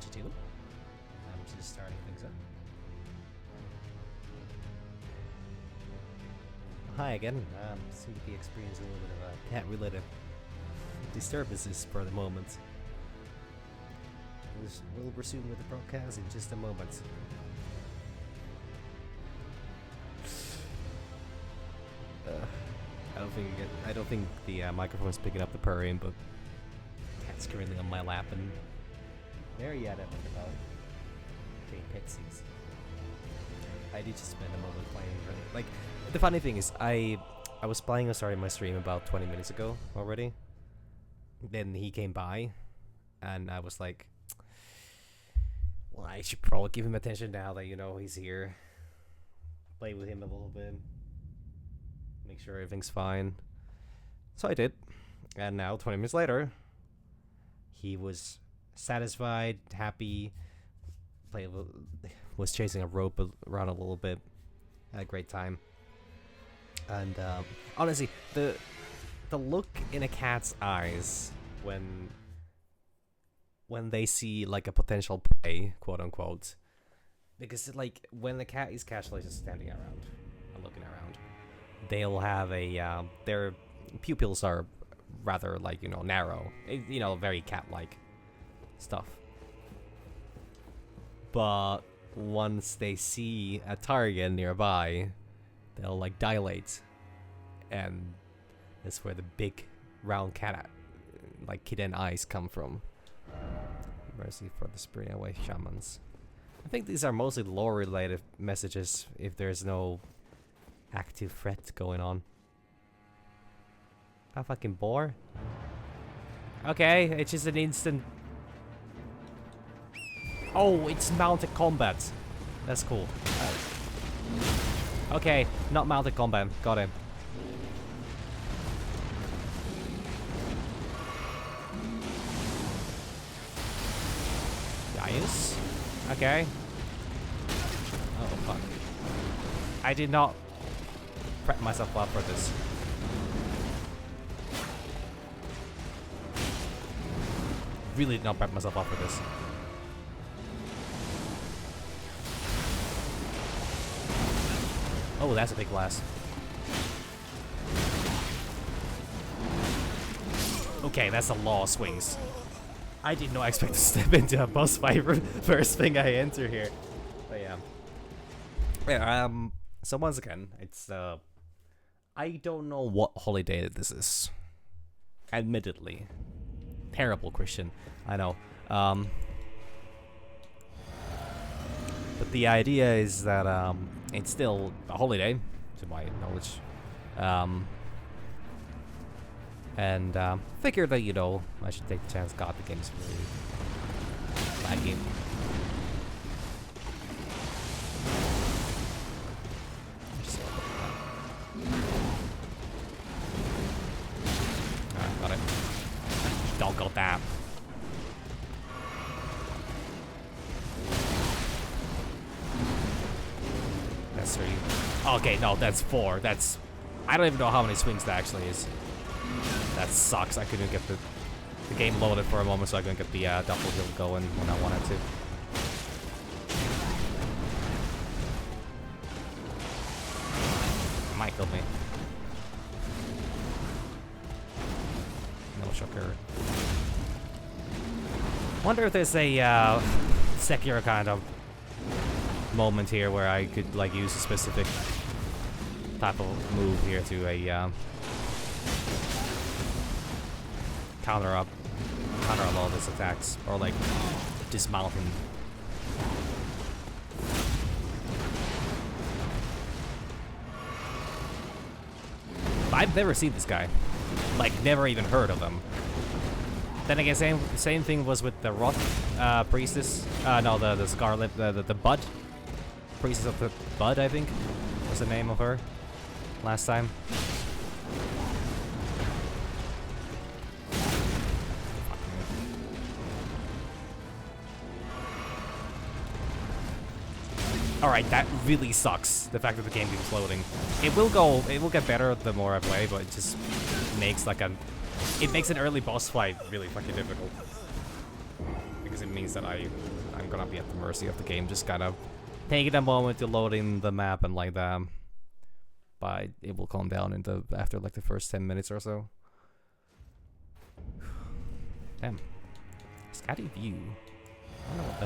to do. I'm just starting things up. Hi again. Seem to be experiencing a little bit of cat-related disturbances for the moment. We'll resume with the broadcast in just a moment. I don't think the microphone's picking up the purring, but cat's currently on my lap and very adamant about getting pixies. I did just spend a moment playing. Like, the funny thing is, I was playing and starting my stream about 20 minutes ago already. Then he came by, and I was like, well, I should probably give him attention now that, you know, he's here. Play with him a little bit. Make sure everything's fine. So I did. And now, 20 minutes later, he was satisfied, happy, was chasing a rope around a little bit. Had a great time. And honestly, the look in a cat's eyes when they see like a potential prey, quote unquote, because like when the cat is casually just standing around and looking around, they'll have a their pupils are rather, like, you know, narrow, you know, very cat-like stuff. But once they see a target nearby, they'll like dilate, and that's where the big round cat like kitten eyes come from. Mercy for the spirit away shamans. I think these are mostly lore related messages if there's no active threat going on. A fucking boar? Okay, it's just an instant. Oh, it's mounted combat. That's cool. Okay, not mounted combat. Got him. Nice. Okay. Oh, fuck. I did not prep myself up for this. Really did not prep myself up for this. Oh, that's a big blast. Okay, that's a lot of swings. I did not expect to step into a boss fight first thing I enter here. But yeah. Yeah, so once again, it's I don't know what holiday this is. Admittedly. Terrible Christian, I know. But the idea is that it's still a holiday, to my knowledge. And figured that, you know, I should take the chance. God, the game's really laggy. Alright, got it. Don't go that. That's 3. Okay, no, that's 4. That's... I don't even know how many swings that actually is. That sucks. I couldn't get the game loaded for a moment, so I couldn't get the double heal going when I wanted to. It might kill me. No shocker. Wonder if there's a Sekiro kind of moment here where I could like use a specific type of move here to a counter a lot of his attacks, or like dismount him. I've never seen this guy, like never even heard of him. Then again, same thing was with the Roth priestess. No, the Scarlet, the Bud priestess of the Bud, I think was the name of her last time. Alright, that really sucks, the fact that the game keeps loading. It will get better the more I play, but it just makes like it makes an early boss fight really fucking difficult. because it means that I'm gonna be at the mercy of the game, just kind of taking a moment to load in the map and like that. But it will calm down after like the first 10 minutes or so. Damn. Scatty view. I don't know what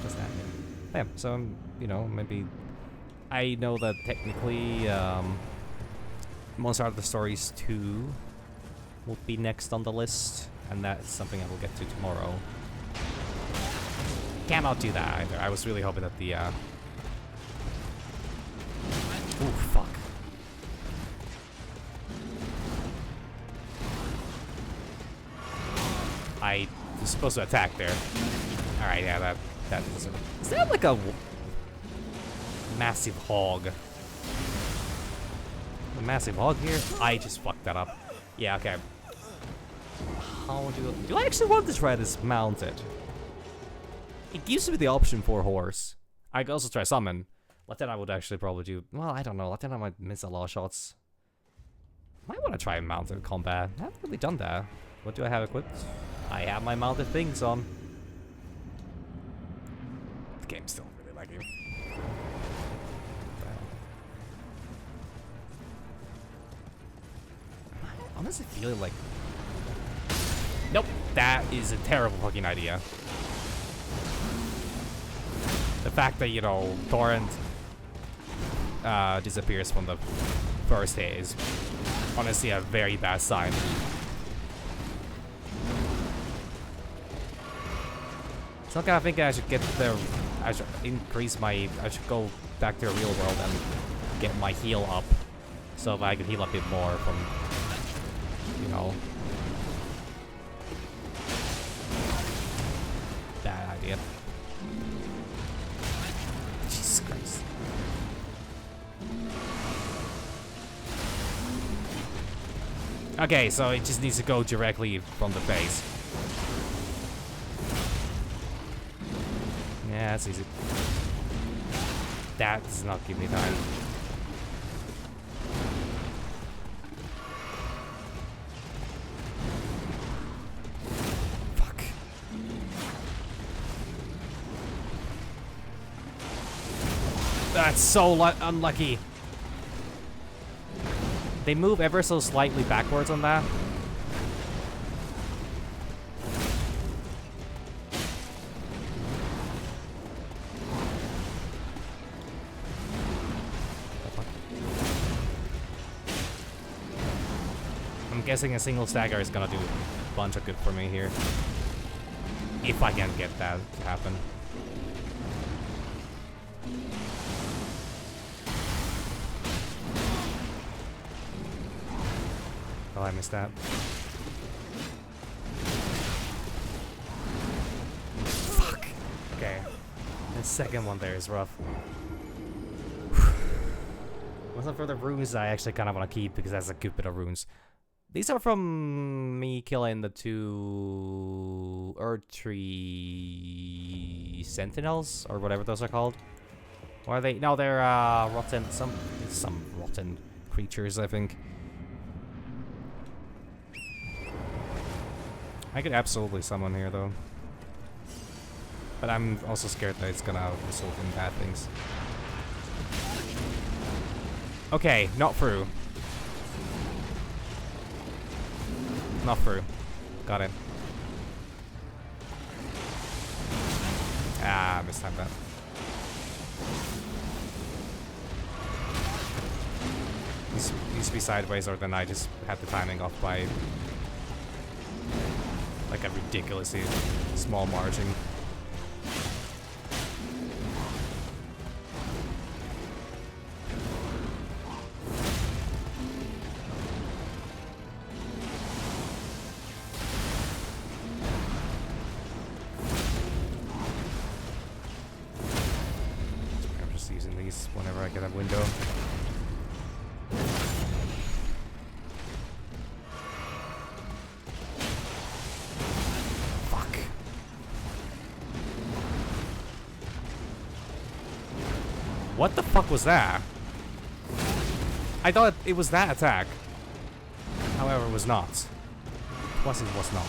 does that mean. Damn, so you know, maybe I know that technically Monster Hunter Stories 2 will be next on the list, and that's something I will get to tomorrow. Cannot do that either. I was really hoping that the ooh, fuck. I was supposed to attack there. Alright, yeah, that doesn't... Is that like a massive hog? A massive hog here? I just fucked that up. Yeah, okay. How do I actually want to try this mounted? It gives me the option for horse. I could also try summon. Lieutenant I would actually probably do... Well, I don't know. Lieutenant I might miss a lot of shots. Might want to try mounted combat. I haven't really done that. What do I have equipped? I have my mounted things on. The game's still really laggy. I honestly feel like... Nope, that is a terrible fucking idea. The fact that, you know, Torrent disappears from the first hit is honestly a very bad sign. So I'm kind of thinking I should get there. I should increase my. I should go back to the real world and get my heal up, so that I can heal a bit more from, you know, bad idea. Jesus Christ. Okay, so it just needs to go directly from the base. Yeah, that's easy. That does not give me time. Fuck. That's so unlucky. They move ever so slightly backwards on that. I'm guessing a single stagger is gonna do a bunch of good for me here. If I can get that to happen. Oh, I missed that. Fuck! Okay. The second one there is rough. Wasn't for the runes I actually kind of want to keep because that's a good bit of runes. These are from me killing the 2 Erdtree Sentinels, or whatever those are called. Or are they? No, they're rotten. Some rotten creatures, I think. I could absolutely summon here, though. But I'm also scared that it's gonna result in bad things. Okay, not through. Not through. Got it. Ah, mistimed that. These used to be sideways, or then I just had the timing off by like a ridiculously small margin. I'm just using these whenever I get a window. What the fuck was that? I thought it was that attack. However, it was not. Plus it was not.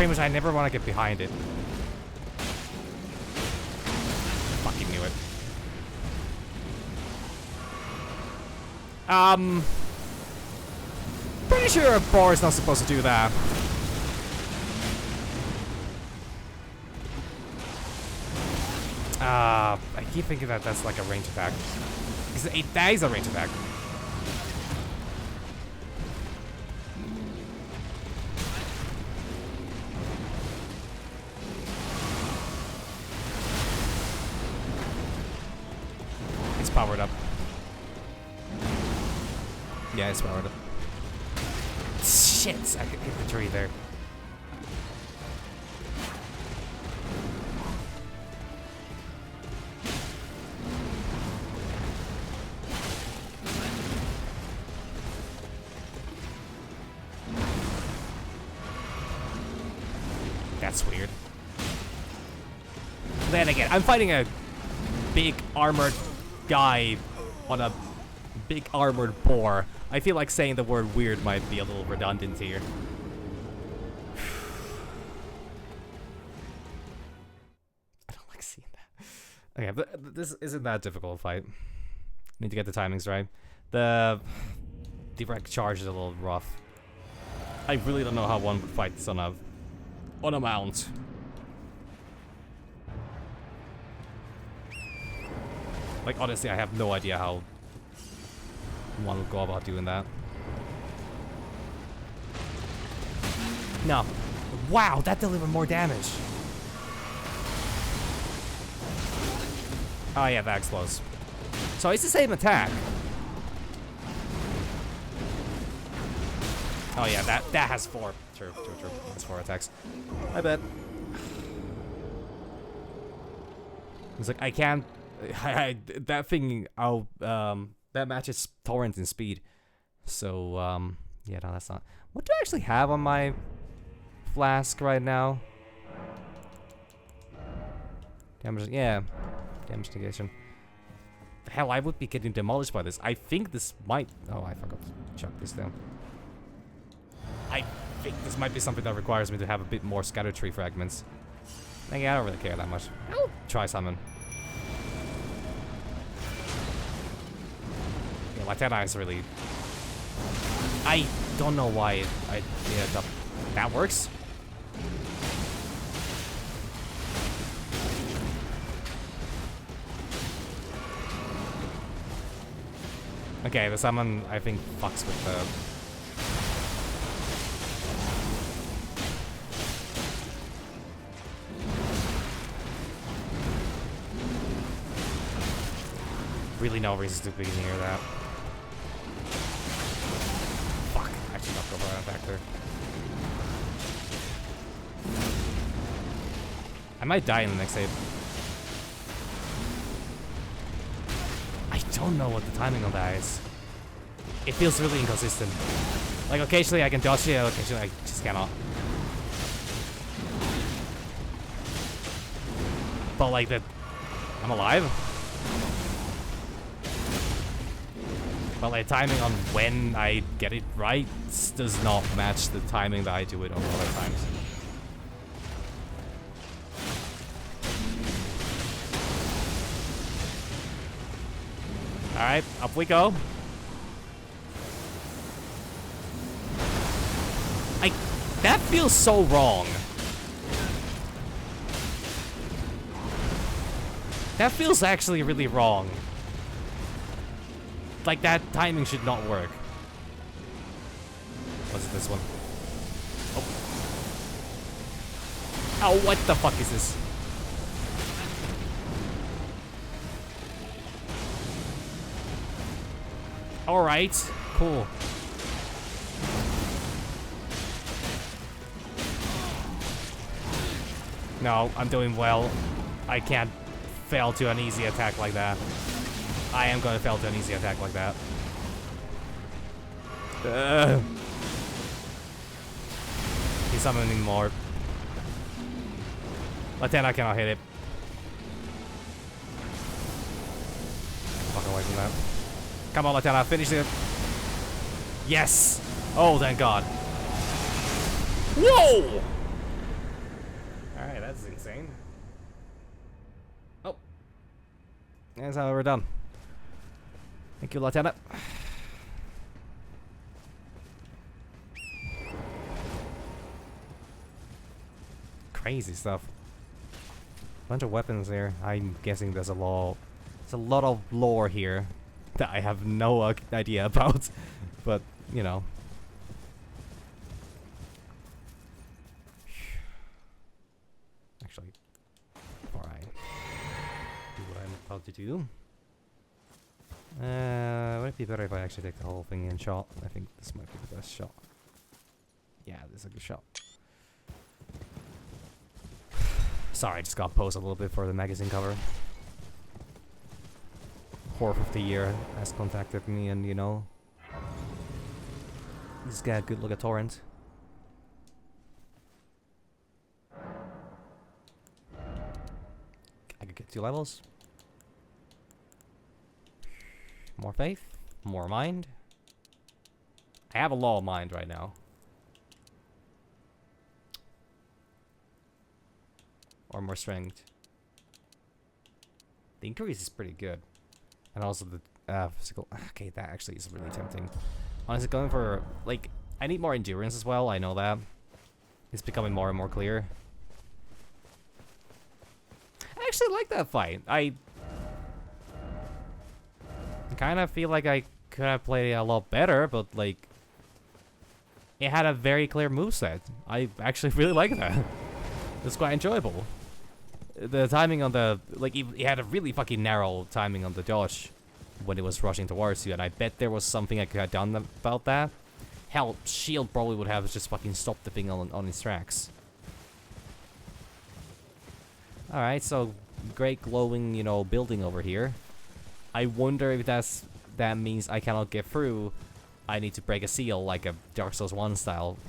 pretty much I never want to get behind it. Fucking knew it. Pretty sure a bar is not supposed to do that. I keep thinking that that's like a range attack. That is a range attack. It's powered up. Yeah, it's powered up. Shit! I could hit the tree there. That's weird. Then again, I'm fighting a big armored guy on a big armored boar. I feel like saying the word weird might be a little redundant here. I don't like seeing that. Okay, but this isn't that difficult a fight. Need to get the timings right. The direct charge is a little rough. I really don't know how one would fight this on a mount. Like, honestly, I have no idea how one would go about doing that. No. Wow, that delivered more damage. Oh yeah, that explodes. So it's the same attack. Oh yeah, that has 4. True. That's 4 attacks. I bet. It's like I can't. That thing. That matches torrent in speed. So yeah, no, that's not. What do I actually have on my flask right now? Damage. Yeah, damage negation. Hell, I would be getting demolished by this. I think this might. Oh, I forgot to chuck this down. I think this might be something that requires me to have a bit more scatter tree fragments. I don't really care that much. I'll try summon. Yeah, Latena is really... I don't know why that works. Okay, the summon, I think, fucks with the... Really no reason to be near that. Fuck, I should not go for that back there. I might die in the next save. I don't know what the timing of that is. It feels really inconsistent. Like, occasionally I can dodge it, occasionally I just cannot. But like that, I'm alive. But like timing on when I get it right does not match the timing that I do it on other times. Alright, up we go. That feels so wrong. That feels actually really wrong. Like, that timing should not work. What's this one? Oh. Oh, what the fuck is this? Alright, cool. No, I'm doing well. I can't fail to an easy attack like that. I am gonna fail to an easy attack like that. He's summoning more. But then I cannot hit it. Fuck away from that. Come on, Latena, finish it. Yes! Oh, thank God. Whoa! That's how we're done. Thank you, Lieutenant. Crazy stuff. Bunch of weapons there. I'm guessing there's a lot of lore here that I have no idea about, but you know. Actually, before I do what I'm about to do, would it be better if I actually take the whole thing in shot? I think this might be the best shot. Yeah, this is a good shot. Sorry, I just got posed a little bit for the magazine cover. Horror of the Year has contacted me, and you know, he's got a good look at Torrent. I could get 2 levels. More faith, more mind. I have a lot of mind right now. Or more strength. The increase is pretty good. And also the physical. Okay, that actually is really tempting. Honestly, going for, like, I need more endurance as well. I know that. It's becoming more and more clear. I actually like that fight. I kind of feel like I could have played it a lot better, but, like, it had a very clear moveset. I actually really like that. It's quite enjoyable. The timing on the, like, it had a really fucking narrow timing on the dodge when it was rushing towards you, and I bet there was something I could have done about that. Hell, Shield probably would have just fucking stopped the thing on its tracks. Alright, so great glowing, you know, building over here. I wonder if that means I cannot get through. I need to break a seal, like a Dark Souls 1 style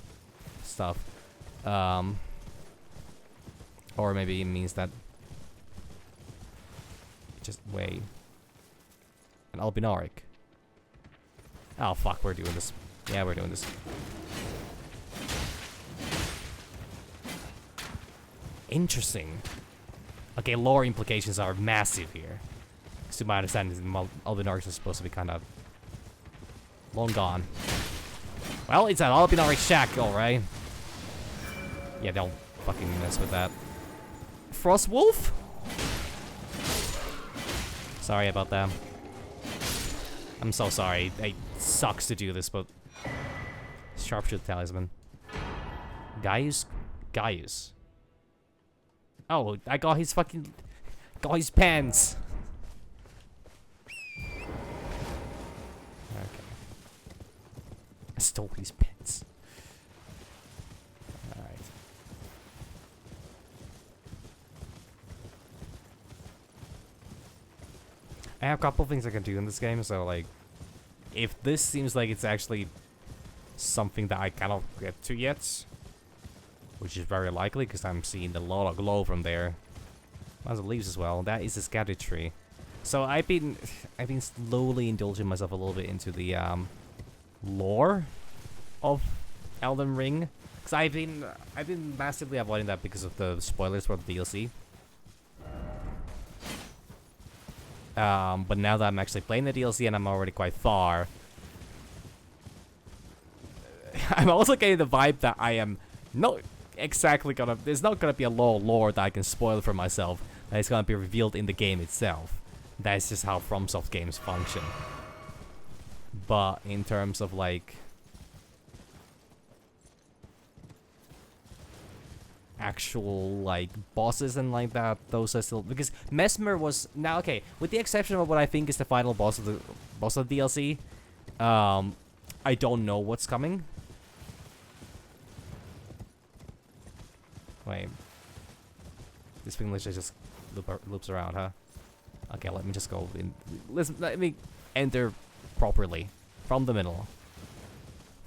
stuff. Or maybe it means that... Just wait. An Albinaric. Oh fuck, we're doing this. Yeah, we're doing this. Interesting. Okay, lore implications are massive here. Because to my understanding, Albinarics are supposed to be kind of... long gone. Well, it's an Albinaric shack, alright. Yeah, don't fucking mess with that. Frostwolf? Sorry about that. I'm so sorry. It sucks to do this, but... Sharpshooter Talisman. Gaius? Gaius. Oh, I got his fucking... Got his pants! Okay. I stole his pants. Alright. I have a couple things I can do in this game, so like, if this seems like it's actually something that I cannot get to yet, which is very likely because I'm seeing a lot of glow from there. As it leaves as well, that is a scattered tree. So I've been slowly indulging myself a little bit into the lore of Elden Ring, because I've been massively avoiding that because of the spoilers for the DLC. But now that I'm actually playing the DLC and I'm already quite far, I'm also getting the vibe that I am not exactly gonna... There's not gonna be a lot of lore that I can spoil for myself. That is gonna be revealed in the game itself. That's just how FromSoft games function. But in terms of like... actual like bosses and like that, those are still, because Mesmer was now okay with the exception of what I think is the final boss of the DLC. I don't know what's coming. Wait, this thing literally just loops around, huh? Okay, let me just go in. Listen, let me enter properly from the middle,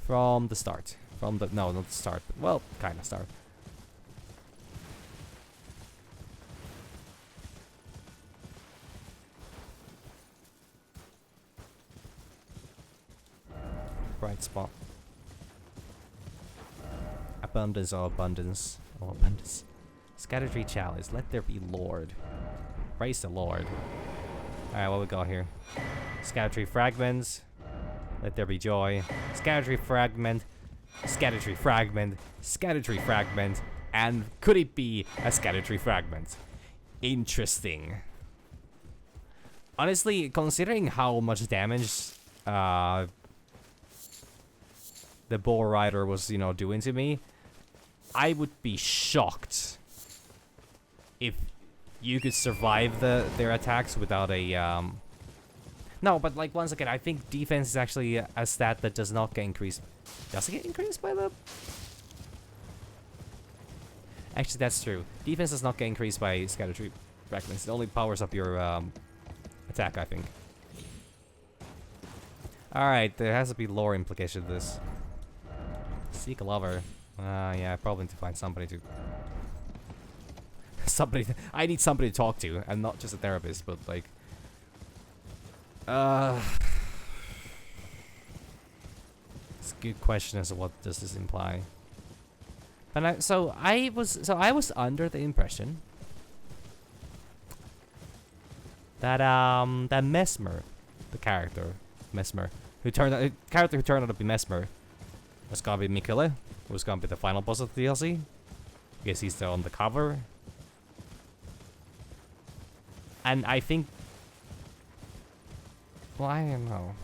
from the start, from the no, not the start, but, well, kind of start. Bright spot. Abundance or abundance. Oh, abundance. Scattered tree chalice. Let there be Lord. Praise the Lord. Alright, what we got here? Scatter tree fragments. Let there be joy. Scatter tree fragment. Scatter tree fragment. Scatter tree fragment. And could it be a scatter tree fragment? Interesting. Honestly, considering how much damage the boar rider was, you know, doing to me, I would be shocked if you could survive their attacks without a No, but like once again, I think defense is actually a stat that does not get increased. Does it get increased by the? Actually, that's true. Defense does not get increased by scatter tree fragments. It only powers up your attack, I think. Alright, there has to be lore implication to this. Seek a lover. Yeah, I probably need to find somebody to... I need somebody to talk to, and not just a therapist, but like... It's a good question as to what does this imply. But I was under the impression that that Mesmer, the character Mesmer, who turned out to be Mesmer, was gonna be Mikele, who was gonna be the final boss of the DLC. I guess he's still on the cover. And I think, well, I don't know.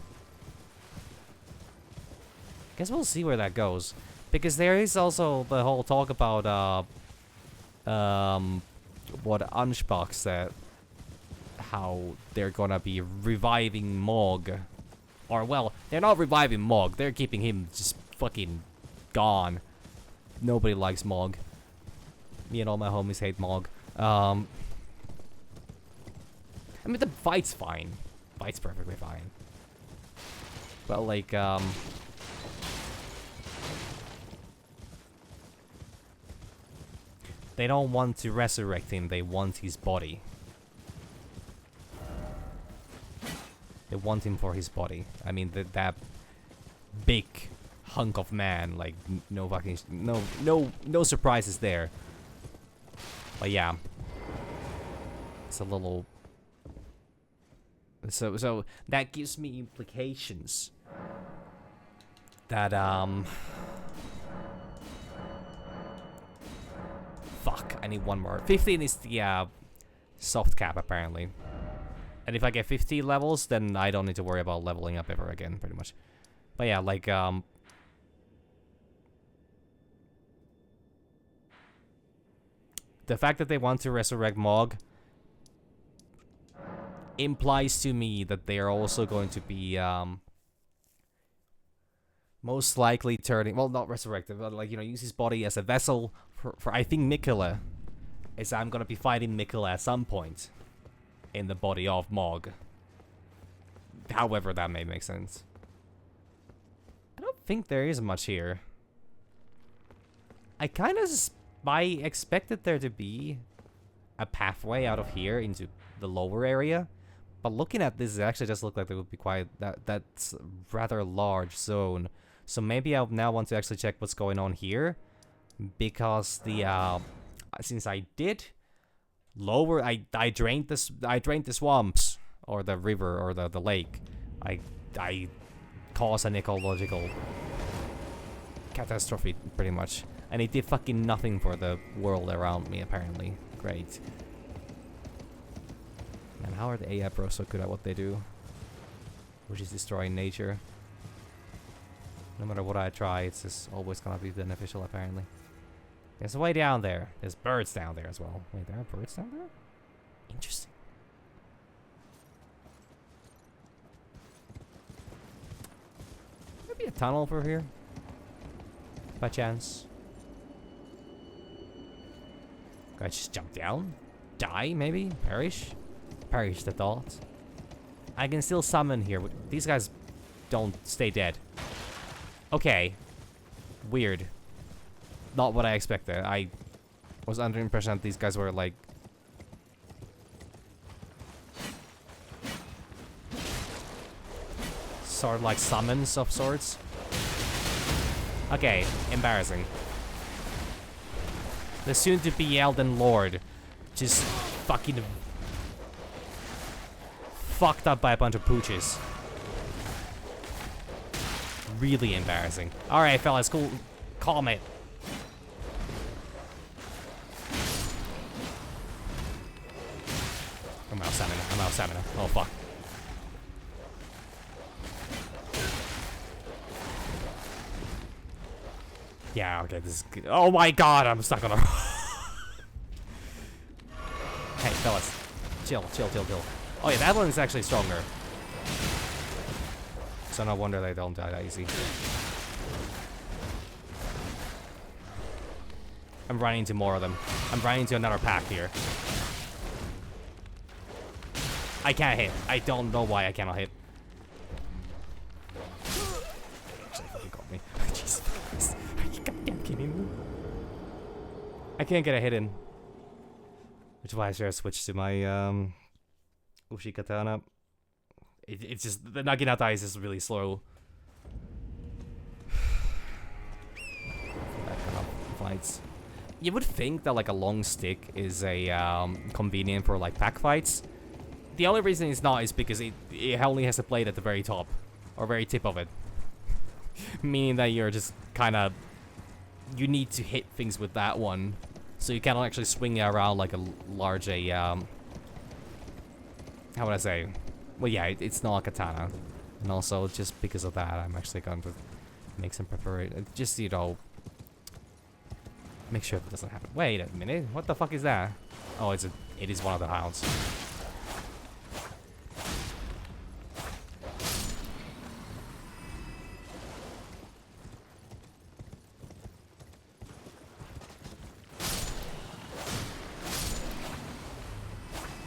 Guess we'll see where that goes, because there is also the whole talk about what Anshbach said, how they're gonna be reviving Mog, or well, they're not reviving Mog, they're keeping him just fucking gone. Nobody likes Mog. Me and all my homies hate Mog. I mean, the fight's fine. Fight's perfectly fine. But like, they don't want to resurrect him, they want his body. They want him for his body. I mean, that big hunk of man, like, no fucking, no surprises there. But yeah. It's a little... So that gives me implications that, fuck, I need one more. 15 is the, soft cap, apparently. And if I get 50 levels, then I don't need to worry about leveling up ever again, pretty much. But yeah, like, the fact that they want to resurrect Mog implies to me that they are also going to be, most likely turning, well, not resurrected, but like, you know, use his body as a vessel for I think Mikele. Is I'm gonna be fighting Mikele at some point in the body of Mog. However that may make sense. I don't think there is much here. I kind of I expected there to be a pathway out of here into the lower area, but looking at this, it actually does look like there would be quite that's rather large zone. So maybe I now want to actually check what's going on here, because the since I did lower, I drained the swamps or the river or the lake. I caused an ecological catastrophe pretty much. And it did fucking nothing for the world around me, apparently. Great. And how are the AI pros so good at what they do? Which is destroying nature. No matter what I try, it's just always gonna be beneficial, apparently. There's way down there. There's birds down there as well. Wait, there are birds down there? Interesting. Maybe a tunnel over here? By chance? Could I just jump down? Die, maybe? Perish? Perish the thought. I can still summon here. These guys don't stay dead. Okay. Weird. Not what I expected. I was under the impression that these guys were like... sort of like summons of sorts. Okay, embarrassing. The soon-to-be Elden Lord just fucking fucked up by a bunch of pooches. Really embarrassing. Alright, fellas, cool. Calm it. I'm out of stamina. I'm out of stamina. Oh, fuck. Yeah, okay, this is good. Oh my god, I'm stuck on a... Hey, fellas. Chill, chill, chill, chill. Oh yeah, that one is actually stronger. So no wonder they don't die that easy. I'm running into more of them. I'm running into another pack here. I can't hit. I don't know why I cannot hit. Actually, fucking got me. Jesus Christ. Are you goddamn kidding me? I can't get a hit in. Which is why I should have switched to my Ushi Katana. It's just, the Naginata is just really slow. That kind of fights. You would think that like a long stick is a convenient for like pack fights. The only reason it's not is because it only has a blade at the very top or very tip of it. Meaning that you're just kind of, you need to hit things with that one. So you cannot actually swing it around like a large, how would I say? Well, yeah, it's not a katana. And also, just because of that, I'm actually going to make some preparation. Just, you know, make sure it doesn't happen. Wait a minute, what the fuck is that? Oh, it is one of the hounds.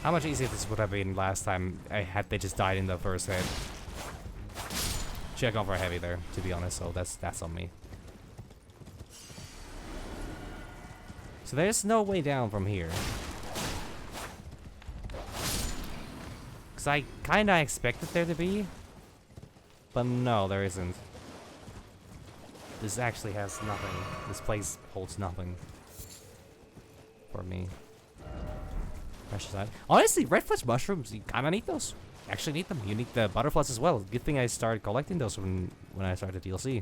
How much easier this would have been last time had they just died in the first hit. Check on for heavy there, to be honest, so that's on me. So there's no way down from here. Because I kind of expected there to be. But no, there isn't. This actually has nothing. This place holds nothing. For me. Honestly, red flesh mushrooms, you kind of need those. You actually need them. You need the butterflies as well. Good thing I started collecting those when I started DLC.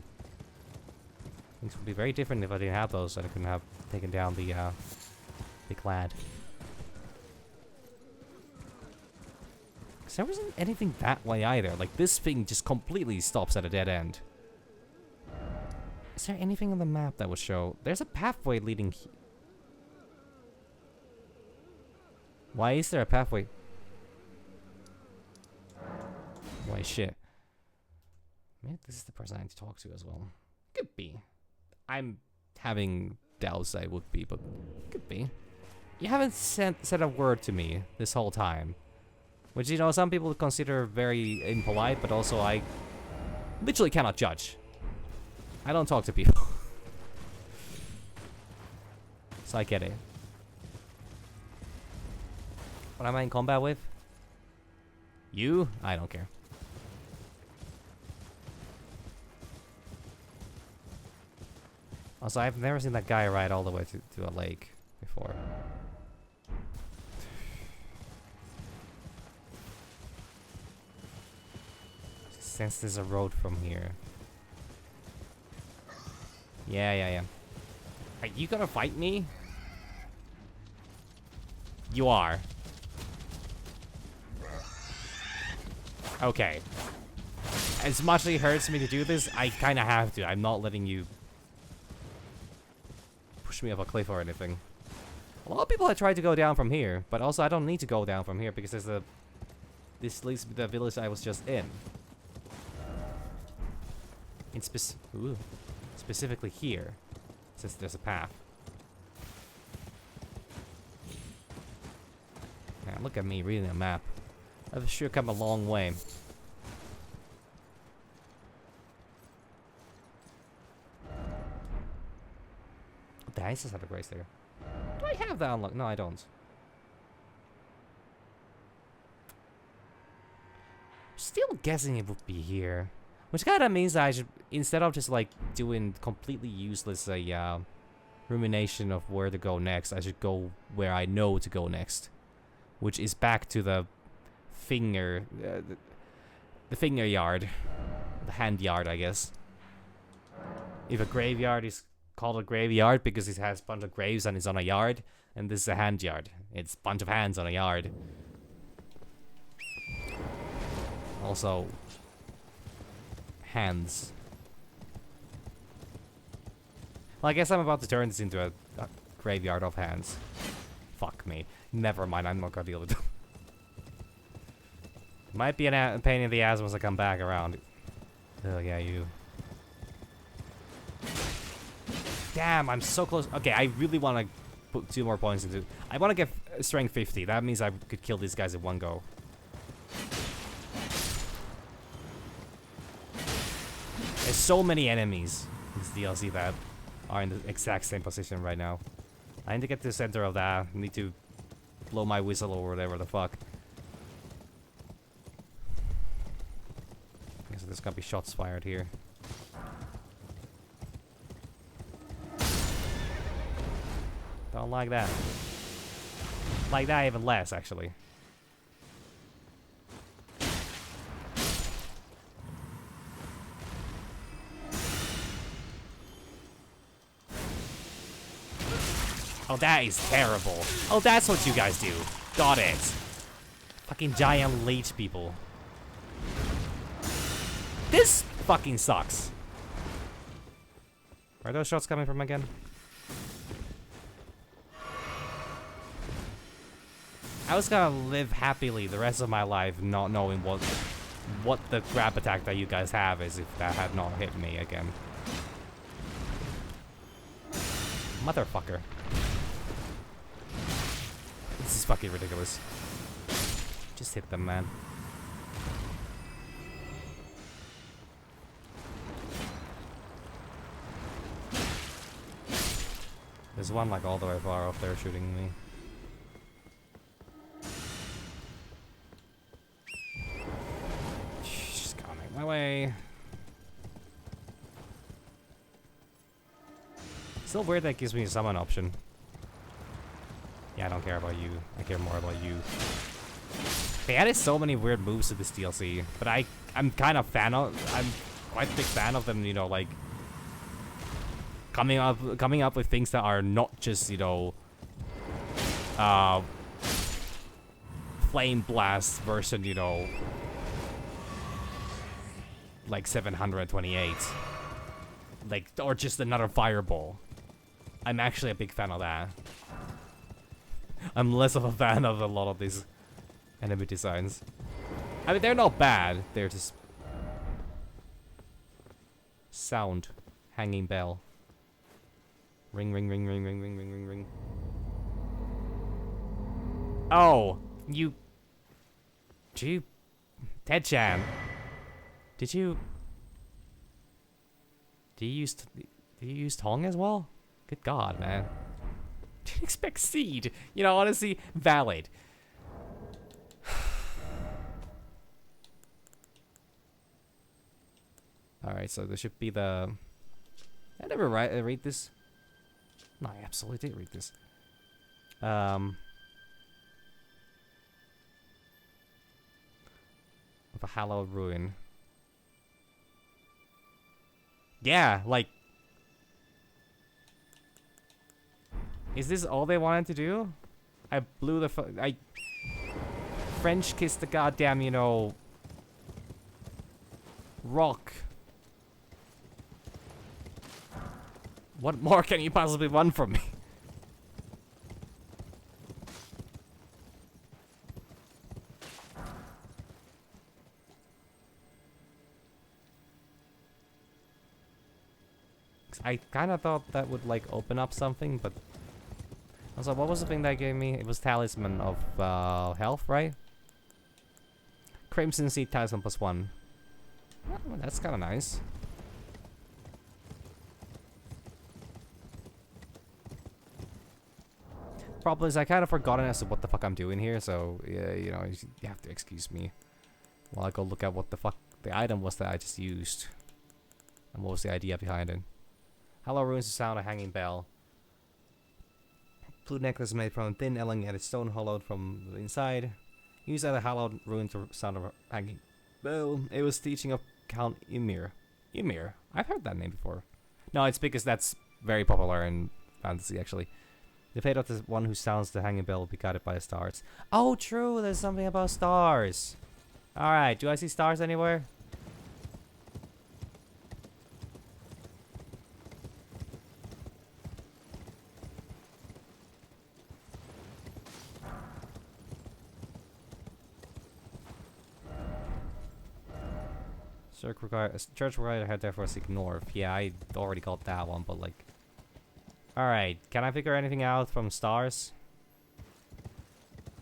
Things would be very different if I didn't have those, and I couldn't have taken down the big lad. Because there wasn't anything that way either. Like, this thing just completely stops at a dead end. Is there anything on the map that would show? There's a pathway leading here. Why is there a pathway? Why shit? Maybe this is the person I need to talk to as well. Could be. I'm having doubts I would be, but could be. You haven't said a word to me this whole time. Which, you know, some people consider very impolite, but also I literally cannot judge. I don't talk to people. So I get it. What am I in combat with? You? I don't care. Also, I've never seen that guy ride all the way to a lake before. Since there's a road from here. Yeah. Are you gonna fight me? You are. Okay. As much as it hurts me to do this, I kind of have to. I'm not letting you push me off a cliff or anything. A lot of people have tried to go down from here, but also I don't need to go down from here because there's this leads to the village I was just in. Specifically here, since there's a path. Man, look at me reading a map. I've sure come a long way. The ice is out of grace there. Do I have that unlocked? No, I don't. Still guessing it would be here. Which kind of means that I should, instead of just like doing completely useless rumination of where to go next, I should go where I know to go next. Which is back to the finger, the finger yard, the hand yard, I guess. If a graveyard is called a graveyard because it has a bunch of graves and it's on a yard, and this is a hand yard. It's a bunch of hands on a yard. Also, hands. Well, I guess I'm about to turn this into a graveyard of hands. Fuck me. Never mind, I'm not gonna deal with them. Might be a pain in the ass once I come back around. Oh yeah, you. Damn, I'm so close. Okay, I really want to put 2 more points into... I want to get strength 50. That means I could kill these guys in one go. There's so many enemies in this DLC that are in the exact same position right now. I need to get to the center of that. I need to blow my whistle or whatever the fuck. I guess there's gonna be shots fired here. Don't like that. Like that even less, actually. Oh, that is terrible. Oh, that's what you guys do. Got it. Fucking giant leech people. This fucking sucks. Where are those shots coming from again? I was gonna live happily the rest of my life not knowing what the grab attack that you guys have is if that had not hit me again. Motherfucker. This is fucking ridiculous. Just hit them, man. There's one like all the way far off there shooting me. Just gotta make my way. Still weird that gives me a summon option. Yeah, I don't care about you. I care more about you. They added so many weird moves to this DLC, but I'm kind of I'm quite a big fan of them, you know, like coming up with things that are not just, you know, flame blast version, you know, like 728. Like, or just another fireball. I'm actually a big fan of that. I'm less of a fan of a lot of these enemy designs. I mean, they're not bad. They're just... Sound. Hanging bell. Ring, ring, ring, ring, ring, ring, ring, ring, ring. Oh! You... Ted-chan. Did you use Tong as well? Good God, man. Didn't expect Seed. You know, honestly, valid. Alright, so there should be the... I never read this. No, I absolutely did read this. Of a hallowed ruin. Yeah, like... Is this all they wanted to do? I blew the I French kissed the goddamn, you know, rock. What more can you possibly want from me? I kind of thought that would like open up something, but also, what was the thing that gave me? It was Talisman of Health, right? Crimson Seed Talisman +1. Oh, that's kind of nice. Problem is, I kind of forgotten as to what the fuck I'm doing here, so yeah, you know, you have to excuse me while I go look at what the fuck the item was that I just used and what was the idea behind it. Hello, ruins the sound of hanging bell. Blue necklace made from thin elongated stone hollowed from the inside. Use that hallowed ruin to sound of a hanging bell. It was teaching of Count Ymir. Ymir? I've heard that name before. No, it's because that's very popular in fantasy, actually. The fate of the one who sounds the hanging bell will be guided by the stars. Oh, true, there's something about stars. Alright, do I see stars anywhere? Church required head therefore seek north. Yeah, I already got that one, but like... Alright, can I figure anything out from stars?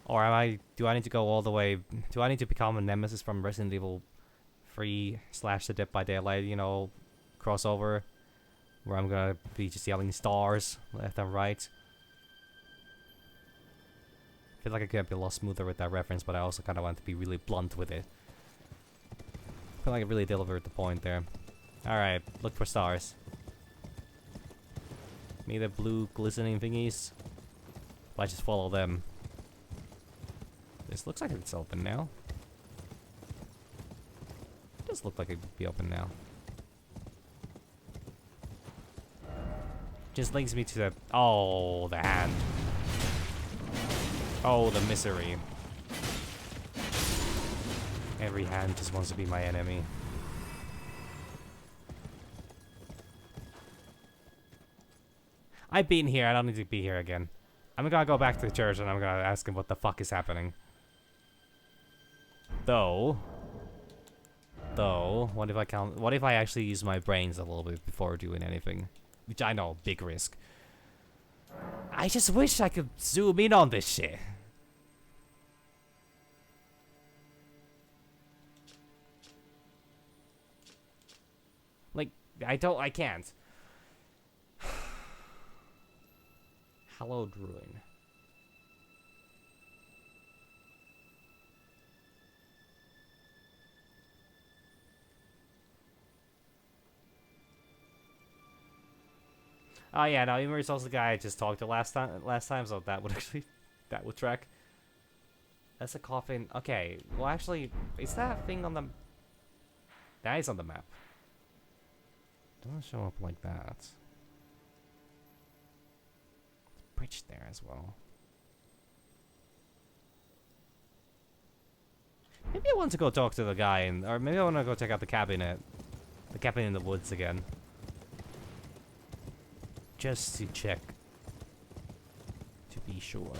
Or do I need to go all the way... Do I need to become a nemesis from Resident Evil 3 / The Dead by Daylight, you know, crossover? Where I'm gonna be just yelling stars left and right. I feel like I could be a lot smoother with that reference, but I also kind of want to be really blunt with it. I feel like I really delivered the point there. Alright, look for stars. Me the blue glistening thingies. If I just follow them. This looks like it's open now. It does look like it would be open now. Just links me to the... Oh, the hand. Oh, the misery. Every hand just wants to be my enemy. I've been here, I don't need to be here again. I'm gonna go back to the church and I'm gonna ask him what the fuck is happening. Though, what if I actually use my brains a little bit before doing anything? Which I know, big risk. I just wish I could zoom in on this shit. Like, I can't. Hallowed ruin. Oh yeah, no, Emer's also the guy I just talked to last time, so that would track. That's a coffin. Okay, well actually, is that thing on the... That is on the map. Doesn't show up like that. It's a bridge there as well. Maybe I want to go talk to the guy, or maybe I want to go check out the cabin in the woods again. Just to check. To be sure.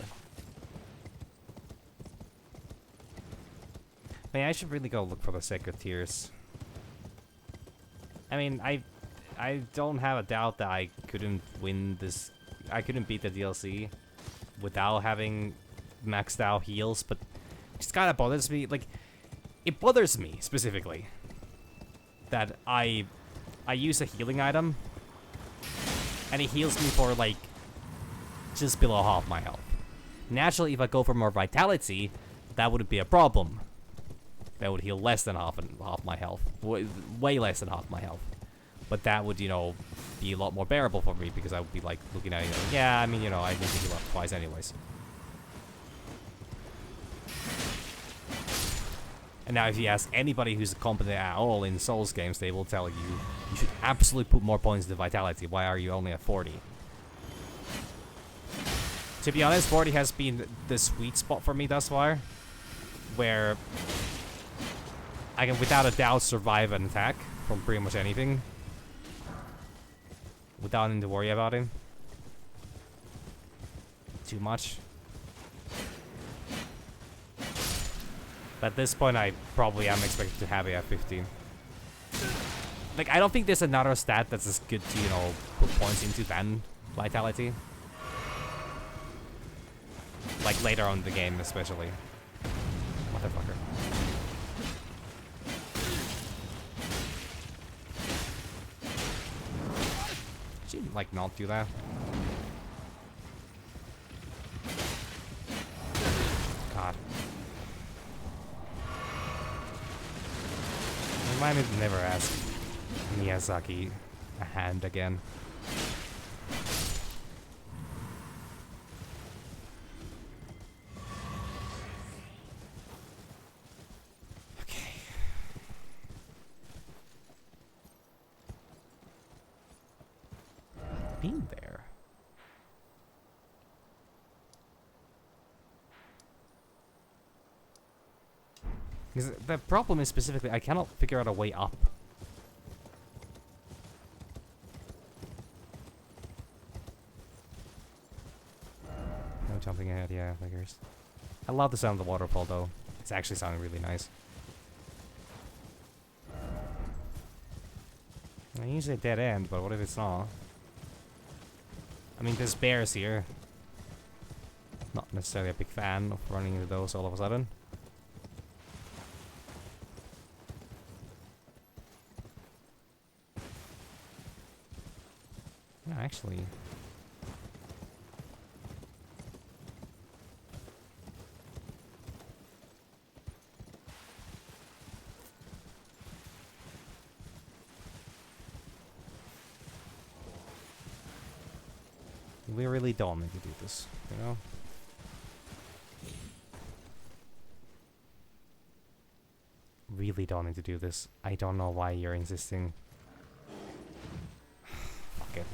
Man, I should really go look for the Sacred Tears. I mean, I don't have a doubt that I couldn't win this. I couldn't beat the DLC without having maxed out heals, but it just kind of bothers me. Like, it bothers me specifically that I use a healing item and it heals me for like just below half my health. Naturally, if I go for more vitality, that wouldn't be a problem. That would heal less than half my health, way less than half my health. But that would, you know, be a lot more bearable for me because I would be like looking at it, like, yeah, I mean, you know, I need to heal up twice anyways. And now if you ask anybody who's competent at all in Souls games, they will tell you, you should absolutely put more points into vitality. Why are you only at 40? To be honest, 40 has been the sweet spot for me thus far, where I can without a doubt survive an attack from pretty much anything without having to worry about him too much. But at this point, I probably am expected to have it at 15. Like, I don't think there's another stat that's as good to, you know, put points into than vitality. Like, later on in the game, especially. Motherfucker. She didn't, like, not do that. God. Remind me to never ask Miyazaki a hand again. been there. Because the problem is specifically, I cannot figure out a way up. No jumping ahead, yeah, figures. I love the sound of the waterfall, though. It's actually sounding really nice. I usually a dead end, but what if it's not? I mean, there's bears here. Not necessarily a big fan of running into those all of a sudden. Yeah, actually. We really don't need to do this, you know? Really don't need to do this. I don't know why you're insisting. Fuck it.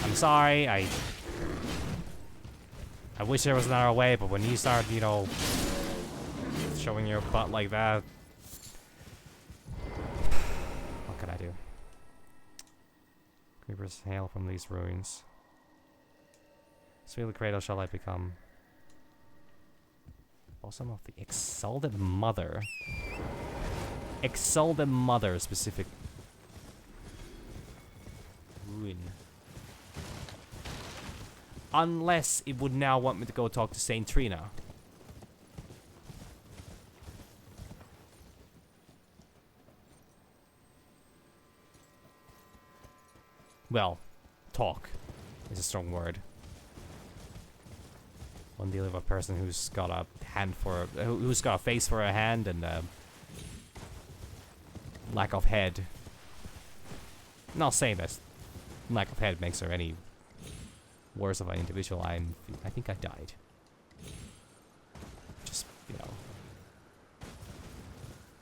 I'm sorry, I wish there was another way, but when you start, you know, showing your butt like that... What can I do? Creepers hail from these ruins. Sweet cradle shall I become. Bosom of the Exalted Mother. Exalted Mother specific. Ruin. Unless it would now want me to go talk to Saint Trina. Well, talk is a strong word. One deal with a person who's got a hand for who's got a face for a hand and lack of head. Not saying that lack of head makes her any worse of an individual. I think I died. Just, you know,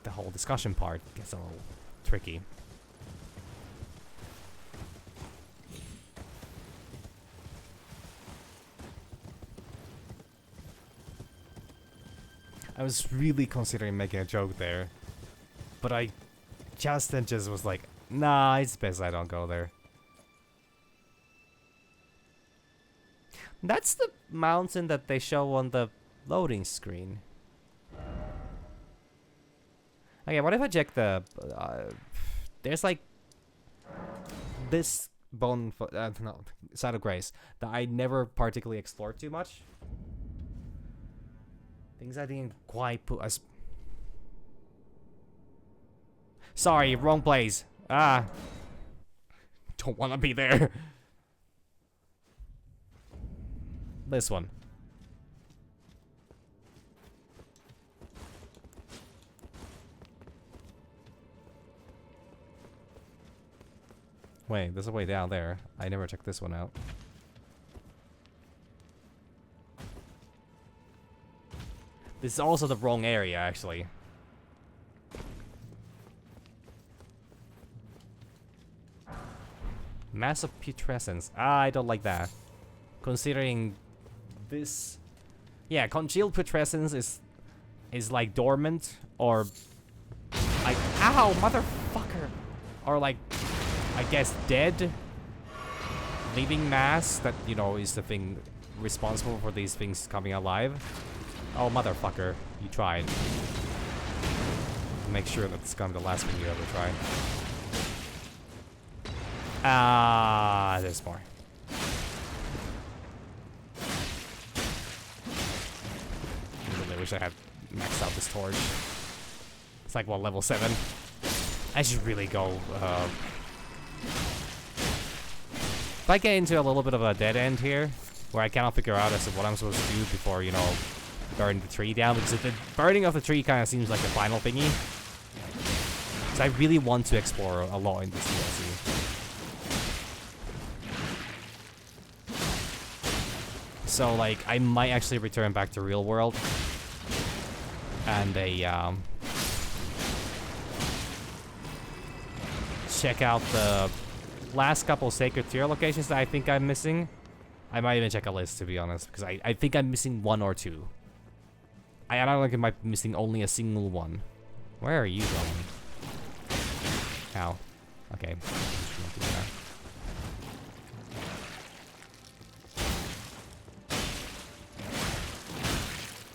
the whole discussion part gets a little tricky. I was really considering making a joke there, but I just was like, nah, it's best I don't go there. That's the mountain that they show on the loading screen. Okay, what if I check the... there's like... this bone... no, Side of Grace that I never particularly explored too much. Things I didn't quite put as... Sorry, wrong place. Ah. Don't want to be there. This one. Wait, there's a way down there. I never checked this one out. This is also the wrong area, actually. Mass of putrescence. I don't like that. Considering this... Yeah, congealed putrescence is like dormant, or... like, ow, motherfucker! Or like, I guess dead? Living mass that, you know, is the thing responsible for these things coming alive. Oh, motherfucker. You tried. Make sure that's gonna be the last thing you ever try. Ah, there's more. I really wish I had maxed out this torch. It's like, what, level 7? I should really go, if I get into a little bit of a dead end here, where I cannot figure out as to what I'm supposed to do before, you know, burn the tree down, because the burning of the tree kind of seems like the final thingy. So I really want to explore a lot in this DLC. So, like, I might actually return back to real world. And check out the last couple sacred tier locations that I think I'm missing. I might even check a list, to be honest, because I think I'm missing 1 or 2. I don't think I might be missing only a single one. Where are you going? Ow. Okay.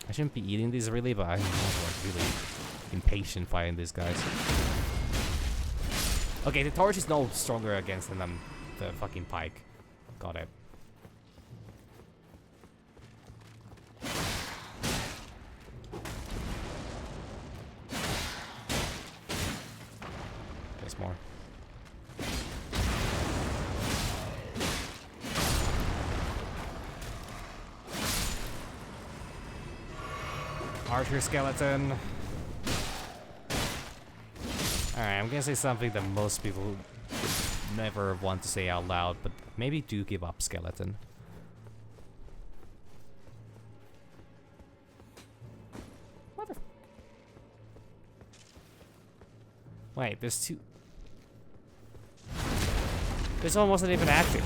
I shouldn't be eating these really, but I'm like really impatient fighting these guys. Okay, the torch is no stronger against than the fucking pike. Got it. There's more. Archer skeleton. Alright, I'm gonna say something that most people never want to say out loud, but maybe do give up skeleton. Mother... Wait, there's 2... This one wasn't even active.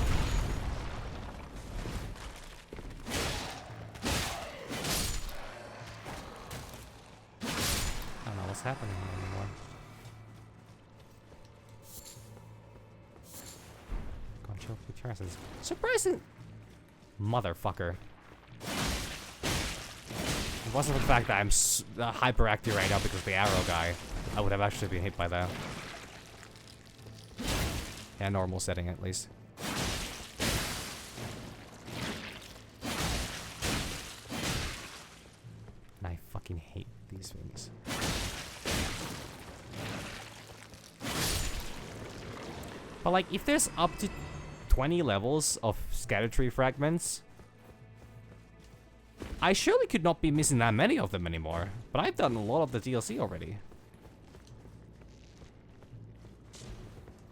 I don't know what's happening anymore. Control retraces. Surprising! Motherfucker. It wasn't the fact that I'm hyperactive right now because of the arrow guy. I would have actually been hit by that. Yeah, normal setting at least. And I fucking hate these things. But like, if there's up to 20 levels of scatter tree fragments, I surely could not be missing that many of them anymore. But I've done a lot of the DLC already.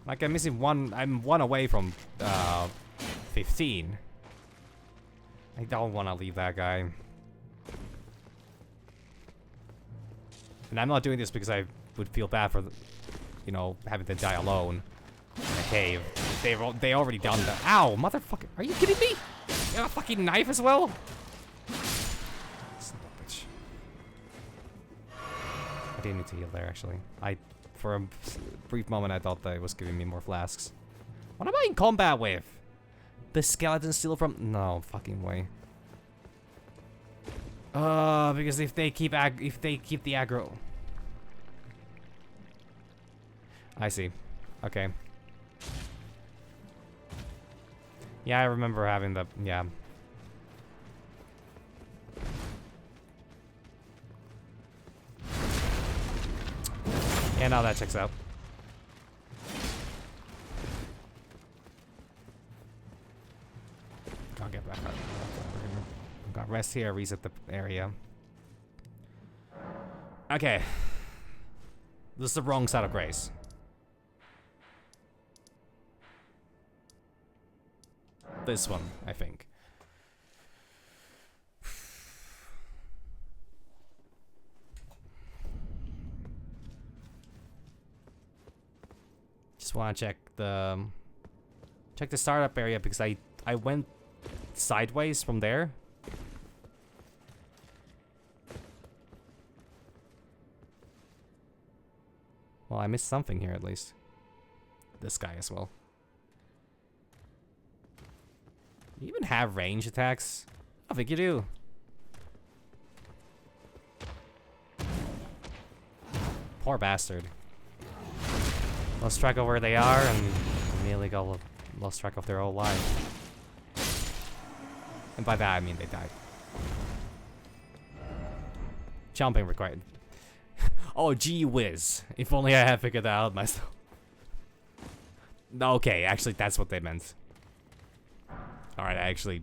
Like, I'm missing one. I'm 1 away from 15. I don't want to leave that guy. And I'm not doing this because I would feel bad for, you know, having to die alone in a cave. They already done that. Ow, motherfucker! Are you kidding me? You have a fucking knife as well? Son of a bitch. I didn't need to heal there actually. For a brief moment, I thought that it was giving me more flasks. What am I in combat with? The skeleton still from... No fucking way. Because if they keep the aggro... I see. Okay. Yeah, I remember having the... Yeah. Yeah, now that checks out. I'll get back up. Got rest here, reset the area. Okay. This is the wrong side of grace. This one, I think. Just want to check the startup area because I went sideways from there. Well, I missed something here at least. This guy as well. You even have range attacks? I think you do. Poor bastard. Lost track of where they are and immediately got lost track of their whole life. And by that I mean they died. Jumping required. Oh, gee whiz. If only I had figured that out myself. Okay, actually that's what they meant. Alright, I actually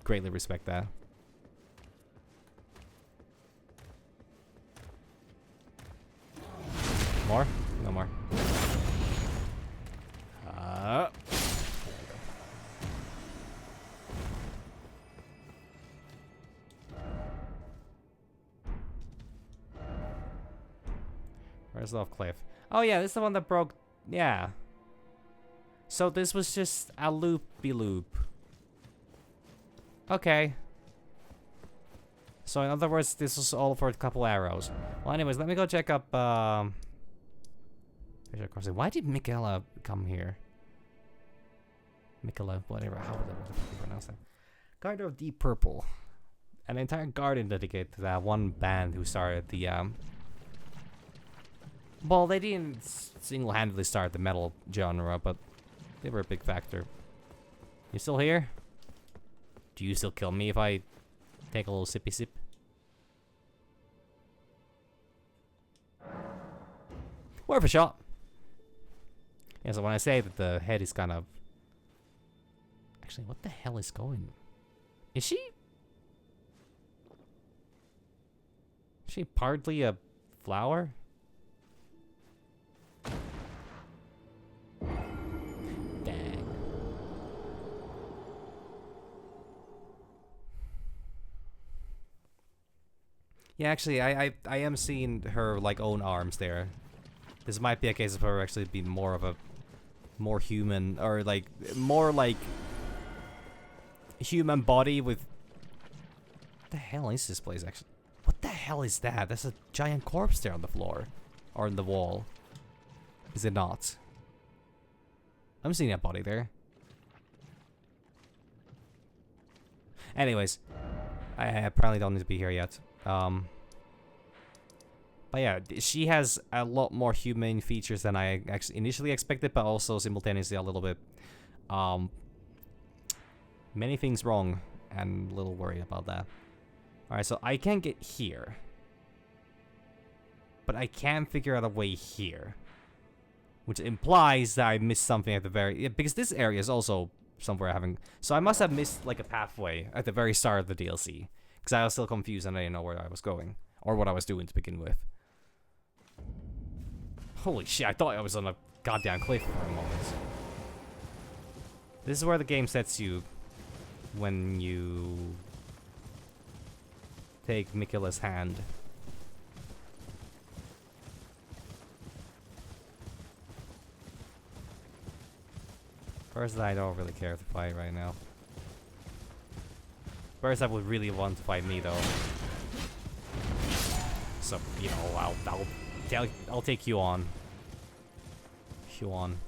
greatly respect that. More? No more. Where's Love Cliff? Oh yeah, this is the one that broke... Yeah. So this was just a loop-be-loop. Okay. So in other words, this was all for a couple arrows. Well, anyways, let me go check up, why did Michaela come here? Michaela, whatever, how would you pronounce that? Garden of Deep Purple. An entire garden dedicated to that one band who started the, well, they didn't single-handedly start the metal genre, but they were a big factor. You still here? Do you still kill me if I take a little sippy sip? Worth a shot. Yeah, so when I say that the head is kind of... Actually, what the hell is going? Is she partly a flower? Dang. Yeah, actually, I am seeing her, like, own arms there. This might be a case of her actually being more of a... more human, or, like, more, like... human body with... What the hell is this place, actually? What the hell is that? There's a giant corpse there on the floor. Or on the wall. Is it not? I'm seeing a body there. Anyways. I apparently don't need to be here yet. But yeah, she has a lot more human features than I actually initially expected, but also simultaneously a little bit, many things wrong, and a little worried about that. Alright, so I can get here. But I can't figure out a way here. Which implies that I missed something at the very... Yeah, because this area is also somewhere having... So I must have missed, like, a pathway at the very start of the DLC. Because I was still confused and I didn't know where I was going. Or what I was doing to begin with. Holy shit, I thought I was on a goddamn cliff for a moment. This is where the game sets you when you take Michaela's hand. First, I don't really care to fight right now. First, I would really want to fight me though. So, you know, I'll take you on. Huan.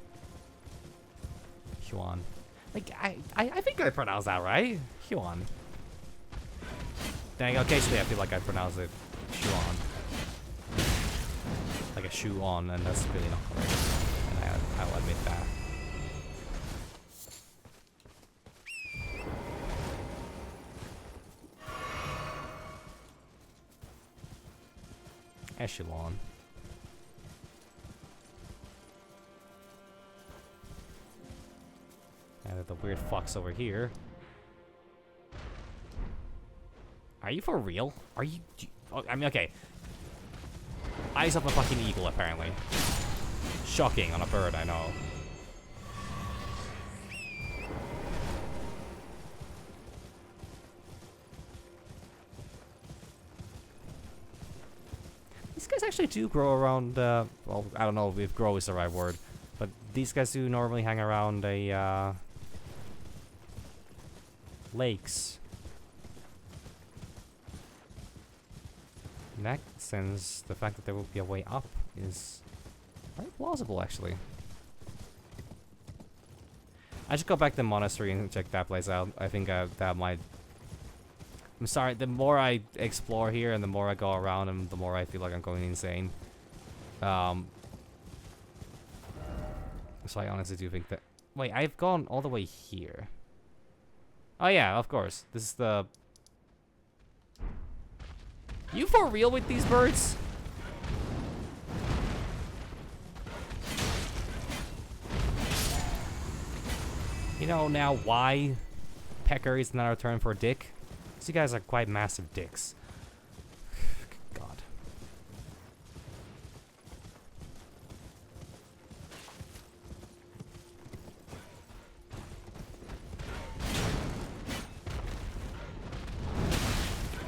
Like, I think I pronounced that right. Huan. Dang, occasionally I feel like I pronounce it Shuan. Like a shoe on, and that's really not correct. And I'll admit that. Echelon. And the weird fox over here. Are you for real? Are you... Oh, I mean, okay. Eyes of a fucking eagle, apparently. Shocking on a bird, I know. These guys actually do grow around, well, I don't know if grow is the right word, but these guys do normally hang around a, lakes. In that sense, the fact that there will be a way up is very plausible, actually. I should go back to the monastery and check that place out. I think that might... I'm sorry, the more I explore here and the more I go around and the more I feel like I'm going insane. So I honestly do think that... Wait, I've gone all the way here. Oh yeah, of course. This is the... You for real with these birds? You know now why Pecker is not a term for dick? Because you guys are quite massive dicks. God.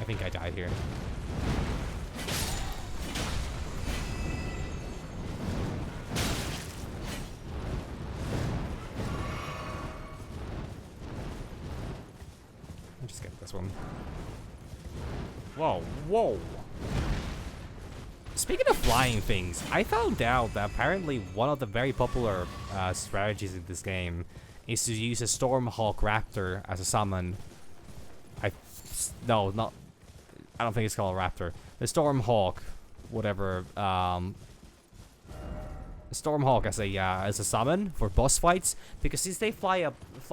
I think I died here. Just get this one. Whoa, whoa! Speaking of flying things, I found out that apparently one of the very popular strategies in this game is to use a Stormhawk Raptor as a summon. No, not... I don't think it's called a Raptor. The Stormhawk, whatever, Stormhawk as a summon for boss fights, because since they fly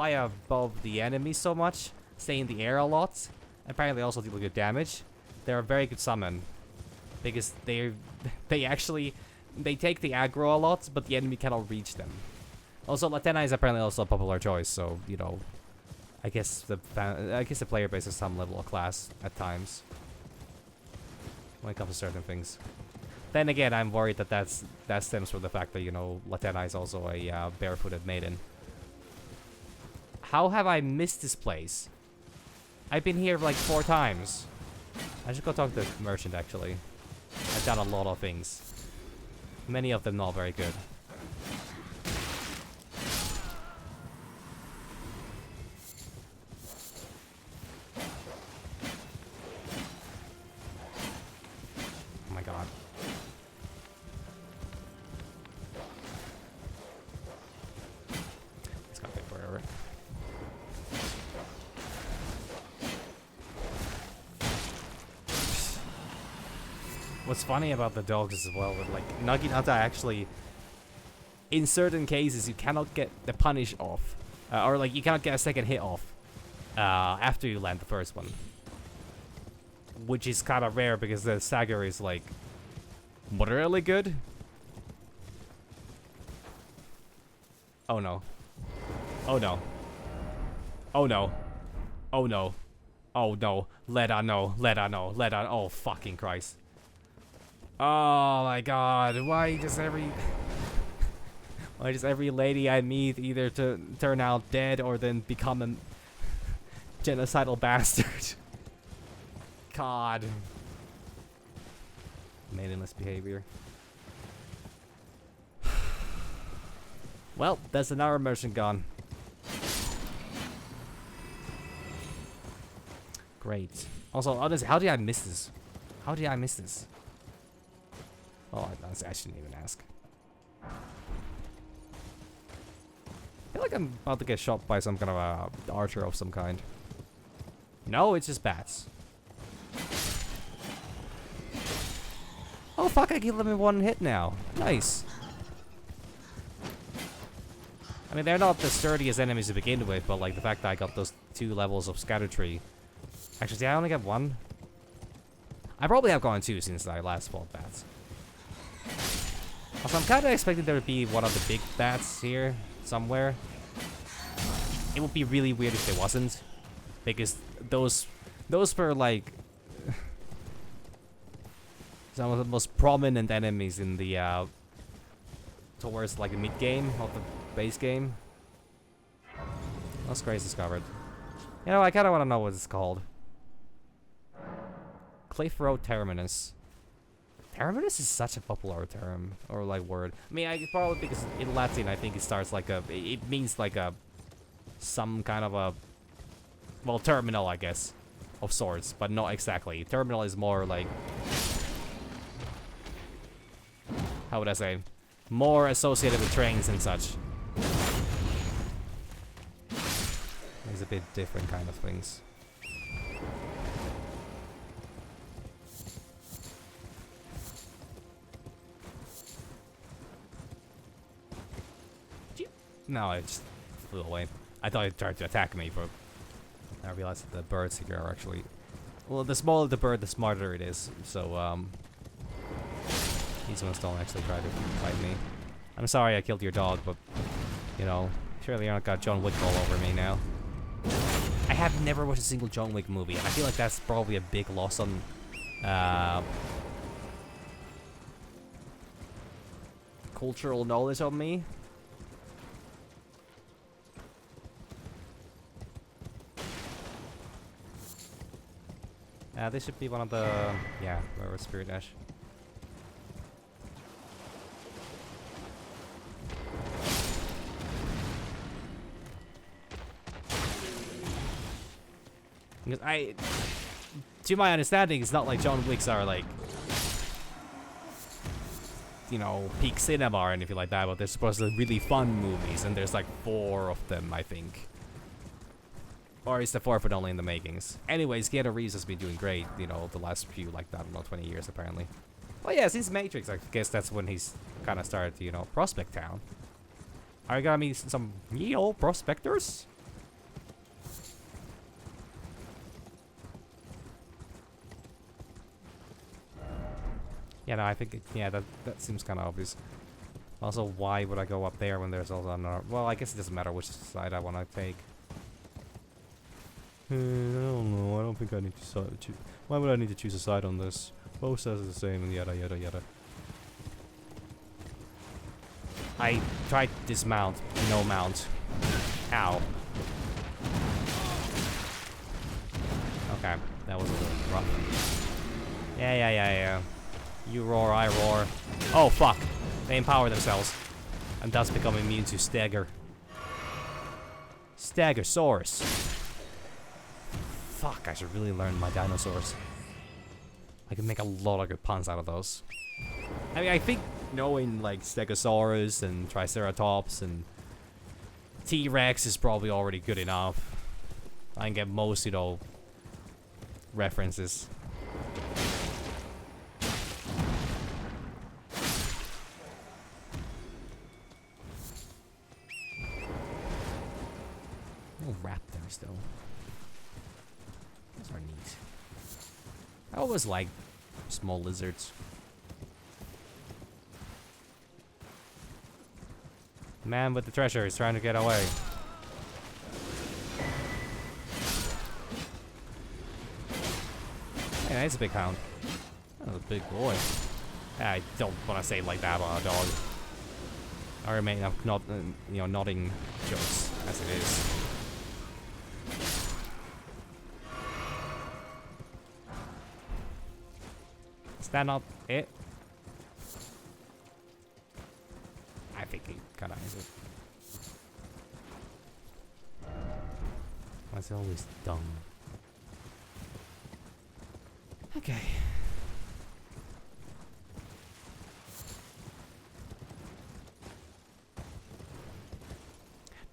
above the enemy so much, stay in the air a lot, apparently also deal good damage, they're a very good summon. Because they take the aggro a lot, but the enemy cannot reach them. Also, Latenna is apparently also a popular choice, so you know, I guess the player base is some level of class at times when it comes to certain things. Then again, I'm worried that that stems from the fact that, you know, Latenna is also a barefooted maiden. How have I missed this place? I've been here like 4 times. I should go talk to the merchant actually. I've done a lot of things. Many of them not very good. Oh my god. It's gonna take forever. What's funny about the dogs as well, with like Naginata actually, in certain cases you cannot get the punish off, or like you cannot get a second hit off after you land the first one, which is kind of rare because the stagger is like moderately good. Oh no! Oh no! Oh no! Oh no! Oh no! Let on no! Let on no! Let on! Oh fucking Christ! Oh my god, why does every lady I meet either to turn out dead or then become a genocidal bastard? God. Maidenless behavior. Well, that's another merchant gone. Great. Also, honestly, how did I miss this? How did I miss this? Oh, I shouldn't even ask. I feel like I'm about to get shot by some kind of a archer of some kind. No, it's just bats. Oh fuck, I killed them in 1 hit now. Nice. I mean, they're not the sturdiest enemies to begin with, but like the fact that I got those 2 levels of Scatter Tree. Actually, did I only get 1? I probably have gone 2 since I last fought bats. Also, I'm kind of expecting there to be one of the big bats here somewhere. It would be really weird if there wasn't, because those were like some of the most prominent enemies in the towards like the mid game of the base game. Lost Grace discovered. You know, I kind of want to know what it's called. Cliff Road Terminus. Terminus is such a popular term, or like word. I mean, probably because in Latin I think it starts like it means like some kind of a, well, terminal, I guess, of sorts, but not exactly. Terminal is more like, how would I say, more associated with trains and such. It's a bit different kind of things. No, it just flew away. I thought it tried to attack me, but I realized that the birds here are actually... Well, the smaller the bird, the smarter it is. So, these ones don't actually try to fight me. I'm sorry I killed your dog, but, you know, surely you don't got John Wick all over me now. I have never watched a single John Wick movie, and I feel like that's probably a big loss on... cultural knowledge of me. This should be one of the... Yeah, where was Spirit Ash? Because to my understanding, it's not like John Wicks are like, you know, peak cinema or anything like that, but they're supposed to be really fun movies, and there's like 4 of them, I think. Or is the 4th one only in the makings? Anyways, Keanu Reeves has been doing great, you know, the last few, like, I don't know, 20 years apparently. Well, yeah, since Matrix, I guess that's when he's kind of started, you know, Prospect Town. Are you gonna meet some Neo prospectors? Yeah, no, I think, yeah, that seems kind of obvious. Also, why would I go up there when there's also another... Well, I guess it doesn't matter which side I want to take. I don't know, I don't think I need to... Why would I need to choose a side on this? Both sides are the same and yada yada yada. I tried to dismount, no mount. Ow. Okay, that was a little rough. Yeah. You roar, I roar. Oh fuck! They empower themselves. And thus become immune to stagger. Stegosaurus. Fuck, I should really learn my dinosaurs. I can make a lot of good puns out of those. I mean, I think knowing like Stegosaurus and Triceratops and T-Rex is probably already good enough. I can get most, you know, references. No raptors though. Those are neat. I always like small lizards. Man with the treasure is trying to get away. Hey, that's a big hound. That's a big boy. I don't want to say it like that about a dog. I remain not, you know, nodding jokes as it is. Is that not it? I think he kinda is it. Why is it always dumb? Okay.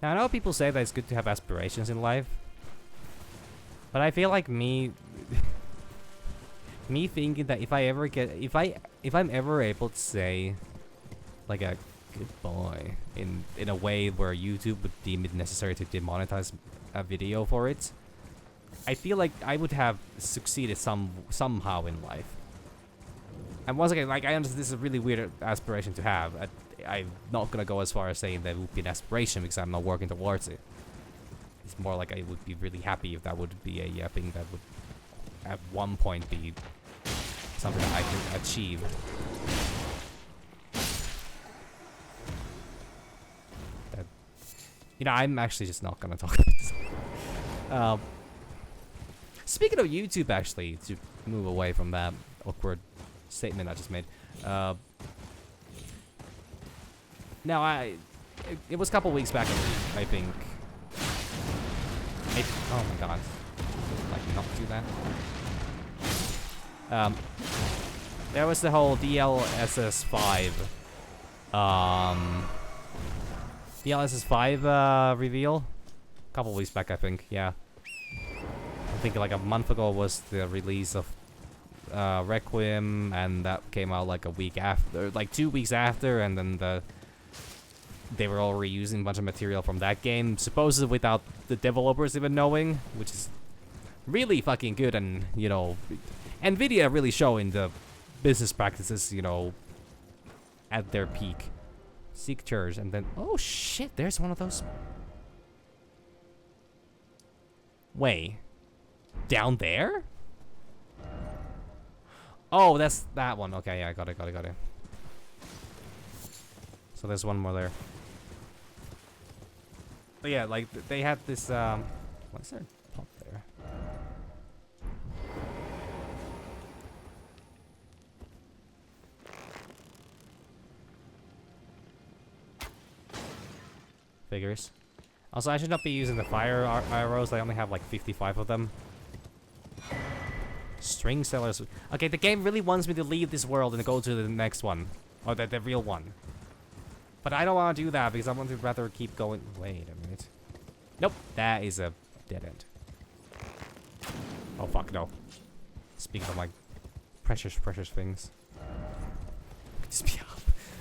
Now I know people say that it's good to have aspirations in life, but I feel like me thinking that if I'm ever able to say like a good boy in a way where YouTube would deem it necessary to demonetize a video for it, I feel like I would have succeeded somehow in life. And once again, like I understand this is a really weird aspiration to have. I'm not gonna go as far as saying that it would be an aspiration because I'm not working towards it. It's more like I would be really happy if that would be a thing that would at one point be something that I could achieve. That, you know, I'm actually just not gonna talk about this. Speaking of YouTube, actually, to move away from that awkward statement I just made. Now, it was a couple weeks back, I think. Oh my god. Like, not do that. There was the whole DLSS5. DLSS5 reveal. A couple weeks back, I think, yeah. I think like a month ago was the release of Requiem, and that came out like a week after, like 2 weeks after, and then they were all reusing a bunch of material from that game, supposedly without the developers even knowing, which is really fucking good. And, you know, NVIDIA really showing the business practices, you know, at their peak. Seek church, and then, oh shit, there's one of those. Wait. Down there? Oh, that's that one. Okay, yeah, got it. So there's one more there. But yeah, like, they had this, what's there? Pop there. Figures. Also, I should not be using the fire arrows. I only have like 55 of them. String sellers. Okay, the game really wants me to leave this world and go to the next one. Or the real one. But I don't want to do that because I want to rather keep going. Wait a minute. Nope, that is a dead end. Oh fuck, no. Speaking of like precious things. Just be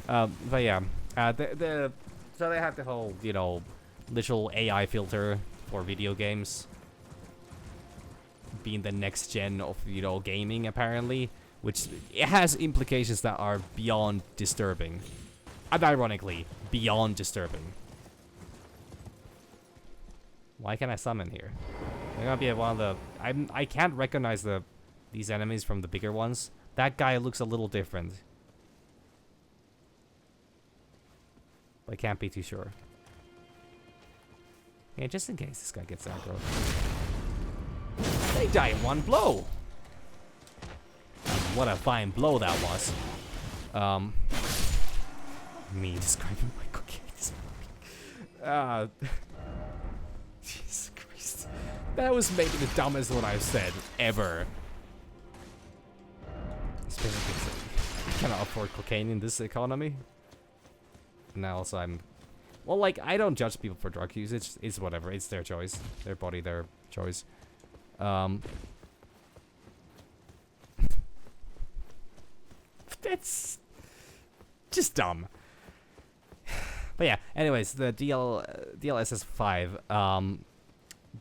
up. But yeah, so they have the whole, you know, literal AI filter for video games being the next gen of, you know, gaming apparently, which it has implications that are beyond disturbing. And ironically, beyond disturbing. Why can't I summon here? They're gonna be one of the... I can't recognize these enemies from the bigger ones. That guy looks a little different. But I can't be too sure. Yeah, just in case this guy gets aggro. They die in one blow! What a fine blow that was. Me describing my cookie. Jesus Christ. That was maybe the dumbest one I've said ever. Especially because I cannot afford cocaine in this economy. Now also I'm... Well, like, I don't judge people for drug use. It's whatever. It's their choice. Their body, their choice. That's just dumb. But yeah, anyways, the DLSS 5,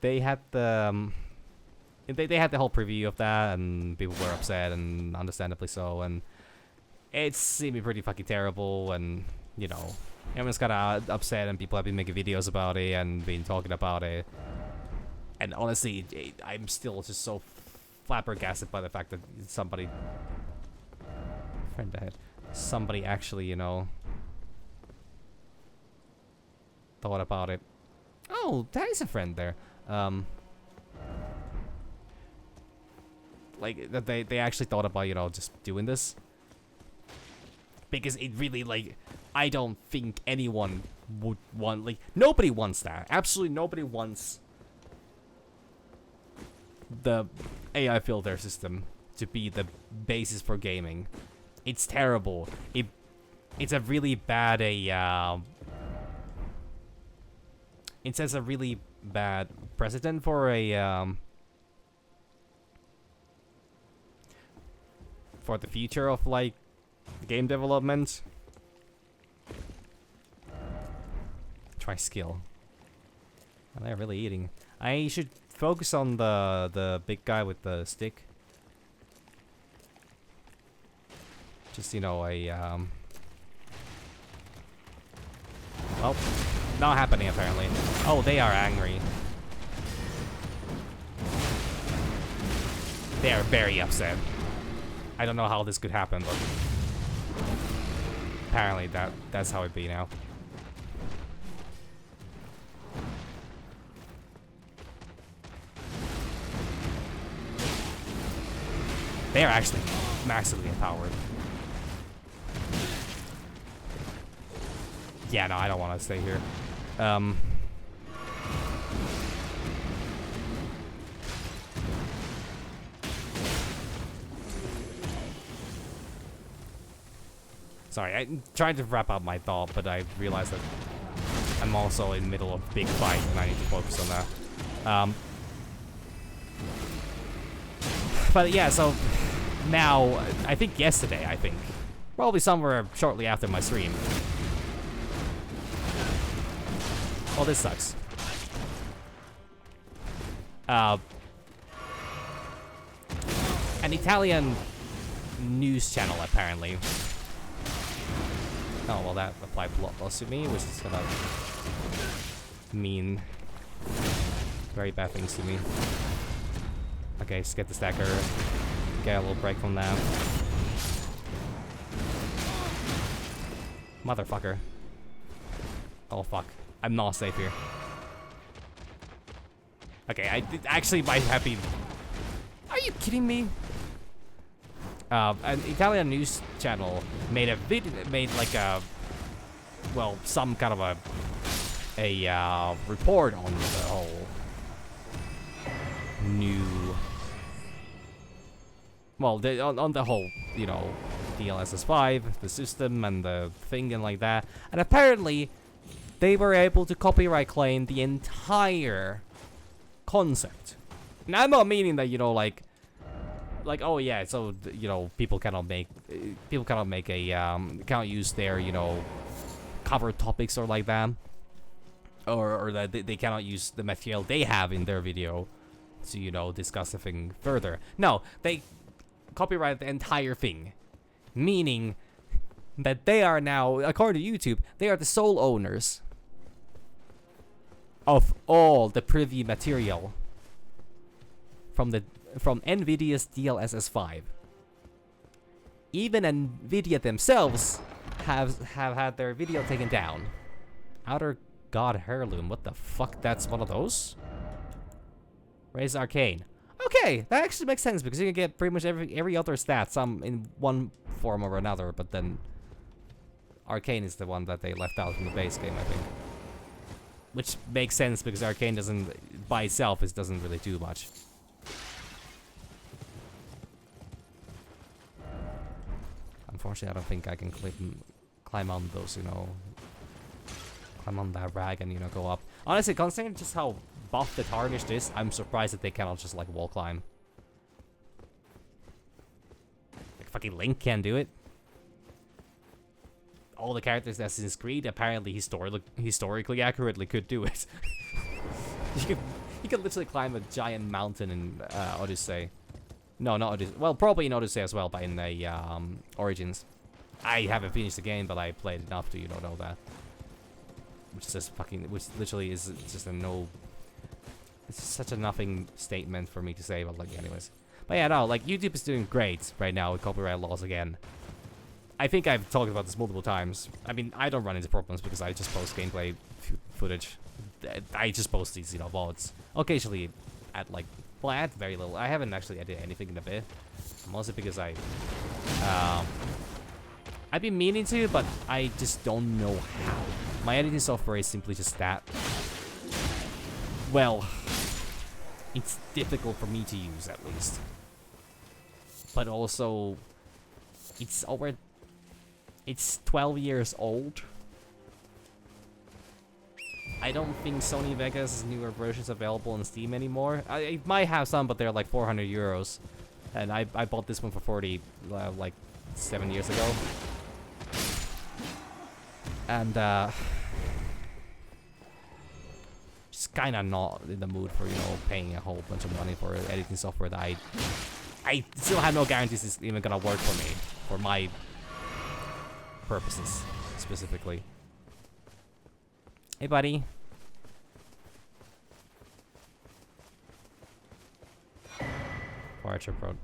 they had the they had the whole preview of that, and people were upset, and understandably so, and it seemed pretty fucking terrible, and you know, everyone's got upset, and people have been making videos about it and been talking about it, and honestly, I'm still just so flabbergasted by the fact that somebody actually, you know, thought about it. Oh, that is a friend there. Like that they actually thought about, you know, just doing this, because it really, like, I don't think anyone would want, like, nobody wants that. Absolutely nobody wants the AI filter system to be the basis for gaming. It's terrible. It's a really bad it sets a really bad precedent for for the future of, like, game development. Try skill. Oh, they're really eating. I should focus on the big guy with the stick. Just, you know, well, not happening apparently. Oh, they are angry. They are very upset. I don't know how this could happen, but apparently that's how it be now. They are actually massively empowered. Yeah, no, I don't want to stay here. Sorry, I'm trying to wrap up my thought, but I realized that I'm also in the middle of a big fight and I need to focus on that. But yeah, so now, I think yesterday, probably somewhere shortly after my stream. Oh, this sucks. An Italian news channel, apparently. Oh, well, that applied a lot less to me, which is gonna mean very bad things to me. Okay, just get the stacker. Get a little break from that. Motherfucker. Oh, fuck. I'm not safe here. Okay, I actually might have been... Are you kidding me? An Italian news channel made a video, like a... Well, some kind of a report on the whole new well, on the whole, you know, DLSS5, the system and the thing and like that. And apparently, they were able to copyright claim the entire concept. Now, I'm not meaning that, you know, like, oh yeah, so, you know, people cannot make a, cannot use their, you know, cover topics or like that. Or that they cannot use the material they have in their video to, you know, discuss the thing further. No, they copyright the entire thing. Meaning that they are now, according to YouTube, they are the sole owners of all the privy material from NVIDIA's DLSS5. Even NVIDIA themselves have had their video taken down. Outer God Heirloom, what the fuck? That's one of those? Raise Arcane. Okay, that actually makes sense because you can get pretty much every other stat, some in one form or another, but then Arcane is the one that they left out from the base game, I think. Which makes sense because Arcane doesn't, by itself, it doesn't really do much. Unfortunately, I don't think I can climb on those, you know, climb on that rag and, you know, go up. Honestly, considering just how buff the Tarnished is, I'm surprised that they cannot just, like, wall climb. Like, fucking Link can't do it. All the characters in Assassin's Creed apparently historically accurately could do it. you could literally climb a giant mountain in Odyssey. No, not Odyssey. Well, probably in Odyssey as well, but in the Origins. I haven't finished the game, but I played enough to, you know that. Which is just fucking, which literally is just a no. It's such a nothing statement for me to say, but like, anyways. But yeah, no, like, YouTube is doing great right now with copyright laws again. I think I've talked about this multiple times. I mean, I don't run into problems because I just post gameplay footage. I just post these, you know, VODs. Occasionally at, like, well, I add very little. I haven't actually edited anything in a bit. Mostly because I've been meaning to, but I just don't know how. My editing software is simply just that. Well, it's difficult for me to use, at least. But also, it's 12 years old. I don't think Sony Vegas' newer versions available on Steam anymore. I might have some, but they're like 400 euros. And I bought this one for 40, like 7 years ago. And, just kind of not in the mood for, you know, paying a whole bunch of money for editing software that I still have no guarantees it's even gonna work for me, for my purposes, specifically. Hey, buddy. Archer Pro.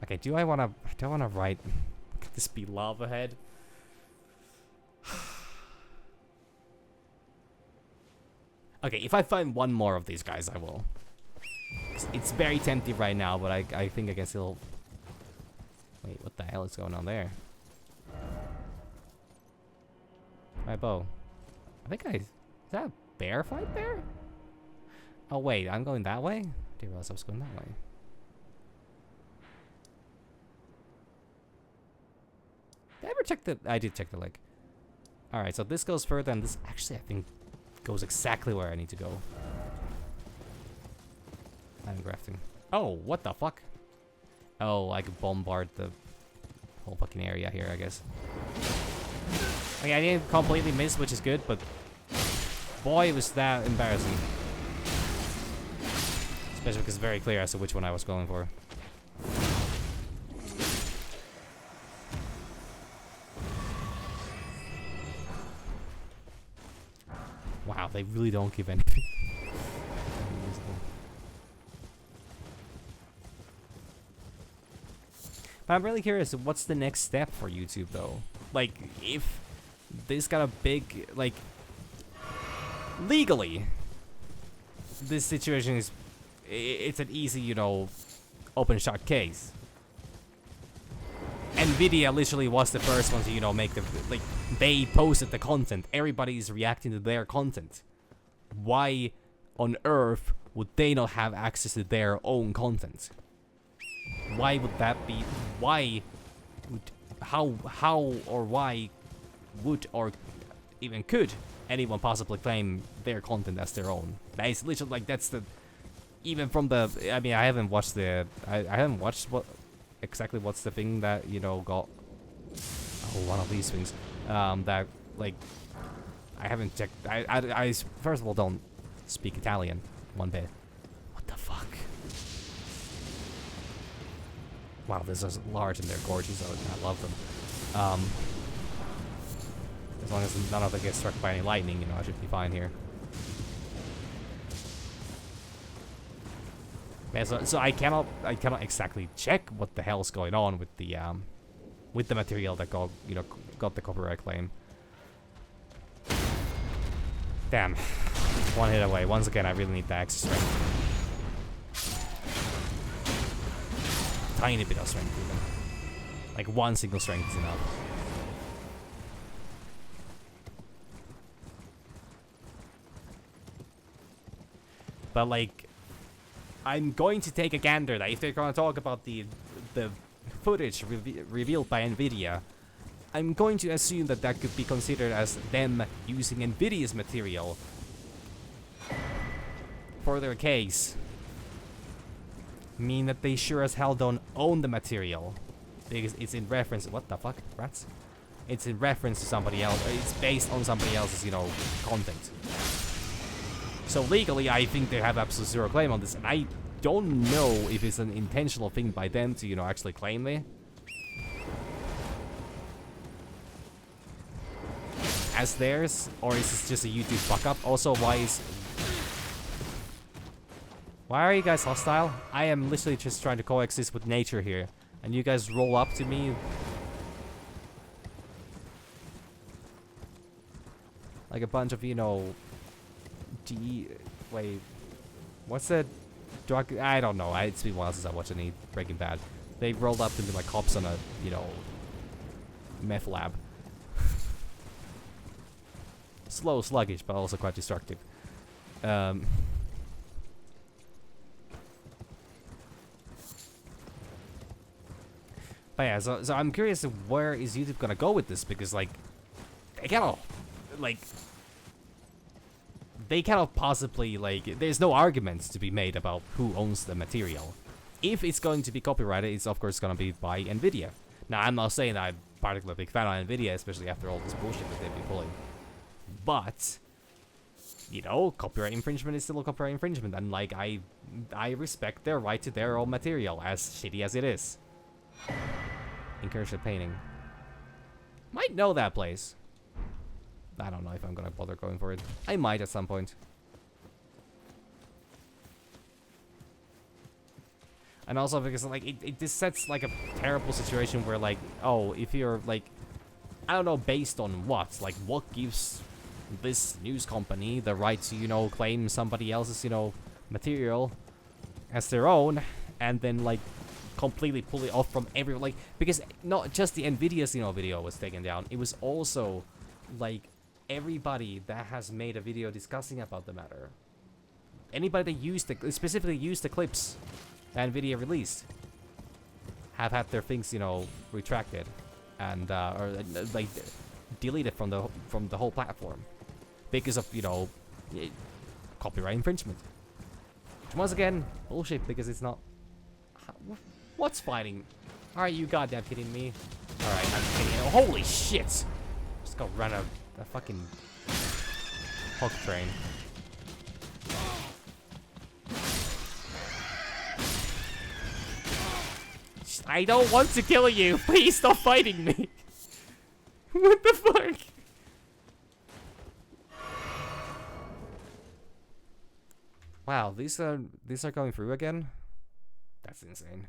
Okay, do I wanna write, could this be Lava Head? Okay, if I find one more of these guys, I will. It's very tempting right now, but I think I can still... Wait, what the hell is going on there? My bow. I think is that a bear fight there? Oh wait, I'm going that way? I didn't realize I was going that way. Did I ever check the... I did check the lake. Alright, so this goes further, and this actually, I think, goes exactly where I need to go. I'm grafting. Oh, what the fuck? Oh, I could bombard the whole fucking area here, I guess. Okay, I didn't completely miss, which is good, but boy, was that embarrassing. Especially because it's very clear as to which one I was going for. Wow, they really don't give anything. But I'm really curious, what's the next step for YouTube, though? Like, if this got a big, like, legally, this situation is, it's an easy, you know, open shot case. NVIDIA literally was the first one to, you know, make the, like, they posted the content. Everybody's reacting to their content. Why on earth would they not have access to their own content? Why would that be? Why would, how or why would or even could anyone possibly claim their content as their own? That is literally like, that's the, even from the, I mean, I haven't watched the, I haven't watched what exactly what's the thing that, you know, got, oh, one of these things, that, like, I haven't checked, I first of all don't speak Italian one bit. What the fuck? Wow, this is large and they're gorgeous, I love them. As long as none of them get struck by any lightning, you know, I should be fine here. Yeah, so I cannot exactly check what the hell's going on with the material that got the copyright claim. Damn, one hit away. Once again, I really need the extra strength. Tiny bit of strength, even. Like one single strength is enough. But like, I'm going to take a gander that if they're going to talk about the footage revealed by Nvidia, I'm going to assume that that could be considered as them using Nvidia's material for their case. Mean that they sure as hell don't own the material, because it's in reference. What the fuck, rats? It's in reference to somebody else. It's based on somebody else's, you know, content. So legally, I think they have absolute zero claim on this, and I don't know if it's an intentional thing by them to, you know, actually claim it as theirs, or is this just a YouTube fuck up? Also, why are you guys hostile? I am literally just trying to coexist with nature here, and you guys roll up to me like a bunch of, you know, wait, what's that drug? I don't know. It's been a while since I watched any Breaking Bad. They rolled up into like cops on a, you know, meth lab. Slow, sluggish, but also quite destructive. But yeah, so I'm curious where is YouTube gonna go with this, because like they cannot, like, they cannot possibly, like, there's no arguments to be made about who owns the material. If it's going to be copyrighted, it's of course gonna be by Nvidia. Now, I'm not saying I'm particularly big fan of Nvidia, especially after all this bullshit that they've been pulling. But, you know, copyright infringement is still a copyright infringement, and like, I respect their right to their own material, as shitty as it is. Incursion painting. Might know that place. I don't know if I'm gonna bother going for it. I might at some point. And also because like it just sets like a terrible situation where like, oh, if you're like, I don't know based on what, like what gives this news company the right to, you know, claim somebody else's, you know, material as their own, and then like completely pull it off from everyone, like, because not just the Nvidia's, you know, video was taken down, it was also like everybody that has made a video discussing about the matter. Anybody that used the, specifically used the clips that Nvidia released have had their things, you know, retracted and or like deleted from the whole platform because of, you know, copyright infringement. Which once again, bullshit, because it's not. What's fighting? Are you goddamn kidding me? All right, I'm kidding. Oh, holy shit! Just go run a fucking hog train. I don't want to kill you. Please stop fighting me. What the fuck? Wow, these are going through again. That's insane.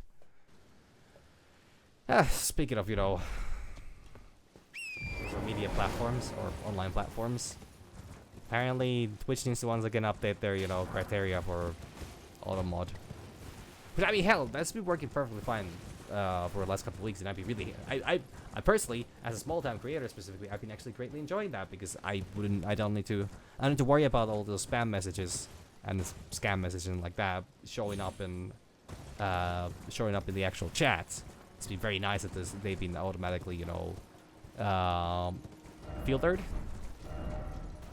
Speaking of, you know, social media platforms or online platforms, apparently Twitch needs to once again update their, you know, criteria for auto mod. But I mean, hell, that's been working perfectly fine for the last couple of weeks, and I'd be really, I personally, as a small-time creator specifically, I've been actually greatly enjoying that, because I don't need to worry about all those spam messages and scam messaging like that showing up in showing up in the actual chat. It's been very nice that they've been automatically, you know, filtered.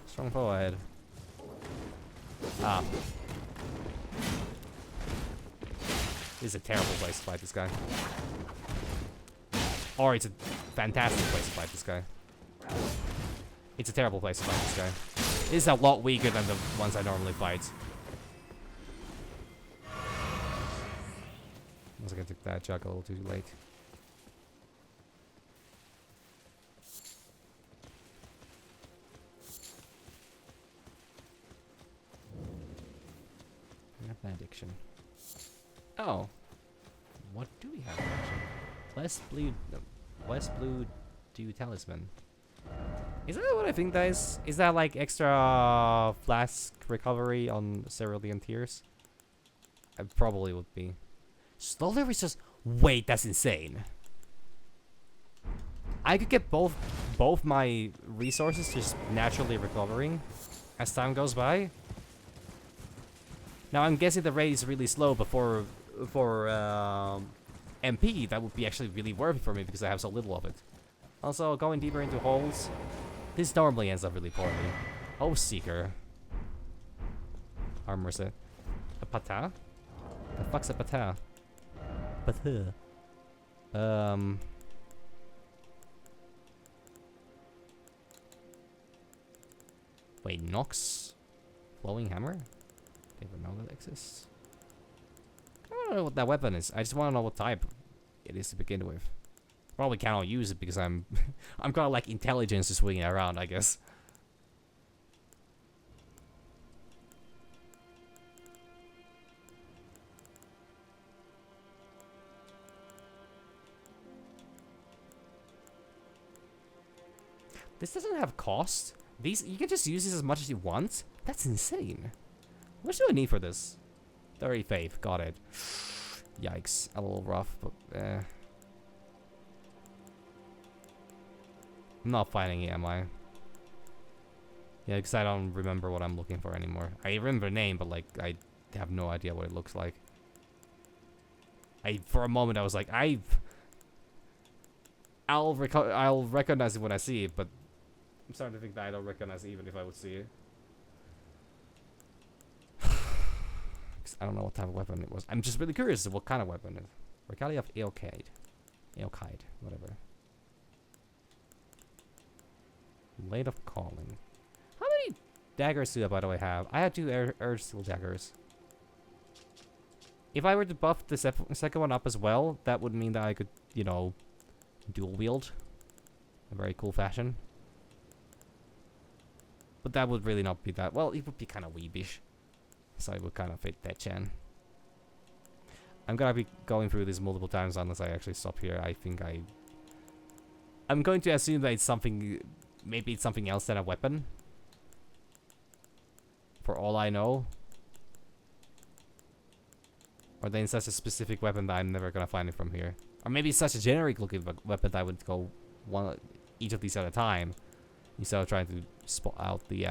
Strong foe ahead. Ah. This is a terrible place to fight this guy. Or it's a fantastic place to fight this guy. It's a terrible place to fight this guy. This is a lot weaker than the ones I normally fight. Once I took that jug a little too late. I have an addiction. Oh. What do we have actually? West Blue Dew Talisman. Is that what I think that is? Is that like extra flask recovery on Cerulean Tears? It probably would be. Slowly resist. Wait, that's insane. I could get both my resources just naturally recovering as time goes by. Now I'm guessing the rate is really slow, but for MP, that would be actually really worth it for me because I have so little of it. Also, going deeper into holes, this normally ends up really poorly. Oh, Seeker. Armor set. A pata? The fuck's a pata? Pata. Wait, Nox? Flowing Hammer? Did I know that exists? I don't know what that weapon is. I just want to know what type it is to begin with. Probably cannot use it because I'm I'm kind of like intelligence to swing it around, I guess. This doesn't have cost. These you can just use this as much as you want. That's insane. How much do I need for this? 30 faith, got it. Yikes, a little rough, but I'm not finding it, am I? Yeah, because I don't remember what I'm looking for anymore. I remember the name, but like I have no idea what it looks like. For a moment I was like, I'll recognize it when I see it, but I'm starting to think that I don't recognize it even if I would see it. I don't know what type of weapon it was. I'm just really curious what kind of weapon it is. Regalia of Eokide. Eokide, whatever. Blade of Calling. How many daggers do I, by the way, have? I had 2 Earth Steel daggers. If I were to buff the second one up as well, that would mean that I could, you know, dual wield. In a very cool fashion. But that would really not be that. Well, it would be kind of weebish. So it would kind of fit that Chan. I'm gonna be going through this multiple times unless I actually stop here. I think I'm going to assume that it's something. Maybe it's something else than a weapon. For all I know. Or then it's such a specific weapon that I'm never gonna find it from here. Or maybe it's such a generic looking weapon that I would go each of these at a time. Instead of trying to spot out the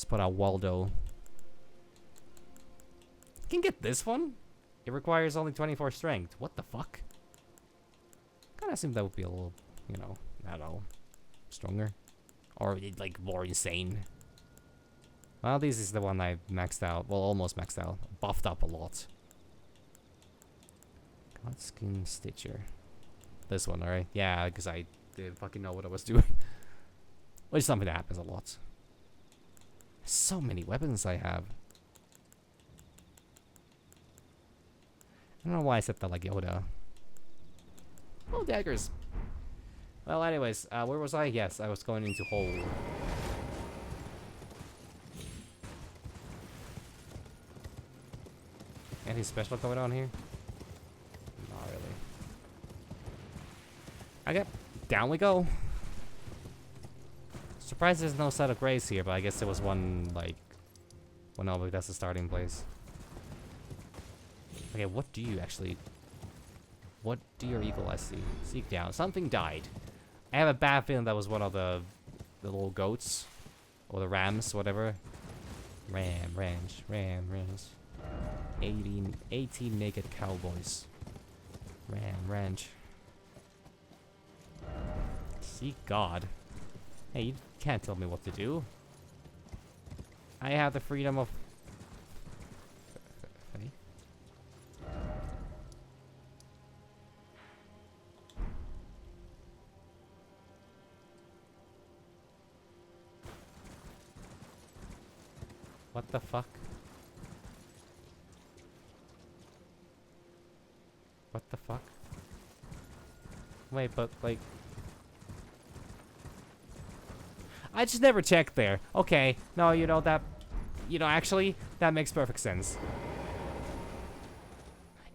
Waldo. You can get this one? It requires only 24 strength. What the fuck? Kinda assume that would be a little, you know, I don't know, stronger. Or like more insane. Well, this is the one I maxed out. Well, almost maxed out. Buffed up a lot. Godskin Stitcher. This one, alright? Yeah, because I didn't fucking know what I was doing. Which is something that happens a lot. So many weapons I have. I don't know why I said that like Yoda. Oh, daggers. Well, anyways, where was I? Yes, I was going into hole. Anything special going on here? Not really. Okay, down we go. Surprised there's no set of grays here, but I guess there was one, like... Well, no, but that's the starting place. Okay, what do you actually... What do your eagle I see? Seek down. Something died. I have a bad feeling that was one of the little goats. Or the rams, whatever. Rams. 18 naked cowboys. Ranch. See God. Hey, you can't tell me what to do. I have the freedom of... Hey. What the fuck? What the fuck? Wait, but like... I just never checked there. Okay, no, you know that... You know, actually, that makes perfect sense.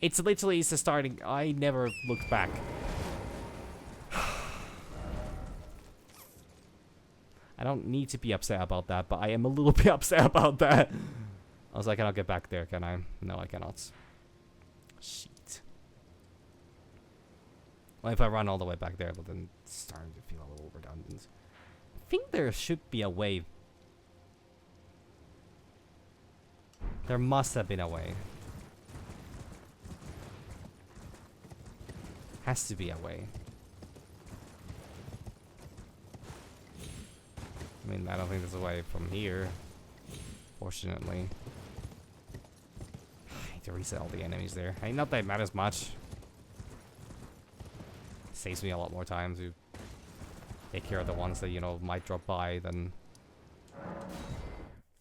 It's literally the starting... I never looked back. I don't need to be upset about that, but I am a little bit upset about that. I was like, I cannot get back there, can I? No, I cannot. Shit. Well, if I run all the way back there, but then it's starting to feel a little redundant. I think there should be a way. There must have been a way. Has to be a way. I mean, I don't think there's a way from here. Fortunately. I need to reset all the enemies there. I mean, not that it matters much. Saves me a lot more time to take care of the ones that, you know, might drop by than...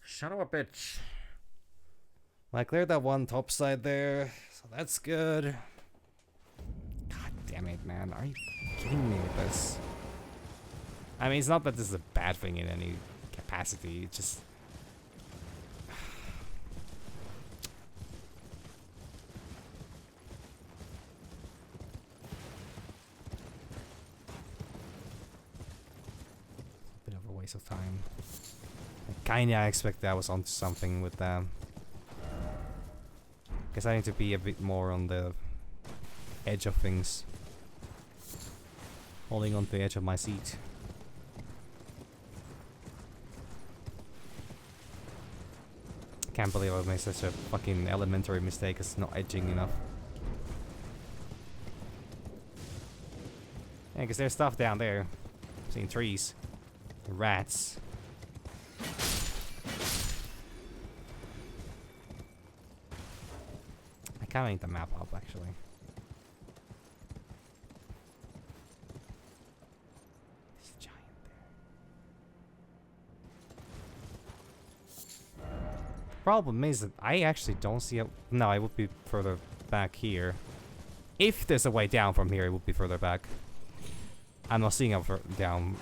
Son of a bitch. I cleared that one top side there, so that's good. God damn it, man. Are you kidding me with this? I mean, it's not that this is a bad thing in any capacity, it's just... Bit of a waste of time. I kinda expect I was onto something with them. Guess I need to be a bit more on the edge of things. Holding on to the edge of my seat. Can't believe I made such a fucking elementary mistake as not edging enough. Yeah, because there's stuff down there. I'm seeing trees. Rats. I kinda need the map up, actually. There's a giant there. Problem is that I actually don't see a... No, it would be further back here. If there's a way down from here, it would be further back. I'm not seeing a way down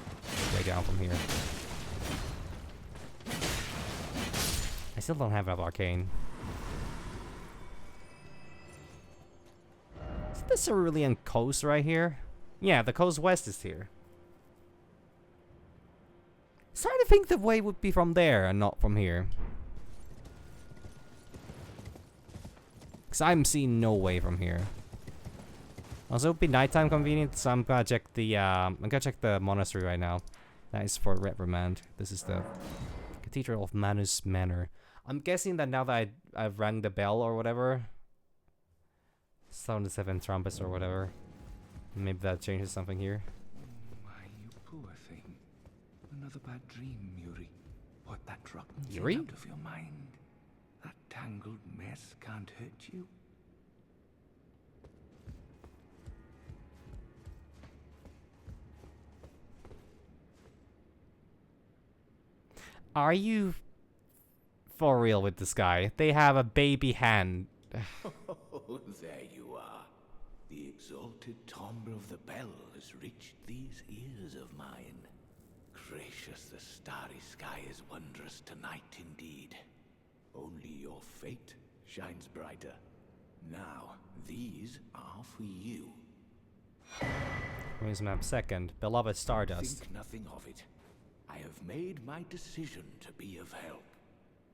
from here. I still don't have enough arcane. Is the Cerulean coast right here? Yeah, the coast west is here. Starting to think the way would be from there and not from here. Because I'm seeing no way from here. Also, it would be nighttime convenient, so I'm gonna check the monastery right now. That is for reprimand. This is the Cathedral of Manus Manor. I'm guessing that now that I've rang the bell or whatever, sound the 7 trumpets or whatever, maybe that changes something here. Why, you poor thing. Another bad dream, Yuri. What that rotten Yuri? thing out of your mind. That tangled mess can't hurt you. Are you for real with this guy? They have a baby hand. Oh, there you are. The exalted timbre of the bell has reached these ears of mine. Gracious, the starry sky is wondrous tonight indeed. Only your fate shines brighter. Now, these are for you. Where's map second? Beloved Stardust. Think nothing of it. I have made my decision to be of help.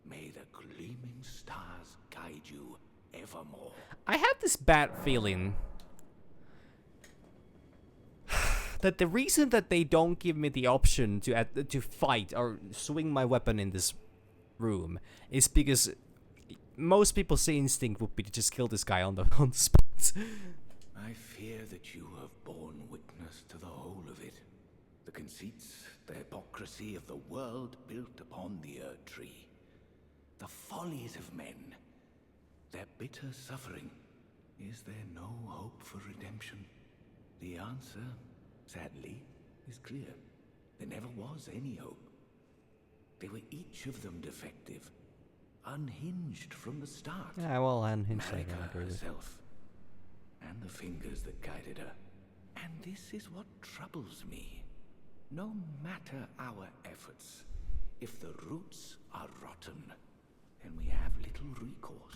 May the gleaming stars guide you evermore. I have this bad feeling that the reason that they don't give me the option to fight or swing my weapon in this room is because most people's instinct would be to just kill this guy on the on the spot. I fear that you have borne witness to the whole of it. The conceits, the hypocrisy of the world built upon the Earth Tree. The follies of men. Their bitter suffering. Is there no hope for redemption? The answer, sadly, is clear. There never was any hope. They were each of them defective. Unhinged from the start. Yeah, well, unhinged, I Marika agree with. herself. And the fingers that guided her. And this is what troubles me. No matter our efforts, if the roots are rotten, then we have little recourse.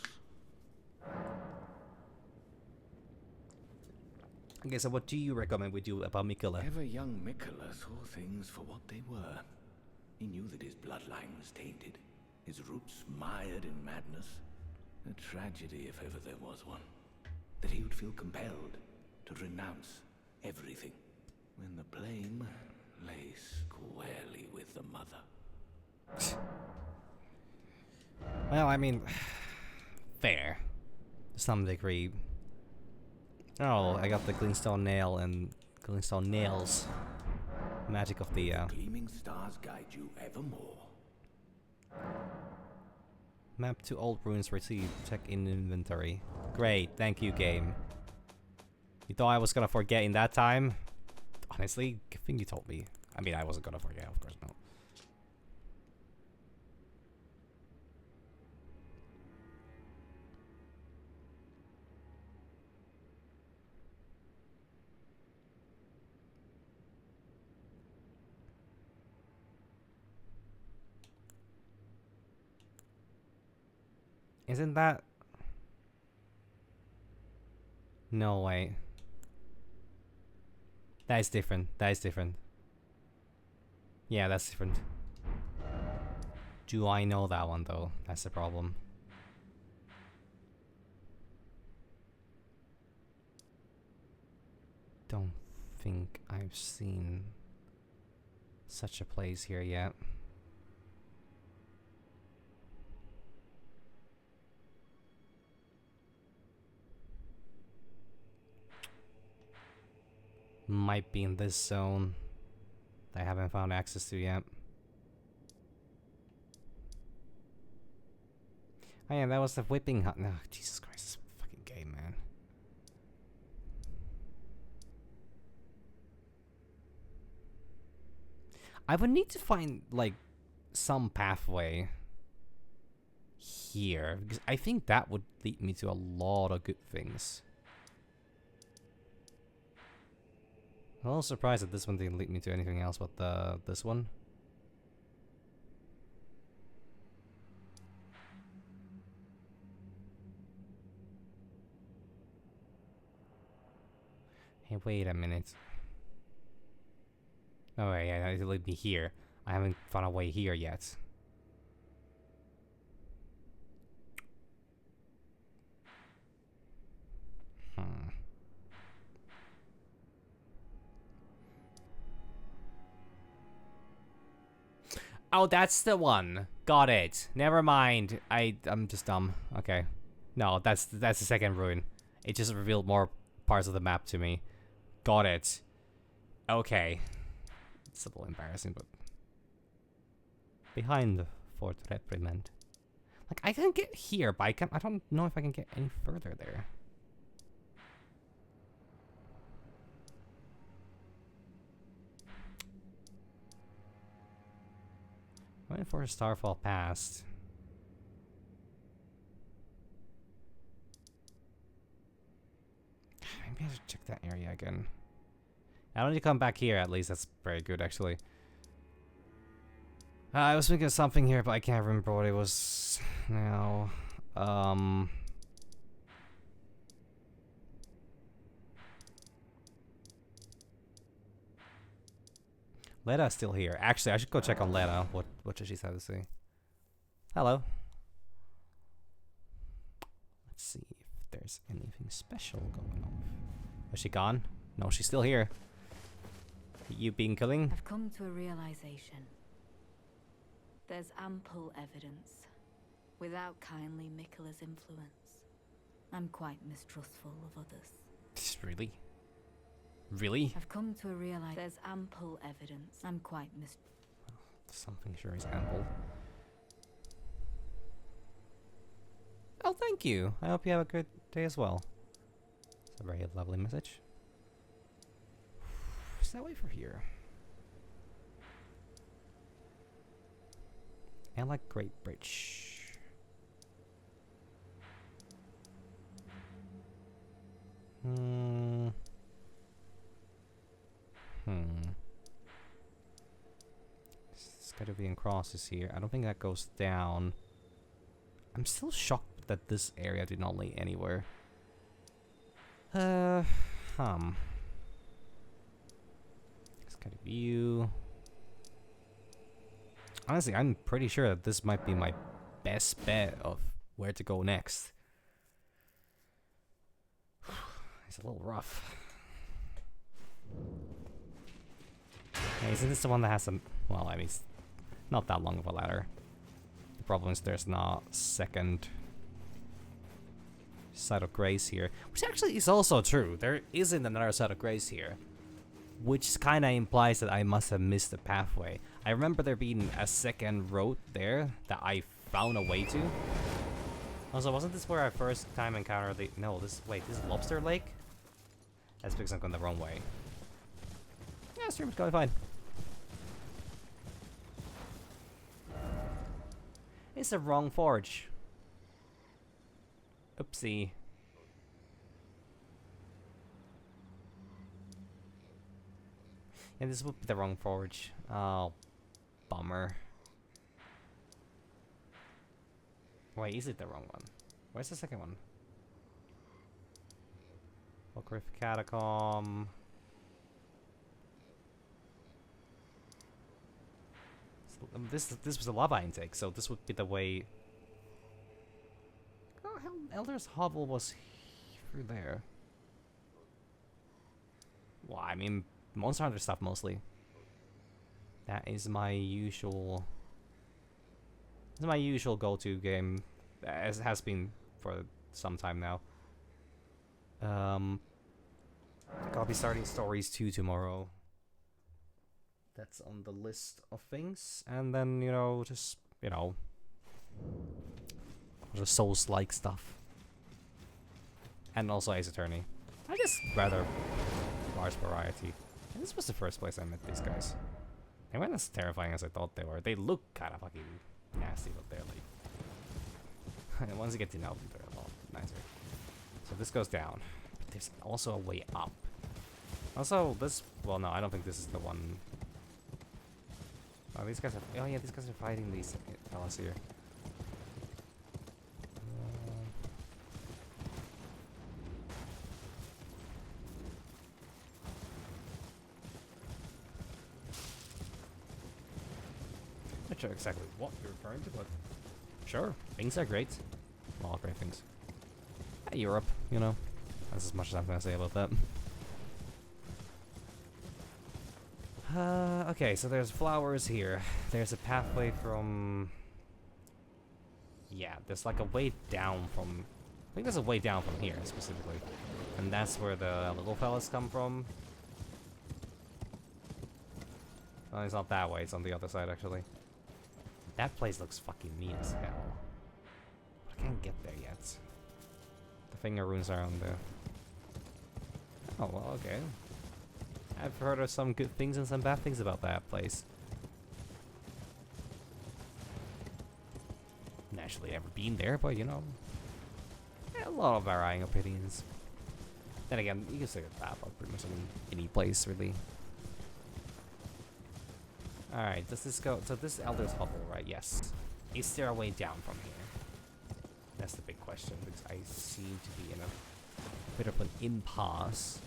Okay, so what do you recommend we do about Mikola? Ever young Mikola saw things for what they were. He knew that his bloodline was tainted, his roots mired in madness. A tragedy if ever there was one. That he would feel compelled to renounce everything when the blame lay squarely with the mother. Well, I mean, fair. To some degree. Oh, I got the glintstone nail and glintstone nails. Magic of the Gleaming stars guide you evermore. map to old ruins received. Check in inventory. Great, thank you, game. You thought I was gonna forget in that time? Honestly, I think you told me. I mean, I wasn't gonna forget, of course not. Isn't that... No, wait. That is different. That is different. Yeah, that's different. Do I know that one, though? That's the problem. Don't think I've seen such a place here yet. Might be in this zone that I haven't found access to yet. Oh yeah, that was the whipping hut. No, Jesus Christ, this fucking game, man. I would need to find, like, some pathway here, because I think that would lead me to a lot of good things. I'm a little surprised that this one didn't lead me to anything else but this one. Hey, wait a minute. Oh, yeah, it led me here. I haven't found a way here yet. Oh, that's the one. Got it. Never mind. I'm just dumb. Okay. No, that's the second ruin. It just revealed more parts of the map to me. Got it. Okay. It's a little embarrassing, but behind Fort Reprimand. Like, I can get here, but I don't know if I can get any further there. Waiting for a Starfall past. Maybe I should check that area again. I don't need to come back here, at least. That's very good, actually. I was thinking of something here, but I can't remember what it was now. Leta's still here. Actually, I should go check on Leta. What does she have to say? Hello. Let's see if there's anything special going on. Was she gone? No, she's still here. You been killing? I've come to a realization. There's ample evidence. Without kindly Mikkela's influence, I'm quite mistrustful of others. Really? Really? I've come to realize there's ample evidence. I'm quite Something sure is ample. Oh, thank you. I hope you have a good day as well. It's a very lovely message. Is that way for here? And like Great Bridge. Skydovian Cross is here. I don't think that goes down. I'm still shocked that this area did not lead anywhere. Skyview. Honestly, I'm pretty sure that this might be my best bet of where to go next. It's a little rough. Hey, isn't this the one that has some... Well, I mean, it's not that long of a ladder. The problem is there's not second side of grace here. Which actually is also true. There isn't another side of grace here. Which kind of implies that I must have missed the pathway. I remember there being a second road there that I found a way to. Also, wasn't this where I first time encountered the... No, this... Wait, this is Lobster Lake? That's because I'm going the wrong way. Yeah, stream is going fine. It's the wrong forge. Oopsie. Yeah, this would be the wrong forge. Oh, bummer. Wait, is it the wrong one? Where's the second one? Walker Catacomb. So, this was a lava intake, so this would be the way. Oh hell, Elder's Hovel was through there. Well, I mean, Monster Hunter stuff mostly. That is my usual. This is my usual go-to game, as it has been for some time now. I'll be starting Stories 2 tomorrow. That's on the list of things, and then just Souls-like stuff, and also Ace Attorney. I guess rather large variety. And this was the first place I met these guys. They weren't as terrifying as I thought they were. They look kind of fucking nasty, but they're like. And once you get to know them, they're a lot nicer. So this goes down. But there's also a way up. Also, this. Well, no, I don't think this is the one. Oh, these guys are. Oh, yeah, these guys are fighting these fellas here. Not sure exactly what you're referring to, but sure, things are great. All great things. Europe, that's as much as I'm gonna say about that. Okay, so there's flowers here. There's a pathway from... Yeah, there's like a way down from... I think there's a way down from here, specifically. And that's where the little fellas come from. Oh, it's not that way, it's on the other side, actually. That place looks fucking neat as hell. But I can't get there yet. The finger runes are on there. Oh, well, okay. I've heard of some good things and some bad things about that place. Naturally, never been there, but a lot of varying opinions. Then again, you can say that about pretty much any place, really. Alright, does this go? So this is Elder's Hovel, right? Yes. Is there a way down from here? That's the big question, because I seem to be in a bit of an impasse.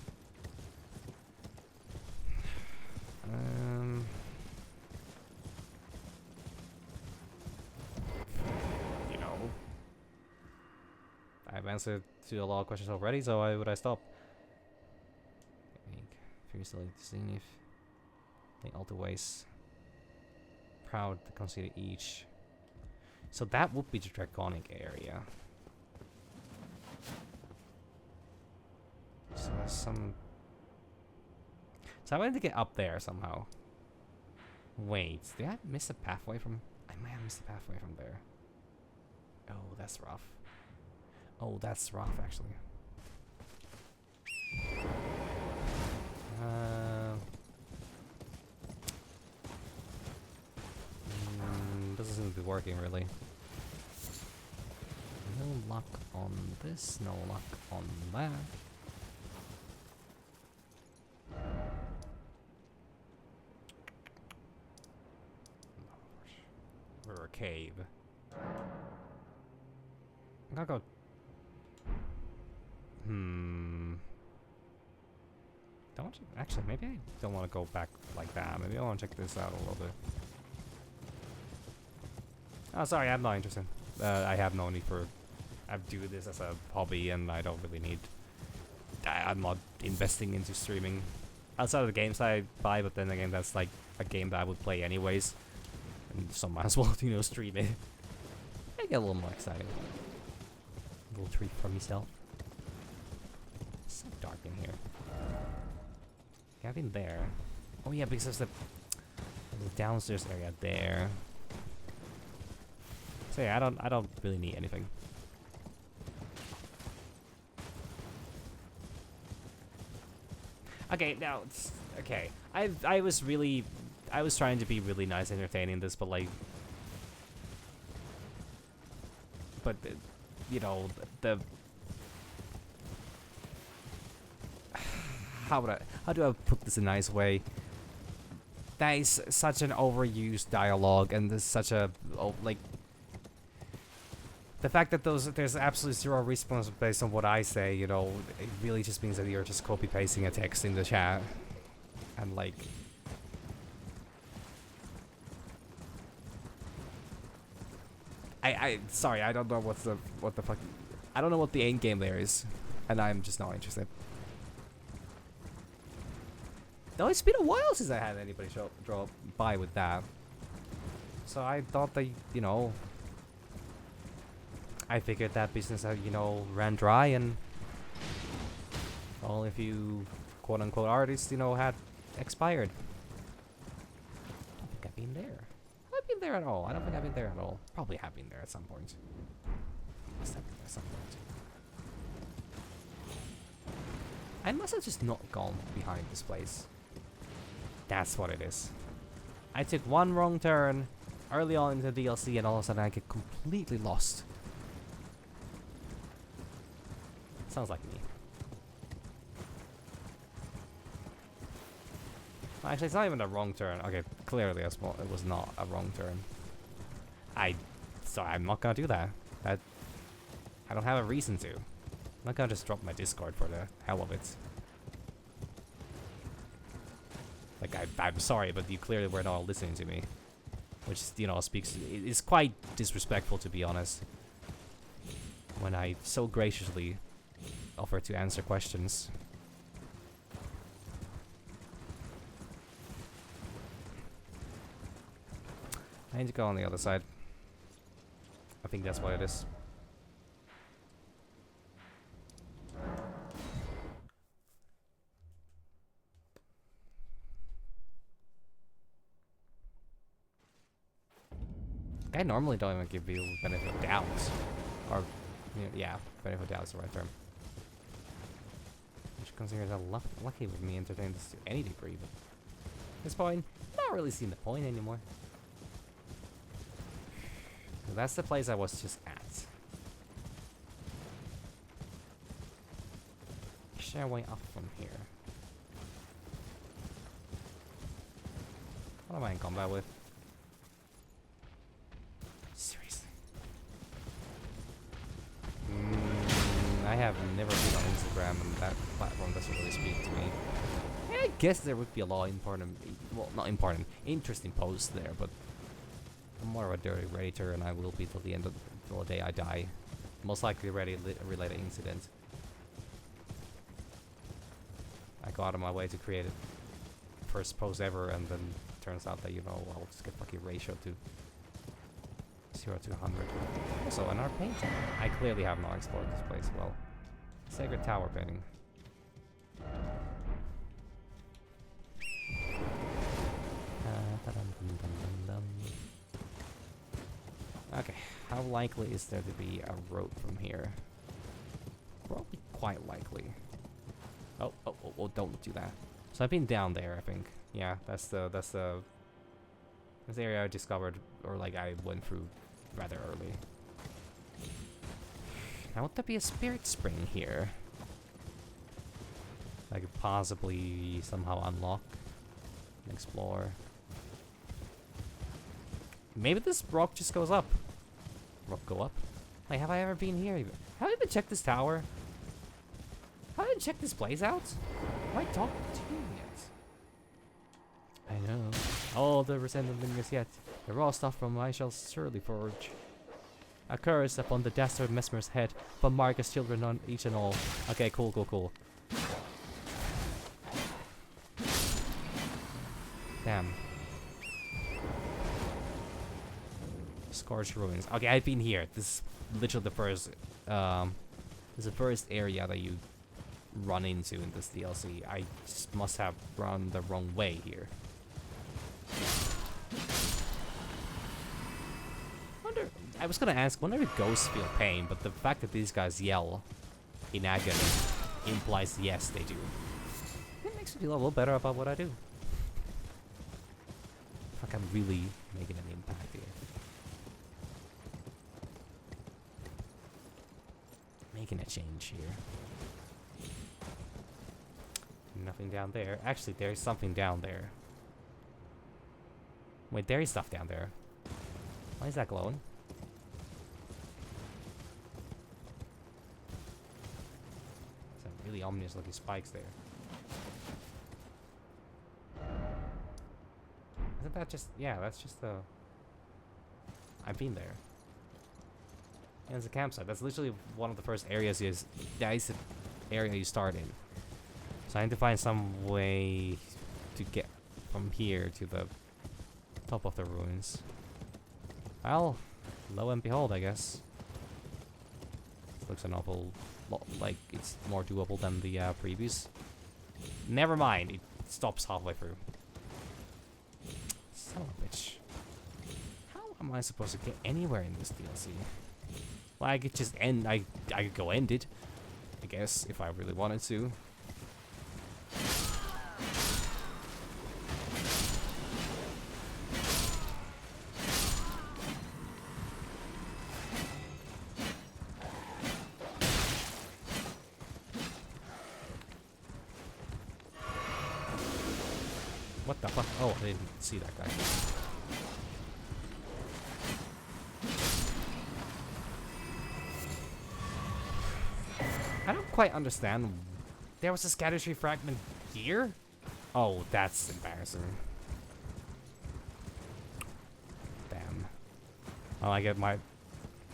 I've answered to a lot of questions already, so why would I stop? Fiercely seeing if they alter ways. Proud to consider each. So that would be the draconic area. So there's some... So I wanted to get up there somehow. Wait, did I miss a pathway from... I might have missed a pathway from there. Oh, that's rough. Oh, that's rough, actually. Doesn't seem to be working, really. No luck on this, no luck on that. We're a cave. I'm gonna go... Don't you... Actually, maybe I don't want to go back like that. Maybe I want to check this out a little bit. Oh, sorry, I'm not interested. I have no need for... I do this as a hobby, and I don't really need... I'm not investing into streaming. Outside of the games I buy, but then again, that's like a game that I would play anyways. And so might as well, you know, stream it. I get a little more excited. A little treat for myself. It's so dark in here. Yeah, I've been there. Oh yeah, because there's the downstairs area there. So yeah, I don't really need anything. Okay, now it's okay. I was trying to be really nice entertaining this, but like, you know, the how do I put this in a nice way? That is such an overused dialogue, and there's such a like the fact that there's absolutely zero response based on what I say. You know, it really just means that you're just copy pasting a text in the chat, and like. Sorry, I don't know what the fuck. I don't know what the end game there is, and I'm just not interested. No, it's been a while since I had anybody draw by with that. So I thought that, you know, I figured that business, you know, ran dry, and only a few quote-unquote artists, you know, had expired. I don't think I've been there. Have I been there at all? I don't think I've been there at all. Probably have been there at some point. Must have been there at some point. I must have just not gone behind this place. That's what it is. I took one wrong turn early on into the DLC, and all of a sudden I get completely lost. Sounds like me. Well, actually, it's not even a wrong turn. Okay, clearly it was not a wrong turn. Sorry, I'm not gonna do that. I don't have a reason to. I'm not gonna just drop my Discord for the hell of it. Like, I'm sorry, but you clearly were not listening to me. Which, you know, it's quite disrespectful, to be honest. When I so graciously offer to answer questions. I need to go on the other side. I think that's what it is. I normally don't even give you benefit of doubt. Or, you know, yeah, benefit of doubt is the right term. Which considers how lucky with me entertaining this to any degree, but at this point, not really seeing the point anymore. So that's the place I was just at. Share way up from here. What am I in combat with? Seriously. I have never been on Instagram, and that platform doesn't really speak to me. I guess there would be a lot of important, well, not important, interesting posts there, but I'm more of a dirty Redditor, and I will be till the end of the day I die. Most likely related incident. I go out of my way to create a first post ever, and then turns out that, you know, I'll just get fucking ratioed to 0 to 100. Also, another painting. I clearly have not explored this place well. Sacred Tower painting. Okay, how likely is there to be a road from here? Probably quite likely. Oh, don't do that. So I've been down there, I think. Yeah, that's the area I discovered, or like I went through rather early. Now would there be a spirit spring here? I could possibly somehow unlock and explore. Maybe this rock just goes up. Rock go up? Wait, have I ever been here even? Have I even checked this tower? Have I even checked this place out? Have I talked to you yet? I know. All the resentment lingers yet. The raw stuff from I shall surely forge. A curse upon the dastard mesmer's head, for Marcus' children on each and all. Okay, cool. Damn. Scorched ruins. Okay, I've been here. This is literally the first this is the first area that you run into in this DLC. I just must have run the wrong way here. I was gonna ask, whenever ghosts feel pain, but the fact that these guys yell in agony implies yes, they do. It makes me feel a little better about what I do. Like I'm really making an impact here. Making a change here. Nothing down there. Actually, there is something down there. Wait, there is stuff down there. Why is that glowing? Some really ominous looking spikes there. Isn't that just... yeah, that's just the... I've been there. And it's a campsite. That's literally one of the first areas that is the area you start in. So I need to find some way to get from here to the top of the ruins. Well, lo and behold, I guess. This looks an awful lot like it's more doable than the previous. Never mind, it stops halfway through. Son of a bitch. How am I supposed to get anywhere in this DLC? Well, I could just end. I could go end it, I guess, if I really wanted to. What the fuck? Oh, I didn't see that guy. I don't quite understand. There was a scatter tree fragment here? Oh, that's embarrassing. Damn. Well, I get my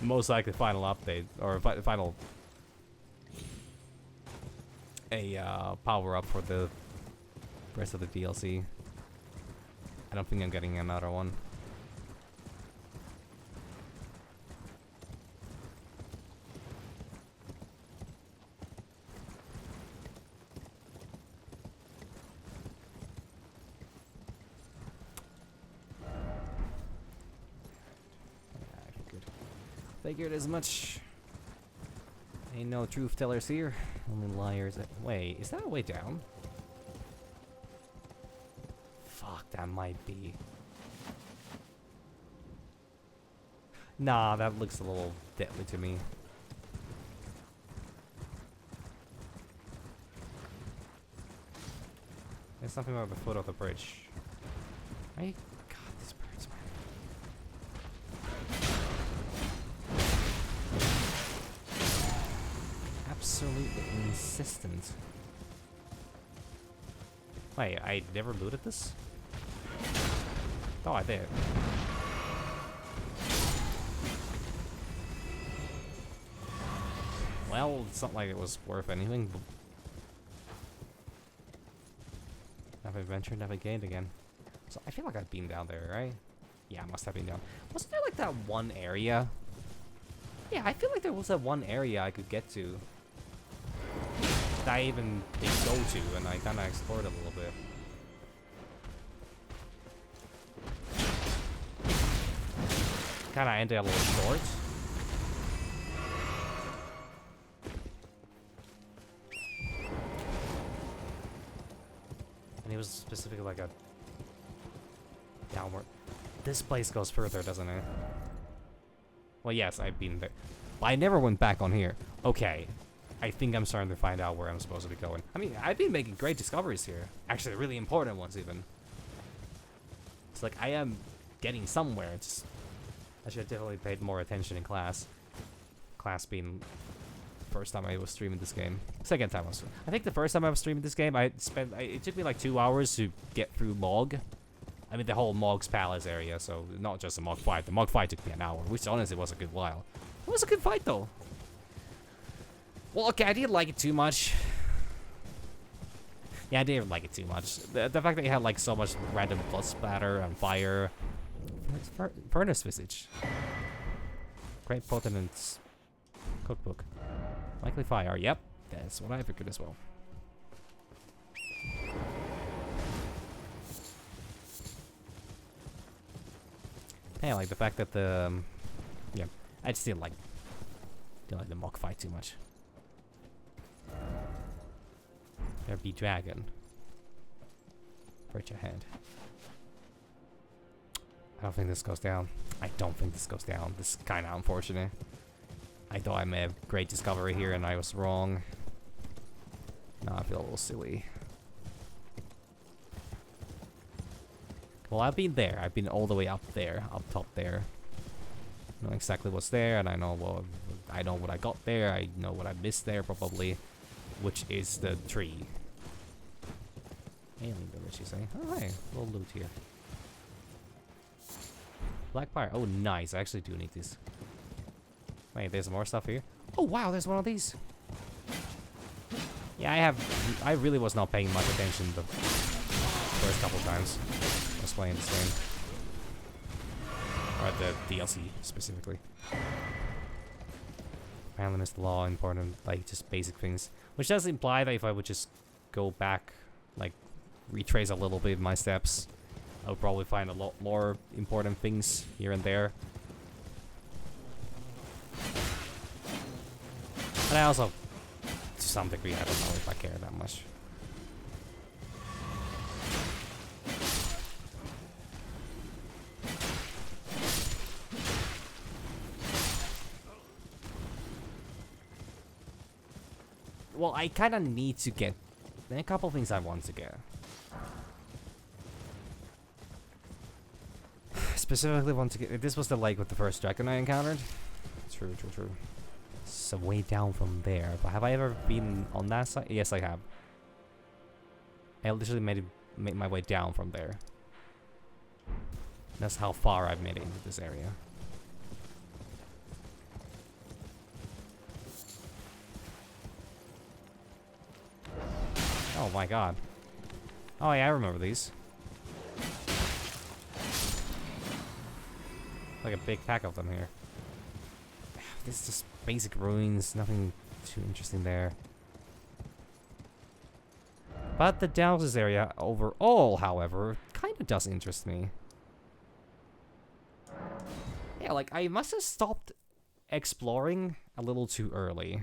most likely final update, or final power up for the rest of the DLC. I don't think I'm getting another one. Figured as much. Ain't no truth tellers here, only liars. Wait, is that a way down? Fuck, that might be. Nah, that looks a little deadly to me. There's something about the foot of the bridge. Right? God, these birds, man. Absolutely insistent. Wait, I never looted this? Oh, I did. Well, it's not like it was worth anything. Never ventured, never gained again. So I feel like I've been down there, right? Yeah, I must have been down. Wasn't there like that one area? Yeah, I feel like there was that one area I could get to. That I even didn't go to, and I kind of explored it a little bit. Kind of ended a little short. And it was specifically like a downward. This place goes further, doesn't it? Well, yes, I've been there. But I never went back on here. Okay. I think I'm starting to find out where I'm supposed to be going. I mean, I've been making great discoveries here. Actually, really important ones, even. It's like I am getting somewhere. It's... I should have definitely paid more attention in class. Class being the first time I was streaming this game. Second time I was... I think the first time I was streaming this game, it took me like 2 hours to get through Mog. I mean, the whole Mog's Palace area, so not just the Mog fight. The Mog fight took me an hour, which honestly was a good while. It was a good fight, though. Well, okay, I didn't like it too much. Yeah, I didn't like it too much. The fact that you had, like, so much random blood splatter and fire. Furnace Visage. Great Potent's cookbook. Likely fire. Yep, that's what I figured as well. Yeah, like the fact that the yeah, I just didn't like the mock fight too much. There be dragon. Bridge ahead. I don't think this goes down. I don't think this goes down. This is kind of unfortunate. I thought I may have great discovery here and I was wrong. Now I feel a little silly. Well, I've been there. I've been all the way up there, up top there. I know exactly what's there, and I know what I got there. I know what I missed there, probably, which is the tree. Alien village, you say? Oh, hey, little loot here. Black fire. Oh, nice. I actually do need these. Wait, there's more stuff here. Oh, wow, there's one of these. Yeah, I really was not paying much attention the first couple times I was playing this game. Or the DLC, specifically. Apparently missed the law, important, like, just basic things. Which does imply that if I would just go back, like, retrace a little bit my steps, I would probably find a lot more important things here and there. And I also, to some degree, I don't know if I care that much. Well, I kind of need to get... There are a couple things I want to get. Specifically want to get... This was the lake with the first dragon I encountered. True. So way down from there. But have I ever been on that side? Yes, I have. I literally made my way down from there. That's how far I've made it into this area. Oh my god. Oh yeah, I remember these. Like a big pack of them here. This is just basic ruins, nothing too interesting there. But the Dowses area overall, however, kind of does interest me. Yeah, like I must have stopped exploring a little too early.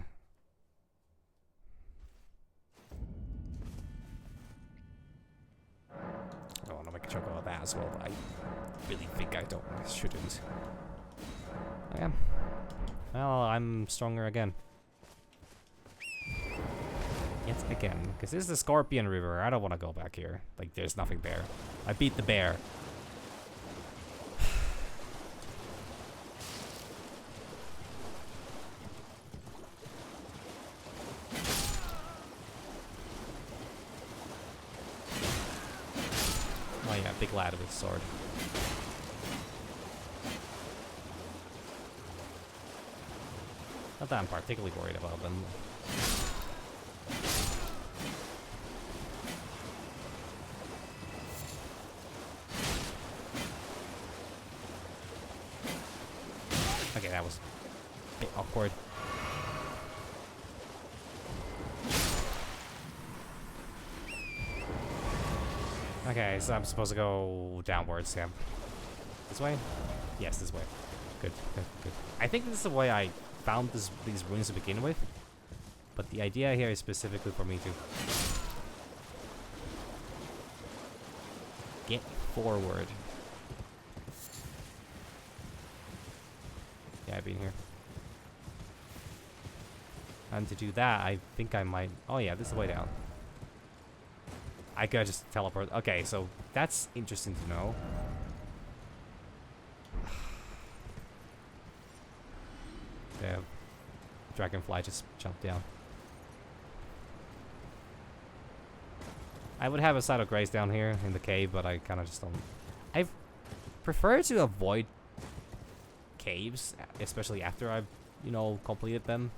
I want to make a joke about that as well, but I really think I shouldn't. Yeah. Well, I'm stronger again. Yet again, because this is the Scorpion River. I don't want to go back here. Like, there's nothing there. I beat the bear. Oh yeah, big lad with a sword. Not that I'm particularly worried about them. that was a bit awkward. Okay, so I'm supposed to go downwards, yeah. This way? Yes, this way. Good, good, good. I think this is the way I found these ruins to begin with. But the idea here is specifically for me to get forward. Yeah, I've been here. And to do that, I think I might... Oh yeah, this is the way down. I could just teleport. Okay, so that's interesting to know. The dragonfly just jumped down. I would have a side of grace down here in the cave, but I kind of just don't... I prefer to avoid caves, especially after I've, you know, completed them.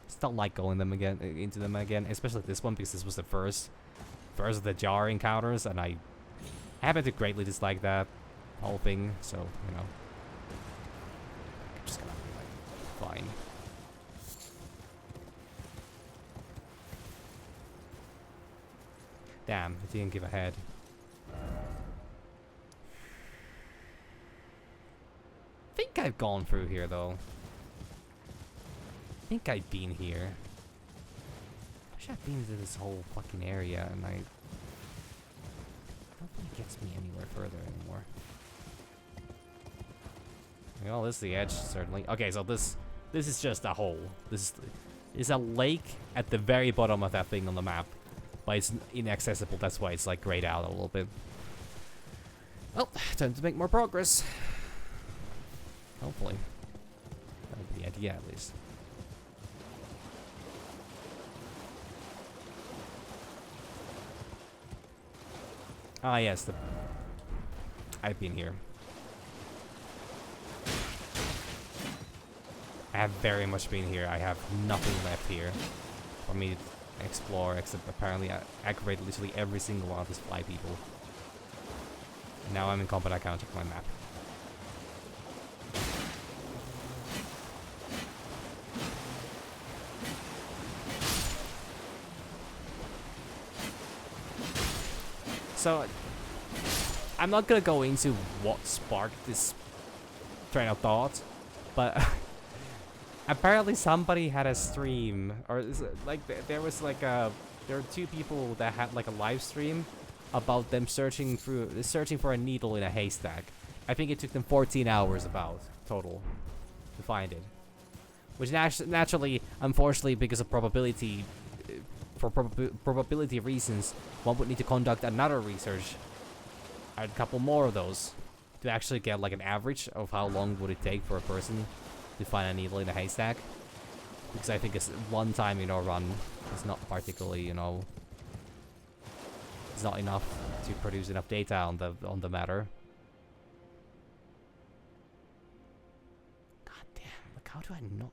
Just don't like going into them again, especially this one, because this was the first of the jar encounters, and I happen to greatly dislike that whole thing, so, you know. I'm just gonna be like, fine. Damn, it didn't give a head. I think I've gone through here, though. I think I've been here. I wish I'd been to this whole fucking area, and I don't think it gets me anywhere further anymore. Well, this is the edge, certainly. Okay, so this is just a hole. This is a lake at the very bottom of that thing on the map. But it's inaccessible, that's why it's like grayed out a little bit. Well, time to make more progress. Hopefully. That would be the idea, at least. Ah, yes, I've been here. I have very much been here. I have nothing left here for me to explore, except apparently I activated literally every single one of these fly people. And now I'm in combat, I can't check my map. So, I'm not gonna go into what sparked this train of thought, but apparently somebody had a stream, or like there was like there were two people that had like a live stream about them searching for a needle in a haystack. I think it took them 14 hours about total to find it, which naturally, unfortunately, because of probability. For probability reasons, one would need to conduct another research, a couple more of those, to actually get like an average of how long would it take for a person to find a needle in a haystack. Because I think it's one time, you know, run is not particularly, you know, it's not enough to produce enough data on the matter. God damn! Like, how do I not?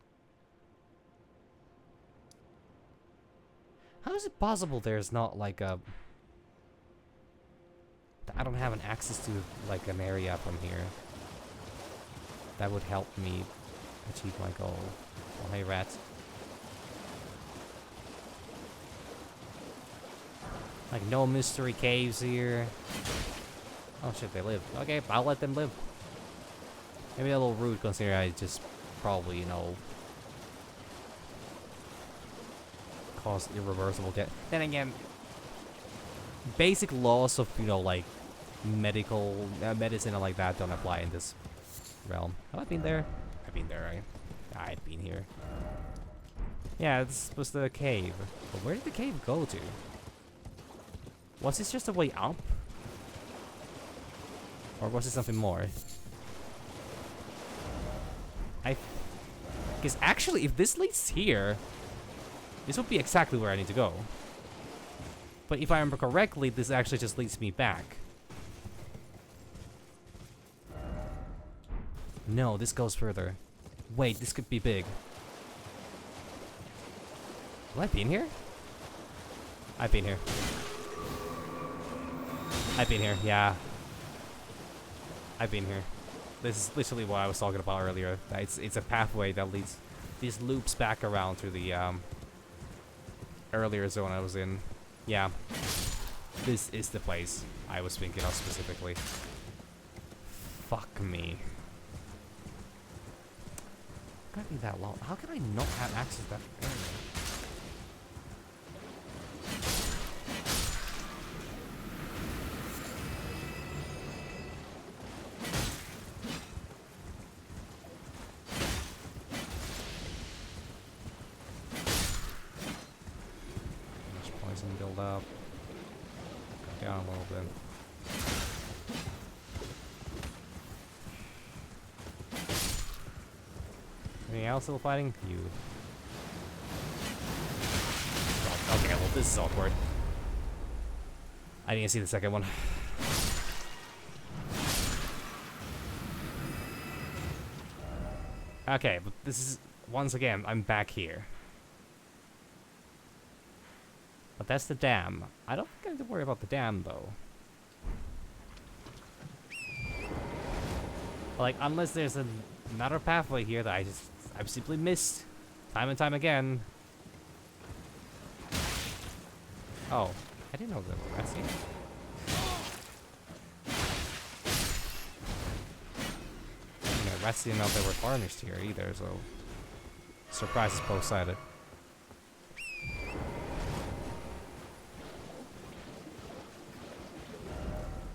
How is it possible there's not like a... I don't have an access to like an area from here that would help me achieve my goal. Oh, hey, rats. Like, no mystery caves here. Oh shit, they live. Okay, I'll let them live. Maybe a little rude considering I just probably, you know, cause irreversible death. Then again, basic laws of, you know, like medical medicine and like that don't apply in this realm. Have I been there? I've been there, right? I've been here. Yeah, this was the cave. But where did the cave go to? Was this just a way up? Or was it something more? Because actually, if this leads here, this would be exactly where I need to go. But if I remember correctly, this actually just leads me back. No, this goes further. Wait, this could be big. Have I been here? I've been here. I've been here, yeah. I've been here. This is literally what I was talking about earlier. That it's a pathway that leads these loops back around to the earlier zone I was in. Yeah, this is the place I was thinking of specifically. Fuck me. How can I be that long? How can I not have access to that area? Build up. Go down a little bit. Anything else still fighting? You. Oh, okay, well this is awkward. I didn't see the second one. Okay, but this is once again I'm back here. But that's the dam. I don't think I have to worry about the dam, though. Like, unless there's another pathway here that I've simply missed time and time again. Oh, I didn't know there were rats here. You know, rats didn't know they were tarnished here either, so surprise is both-sided.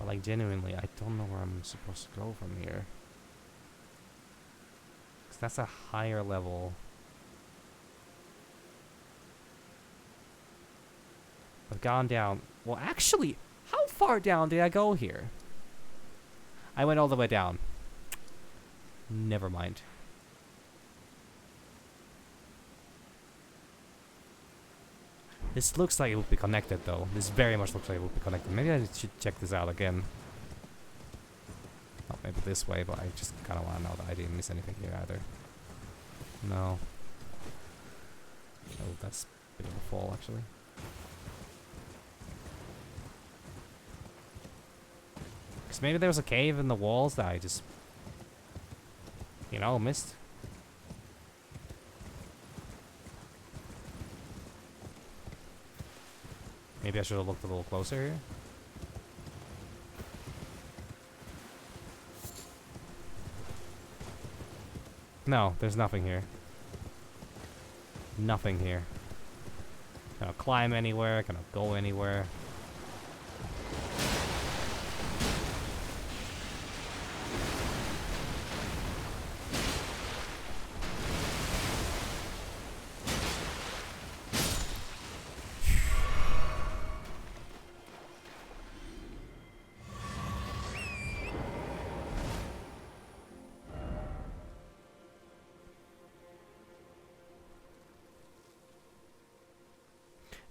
Like, genuinely, I don't know where I'm supposed to go from here. Because that's a higher level. I've gone down. Well, actually, how far down did I go here? I went all the way down. Never mind. This looks like it would be connected, though. This very much looks like it would be connected. Maybe I should check this out again. Not maybe this way, but I just kind of want to know that I didn't miss anything here either. No. Oh, that's a bit of a fall, actually. Because maybe there was a cave in the walls that I just, you know, missed. Maybe I should have looked a little closer here. No, there's nothing here. Nothing here. Cannot climb anywhere, cannot go anywhere.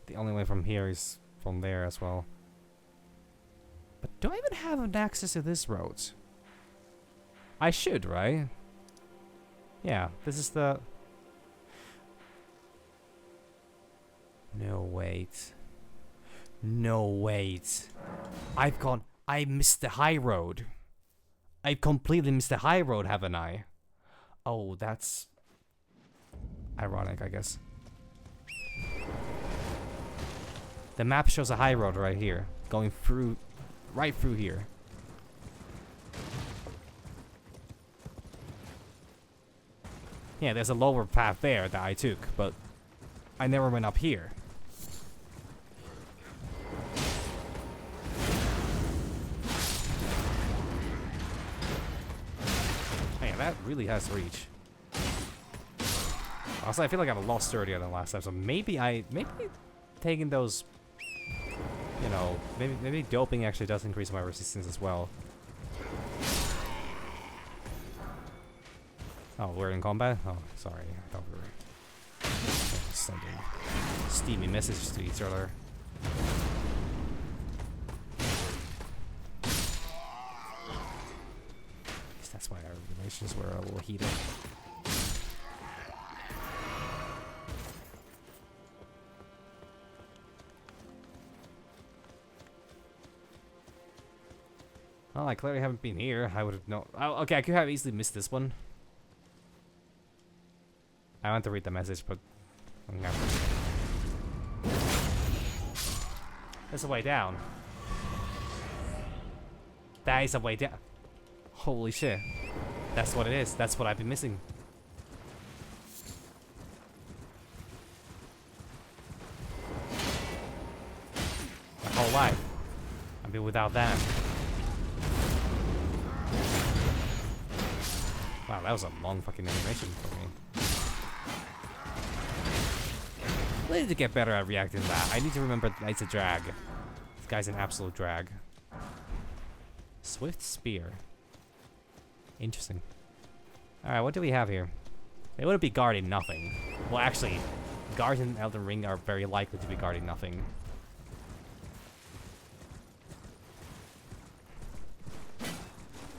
The only way from here is from there as well. But do I even have an access to this road? I should, right? Yeah, this is the... No, wait. No, wait. I missed the high road. I completely missed the high road, haven't I? Oh, that's... ironic, I guess. The map shows a high road right here, going through, right through here. Yeah, there's a lower path there that I took, but I never went up here. Man, that really has reach. Also, I feel like I'm a lot sturdier than last time, so maybe taking those, you know, maybe doping actually does increase my resistance as well. Oh, we're in combat? Oh, sorry. I thought we were sending steamy messages to each other. I guess that's why our relations were a little heated. Well, I clearly haven't been here. I would have known. Oh, okay, I could have easily missed this one. I want to read the message, but... Okay. There's a way down. That is a way down. Holy shit. That's what it is. That's what I've been missing. My whole life. I've been without that. Wow, that was a long fucking animation for me. I need to get better at reacting to that. I need to remember that it's a drag. This guy's an absolute drag. Swift Spear. Interesting. Alright, what do we have here? They wouldn't be guarding nothing. Well, actually, guards in Elden Ring are very likely to be guarding nothing.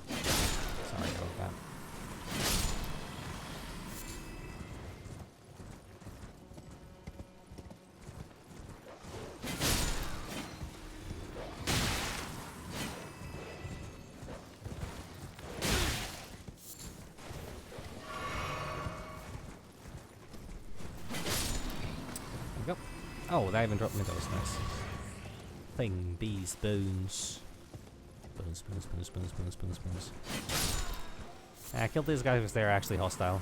Sorry about that. There we go. Oh, that even dropped me those. Nice. Thing, bees, bones. Bones, bones, bones, bones, bones, bones, bones. I killed these guys because they're actually hostile.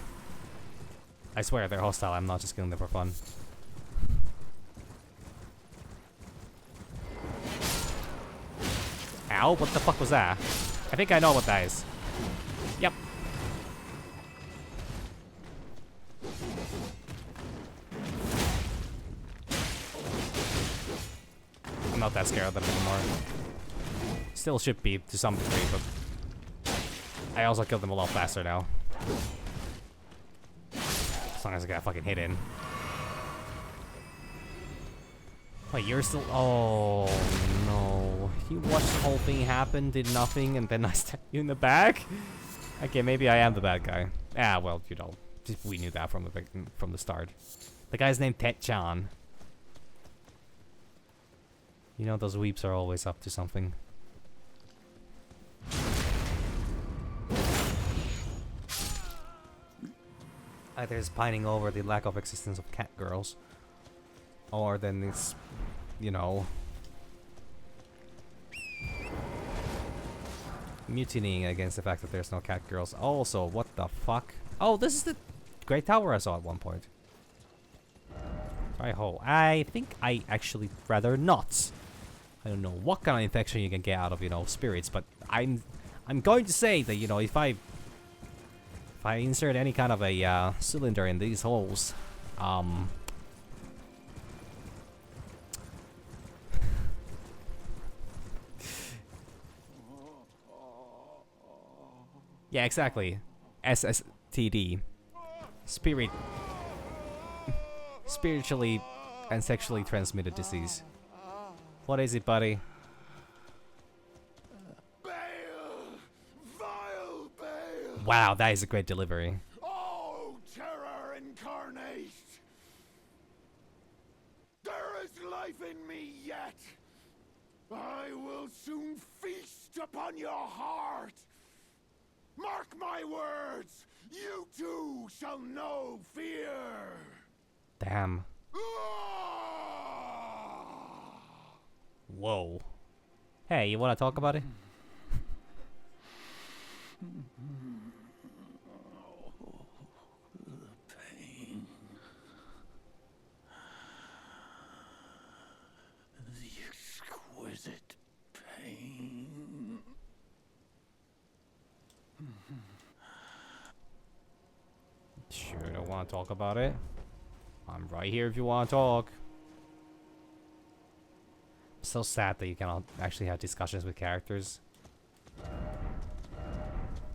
I swear they're hostile, I'm not just killing them for fun. Ow, what the fuck was that? I think I know what that is. Yep. I'm not that scared of them anymore. Still should be to some degree, but I also killed them a lot faster now. As long as I got fucking hit in. Wait, you're still... Oh, no. You watched the whole thing happen, did nothing, and then I stabbed you in the back? Okay, maybe I am the bad guy. Ah, well, you know, we knew that from the start. The guy's named Tet-chan. You know, those weeps are always up to something. Either it's pining over the lack of existence of cat girls, or then it's, you know, mutinying against the fact that there's no cat girls. Also, what the fuck? Oh, this is the Great Tower I saw at one point. I think I actually rather not. I don't know what kind of infection you can get out of, you know, spirits, but I'm going to say that, you know, if I insert any kind of a cylinder in these holes, yeah, exactly. SSTD. Spiritually and sexually transmitted disease. What is it, buddy? Vile Bale! Wow, that is a great delivery. Oh, terror incarnate! There is life in me yet! I will soon feast upon your heart! Mark my words! You too shall know fear! Damn. Whoa. Hey, you wanna talk about it? The pain. The exquisite pain. Sure don't wanna talk about it. I'm right here if you wanna talk. So sad that you cannot actually have discussions with characters.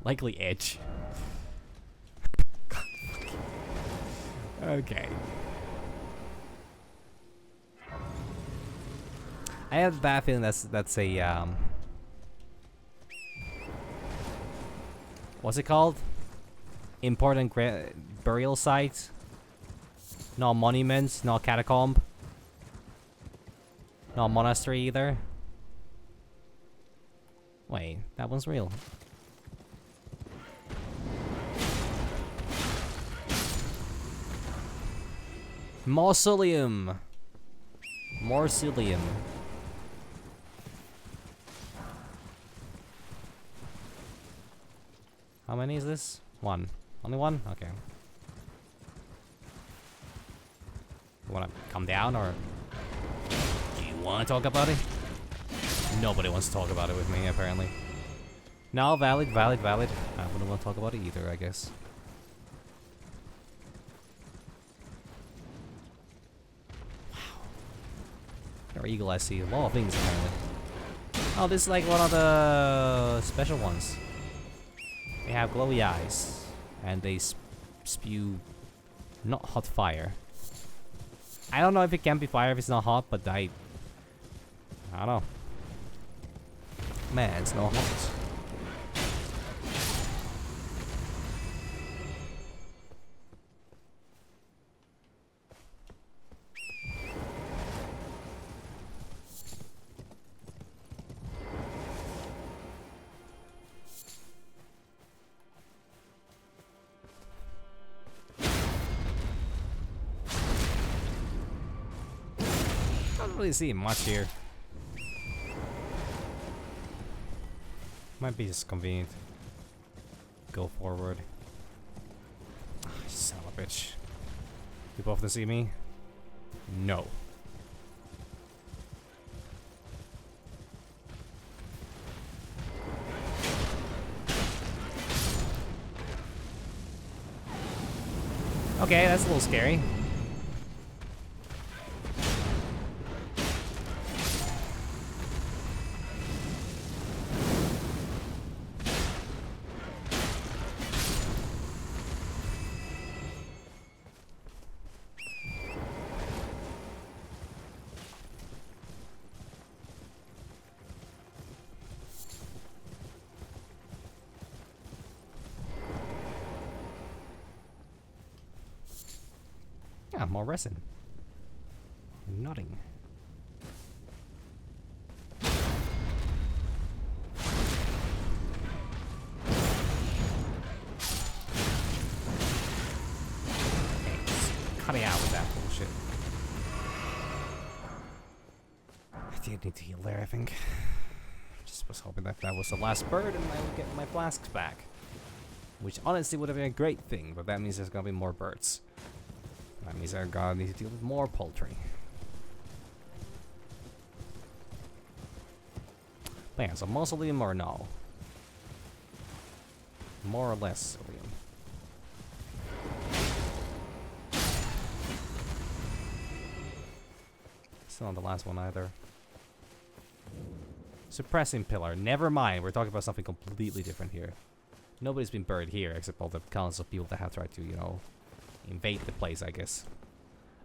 Likely Edge. Okay. I have a bad feeling that's a what's it called? Important burial site. No monuments, no catacomb. No monastery either. Wait, that one's real. Mausoleum. Mausoleum. How many is this? One. Only one? Okay. You wanna come down or do you wanna talk about it? Nobody wants to talk about it with me, apparently. No, valid. I wouldn't want to talk about it either, I guess. Wow. Your eagle, I see a lot of things, apparently. Oh, this is like one of the special ones. They have glowy eyes, and they spew not hot fire. I don't know if it can be fire if it's not hot, but I don't know. Man, it's not hot. Don't really see much here. Might be just convenient. Go forward. Ah, son of a bitch. You both to see me? No. Okay, that's a little scary. Yeah, more resin. Nodding. Cut it out with that bullshit. I did need to heal there, I think. Just was hoping that that was the last bird and I would get my flasks back. Which honestly would have been a great thing, but that means there's gonna be more birds. That means I'm gonna need to deal with more poultry. But yeah, so mausoleum or no? More or less mausoleum. Still not the last one either. Suppressing pillar. Never mind, we're talking about something completely different here. Nobody's been buried here except all the countless of people that have tried to, you know, invade the place, I guess.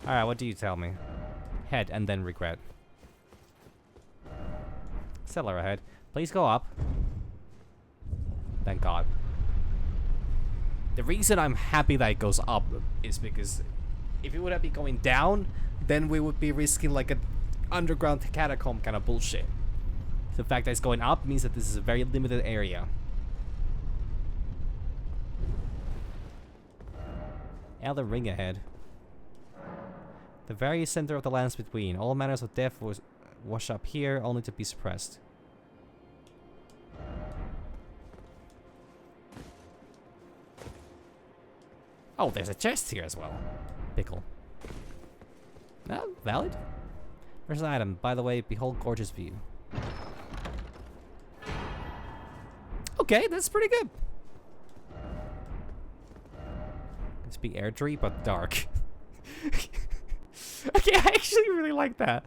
Alright, what do you tell me? Head and then regret. Cellar ahead. Please go up. Thank God. The reason I'm happy that it goes up is because if it would have been going down, then we would be risking like an underground catacomb kind of bullshit. The fact that it's going up means that this is a very limited area. Elden Ring ahead. The very center of the lands between. All manners of death was wash up here, only to be suppressed. Oh, there's a chest here as well. Pickle. No, valid. There's an item. By the way, behold gorgeous view. Okay, that's pretty good. It's be airdry, but dark. Okay, I actually really like that.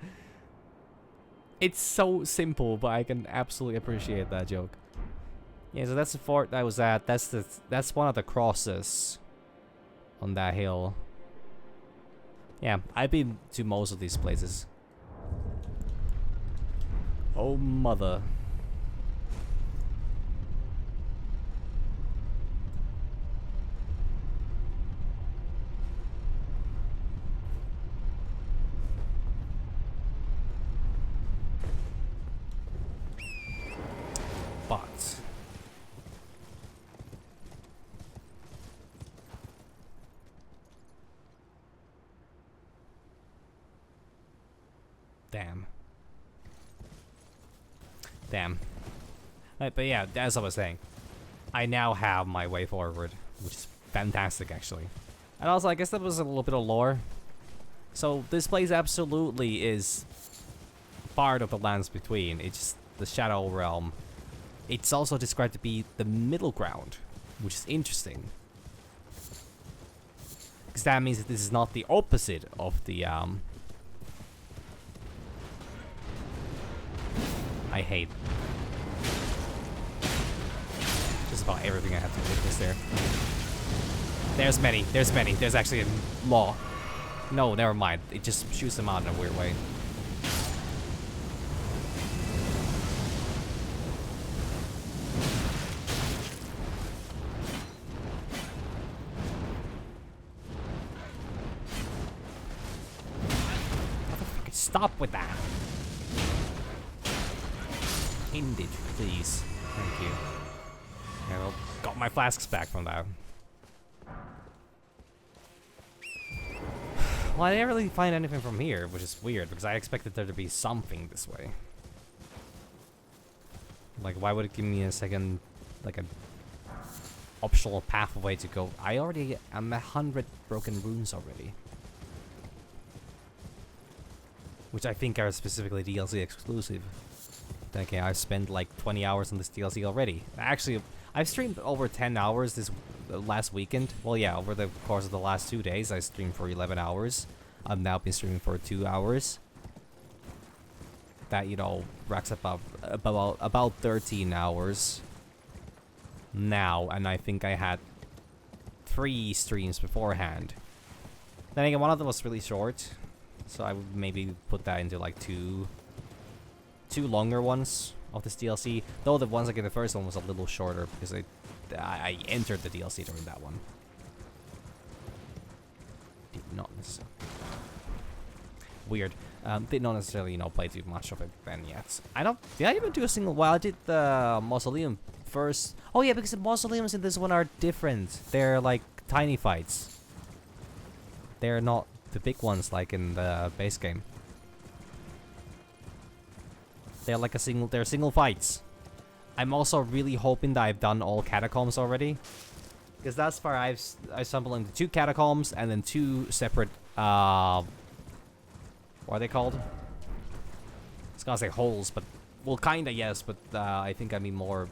It's so simple, but I can absolutely appreciate that joke. Yeah, so that's the fort I was at. That's one of the crosses on that hill. Yeah, I've been to most of these places. Oh mother. Damn. Damn. But yeah, as I was saying, I now have my way forward, which is fantastic, actually. And also, I guess that was a little bit of lore. So this place absolutely is part of the lands between. It's just the Shadow Realm. It's also described to be the middle ground, which is interesting. Because that means that this is not the opposite of the, I hate just about everything I have to witness there. There's many. There's actually a law. No, never mind. It just shoots them out in a weird way. Stop with that. Ended, please. Thank you. Yeah, well, got my flasks back from that. Well, I didn't really find anything from here, which is weird, because I expected there to be something this way. Like, why would it give me a second, like, an optional pathway to go? I already am 100 broken runes already. Which I think are specifically DLC exclusive. Okay, I've spent like 20 hours on this DLC already. Actually, I've streamed over 10 hours this last weekend. Well, yeah, over the course of the last 2 days, I streamed for 11 hours. I've now been streaming for 2 hours. That, you know, racks up about 13 hours now, and I think I had 3 streams beforehand. Then again, one of them was really short, so I would maybe put that into like two longer ones of this DLC. Though the ones like in the first one was a little shorter because I entered the DLC during that one. Did not necessarily. Weird. Did not necessarily, you know, play too much of it then yet. Did I even do a single? Well, I did the mausoleum first. Oh yeah, because the mausoleums in this one are different. They're like tiny fights. They're not the big ones like in the base game. They're like they're single fights. I'm also really hoping that I've done all catacombs already, because that's where I stumbled into 2 catacombs and then 2 separate what are they called? I was gonna say holes, but well, kinda yes, but I think I mean more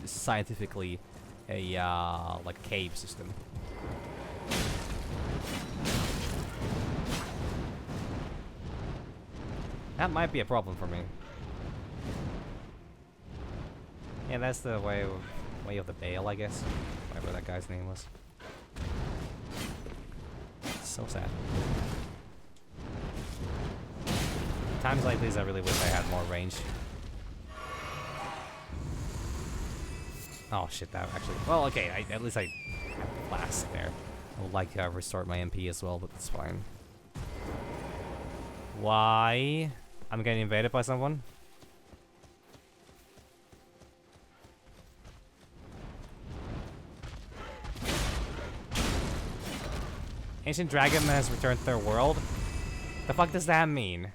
scientifically a like cave system. That might be a problem for me. Yeah, that's the way of the Bale, I guess. Whatever that guy's name was. It's so sad. Times like these, I really wish I had more range. Oh shit, that actually... Well, okay, at least I have the flask there. I would like to have restored my MP as well, but that's fine. Why? I'm getting invaded by someone? Ancient Dragon has returned to their world? The fuck does that mean?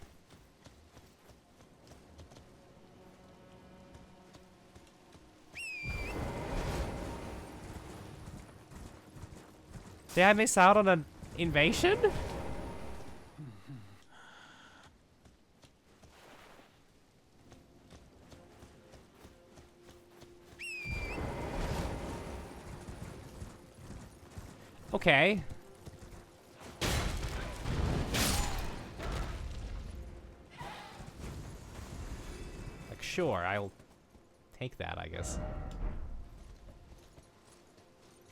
Did I miss out on an invasion? Okay. Like, sure, I'll take that, I guess.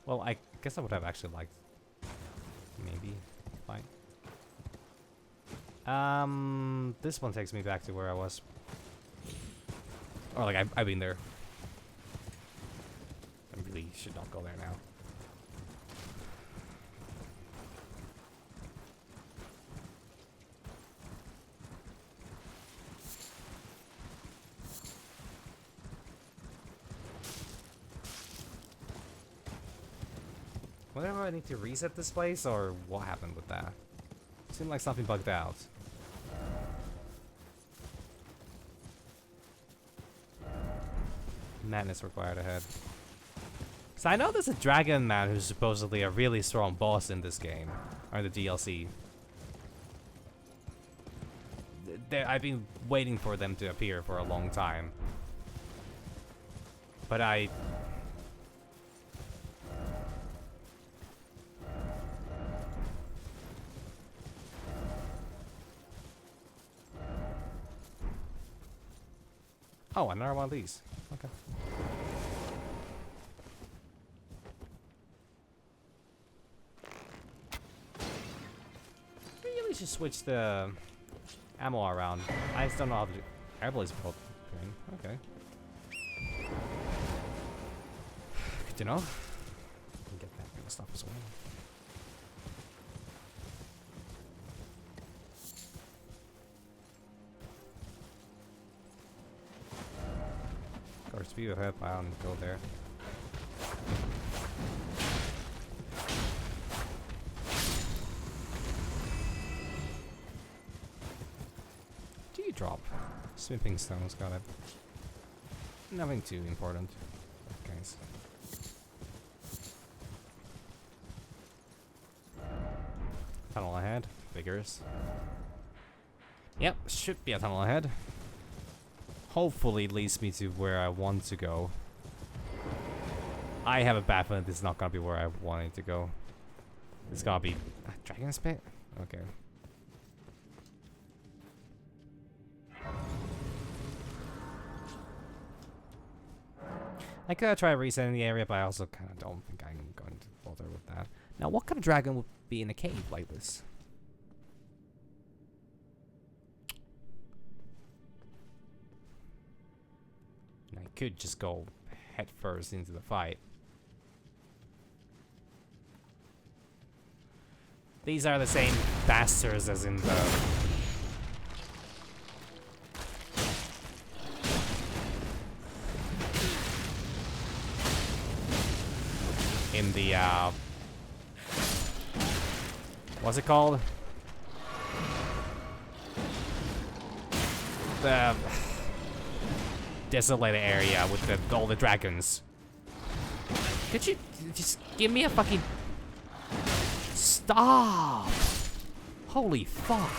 Well, I guess I would have actually liked... Maybe. Fine. This one takes me back to where I was. Or, like, I've been there. I really should not go there now. Whatever, I need to reset this place, or what happened with that? Seemed like something bugged out. madness required ahead. So I know there's a dragon man who's supposedly a really strong boss in this game, or in the DLC. I've been waiting for them to appear for a long time. But I... Oh, another one of these. Okay. Really should switch the ammo around. I just don't know how to do... Airblaze built. Okay. Good to know. Get that kind of stuff as well. Of course, speed ahead, but I don't go there. Do you drop? Sweeping stones, got it. Nothing too important. Guys. Tunnel ahead. Figures. Yep, should be a tunnel ahead. Hopefully it leads me to where I want to go. I have a bad feeling this is not gonna be where I wanted to go. It's gonna be Dragon's Pit? Okay. I could try resetting the area, but I also kind of don't think I'm going to bother with that. Now, what kind of dragon would be in a cave like this? I could just go head first into the fight. These are the same bastards as in the... what's it called? The desolated area with all the dragons. Could you just give me a fucking... Stop! Holy fuck.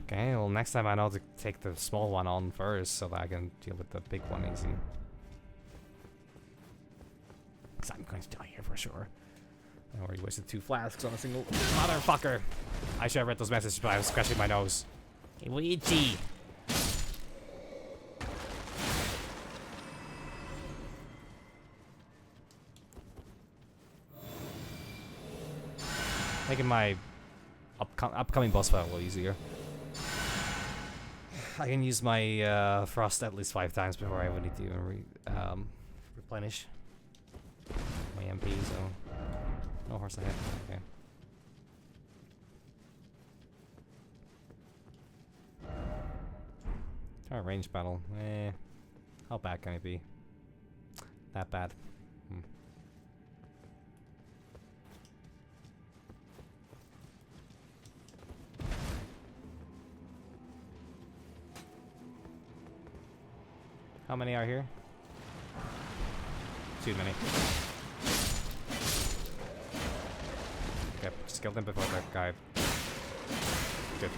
Okay, well next time I know to take the small one on first so that I can deal with the big one easy. Because I'm going to die here for sure. I already wasted 2 flasks on a single motherfucker. I should have read those messages, but I was scratching my nose. Hey, Luigi! Making my upcoming boss fight a little easier. I can use my frost at least 5 times before I would need to even replenish my MP, so... No horse ahead. Okay. Try a range battle. How bad can it be? That bad. How many are here? Too many. Okay, just kill them before that guy. Good.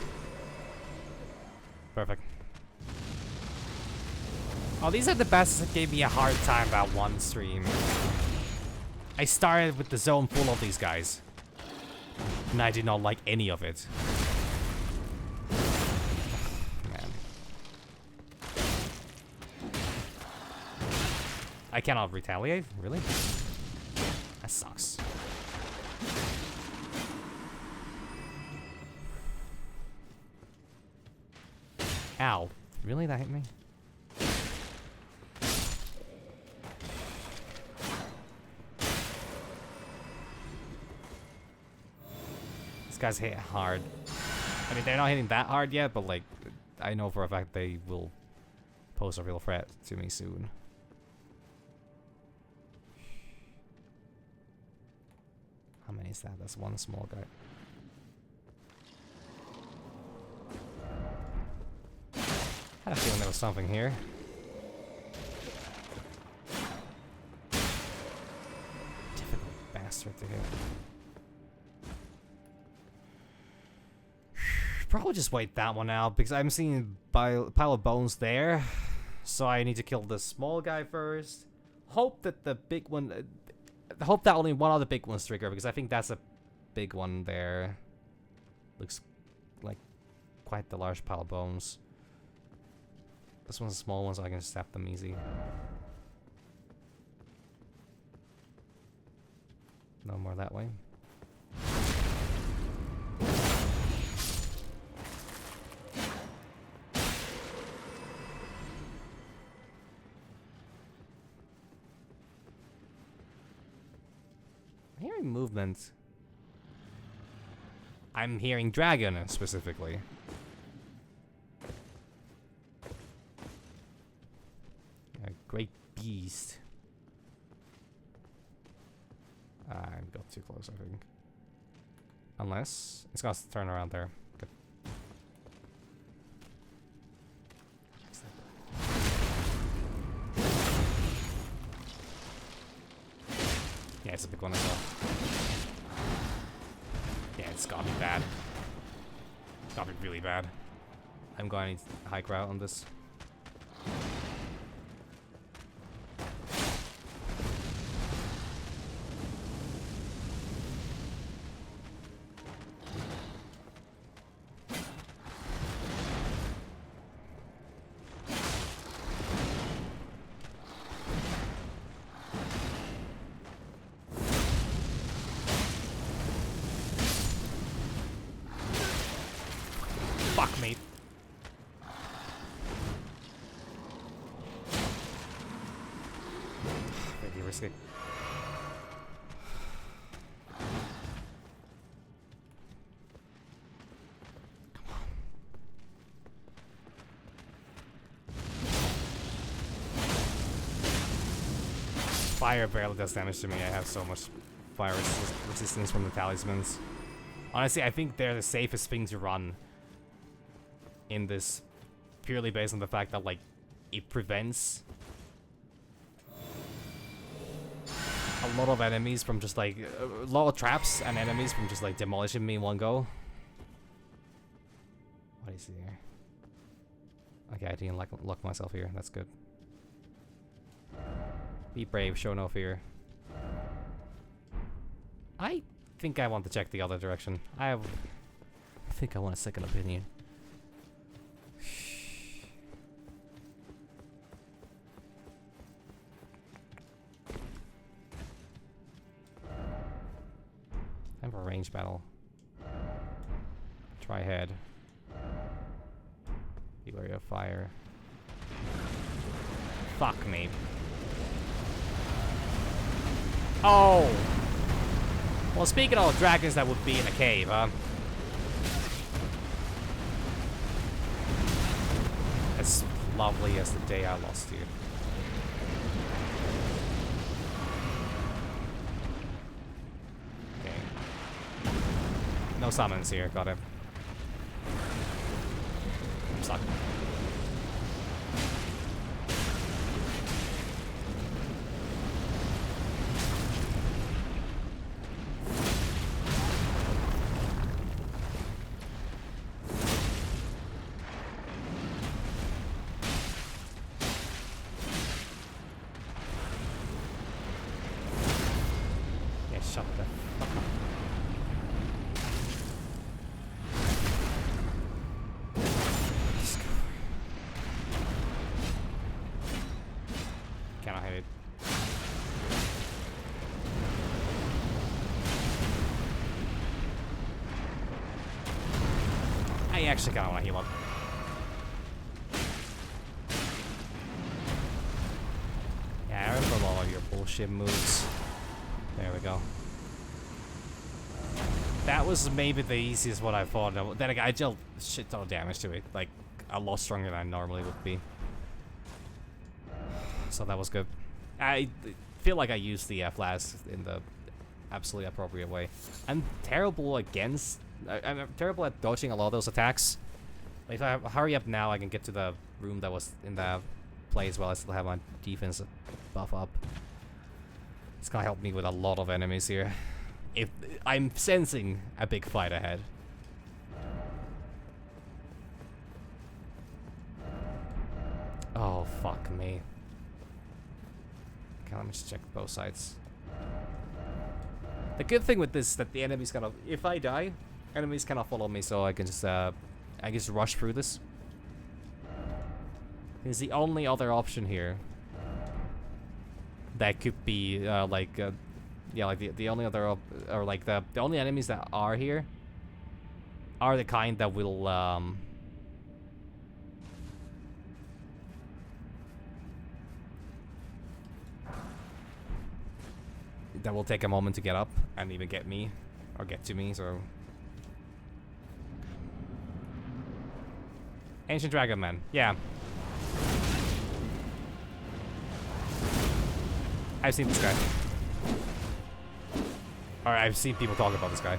Perfect. Oh, these are the best that gave me a hard time about one stream. I started with the zone full of these guys. And I did not like any of it. Man. I cannot retaliate? Really? That sucks. Ow. Really? That hit me? These guys hit hard. I mean, they're not hitting that hard yet, but like, I know for a fact they will pose a real threat to me soon. How many is that? That's one small guy. There's something here. Difficult bastard to hit. Probably just wait that one out because I'm seeing a pile of bones there. So I need to kill the small guy first. Hope that the big one... hope that only one of the big ones trigger because I think that's a big one there. Looks like quite the large pile of bones. This one's a small one so I can stab them easy. No more that way. I'm hearing movement. I'm hearing dragon specifically. A great beast. I got too close, I think. Unless it's gonna turn around there. Good. Yeah, it's a big one as well. Yeah, it's gotta be bad. It's gotta be really bad. I'm going to need high ground on this. Fuck me. Pretty risky. Fire barely does damage to me. I have so much fire resistance from the talismans. Honestly, I think they're the safest thing to run in this, purely based on the fact that, like, it prevents a lot of enemies from just, like, a lot of traps and enemies from just, like, demolishing me in one go. What is here? Okay, I didn't lock myself here. That's good. Be brave, show no fear. I think I want to check the other direction. I think I want a second opinion. Time for a range battle. Try head. Be wary of fire. Fuck me. Oh! Well, speaking of dragons that would be in a cave, huh? As lovely as the day I lost you. Okay. No summons here, got it. I'm stuck. Shut the fuck up. Cannot hit it. I actually kinda wanna heal up. Yeah, I remember all of your bullshit moves. There we go. That was maybe the easiest one I fought. Then again, I dealt shit ton of damage to it. Like, a lot stronger than I normally would be. So that was good. I feel like I used the flask in the absolutely appropriate way. I'm terrible against... I'm terrible at dodging a lot of those attacks. If I hurry up now, I can get to the room that was in the place while I still have my defense buff up. It's gonna help me with a lot of enemies here. If I'm sensing a big fight ahead. Oh, fuck me. Okay, let me just check both sides. The good thing with this is that the enemies kind of, if I die, enemies cannot follow me, so I can just rush through this. It's the only other option here. That could be yeah, like the only other or like the only enemies that are here are the kind that will that will take a moment to get up and even get me or get to me. So Ancient Dragon Man, yeah. I've seen this guy. Or I've seen people talk about this guy.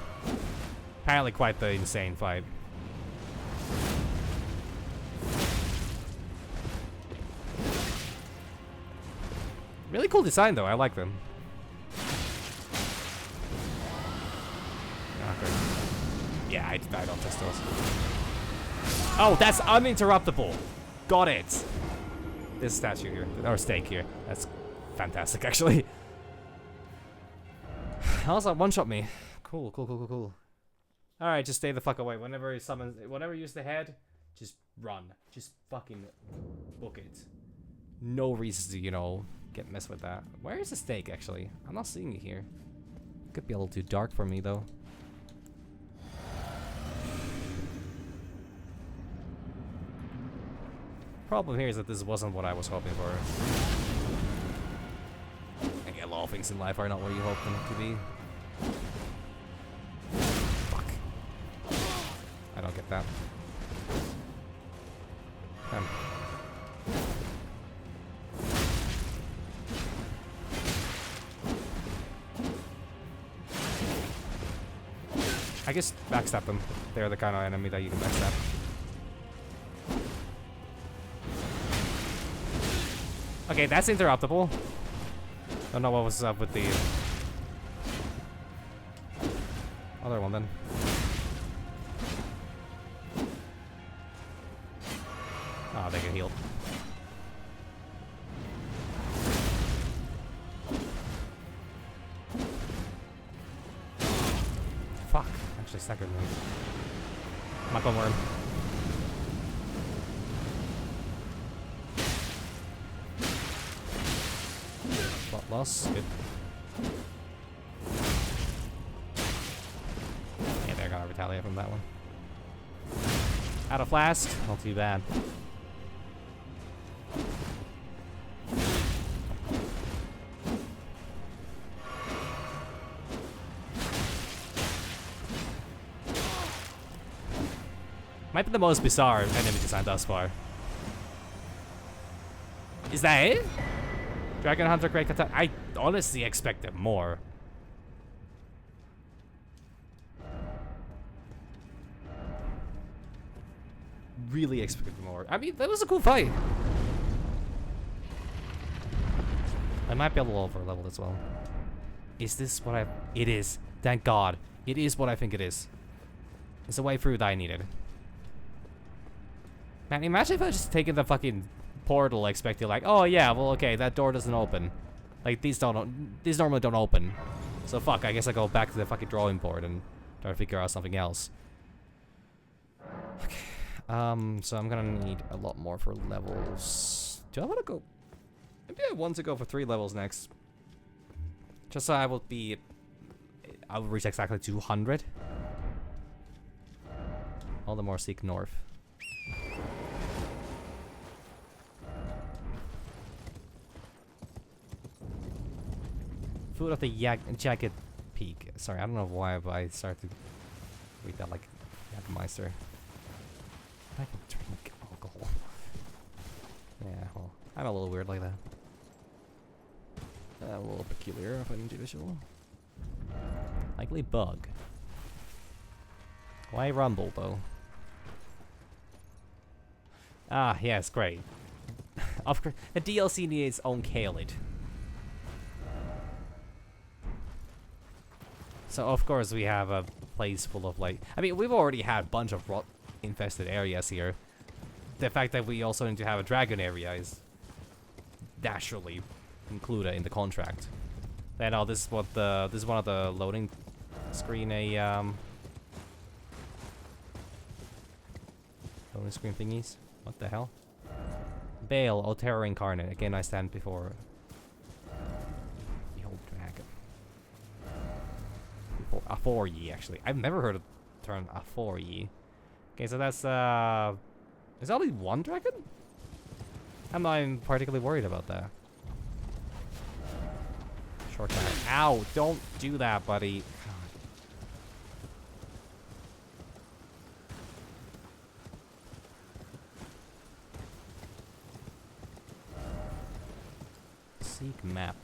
Apparently quite the insane fight. Really cool design though, I like them. Okay. Yeah, I don't test those. Oh, that's uninterruptible. Got it. This statue here, or stake here. That's fantastic, actually. Also, one-shot me. Cool. Alright, just stay the fuck away. Whenever he summons, whenever you use the head, just run. Just fucking book it. No reason to, you know, get messed with that. Where is the stake, actually? I'm not seeing it here. Could be a little too dark for me, though. Problem here is that this wasn't what I was hoping for. A lot of things in life are not what you hope them to be. Fuck. I don't get that. I guess backstab them. They're the kind of enemy that you can backstab. Okay, that's interruptible. Don't know what was up with the other one then. Oh, they get healed. Fuck, actually staggered me. Muckle worm. Loss. Good. Yeah, they're gonna retaliate from that one. Out of flask. Not too bad. Might be the most bizarre enemy design thus far. Is that it? Dragon Hunter Great Attack. I honestly expected more. Really expected more. I mean, that was a cool fight. I might be a little over leveled as well. Is this what I... It is. Thank God. It is what I think it is. It's the way through that I needed. Man, imagine if I just taken the fucking portal expecting like, oh yeah, well okay, that door doesn't open. Like these normally don't open. So fuck, I guess I go back to the fucking drawing board and try to figure out something else. Okay. So I'm gonna need a lot more for levels. Do I wanna go? Maybe I want to go for 3 levels next. Just so I will reach exactly 200. All the more seek north. Foot of the Jagged Peak. Sorry, I don't know why, but I started to read that like Jagdmeister. I can drink alcohol. Yeah, well, I'm a little weird like that. A little peculiar, if I'm individual. Likely bug. Why rumble, though? Ah, yes, great. Of course, the DLC needs its own Khalid. So of course we have a place full of like, I mean, we've already had a bunch of rot infested areas here. The fact that we also need to have a dragon area is naturally included in the contract. And oh, this is what this is one of the loading screen loading screen thingies. What the hell? Bale, O Terror Incarnate. Again, I stand before Behold Dragon. A 4-ye, actually. I've never heard of the term a 4-ye. Okay, so that's is only one dragon? I'm not even particularly worried about that. Short time. Ow! Don't do that, buddy. God. Seek map.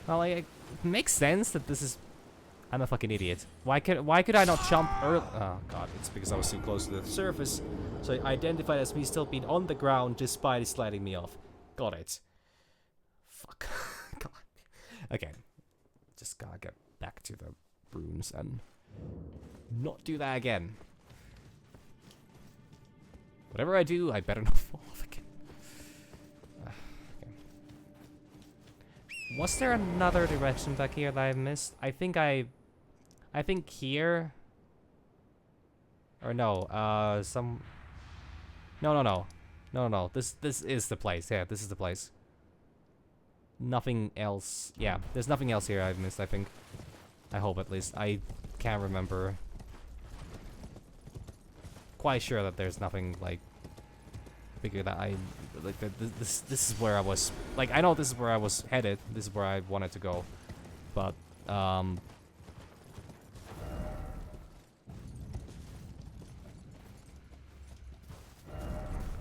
Well, like, it makes sense that this is. I'm a fucking idiot. Why could I not jump early? Oh god, it's because I was too close to the surface. So I identified as me still being on the ground despite it sliding me off. Got it. Fuck. God. Okay. Just gotta get back to the runes and not do that again. Whatever I do, I better not fall off again. Okay. Was there another direction back here that I missed? I think here. Or no, No. This is the place. Yeah, this is the place. Nothing else. Yeah, there's nothing else here I've missed, I think. I hope, at least. I can't remember. Quite sure that there's nothing, like, bigger that I... Like, this is where I was... Like, I know this is where I was headed. This is where I wanted to go. But,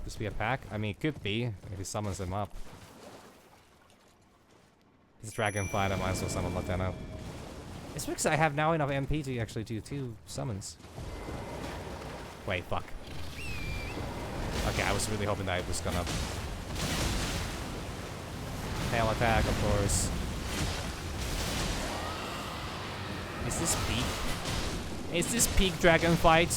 this be a pack? I mean, it could be, if he summons them up. This dragonfly, I might as well summon Latenna. It's because I have now enough MP to actually do 2 summons. Wait, fuck. Okay, I was really hoping that I was gonna... Tail attack, of course. Is this peak? Is this peak dragon fight?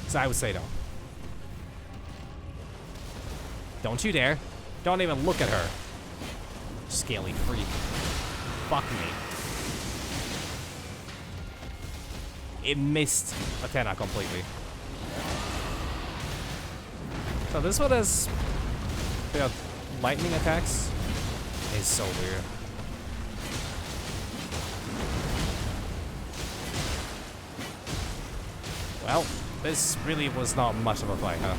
So I would say no. Don't you dare. Don't even look at her. Scaly freak. Fuck me. It missed Athena completely. So this one has lightning attacks. It's so weird. Well, this really was not much of a fight, huh?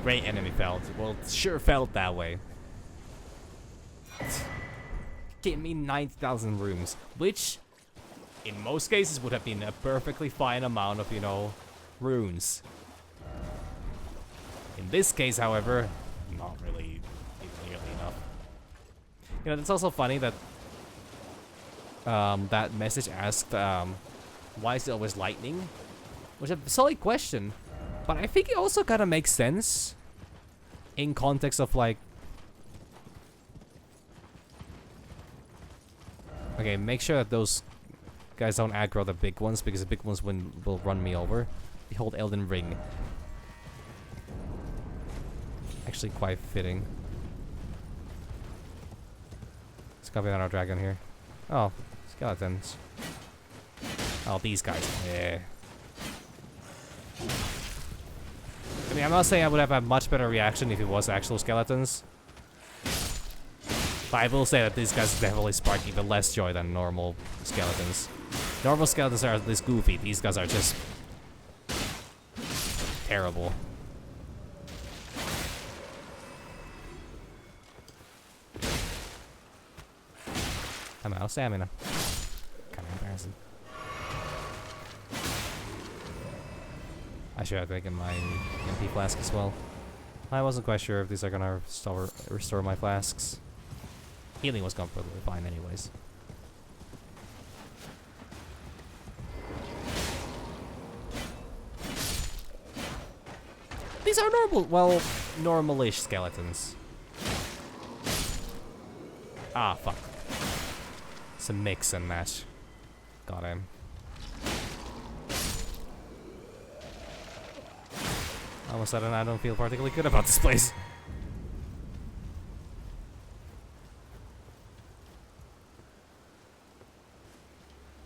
Great enemy felt. Well, it sure felt that way. Give me 90,000 rooms, which in most cases would have been a perfectly fine amount of, you know, runes. In this case, however, not really nearly enough. You know, it's also funny that that message asked, why is it always lightning? Which is a solid question, but I think it also kind of makes sense in context of like, okay, make sure that those guys don't aggro the big ones, because the big ones will run me over. Behold Elden Ring. Actually quite fitting. Let's copy another dragon here. Oh, skeletons. Oh, these guys. Yeah. I mean, I'm not saying I would have a much better reaction if it was actual skeletons. But I will say that these guys definitely spark even less joy than normal skeletons. Normal skeletons are this goofy. These guys are just terrible. I'm out of stamina. Kind of embarrassing. I should have taken my MP flask as well. I wasn't quite sure if these are gonna restore my flasks. Healing was completely fine anyways. these are normal, well, normal-ish skeletons. Ah, fuck. It's a mix and match. Got him. All of a sudden, I don't feel particularly good about this place.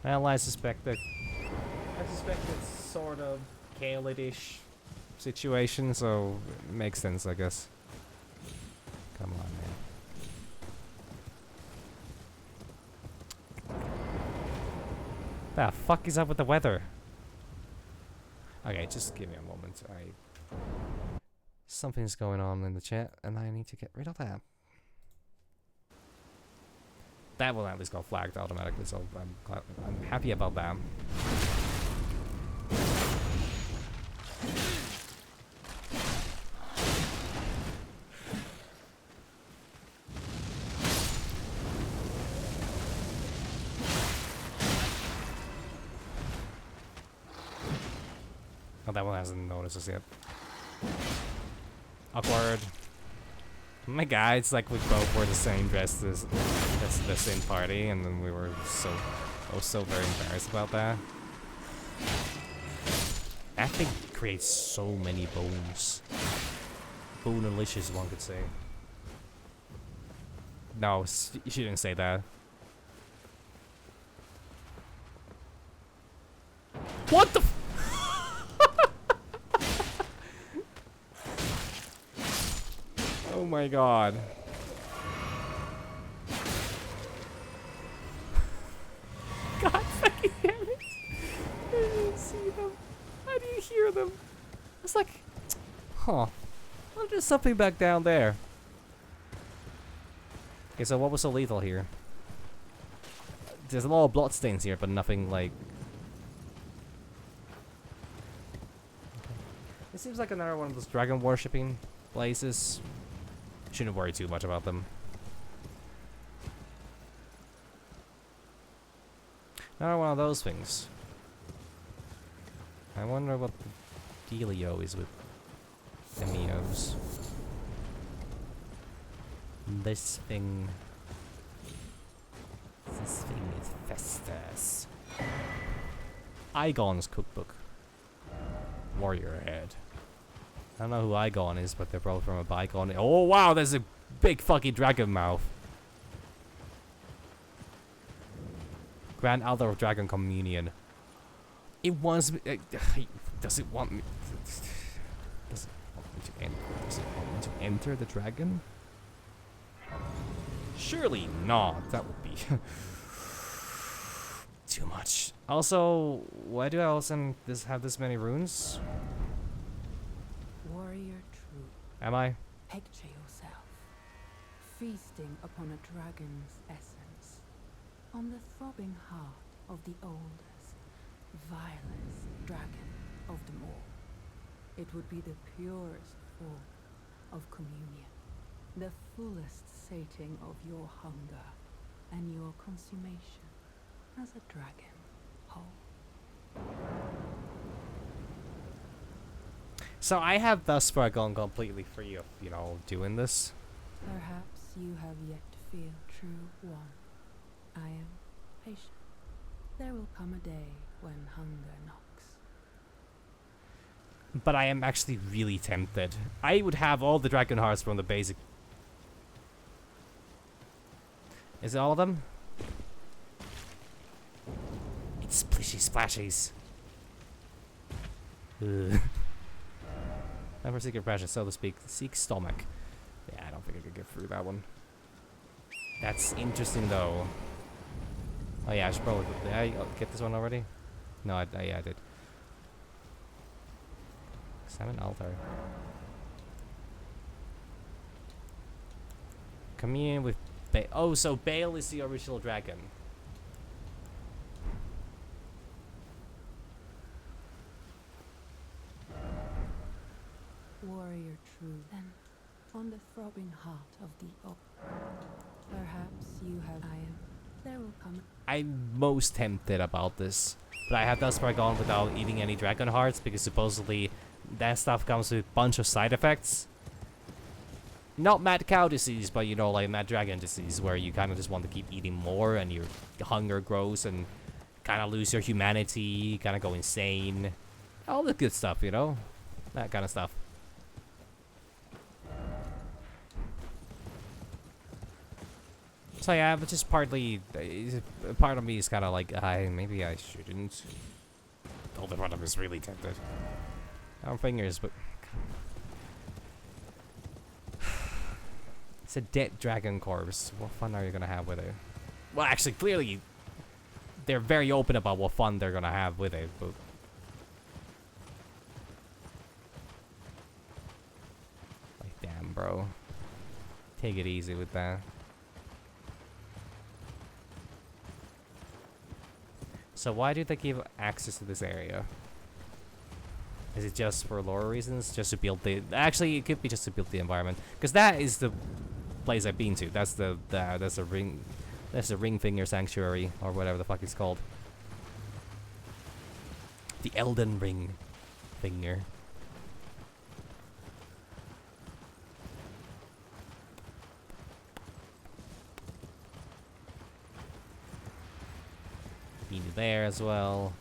Well, I suspect it's sort of Kaelid-ish situation, so it makes sense, I guess. Come on, man. The fuck is up with the weather? Okay, just give me a moment. Something's going on in the chat, and I need to get rid of that. That one at least got flagged automatically, so I'm happy about that. Oh, that one hasn't noticed us yet. Awkward. Oh my god, it's like we both wore the same dress as the same party, and then we were so very embarrassed about that. That thing creates so many bones. Bone-alicious, one could say. No, you shouldn't say that. What the f— Oh my god. God fucking damn it. I didn't see them. I didn't hear them. It's like, huh. Well, there's something back down there. Okay, so what was so lethal here? There's a lot of bloodstains here, but nothing like... It seems like another one of those dragon worshipping places. Shouldn't worry too much about them. Another one of those things. I wonder what the dealio is with the Mios. This thing is Festus. Igon's cookbook. Warrior head. I don't know who Igon is, but they're probably from a bygone. Oh wow, there's a big fucking dragon mouth. Grand Elder of Dragon Communion. It wants me. Does it want me? Does it want me to enter? Does it want me to enter the dragon? Surely not. That would be too much. Also, why do I also have this many runes? Warrior true. Am I? Picture yourself feasting upon a dragon's essence, on the throbbing heart of the oldest, vilest dragon of them all. It would be the purest form of communion, the fullest sating of your hunger and your consummation as a dragon whole. So I have thus far gone completely free of, you know, doing this. Perhaps you have yet to feel true warmth. I am patient. There will come a day when hunger knocks. But I am actually really tempted. I would have all the dragon hearts from the basic. Is it all of them? It's splishy splashies. Ugh. Time for secret pressure, so to speak. Seek stomach. Yeah, I don't think I could get through that one. That's interesting though. Oh yeah, I should probably. Did I get this one already? No, yeah, I did. Salmon altar. Commune with oh, so Bale is the original dragon. Warrior true, then, on the throbbing heart of the oak. Perhaps you have. I am. There will come. I'm most tempted about this, but I have thus far gone without eating any dragon hearts because supposedly that stuff comes with a bunch of side effects. Not mad cow disease, but you know, like mad dragon disease, where you kind of just want to keep eating more and your hunger grows and kind of lose your humanity, kind of go insane. All the good stuff, you know? That kind of stuff. So yeah, but just partly, part of me is kind of like, maybe I shouldn't. The other part of me is really tempted. Down fingers, but... It's a dead dragon corpse. What fun are you gonna have with it? Well, actually, clearly, they're very open about what fun they're gonna have with it, but... Like, damn, bro. Take it easy with that. So why do they give access to this area? Is it just for lore reasons? Just to build the... Actually, it could be just to build the environment. Because that is the place I've been to. That's the ring... That's the ring finger sanctuary, or whatever the fuck it's called. The Elden Ring finger. Been there as well.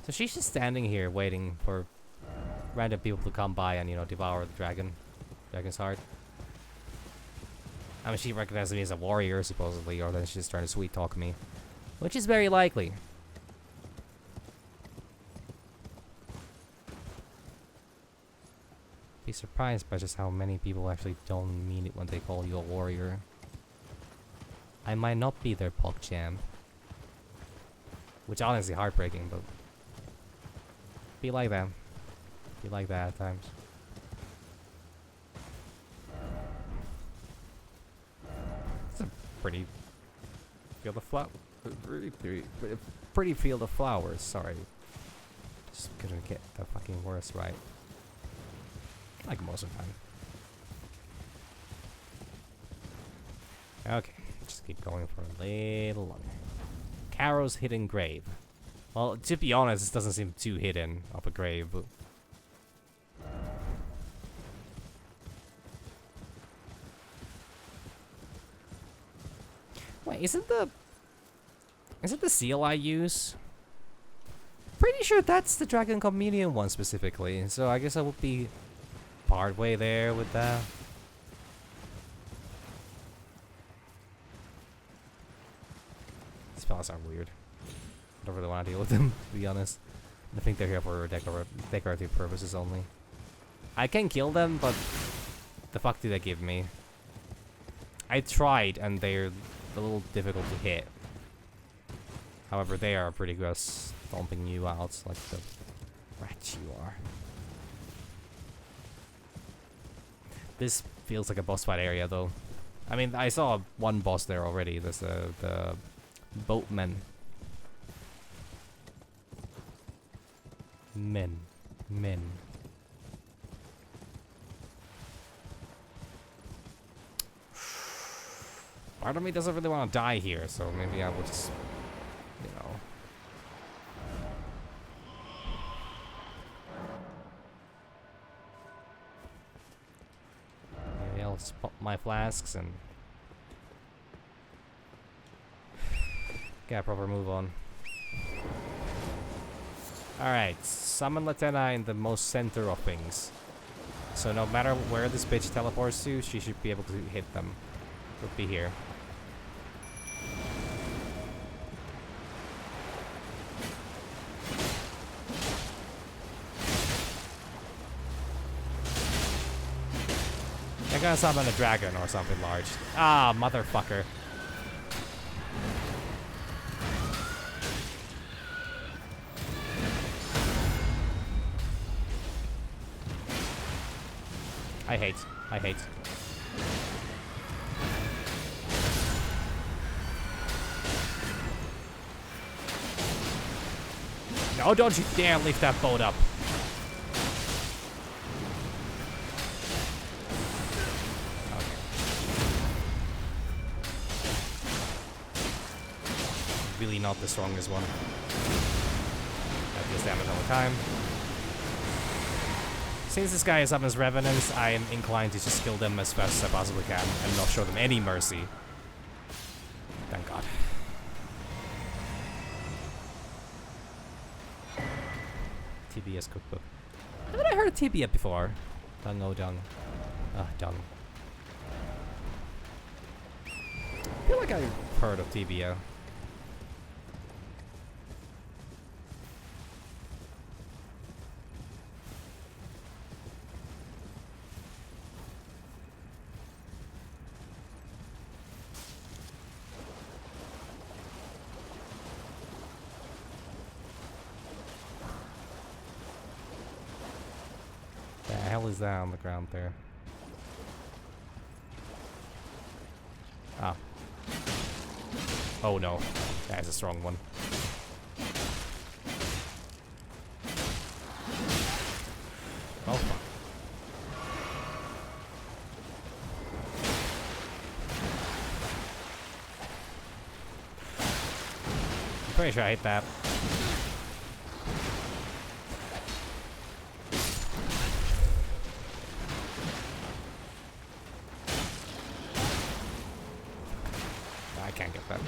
So she's just standing here waiting for random people to come by and, you know, devour the dragon's heart. I mean, she recognizes me as a warrior, supposedly, or then she's just trying to sweet talk me. Which is very likely. Be surprised by just how many people actually don't mean it when they call you a warrior. I might not be their PogChamp. Which honestly heartbreaking, but... Be like that. Be like that at times. It's a pretty field of flowers. Pretty field of flowers, sorry. Just couldn't get the fucking words right. Like most of the time. Okay, just keep going for a little longer. Caro's hidden grave. Well, to be honest, this doesn't seem too hidden of a grave, but... Wait, isn't the seal I use? Pretty sure that's the Dragon Comedian one specifically, so I guess I would be part way there with that. These spells are weird. I don't really want to deal with them, to be honest. I think they're here for decorative purposes only. I can kill them, but the fuck do they give me? I tried, and they're a little difficult to hit. However, they are pretty good at stomping you out like the rat you are. This feels like a boss fight area, though. I mean, I saw one boss there already. There's the boatman. Men. Part of me doesn't really want to die here, so maybe I will just, you know. Maybe I'll just pop my flasks and get a proper move on. Alright, summon Latenna in the most center of things. So no matter where this bitch teleports to, she should be able to hit them. Would be here. I gotta summon a dragon or something large. Ah, motherfucker. I hate. No, don't you dare lift that boat up. Okay. really not the strongest one. That deals damage all the time. Since this guy is up as Revenants, I am inclined to just kill them as fast as I possibly can and not show them any mercy. Thank God. TBS cookbook. Haven't I heard of Tibia before? Dung oh dung. Dung. I feel like I've heard of Tibia. The hell is that on the ground there? Ah. Oh no, that is a strong one. Oh fuck. I'm pretty sure I hit that. I can't get that.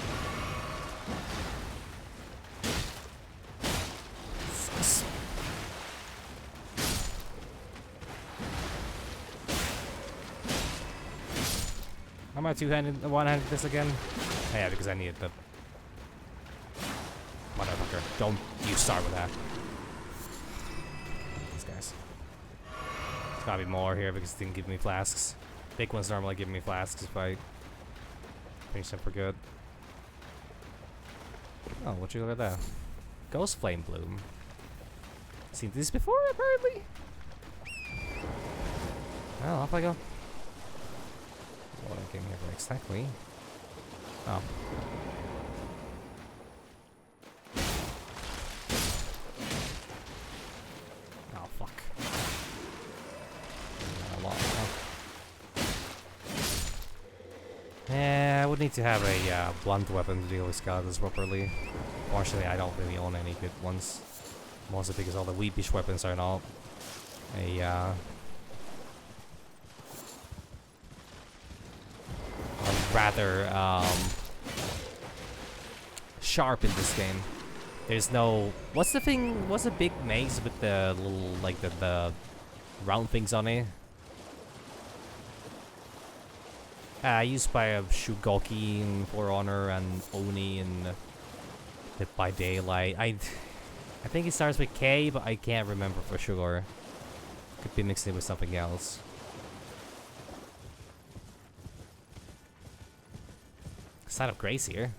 Sucks. How am I two-handed, one-handed this again? Oh, yeah, because I needed the... Motherfucker, don't you start with that. These guys. There's gotta be more here because it didn't give me flasks. Big ones normally give me flasks if I finish them for good. Oh, would you look at that? Ghost Flame Bloom. Seen this before, apparently? Well, off I go. What am I getting here for exactly? Oh. Oh, fuck. Yeah, I would need to have a blunt weapon to deal with skeletons properly. Fortunately, I don't really own any good ones. Mostly because all the weepish weapons are not a rather sharp in this game. There's no... What's the thing? What's the big maze with the little, like, the round things on it? Used by Shugoki in For Honor and Oni in Dead by Daylight. I think it starts with K, but I can't remember for sure. Could be mixing it with something else. Sign of Grace here.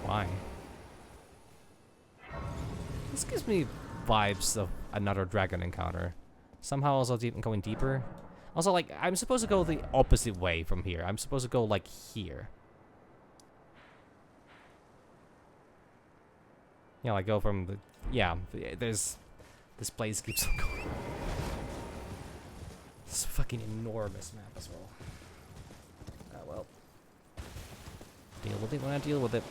Why? This gives me vibes of another dragon encounter. Somehow also going deeper. Also, like, I'm supposed to go the opposite way from here. I'm supposed to go, like, here. Yeah, like, go from the... Yeah, there's... This place keeps on going. It's a fucking enormous map as well. Ah, well. Deal with it when I deal with it.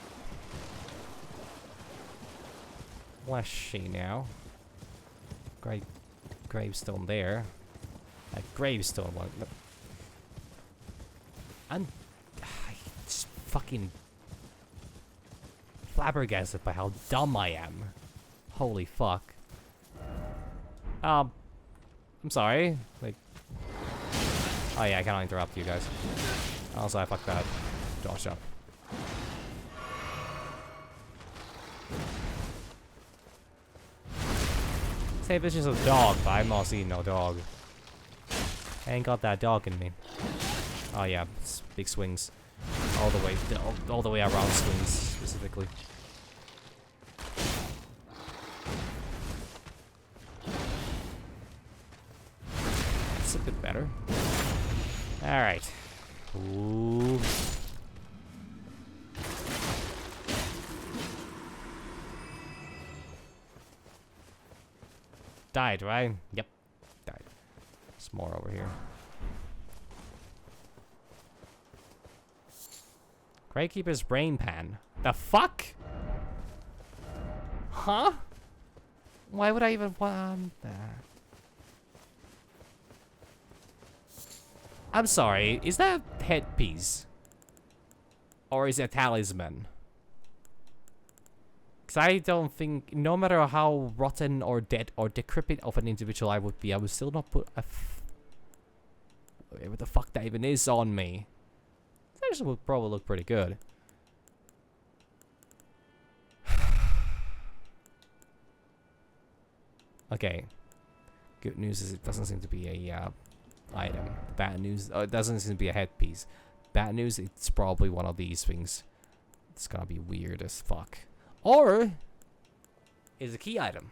Fleshy now. Great gravestone there. A gravestone one. I'm just fucking flabbergasted by how dumb I am. Holy fuck. I'm sorry. Like, oh yeah, I cannot interrupt you guys. Also, I fucked that. Dodge up. Say this is a dog, but I'm not seeing no dog. I ain't got that dog in me. Oh yeah, it's big swings. All the way around swings, specifically. That's a bit better. Alright. Ooh. Died, right? Yep. Died. There's more over here. Gravekeeper's brain pan. The fuck? Huh? Why would I even want that? I'm sorry, is that a headpiece? Or is it a talisman? Because I don't think, no matter how rotten or dead or decrepit of an individual I would be, I would still not put a what the fuck that even is on me. It actually would probably look pretty good. Okay. Good news is it doesn't seem to be a item. Bad news, it doesn't seem to be a headpiece. Bad news, it's probably one of these things. It's gonna be weird as fuck. Or is a key item.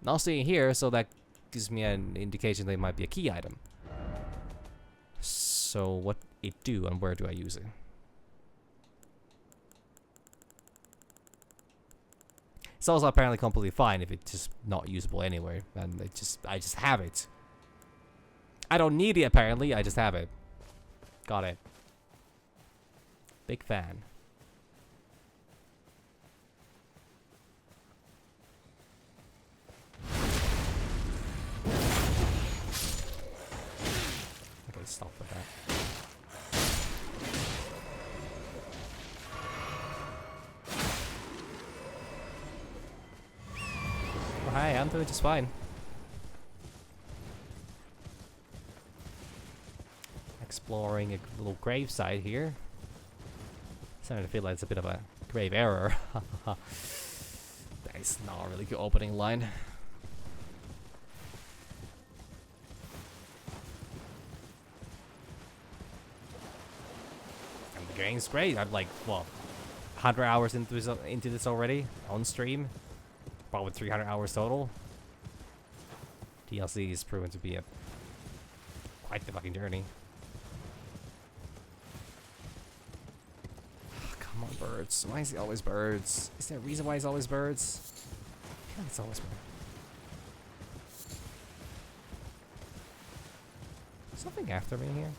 Not seeing here, so that gives me an indication that it might be a key item. So what it do and where do I use it? It's also apparently completely fine if it's just not usable anywhere, and I just have it. I don't need it apparently, I just have it. Got it. Big fan. Okay, stop with that. Oh, hi, I'm doing just fine. Exploring a little gravesite here. Starting to feel like it's a bit of a grave error. That is not a really good opening line. And the game's great. I'm like, what, 100 hours into this already on stream? Probably 300 hours total. DLC is proven to be quite the fucking journey. Come on, birds. Why is it always birds? Is there a reason why it's always birds? I feel like it's always birds. Something after me here?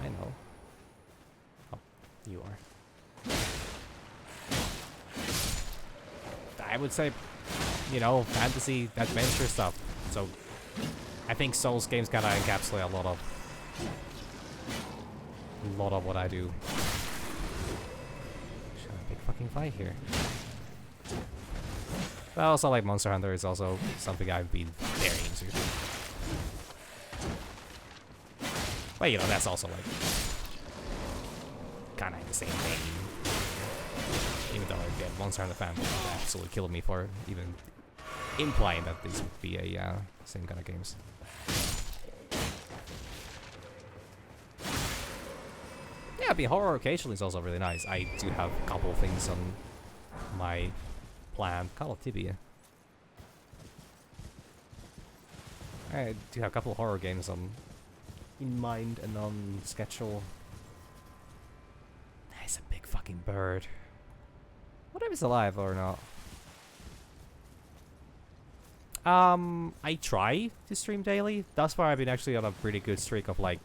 I know. Oh, you are. I would say, you know, fantasy, adventure stuff. So, I think Souls games kind of encapsulate a lot of what I do. A big fucking fight here. But also, like, Monster Hunter is also something I've been very into. But, you know, that's also, like, kind of the same thing. Even though, again, Monster Hunter fan would absolutely kill me for even implying that these would be a same kind of games. Yeah, I mean, horror occasionally is also really nice. I do have a couple of things on my plan. Call of Tibia. I do have a couple of horror games in mind and on schedule. Nice, a big fucking bird. What if it's alive or not? I try to stream daily. Thus far, I've been actually on a pretty good streak of like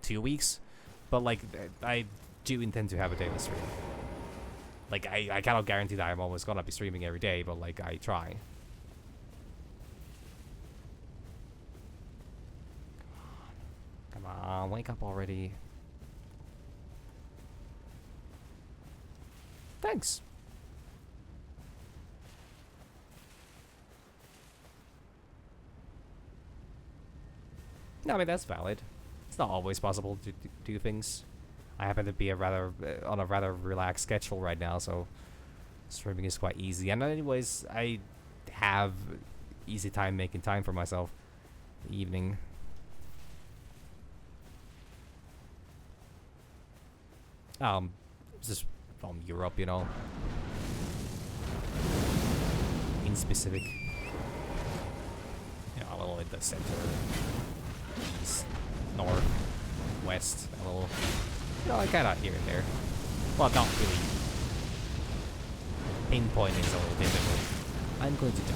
2 weeks, but like I do intend to have a daily stream. Like I cannot guarantee that I'm always gonna be streaming every day, but like I try. Come on, wake up already. Thanks. No, I mean that's valid. It's not always possible to do things. I happen to be on a rather relaxed schedule right now, so streaming is quite easy. And anyways, I have easy time making time for myself. The evening. Just from Europe, you know. In specific, you know, a little in the center, east, north, west, a little, you know, I kind of here and there. Well, not really. Pinpointing is a little difficult. I'm going to die.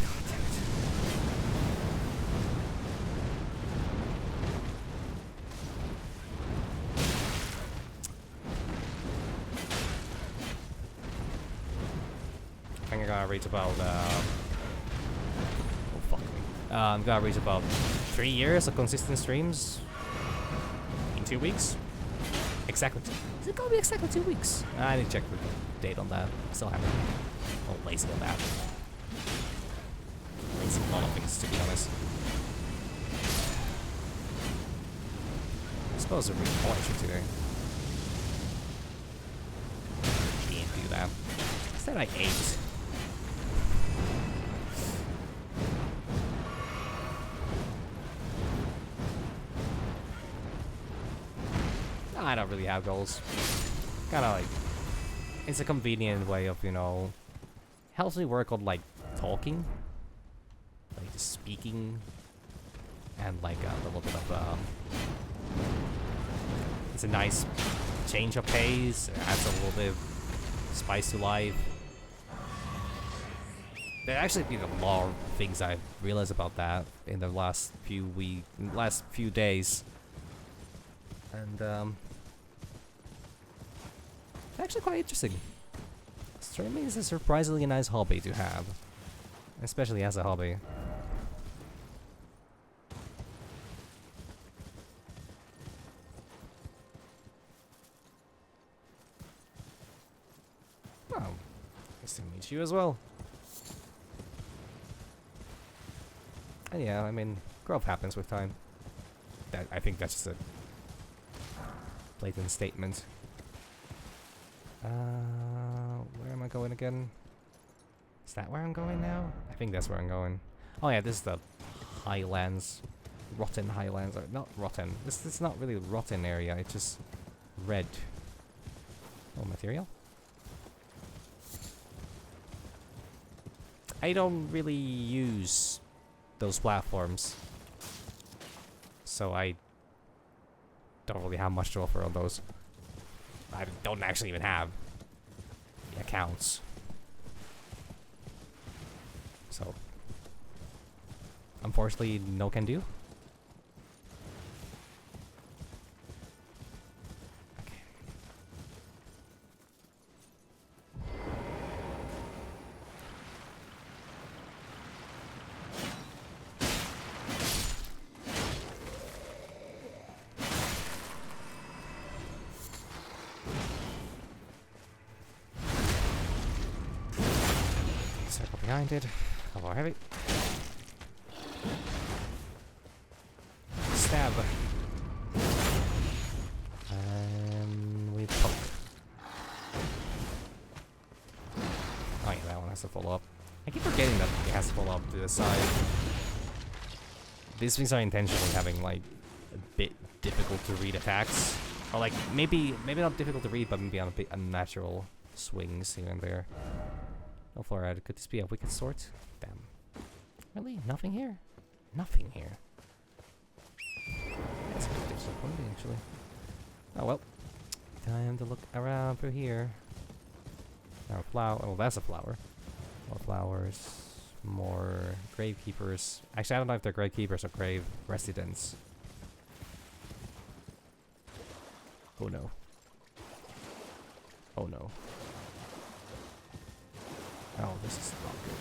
God damn it. gonna reach about oh fuck me. I'm gonna reach about 3 years of consistent streams in 2 weeks. Exactly. Is it gonna be exactly 2 weeks? I need to check the date on that. Still haven't. Oh, lazy on that. Lazy on a lot of things, to be honest. I suppose I really watch it today. Didn't do that. Instead, I ate. I don't really have goals. Kinda like, it's a convenient way of, you know, helps me work on like talking, like just speaking, and like a little bit of it's a nice change of pace. It adds a little bit of spice to life. There actually been a lot of things I've realized about that in the last few days, and it's actually quite interesting. Streaming is a surprisingly nice hobby to have, especially as a hobby. Oh, nice to meet you as well. And yeah, I mean, growth happens with time. I think that's just a blatant statement. Where am I going again? Is that where I'm going now? I think that's where I'm going. Oh yeah, this is the Highlands. Rotten Highlands. Or not rotten. This is not really a rotten area, it's just red. Oh, material? I don't really use those platforms, so I don't really have much to offer on those. I don't actually even have the accounts, so unfortunately no can do. Okay. Circle behind it. A little heavy. Stab. And we poke. Oh yeah, that one has to follow up. I keep forgetting that it has to follow up to the side. These things are intentionally having like a bit difficult to read attacks. Or like maybe not difficult to read, but maybe on a bit unnatural swings here and there. No fluoride. Could this be a wicked sort? Damn. Really? Nothing here? Nothing here. That's a bit disappointing, actually. Oh well. Time to look around through here. Now flower. Oh, that's a flower. More flowers. More gravekeepers. Actually, I don't know if they're gravekeepers or grave residents. Oh no. Oh no. Oh, this is not good.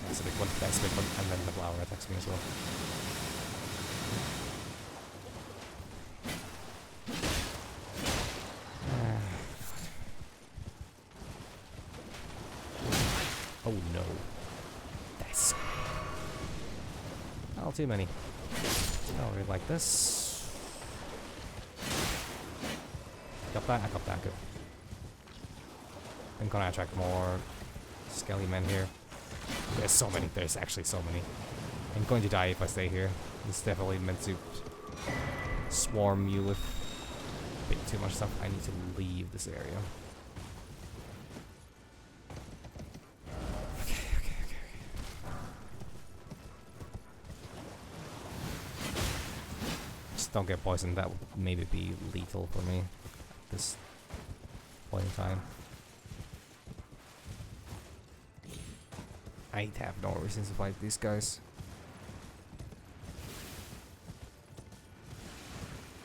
That's a big one, that's a big one, and then the flower attacks me as well. Oh no. That's not too many. Oh, we like this. Got that? I got that, good. I'm gonna attract more skelly men here. There's so many, there's actually so many. I'm going to die if I stay here. It's definitely meant to swarm you with a bit too much stuff. I need to leave this area. Don't get poisoned, that would maybe be lethal for me at this point in time. I have no reason to fight these guys.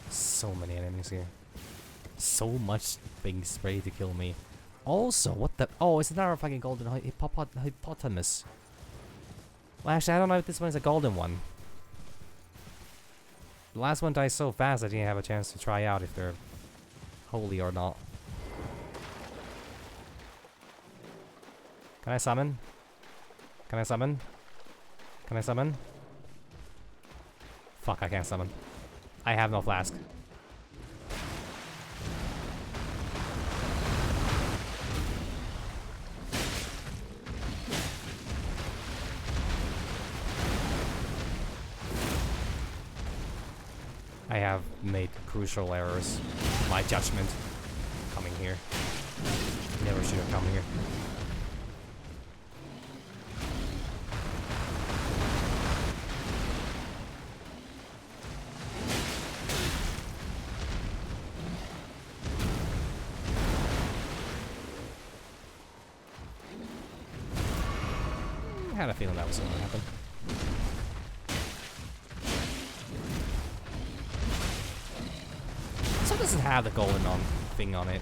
So many enemies here. So much things ready to kill me. Also, what the? Oh, it's another fucking golden hippopotamus. Well, actually, I don't know if this one is a golden one. The last one died so fast I didn't have a chance to try out if they're holy or not. Can I summon? Can I summon? Can I summon? Fuck, I can't summon. I have no flask. I have made crucial errors. My judgment coming here. Never should have come here. I had a feeling that was going to happen. This one doesn't have the golden thing on it.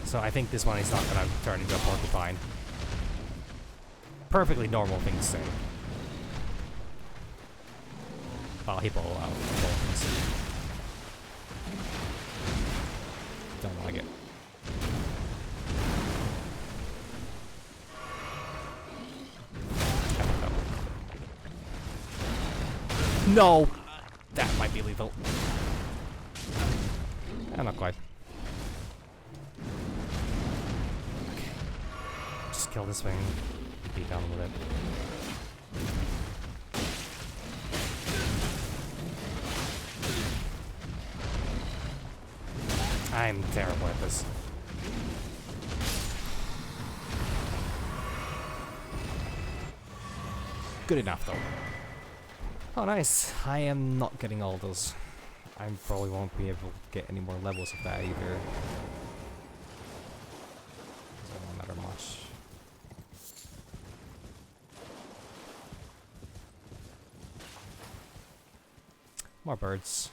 So I think this one is not going to turn into a porcupine. Perfectly normal thing to say. Well, hippo, don't like it. No! That might be lethal. Not quite. Okay. Just kill this thing. Be done with it. I'm terrible at this. Good enough, though. Oh, nice. I am not getting all those. I probably won't be able to get any more levels of that either. Doesn't matter much. More birds.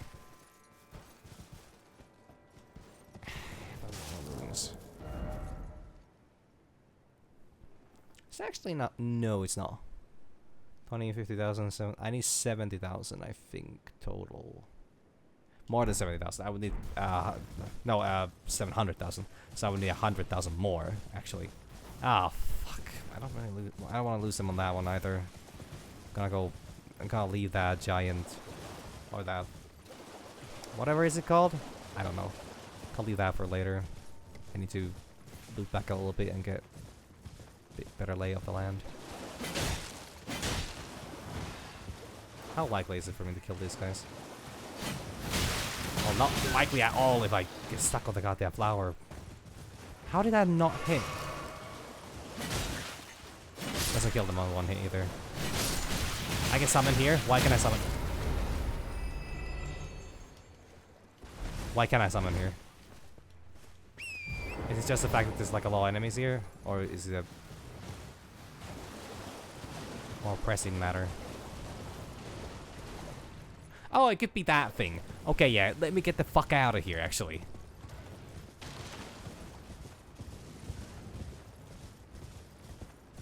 It's actually not. No, it's not. 20, 50,000, I need 70,000, I think, total. More than 70,000. I would need, 700,000. So I would need 100,000 more, actually. Ah, fuck. I don't want to lose them on that one either. I'm gonna leave that giant, or that, whatever is it called? I don't know. I'll leave that for later. I need to loop back a little bit and get a bit better lay of the land. How likely is it for me to kill these guys? Well, not likely at all if I get stuck on the goddamn flower. How did that not hit? Doesn't kill them on one hit either. I can summon here? Why can I summon? Why can't I summon here? Is it just the fact that there's like a lot of enemies here? Or is it a more pressing matter? Oh, it could be that thing. Okay, yeah, let me get the fuck out of here, actually.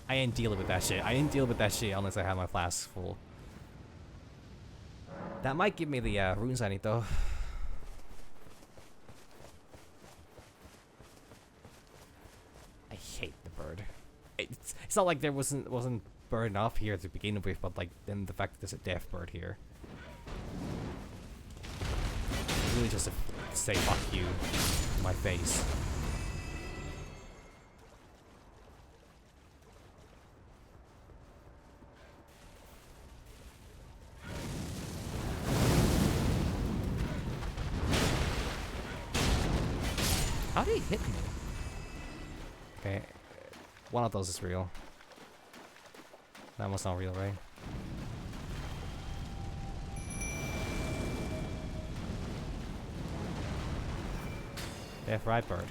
I ain't dealing with that shit. I ain't dealing with that shit unless I have my flasks full. That might give me the runes I need, though. I hate the bird. It's not like there wasn't bird enough here to begin with, but like then the fact that there's a deaf bird here. Really just to say fuck you to my face. How did he hit me? Okay, one of those is real. That one's not real, right? Deaf right bird.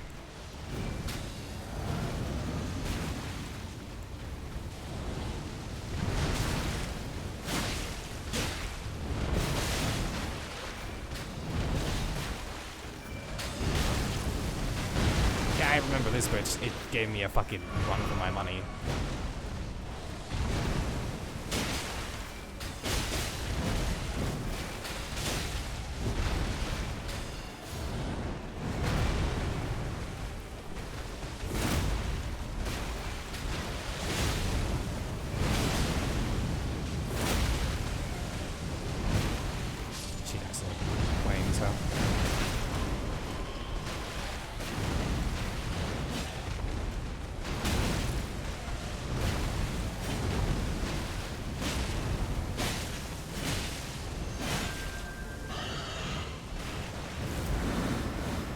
remember this bridge. It gave me a fucking run for my money. She's excellent playing, so.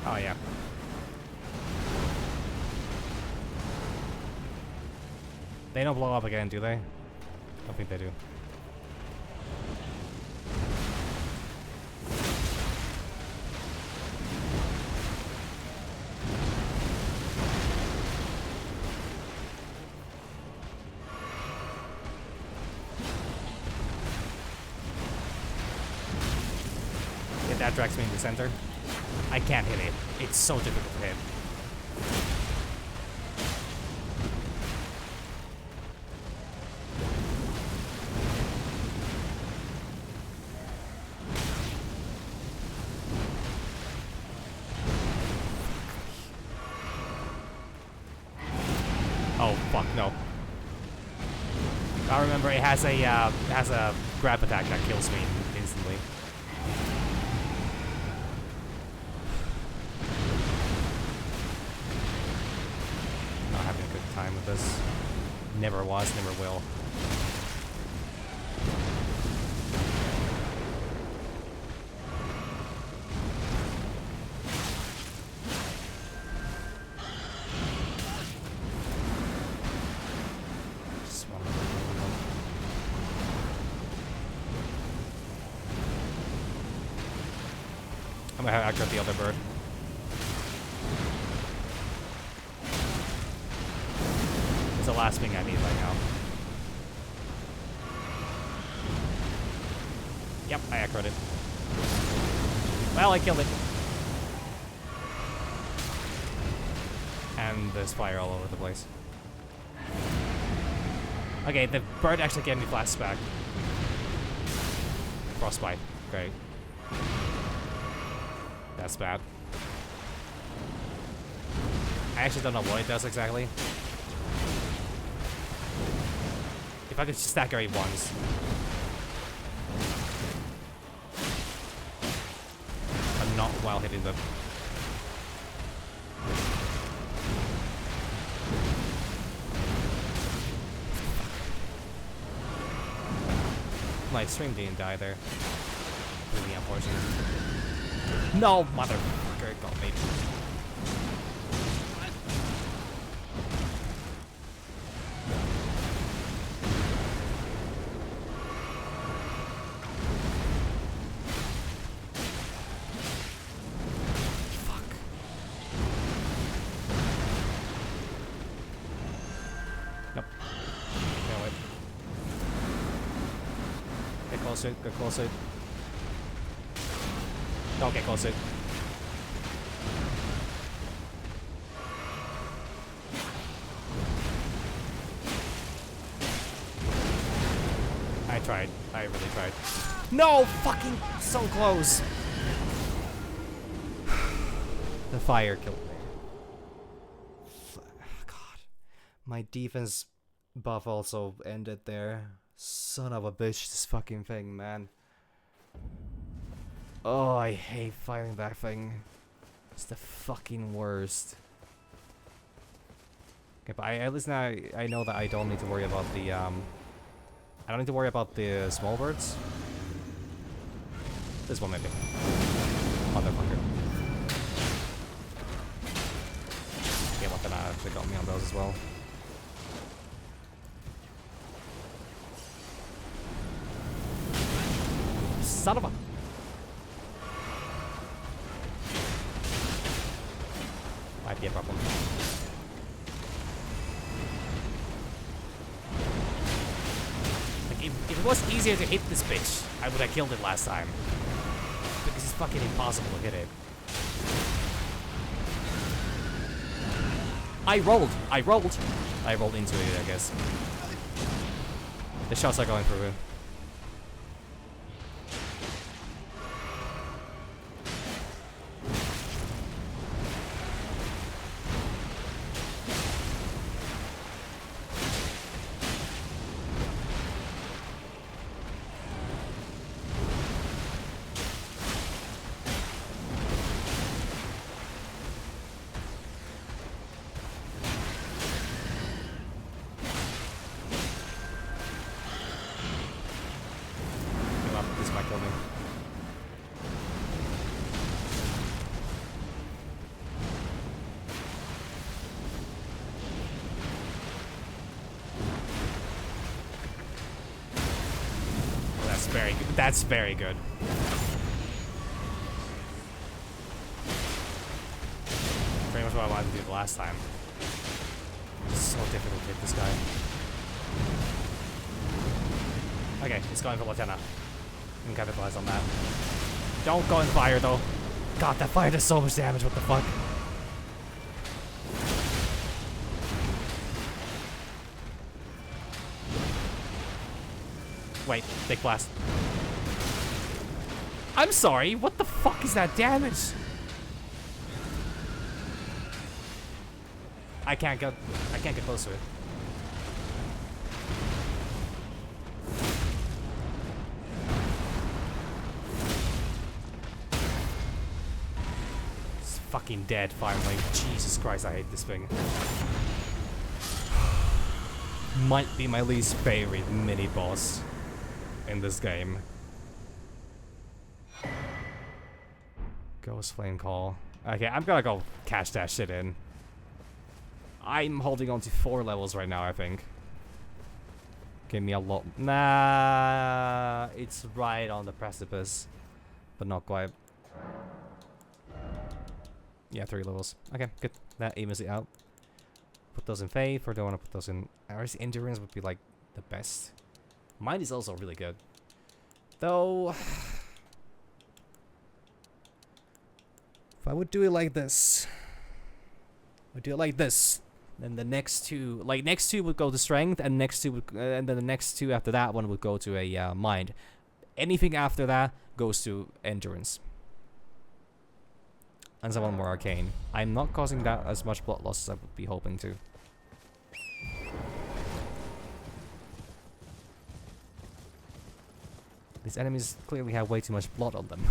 Oh, yeah. They don't blow up again, do they? I don't think they do. Yeah, that drags me in the center. I can't hit it. It's so difficult to hit. Oh fuck no! I remember it has a grab attack that kills me instantly. Not having a good time with this. Never was, never will. Just one more. I'm gonna have to grab the other bird. It's the last thing I need right now. Yep, I acroed it. Well, I killed it. And there's fire all over the place. Okay, the bird actually gave me flashback. Frostbite. Great. That's bad. I actually don't know what it does exactly. If I could just stack every once. But not while hitting them. My stream didn't die there. Really unfortunate. No, motherfucker, it got me. Fuck. Nope. No way. Get closer, get closer. Don't get closer. I tried. I really tried. No! Fucking so close! The fire killed me. God. My defense buff also ended there. Son of a bitch, this fucking thing, man. Oh, I hate firing that thing. It's the fucking worst. Okay, but at least now I know that I don't need to worry about the, I don't need to worry about the small birds. This one maybe. Motherfucker. Okay, what then actually got me on those as well. Son of a... Might be a problem. Like, if it was easier to hit this bitch, I would have killed it last time. Because it's fucking impossible to hit it. I rolled! I rolled! I rolled into it, I guess. The shots are going through it. This might kill me. That's very good. That's very good. Pretty much what I wanted to do the last time. It's so difficult to hit this guy. Okay, he's going for Lieutenant. And capitalize on that. Don't go in fire though. God, that fire does so much damage. What the fuck? Wait, big blast. I'm sorry. What the fuck is that damage? I can't get close to it. Fucking dead finally. Jesus Christ, I hate this thing. Might be my least favorite mini boss in this game. Ghost Flame Call. Okay, I'm gonna go cash that shit in. I'm holding on to 4 levels right now, I think. Give me a lot. Nah, it's right on the precipice, but not quite. Yeah, 3 levels. Okay, good. That evens it out. Put those in Faith, or do I want to put those in... Aris Endurance would be like the best. Mind is also really good. Though... if I would do it like this... I would do it like this. Then the next 2... Like, next 2 would go to Strength, and next 2 would... and then the next 2 after that one would go to a Mind. Anything after that goes to Endurance. And someone more Arcane. I'm not causing that as much blood loss as I would be hoping to. These enemies clearly have way too much blood on them.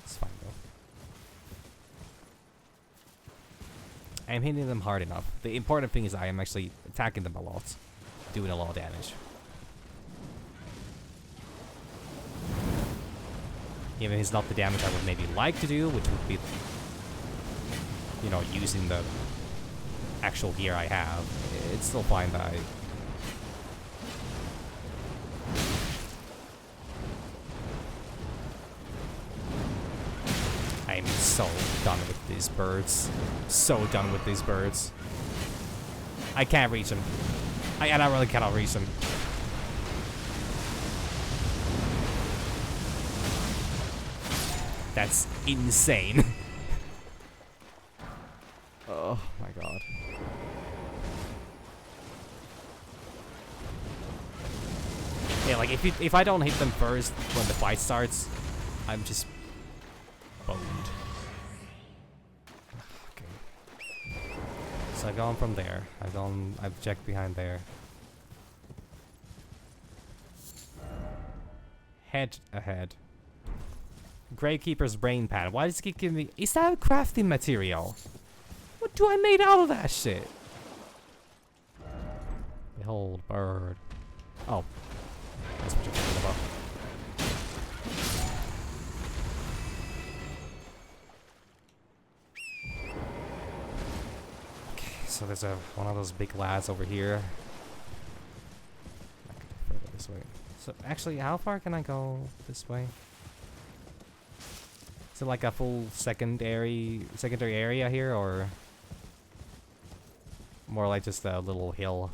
It's fine though. I'm hitting them hard enough. The important thing is I am actually attacking them a lot. Doing a lot of damage. Even if it's not the damage I would maybe like to do, which would be, you know, using the actual gear I have, it's still fine that I'm so done with these birds. So done with these birds. I can't reach them. I really cannot reach them. That's insane. Oh my god. Yeah, like if I don't hit them first when the fight starts, I'm just boned. Okay. So I've gone from there. I've checked behind there. Head ahead. Gravekeeper's brain pad. Why does it keep giving me... Is that a crafting material? What do I made out of that shit? Behold, bird. Oh. That's what you're talking about. Okay, so there's one of those big lads over here. I can go further this way. So, actually, how far can I go this way? Is it like a full secondary area here, or more like just a little hill?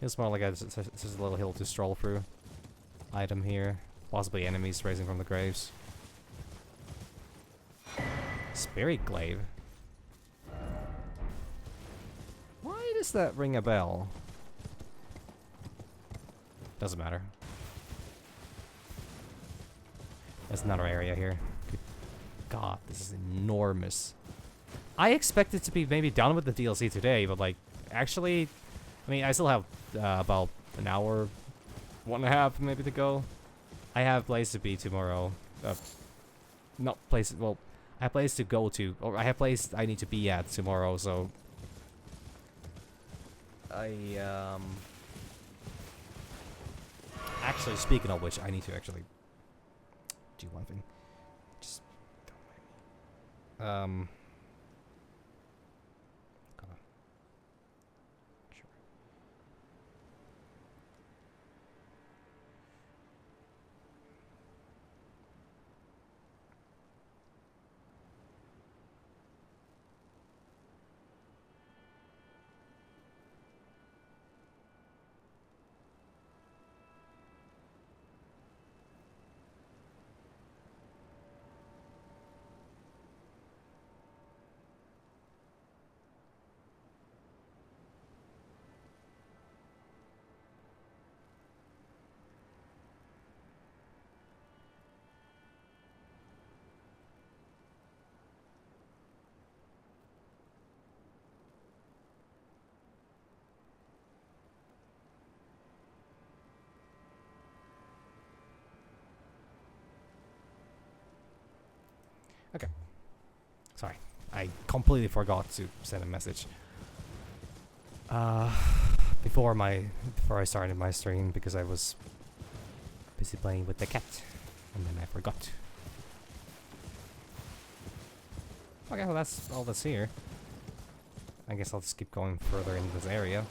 It's more like just a little hill to stroll through. Item here. possibly enemies rising from the graves. Spirit glaive. Why does that ring a bell? Doesn't matter. There's another area here. Good God, this is enormous. I expected to be maybe done with the DLC today, but like, actually, I mean, I still have about an hour, 1.5 maybe to go. I have place to be tomorrow. Not place. Well, I have place to go to, or I have place I need to be at tomorrow. So actually, speaking of which, I need to actually do one thing. Just don't mind me. Sure. Okay. Sorry. I completely forgot to send a message. Before I started my stream because I was busy playing with the cat. And then I forgot. Okay, well that's all that's here. I guess I'll just keep going further into this area.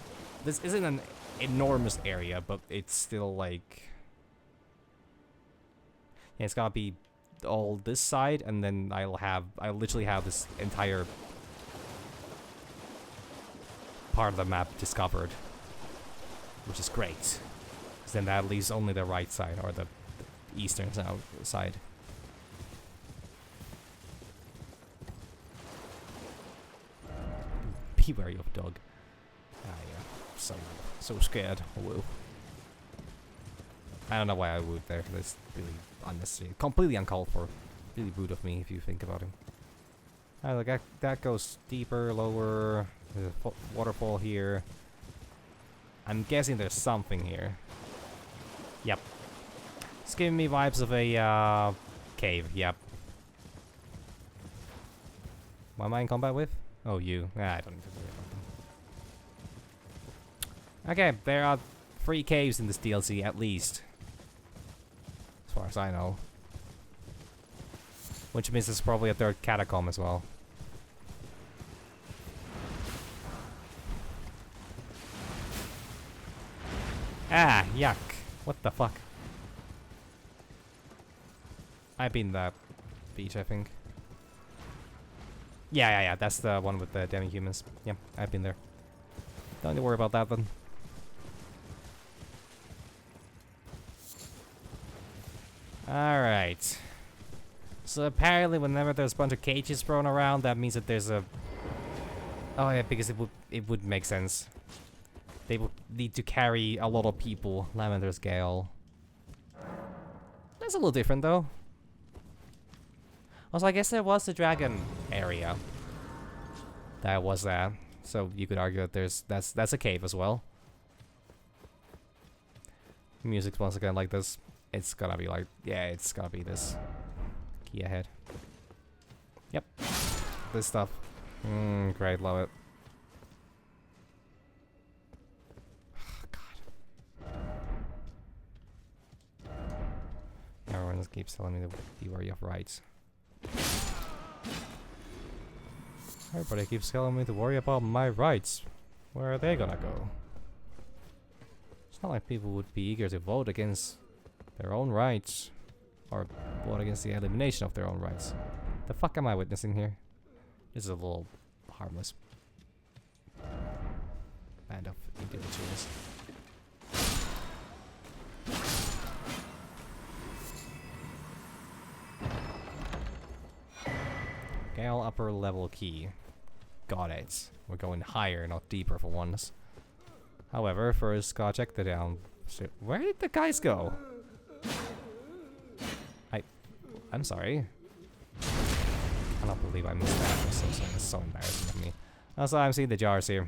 This isn't an enormous area, but it's still like... Yeah, it's gotta be all this side, and then I'll literally have this entire part of the map discovered, which is great, because then that leaves only the right side, or the eastern side. Be wary of dog. Ah yeah, so scared. Whoa. I don't know why I would there. That's really unnecessary. Completely uncalled for. Really rude of me if you think about it. Alright, look, that goes deeper, lower. There's a waterfall here. I'm guessing there's something here. Yep. It's giving me vibes of a cave. Yep. What am I in combat with? Oh, you. Ah, I don't need to worry about them. Okay, there are 3 caves in this DLC at least. As far as I know. Which means there's probably a 3rd catacomb as well. Ah, yuck. What the fuck? I've been that beach, I think. Yeah, that's the one with the demi-humans. Yeah, I've been there. Don't need to worry about that then. Alright. So apparently whenever there's a bunch of cages thrown around, that means that there's a... Oh yeah, because it would make sense. They would need to carry a lot of people. Lavender's Gale. That's a little different though. Also, I guess there was the dragon area. That was that. So you could argue that that's a cave as well. Music's once again like this. It's gonna be like, yeah, it's gonna be this. Key ahead. Yep. This stuff. Great, love it. God. Everyone just keeps telling me to be wary of rights. Everybody keeps telling me to worry about my rights. Where are they gonna go? It's not like people would be eager to vote against their own rights. Or vote against the elimination of their own rights. The fuck am I witnessing here? This is a little harmless band of individuals. Gal upper level key. Got it. We're going higher, not deeper for once. However, first gotta check the down. Where did the guys go? I'm sorry. I don't believe I missed that. It's so embarrassing of me. Also, I'm seeing the jars here.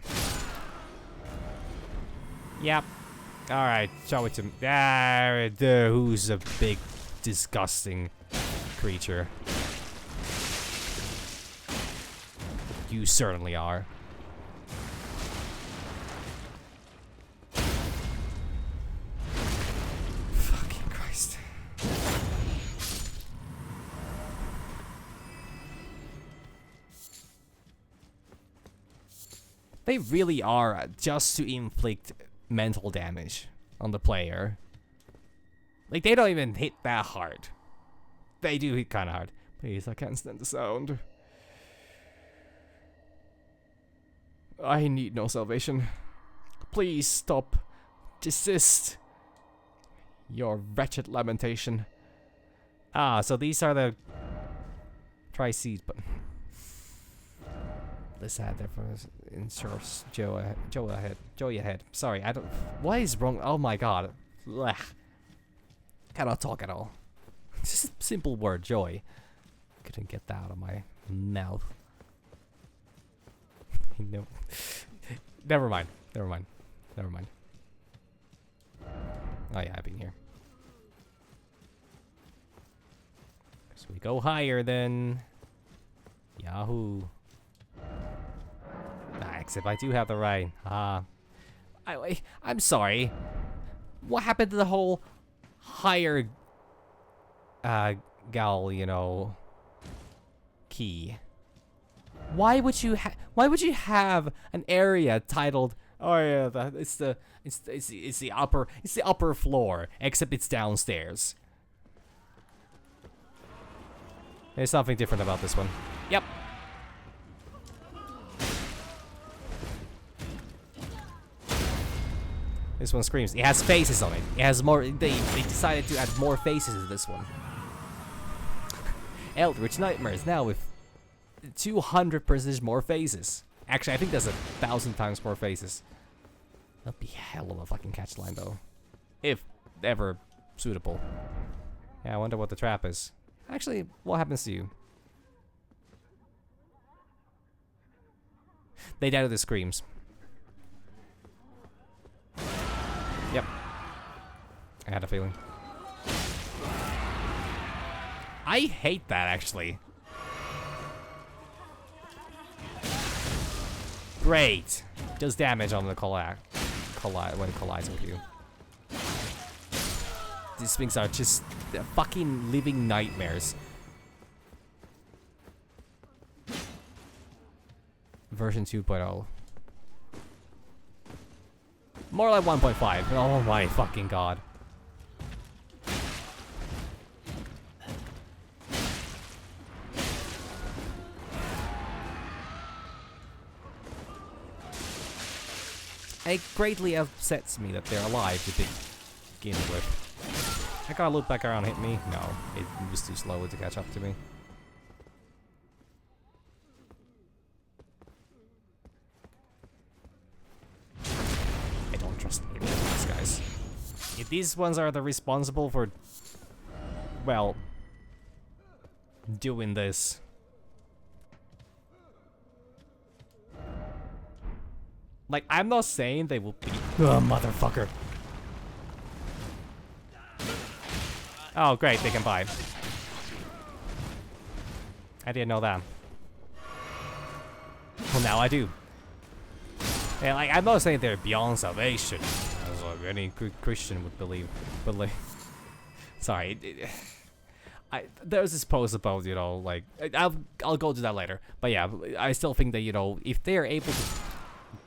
Yep. Alright, show it to me. Who's a big, disgusting creature? You certainly are. Fucking Christ. They really are just to inflict mental damage on the player. Like, they don't even hit that hard. They do hit kind of hard. Please, I can't stand the sound. I need no salvation. Please stop. Desist. Your wretched lamentation. Ah, so these are the Tri-Seeds, but let's add that for ensures Joey ahead. Sorry, I don't. What is wrong? Oh my god. Ugh. Cannot talk at all. Just a simple word, joy. Couldn't get that out of my mouth. No. Never mind. Oh yeah, I've been here. So we go higher then. Yahoo. Except I do have the right. I'm sorry. What happened to the whole higher gal, you know, key? Why would you have an area titled, oh yeah, it's the upper floor, except it's downstairs. There's something different about this one. Yep. This one screams. It has faces on it. It has more. They decided to add more faces to this one. Eldritch Nightmares now with 200% more faces. Actually, I think there's 1,000 times more faces. That'd be hell of a fucking catch line though, if ever suitable. Yeah, I wonder what the trap is. Actually, what happens to you? They die to the screams. Yep. I had a feeling. I hate that, actually. Great. Does damage on the when it collides with you. These things are just fucking living nightmares. Version 2.0. More like 1.5. Oh my fucking god. It greatly upsets me that they're alive to begin with. I gotta loop back around and hit me? No, it was too slow to catch up to me. I don't trust any of these guys. If these ones are the responsible for, well, doing this. Like, I'm not saying they will be. Oh, motherfucker. Oh, great, they can buy. I didn't know that. Well, now I do. Yeah, like, I'm not saying they're beyond salvation, as like any good Christian would believe, but like, sorry, there's this post about, you know, like, I'll go to that later, but yeah, I still think that, you know, if they're able to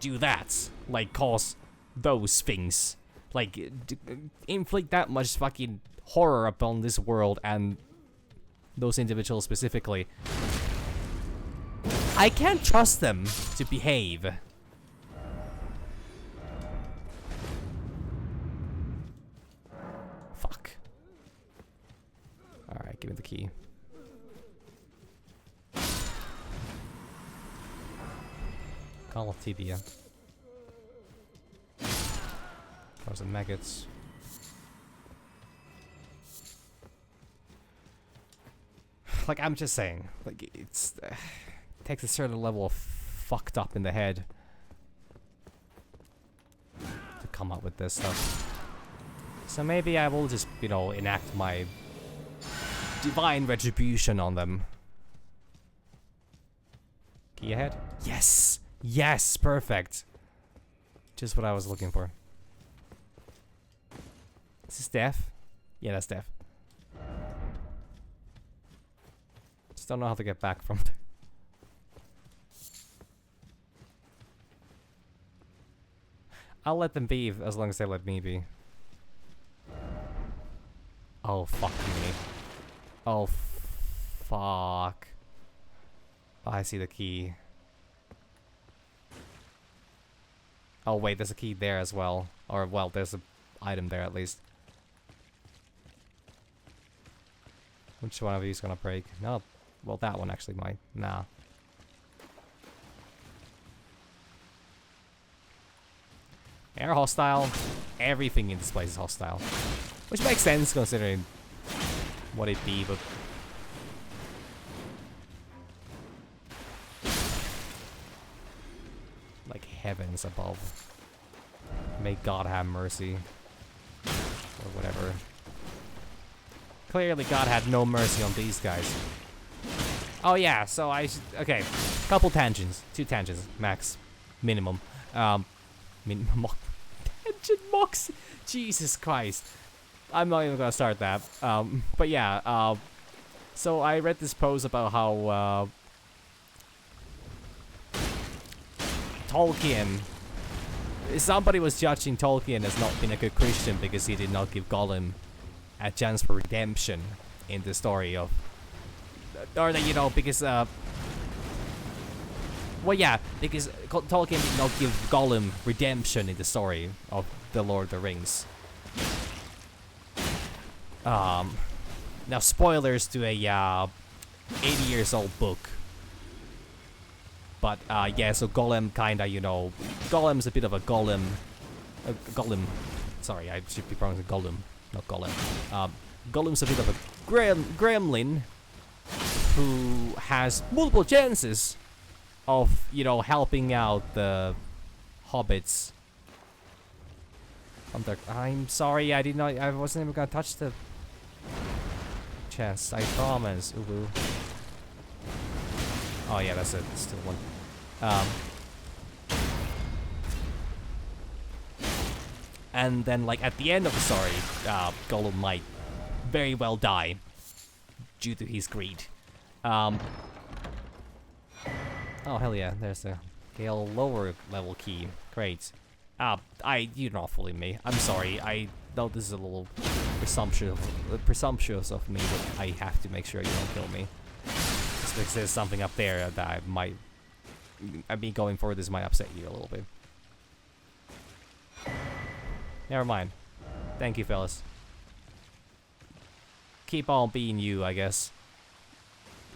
do that, like, cause those things, like, inflict that much fucking horror upon this world and those individuals specifically, I can't trust them to behave. Fuck. Alright, give me the key. Skull tibia. Frozen maggots. Like, I'm just saying, like, it's takes a certain level of fucked up in the head to come up with this stuff. So maybe I will just, you know, enact my divine retribution on them. Key ahead? Yes! Yes! Perfect! Just what I was looking for. Is this Death? Yeah, that's Death. Just don't know how to get back from there. I'll let them be as long as they let me be. Oh, fuck me. Oh, fuck. Oh, I see the key. Oh, wait, there's a key there as well. Or, well, there's an item there at least. Which one of you is gonna break? No. Well, that one actually might. Nah. Air hostile. Everything in this place is hostile. Which makes sense considering what it be, but... like heavens above. May God have mercy. Or whatever. Clearly God had no mercy on these guys. Oh yeah, so I should... okay. Couple tangents. 2 tangents, max. Minimum. Minimum... tangent mocks! Jesus Christ. I'm not even gonna start that. But yeah, so I read this post about how, Tolkien... somebody was judging Tolkien as not being a good Christian because he did not give Gollum a chance for redemption in the story of... or that, you know, because, well, yeah, because Tolkien did not give Gollum redemption in the story of The Lord of the Rings. Now spoilers to a, 80 years old book. But, yeah, so Gollum kinda, you know, Gollum's a bit of a Gollum, sorry, I should be pronouncing Gollum, not Gollum. Gollum's a bit of a gremlin who has multiple chances of, you know, helping out the hobbits. I'm sorry, I wasn't even gonna touch the chest, I promise. Ooh. Oh yeah, that's it, still one. And then, like, at the end of the story, Gollum might very well die due to his greed. Oh, hell yeah, there's a Gale lower level key. Great. You're not fooling me. I'm sorry, I know this is a little presumptuous of me, but I have to make sure you don't kill me. Just because there's something up there that me going for this might upset you a little bit. Never mind. Thank you, fellas. Keep on being you, I guess.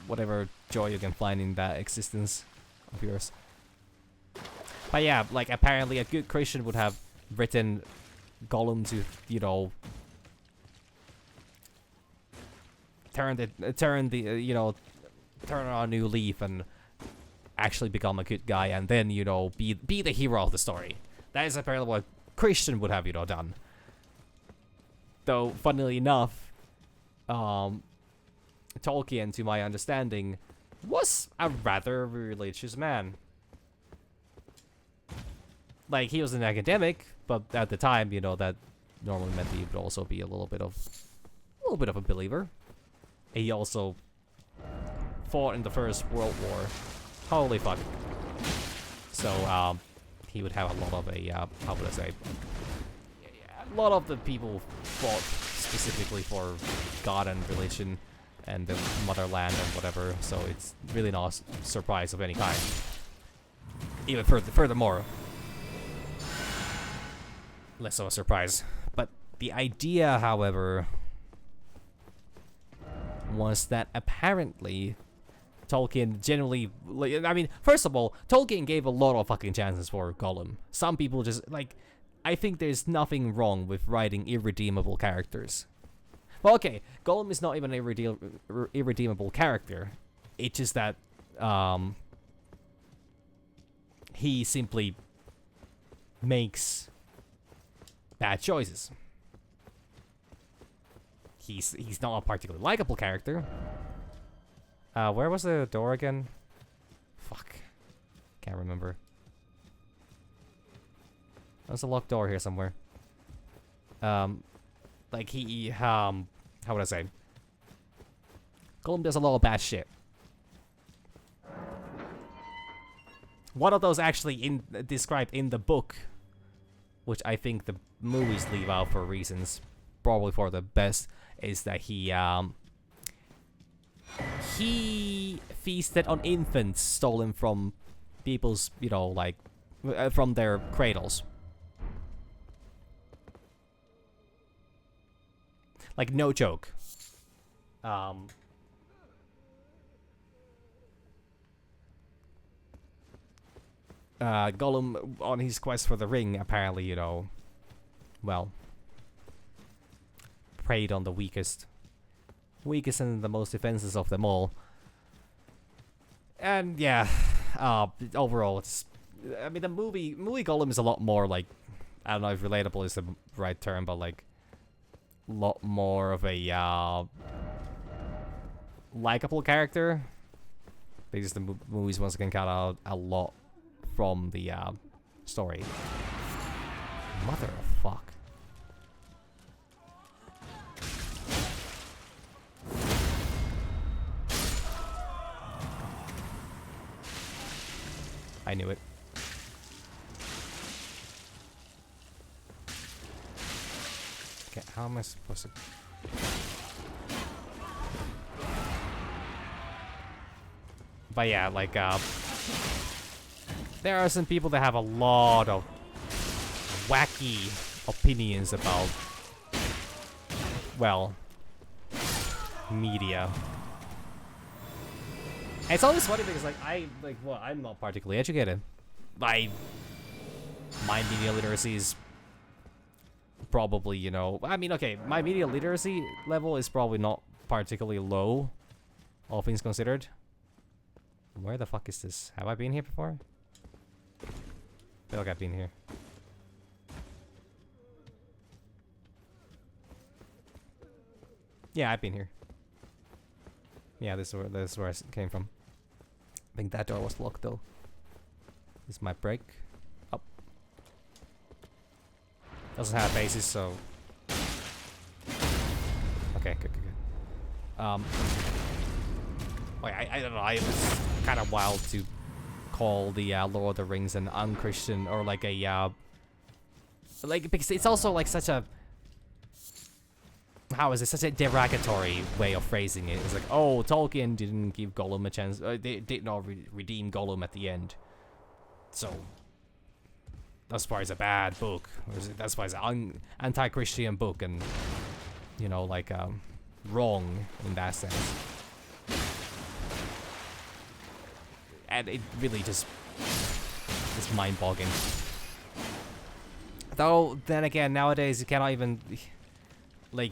Whatever joy you can find in that existence of yours. But yeah, like, apparently a good Christian would have written Gollum to, you know, turn on a new leaf and actually become a good guy, and then, you know, be the hero of the story. That is apparently what Christian would have, you know, done. Though, funnily enough, Tolkien, to my understanding, was a rather religious man. Like, he was an academic, but at the time, you know, that normally meant he would also be a little bit of a believer. He also fought in the First World War. Holy fuck. So, he would have a lot of how would I say? A lot of the people fought specifically for God and religion and the motherland and whatever, so it's really not a surprise of any kind. Even furthermore, less of a surprise. But the idea, however, was that apparently Tolkien generally, like, I mean, first of all, Tolkien gave a lot of fucking chances for Gollum. Some people just, like, I think there's nothing wrong with writing irredeemable characters. Well, okay, Gollum is not even an irredeemable character. It's just that, he simply makes bad choices. He's not a particularly likable character. Where was the door again? Fuck. Can't remember. There's a locked door here somewhere. Like how would I say? Gollum does a lot of bad shit. One of those actually described in the book, which I think the movies leave out for reasons probably for the best, is that he feasted on infants stolen from people's, you know, like, from their cradles. Like, no joke. Gollum, on his quest for the ring, apparently, you know, well, preyed on the weakest and the most defenseless of them all. And yeah, overall, it's, I mean, the movie Gollum is a lot more, like, I don't know if relatable is the right term, but, like, a lot more of a likable character, because the movies once again cut out a lot from the story. Mother of fuck. I knew it. Okay, how am I supposed to... But yeah, like, there are some people that have a lot of wacky opinions about, well, media. And it's always funny because, like, I'm not particularly educated. My media literacy is probably, you know, I mean, okay, my media literacy level is probably not particularly low, all things considered. Where the fuck is this? Have I been here before? I feel like I've been here. Yeah, I've been here. Yeah, this is where I came from. I think that door was locked though. This might break. Oh. Doesn't have bases, so... Okay, good. Wait, I don't know, it was kind of wild to call the Lord of the Rings an unchristian, or like a, like, because it's also like such a... How is it? Such a derogatory way of phrasing it. It's like, oh, Tolkien didn't give Gollum a chance. They did not redeem Gollum at the end. So, that's why it's a bad book. That's why it's an anti-Christian book, and, you know, like, wrong in that sense. And it really just is mind-boggling. Though, then again, nowadays you cannot even, like,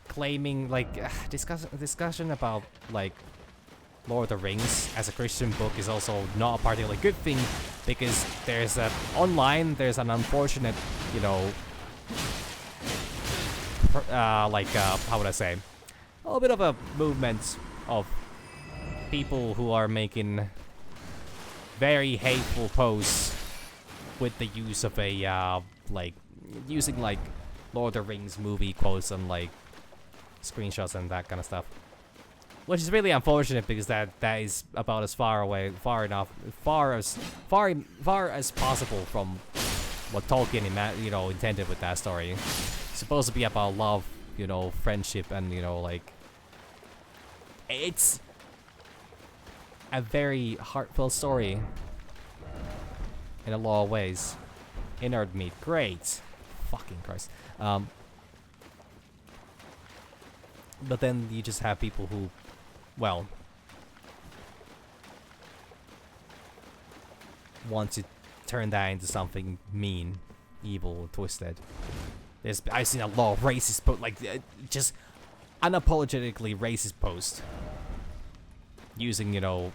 claiming, like, discussion about, like, Lord of the Rings as a Christian book is also not a particularly good thing, because there's there's an unfortunate, you know, like, how would I say, a little bit of a movement of people who are making very hateful posts with the use of a, like, using, like, Lord of the Rings movie quotes and, like, screenshots and that kind of stuff. Which is really unfortunate, because that is about as far as possible from what Tolkien, you know, intended with that story. It's supposed to be about love, you know, friendship, and, you know, like, it's a very heartfelt story in a lot of ways. Inert meat, great. Fucking Christ. But then you just have people who, well, want to turn that into something mean, evil, twisted. I've seen a lot of racist, but like just unapologetically racist posts using, you know,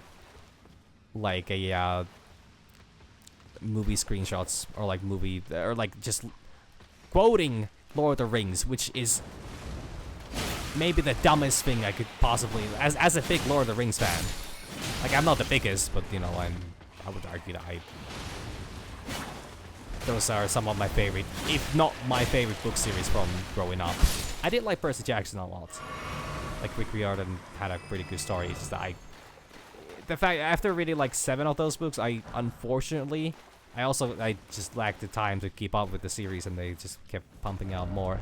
like a movie screenshots or like movie or like just quoting Lord of the Rings, which is maybe the dumbest thing I could possibly, as a big Lord of the Rings fan. Like, I'm not the biggest, but you know, I would argue that those are some of my favorite, if not my favorite book series from growing up. I did like Percy Jackson a lot. Like, Rick Riordan had a pretty good story. It's just that the fact, after reading like 7 of those books, I just lacked the time to keep up with the series, and they just kept pumping out more,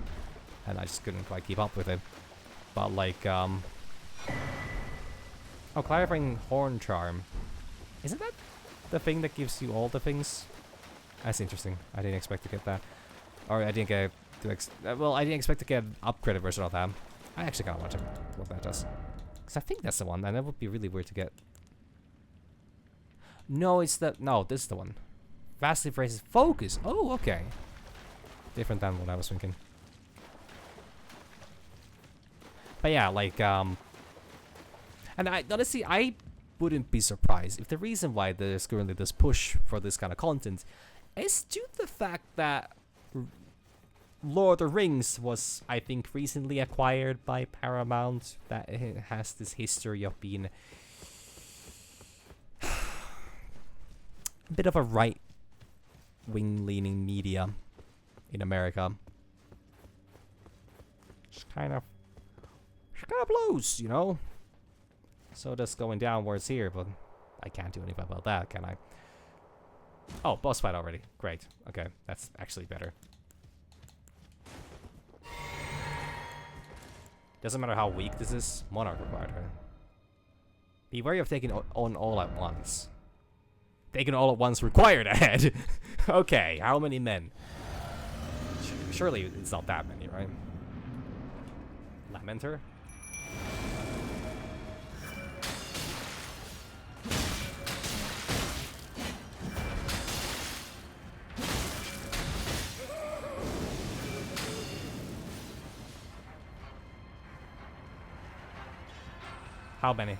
and I just couldn't quite keep up with it. But like, oh, clarifying horn charm. Isn't that the thing that gives you all the things? That's interesting. I didn't expect to get that. Or I didn't get well, I didn't expect to get an upgraded version of that. I actually kind of want to check what that does. Because I think that's the one, and that would be really weird to get. No, it's the... No, this is the one. Vastly phrases focus. Oh, okay. Different than what I was thinking. But yeah, like, and honestly, I wouldn't be surprised if the reason why there's currently this push for this kind of content is due to the fact that Lord of the Rings was, I think, recently acquired by Paramount. That it has this history of being a bit of a right-wing-leaning media in America. Just kind of blows, you know? So that's going downwards here, but I can't do anything about that, can I? Oh, boss fight already. Great. Okay, that's actually better. Doesn't matter how weak this is, Monarch required her. Be wary of taking on all at once. Taking all at once required ahead. Okay, how many men? Surely it's not that many, right? Lamenter? How many?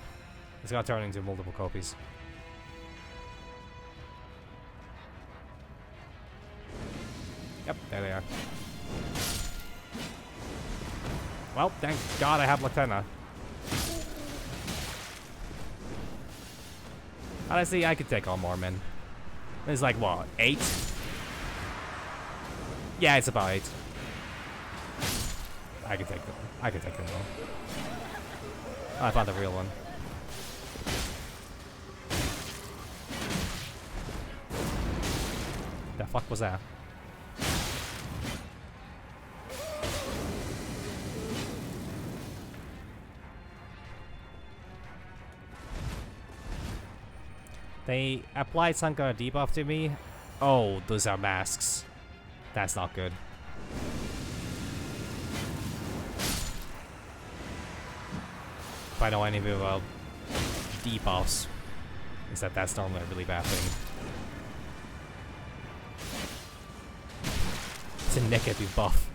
It's gonna turn into multiple copies. Yep, there they are. Well, thank God I have Latenna. Honestly, I could take on more men. It's like, what, 8? Yeah, it's about 8. I can take them. I can take them all. Oh, I found the real one. The fuck was that? They applied some kind of debuff to me. Oh, those are masks. That's not good. If I know anything about debuffs, is that that's normally a really bad thing. It's a negative buff.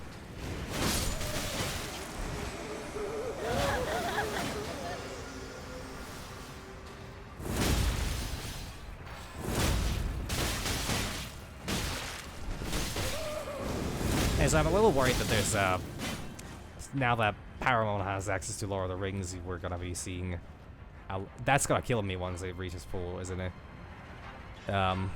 And so I'm a little worried that there's now that Paramount has access to Lord of the Rings, we're gonna be seeing that's gonna kill me once it reaches full, isn't it? Yeah,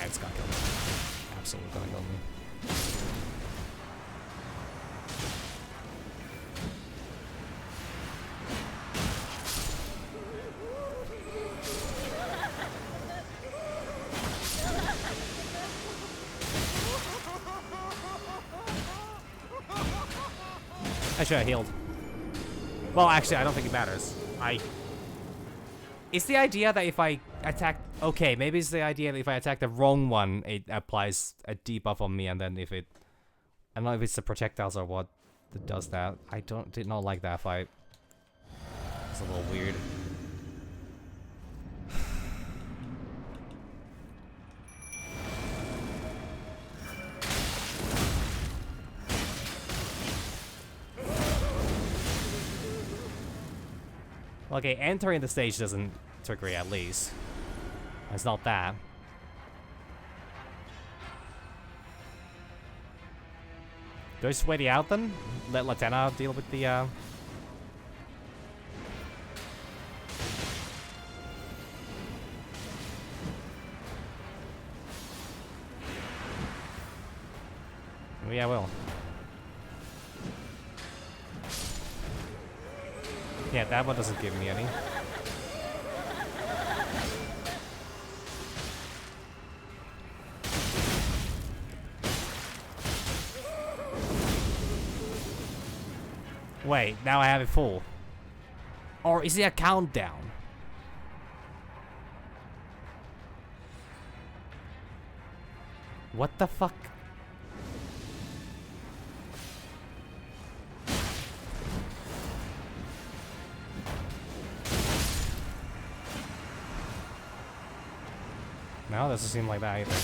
it's gonna kill me. Absolutely gonna kill me. I should have healed. Well, actually, I don't think it matters. It's the idea that if I attack... Okay, maybe it's the idea that if I attack the wrong one, it applies a debuff on me, and then if it... I don't know if it's the projectiles or what. that does that. I did not like that fight. It's a little weird. Okay, entering the stage doesn't trigger it, at least. It's not that. Do I just wait it out then? Let Latenna deal with the Yeah, I will. Yeah, that one doesn't give me any. Wait, now I have it full. Or is it a countdown? What the fuck? No, doesn't seem like that either.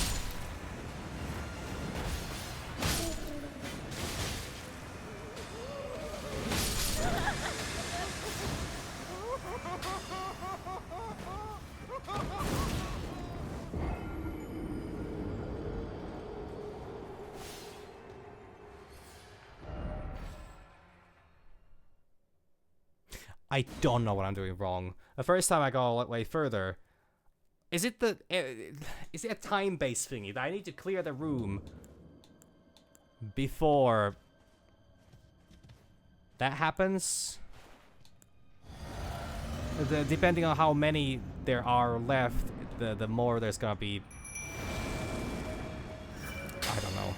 I don't know what I'm doing wrong. The first time I go way further, is it a time-based thingy that I need to clear the room before that happens? Depending on how many there are left, the more there's gonna be. I don't know.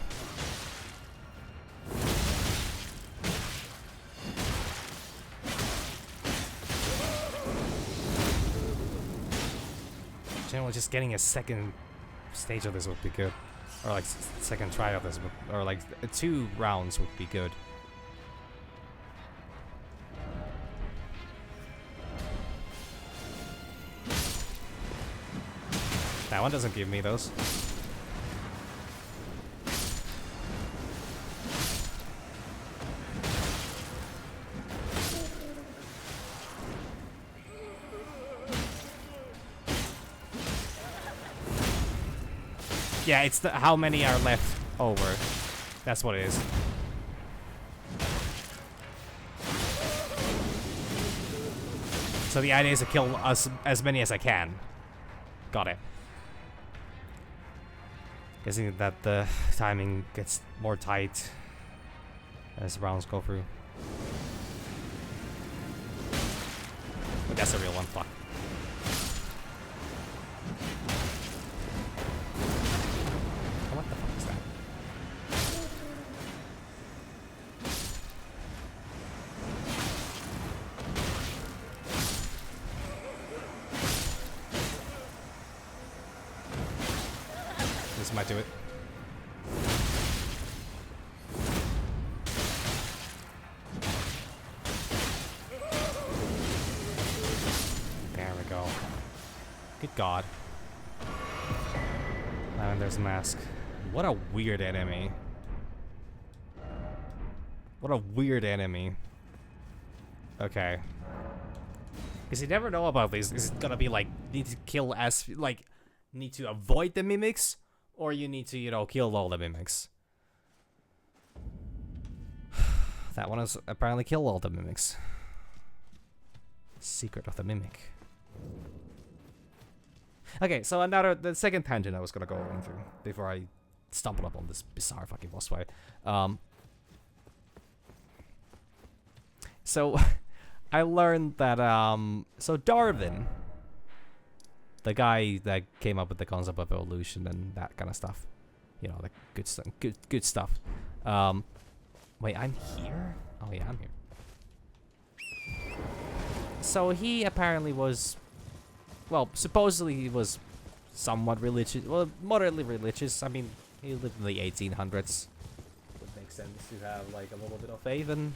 Generally, just getting a second stage of this would be good. Or like second try of this, or like 2 rounds would be good. That one doesn't give me those. Yeah, it's how many are left over. That's what it is. So the idea is to kill as many as I can. Got it. Guessing that the timing gets more tight as rounds go through. But that's a real one. Fuck. What the fuck is that? This might do it. There we go. Good God. And there's a mask. What a weird enemy. What a weird enemy. Okay. Because you never know about these. Is it gonna be like, need to kill as, like, need to avoid the mimics? Or you need to, you know, kill all the mimics? That one is apparently kill all the mimics. Secret of the mimic. Okay, so the second tangent I was gonna go into before I stumbled up on this bizarre fucking boss fight. So I learned that so Darwin, the guy that came up with the concept of evolution and that kind of stuff, you know, like good stuff, good stuff. Wait, I'm here? Oh yeah, I'm here. So he apparently was, well, supposedly he was somewhat religious, well, moderately religious. I mean, he lived in the 1800s. Would make sense to have like a little bit of faith in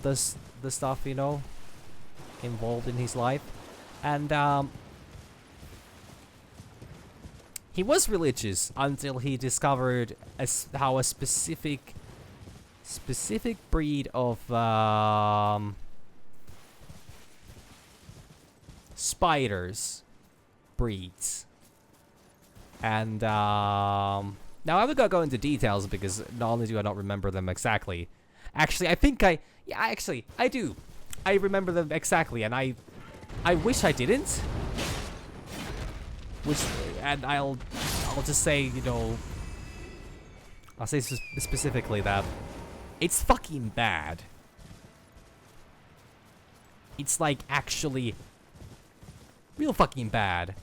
the stuff, you know, involved in his life. And he was religious until he discovered how a specific breed of spiders breeds. And now I'm not gonna go into details because not only do I not remember them exactly. Actually, I think I do. I remember them exactly, and I wish I didn't. And I'll just say, you know, I'll say specifically that it's fucking bad. It's like actually real fucking bad.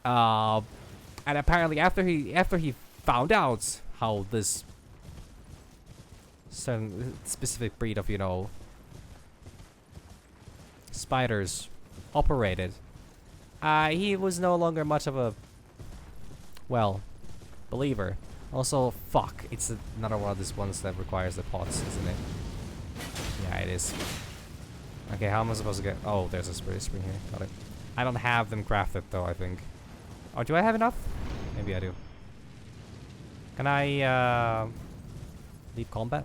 And apparently after he found out how this certain specific breed of, you know, spiders operated, he was no longer much of a, well, believer. Also, fuck, it's another one of these ones that requires the pots, isn't it? Yeah, it is. Okay, how am I supposed to get... Oh, there's a spirit spring here. Got it. I don't have them crafted, though, I think. Oh, do I have enough? Maybe I do. Can I, leave combat?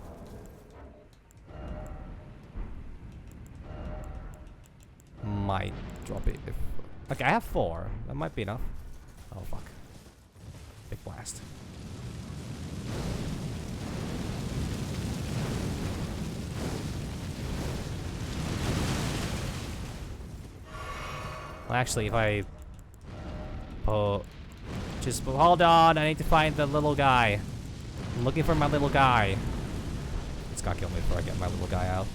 Might drop it if... Okay, I have 4. That might be enough. Oh, fuck. Big blast. Well, actually, if I... just hold on, I need to find the little guy. I'm looking for my little guy. It's gonna kill me before I get my little guy out.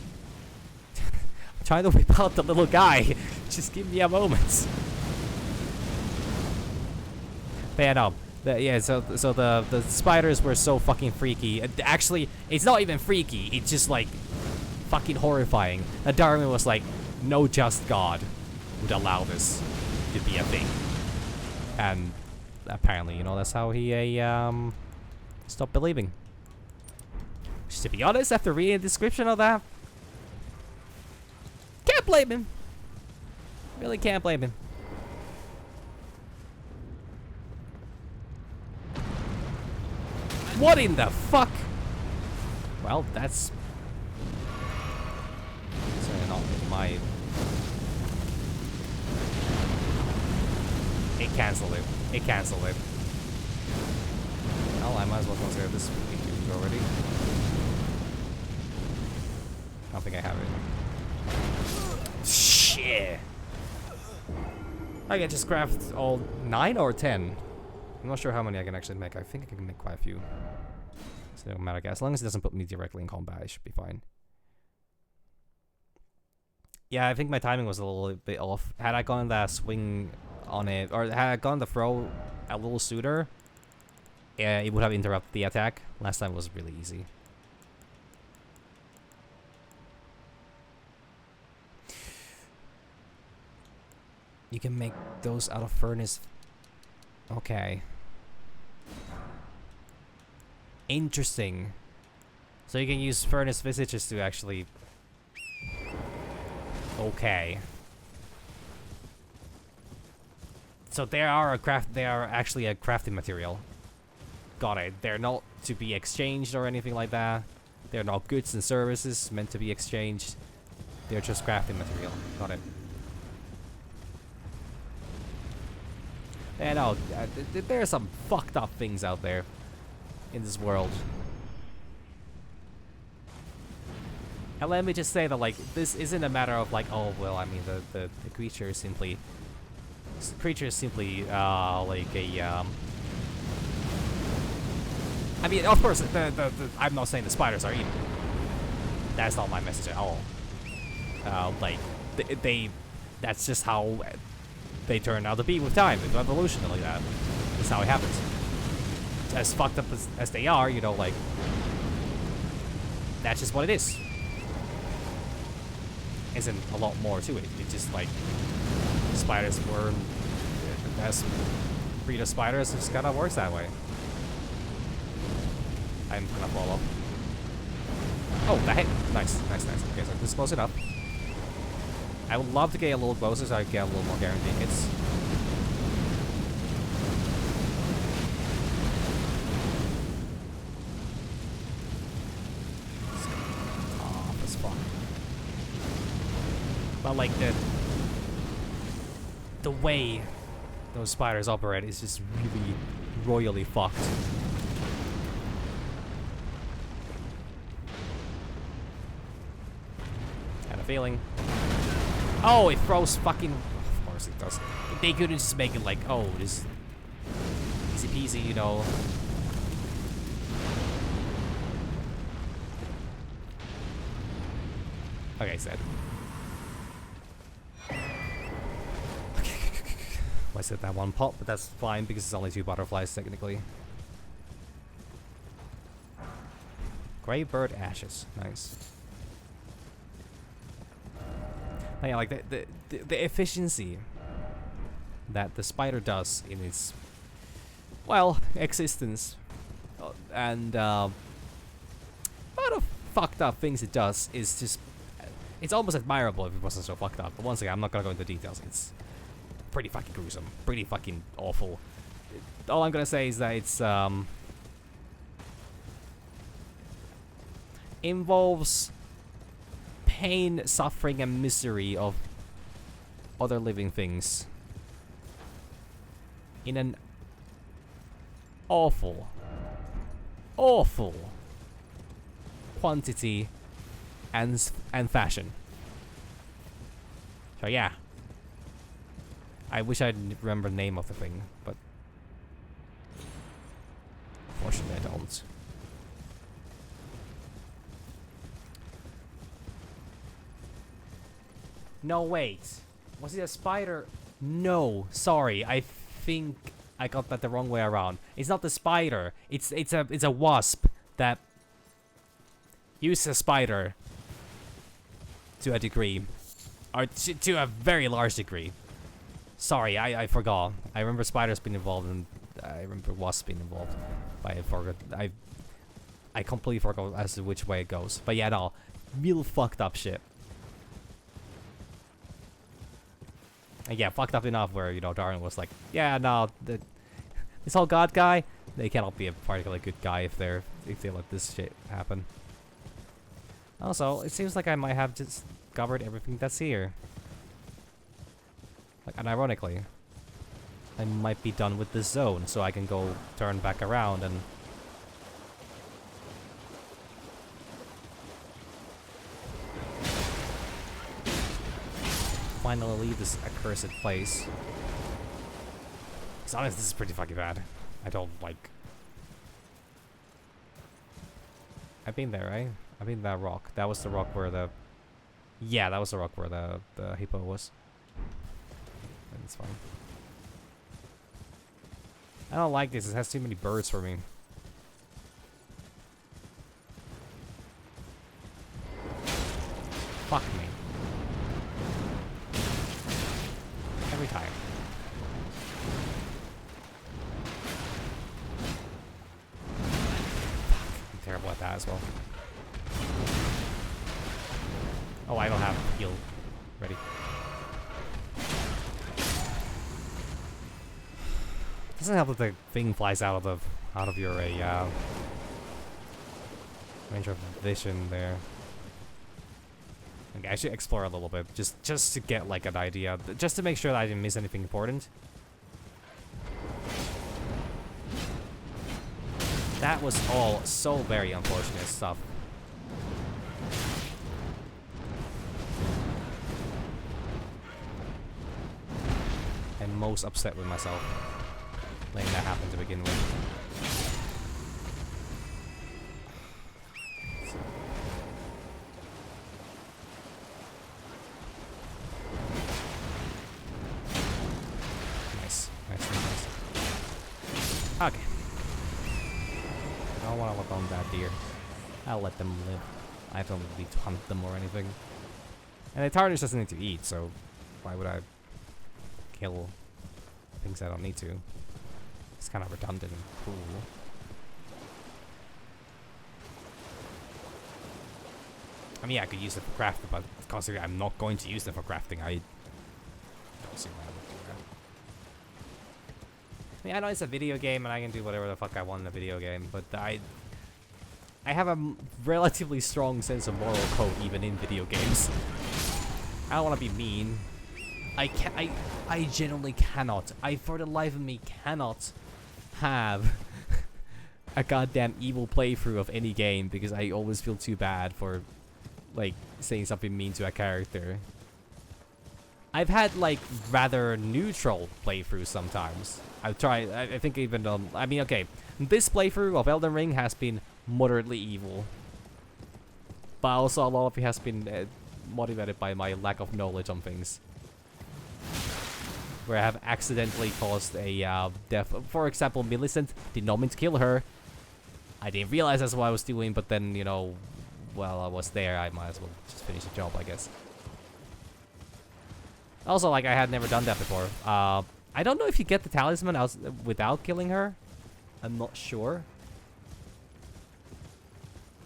I'm trying to whip out the little guy. Just give me a moment. But yeah, no. So the spiders were so fucking freaky. Actually, it's not even freaky. It's just like fucking horrifying. And Darwin was like, no just God would allow this to be a thing. And apparently, you know, that's how he stopped believing. Which, to be honest, after reading the description of that, can't blame him. Really can't blame him. What in the fuck? Well, that's certainly not my... It cancelled it. It cancelled it. Well, I might as well consider this feature already. I don't think I have it. Shit! I can just craft all 9 or 10. I'm not sure how many I can actually make. I think I can make quite a few. So it doesn't matter. As long as it doesn't put me directly in combat, it should be fine. Yeah, I think my timing was a little bit off. Had I gone that swing on it, or had I gone the throw a little sooner, yeah, it would have interrupted the attack. Last time was really easy. You can make those out of furnace. Okay. Interesting. So you can use furnace visages to actually... Okay. So they are actually a crafting material. Got it. They're not to be exchanged or anything like that. They're not goods and services meant to be exchanged. They're just crafting material. Got it. Yeah, no, there are some fucked up things out there in this world. And let me just say that, like, this isn't a matter of like, oh well, I mean, the creature is simply like a I mean, of course, I'm not saying the spiders are evil. That's not my message at all. Like, that's just how they turn out to be with time, with evolution, like that. That's how it happens. As fucked up as they are, you know, like, that's just what it is. Isn't a lot more to it. It's just like spiders were, as breed of spiders, it just kind of works that way. I'm gonna fall off. Oh, that hit. Nice, nice, nice. Okay, so this is close enough. I would love to get a little closer so I get a little more guaranteed hits. Tough as fuck. But like the way those spiders operate is just really royally fucked. Kind of feeling. Oh, it throws fucking. Of course it does. They couldn't just make it like, oh, this easy peasy, you know. Okay, said. I said that one pop, but that's fine because it's only 2 butterflies technically. Grey bird ashes, nice. Oh, yeah, like the efficiency that the spider does in its, well, existence, and a lot of fucked up things it does is just, it's almost admirable if it wasn't so fucked up. But once again, I'm not gonna go into details. It's pretty fucking gruesome, pretty fucking awful. All I'm gonna say is that it's involves pain, suffering, and misery of other living things in an awful quantity and fashion. So yeah, I wish I remember the name of the thing, but unfortunately I don't. No, wait. Was it a spider? No, sorry. I think I got that the wrong way around. It's not the spider. It's a wasp that uses a spider to a degree, or to a very large degree. Sorry, I forgot. I remember spiders being involved, and I remember wasps being involved. But I forgot. I completely forgot as to which way it goes. But yeah, no, real fucked up shit. And yeah, fucked up enough where, you know, Darwin was like, yeah, no, this whole god guy, they cannot be a particularly good guy if they let this shit happen. Also, it seems like I might have just covered everything that's here. Like, and ironically, I might be done with this zone, so I can go turn back around and finally leave this accursed place. Because honestly, this is pretty fucking bad. I don't like. I've been there, right? I've been that rock. That was the rock where the. Yeah, that was the rock where the hippo was. And it's fine. I don't like this. It has too many birds for me. Fuck me. Every time. Fuck. I'm terrible at that as well. Oh, I don't have heal ready. Doesn't help that the thing flies out of your range of vision there. Okay, I should explore a little bit just to get like an idea, just to make sure that I didn't miss anything important. That was all so very unfortunate stuff. I'm most upset with myself letting that happen to begin with. Nice. Okay. I don't want to look on that deer. I'll let them live. I don't need to hunt them or anything. And the tarnish doesn't need to eat, so why would I kill things I don't need to? It's kind of redundant and cool. I mean, yeah, I could use it for crafting, but considering I'm not going to use it for crafting, I don't see why I would do that. I mean, I know it's a video game and I can do whatever the fuck I want in a video game, but I have a relatively strong sense of moral code even in video games. I don't want to be mean. I genuinely cannot. I, for the life of me, cannot have a goddamn evil playthrough of any game because I always feel too bad for, like, saying something mean to a character. I've had, like, rather neutral playthroughs sometimes. I've tried, I think even, I mean, okay, this playthrough of Elden Ring has been moderately evil. But also a lot of it has been motivated by my lack of knowledge on things. Where I have accidentally caused a death. For example, Millicent did not mean to kill her. I didn't realize that's what I was doing, but then, you know, while I was there, I might as well just finish the job, I guess. Also, like, I had never done that before. I don't know if you get the talisman out without killing her. I'm not sure.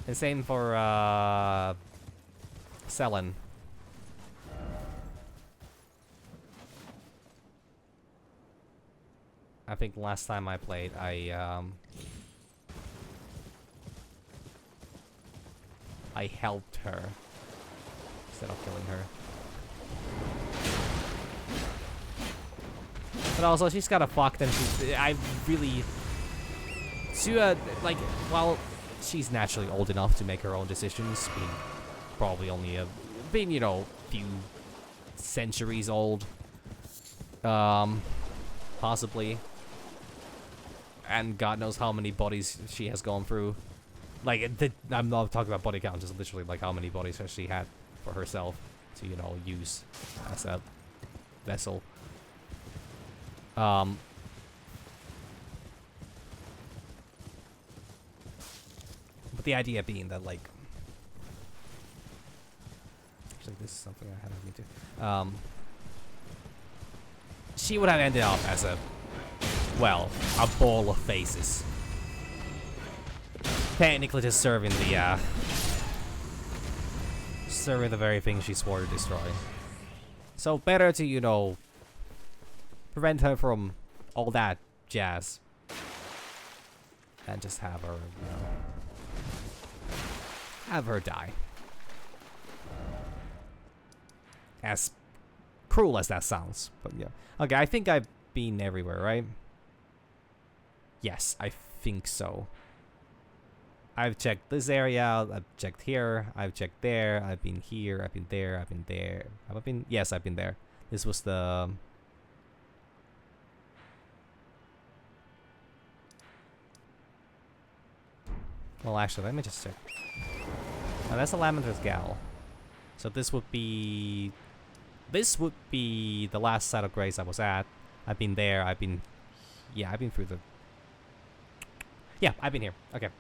And same for, Selen. I think last time I played, I helped her instead of killing her. But also, she's got a fucked and I really... like, while she's naturally old enough to make her own decisions, being probably only being, you know, few centuries old. Possibly. And God knows how many bodies she has gone through. Like, I'm not talking about body count, just literally like how many bodies has she had for herself to, you know, use as a vessel. But the idea being that, like, actually this is something I had to need to, she would have ended up as a, well, a ball of faces. Technically just serving the very thing she swore to destroy. So better to, you know, prevent her from all that jazz. And just have her, you know, have her die. As cruel as that sounds, but yeah. Okay, I think I've been everywhere, right? Yes, I think so. I've checked this area, I've checked here, I've checked there, I've been here, I've been there, I've been there. Have I been? Yes, I've been there. This was the... Well, actually, let me just check. Now, that's a Lamenter's Gal. So this would be... This would be the last site of grace I was at. I've been there, I've been... Yeah, I've been through the... Yeah, I've been here. Okay.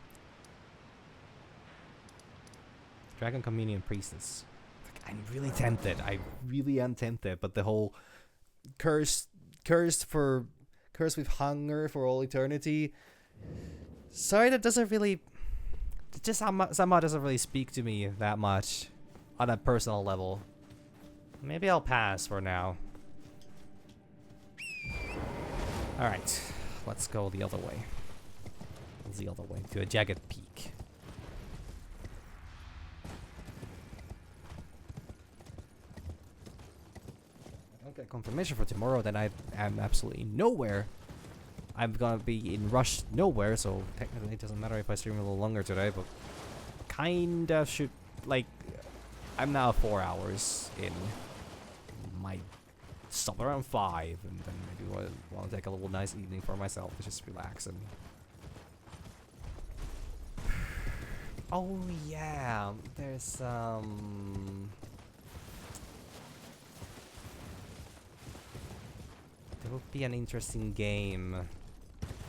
Dragon Communion Priestess. Like, I'm really tempted. I really am tempted, but the whole cursed with hunger for all eternity. Sorry, that doesn't really... It just somehow doesn't really speak to me that much on a personal level. Maybe I'll pass for now. Alright, let's go the other way. What's the other way? To a jagged peak. I don't get confirmation for tomorrow, then I am absolutely nowhere. I'm gonna be in rush nowhere, so technically it doesn't matter if I stream a little longer today, but kinda should, like, I'm now 4 hours in. Might stop around 5, and then maybe want to take a little nice evening for myself to just relax and... Oh yeah, there's there would be an interesting game,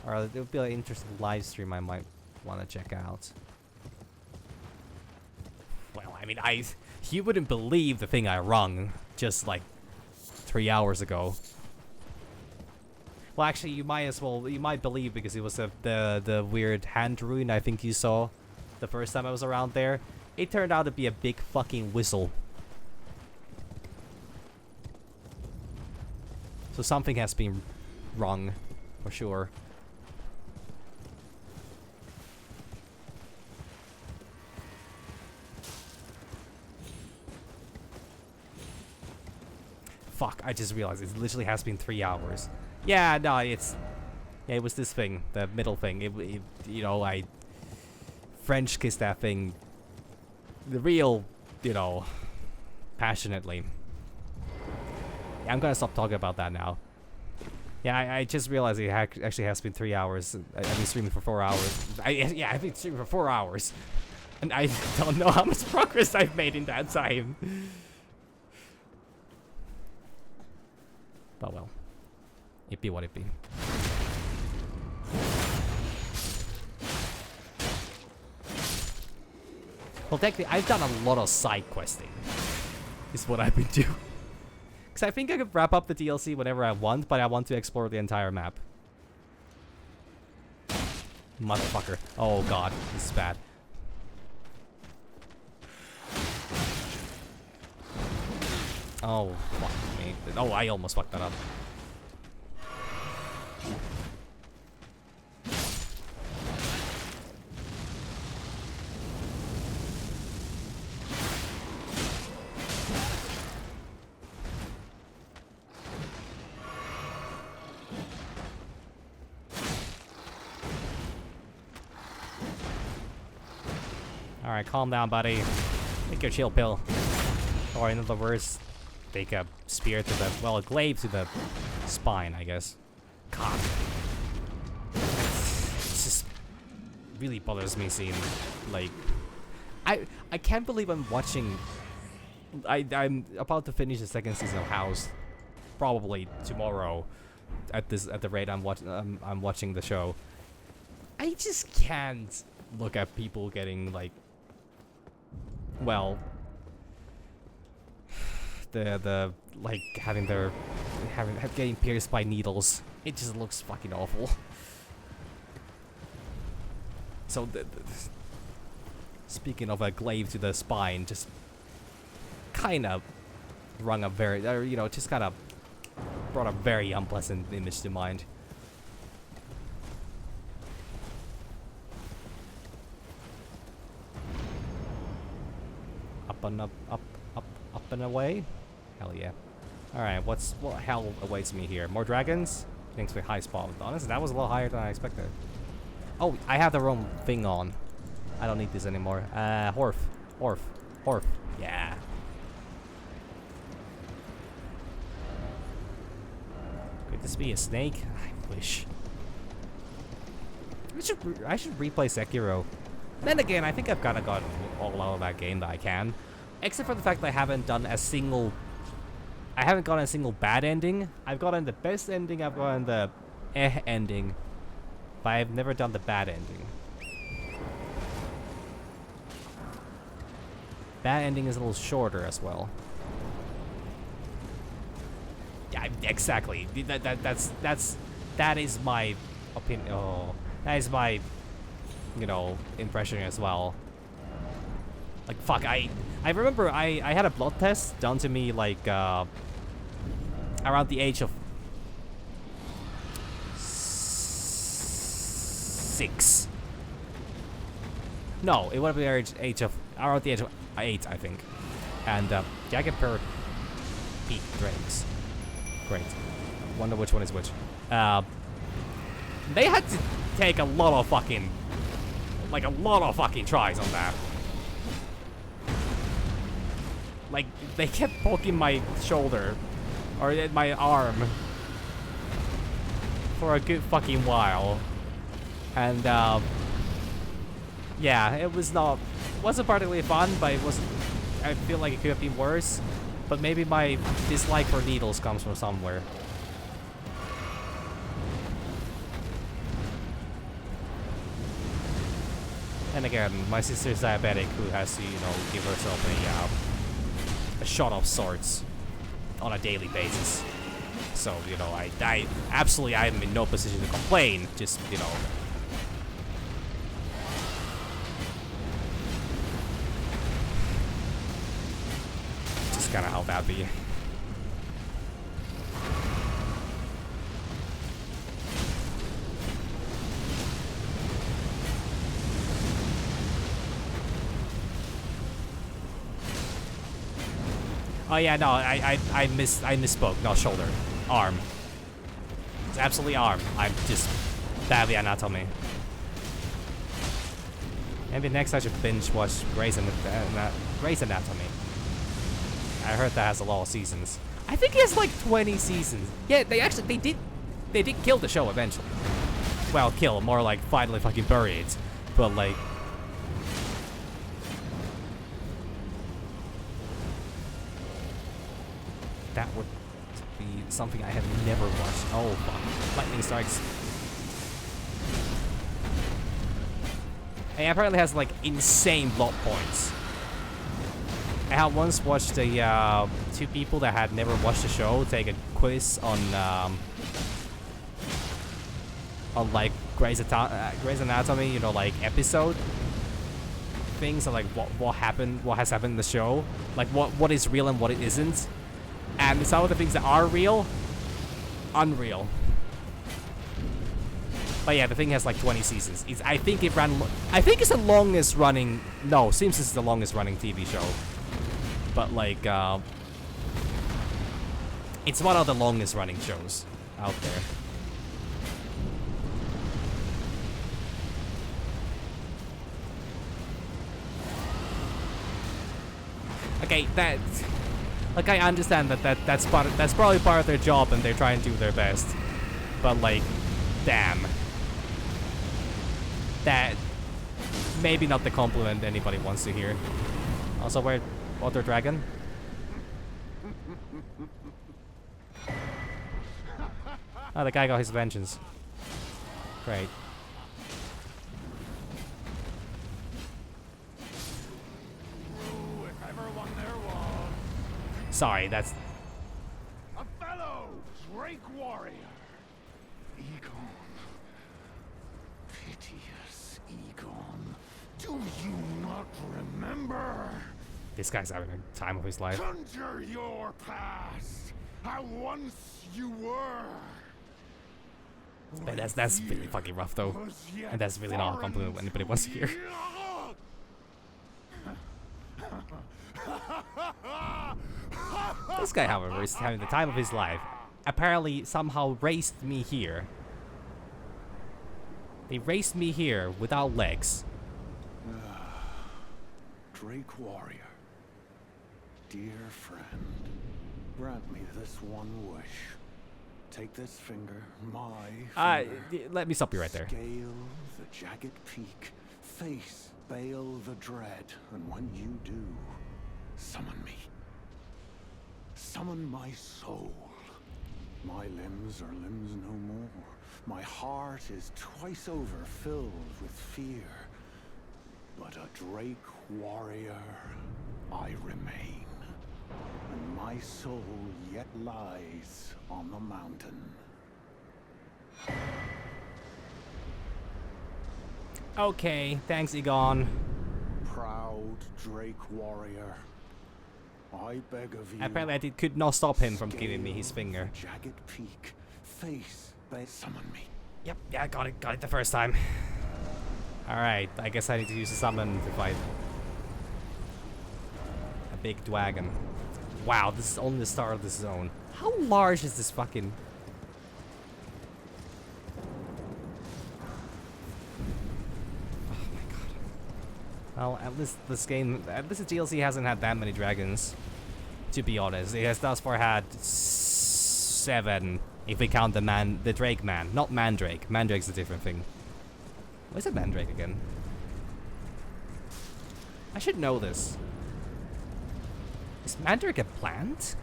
or there would be an interesting live stream I might want to check out. Well, I mean, you wouldn't believe the thing I rung just like 3 hours ago. Well, actually, you might believe because it was the weird hand rune I think you saw the first time I was around there. it turned out to be a big fucking whistle. So something has been wrong, for sure. Fuck, I just realized it literally has been 3 hours. Yeah, no, it's... Yeah, it was this thing, the middle thing. You know, I French kissed that thing the real, you know, passionately. Yeah, I'm gonna stop talking about that now. Yeah, I just realized it actually has been 3 hours. I've been streaming for 4 hours. Yeah, I've been streaming for 4 hours. And I don't know how much progress I've made in that time. But well, it be what it be. Well, technically, I've done a lot of side questing. Is what I've been doing. Because I think I could wrap up the DLC whenever I want, but I want to explore the entire map. Motherfucker. Oh god, this is bad. Oh, fuck me. Oh, I almost fucked that up. Alright, calm down, buddy. Take your chill pill. Or in other words, take a spear to the, well, a glaive to the spine, I guess. God. It's just really bothers me seeing, like... I can't believe I'm watching... I'm about to finish the second season of House. Probably tomorrow. At the rate I'm watching the show. I just can't look at people getting, like... Well... the like getting pierced by needles. It just looks fucking awful. So speaking of a glaive to the spine, just kind of rung a very, you know, just kind of brought a very unpleasant image to mind. Up and up and away. Hell yeah. Alright, what hell awaits me here? More dragons? Thanks for high spawn. Honestly, that was a little higher than I expected. Oh, I have the wrong thing on. I don't need this anymore. Horf. Yeah. Could this be a snake? I wish. I should replay Sekiro. Then again, I think I've kind of gotten all out of that game that I can. Except for the fact that I haven't gotten a single bad ending. I've gotten the best ending, I've gotten the ending, but I've never done the bad ending. Bad ending is a little shorter as well. Yeah, exactly. That is my opinion. Oh, that is my, you know, impression as well. Like, fuck, I remember I had a blood test done to me, like, around the age of 6. No, it would have been around the age of 8, I think. And, Jagged Pearl Peak Drakes. Great. Wonder which one is which. They had to take a lot of fucking tries on that. Like, they kept poking my shoulder, or my arm, for a good fucking while. And, yeah, it wasn't particularly fun, but I feel like it could have been worse. But maybe my dislike for needles comes from somewhere. And again, my sister's diabetic, who has to, you know, give herself a shot of sorts on a daily basis. So, you know, I am in no position to complain, just, you know. kind of how that be. Oh yeah, no, I misspoke. No, shoulder, arm. It's absolutely arm. I'm just badly anatomy. Maybe next I should binge watch Grey's Anatomy. I heard that has a lot of seasons. I think it has like 20 seasons. Yeah, they did kill the show eventually. Well, kill, more like finally fucking bury it. But like, that would be something I have never watched. Oh fuck. Lightning strikes. It apparently has like insane plot points. I had once watched a two people that had never watched the show take a quiz on like Grey's Anatomy, you know, like episode things, and like what happened, what has happened in the show, like what is real and what it isn't, and some of the things that are real, unreal. But yeah, the thing has like 20 seasons. I think it ran. I think it's the longest running. No, Simpsons is the longest running TV show. But like, it's one of the longest running shows out there. Okay, that. Like, I understand that's probably part of their job, and they're trying to do their best. But like, damn. That maybe not the compliment anybody wants to hear. Also, where Water Dragon? Oh, the guy got his vengeance. Great. Sorry, that's A fellow Drake warrior. Egon. Piteous Egon. Do you not remember? this guy's having a time of his life. Conjure your past. How once you were. Man, that's really fucking rough though. And that's really not a compliment anybody wants to hear. This guy, however, is having the time of his life. Apparently, somehow raced me here. They raced me here without legs. Drake warrior. Dear friend, grant me this one wish. Take this finger, my finger. Let me stop you right there. Scale the jagged peak, face Bale the dread, and when you do, summon me. Summon my soul. My limbs are limbs no more. My heart is twice over filled with fear. But a Drake warrior I remain. And my soul yet lies on the mountain. Okay, thanks, Egon. Proud Drake warrior, I beg of you. Apparently, I could not stop him from giving me his finger. Jagged peak, face, summon me. Yep, yeah, got it the first time. Alright, I guess I need to use a summon to fight a big dragon. Wow, this is only the start of this zone. How large is this fucking... Oh my god. Well, at least the DLC hasn't had that many dragons, to be honest. It has thus far had 7, if we count the Drake man. Not Mandrake. Mandrake's a different thing. What is a Mandrake again? I should know this. Is Mandrake a plant?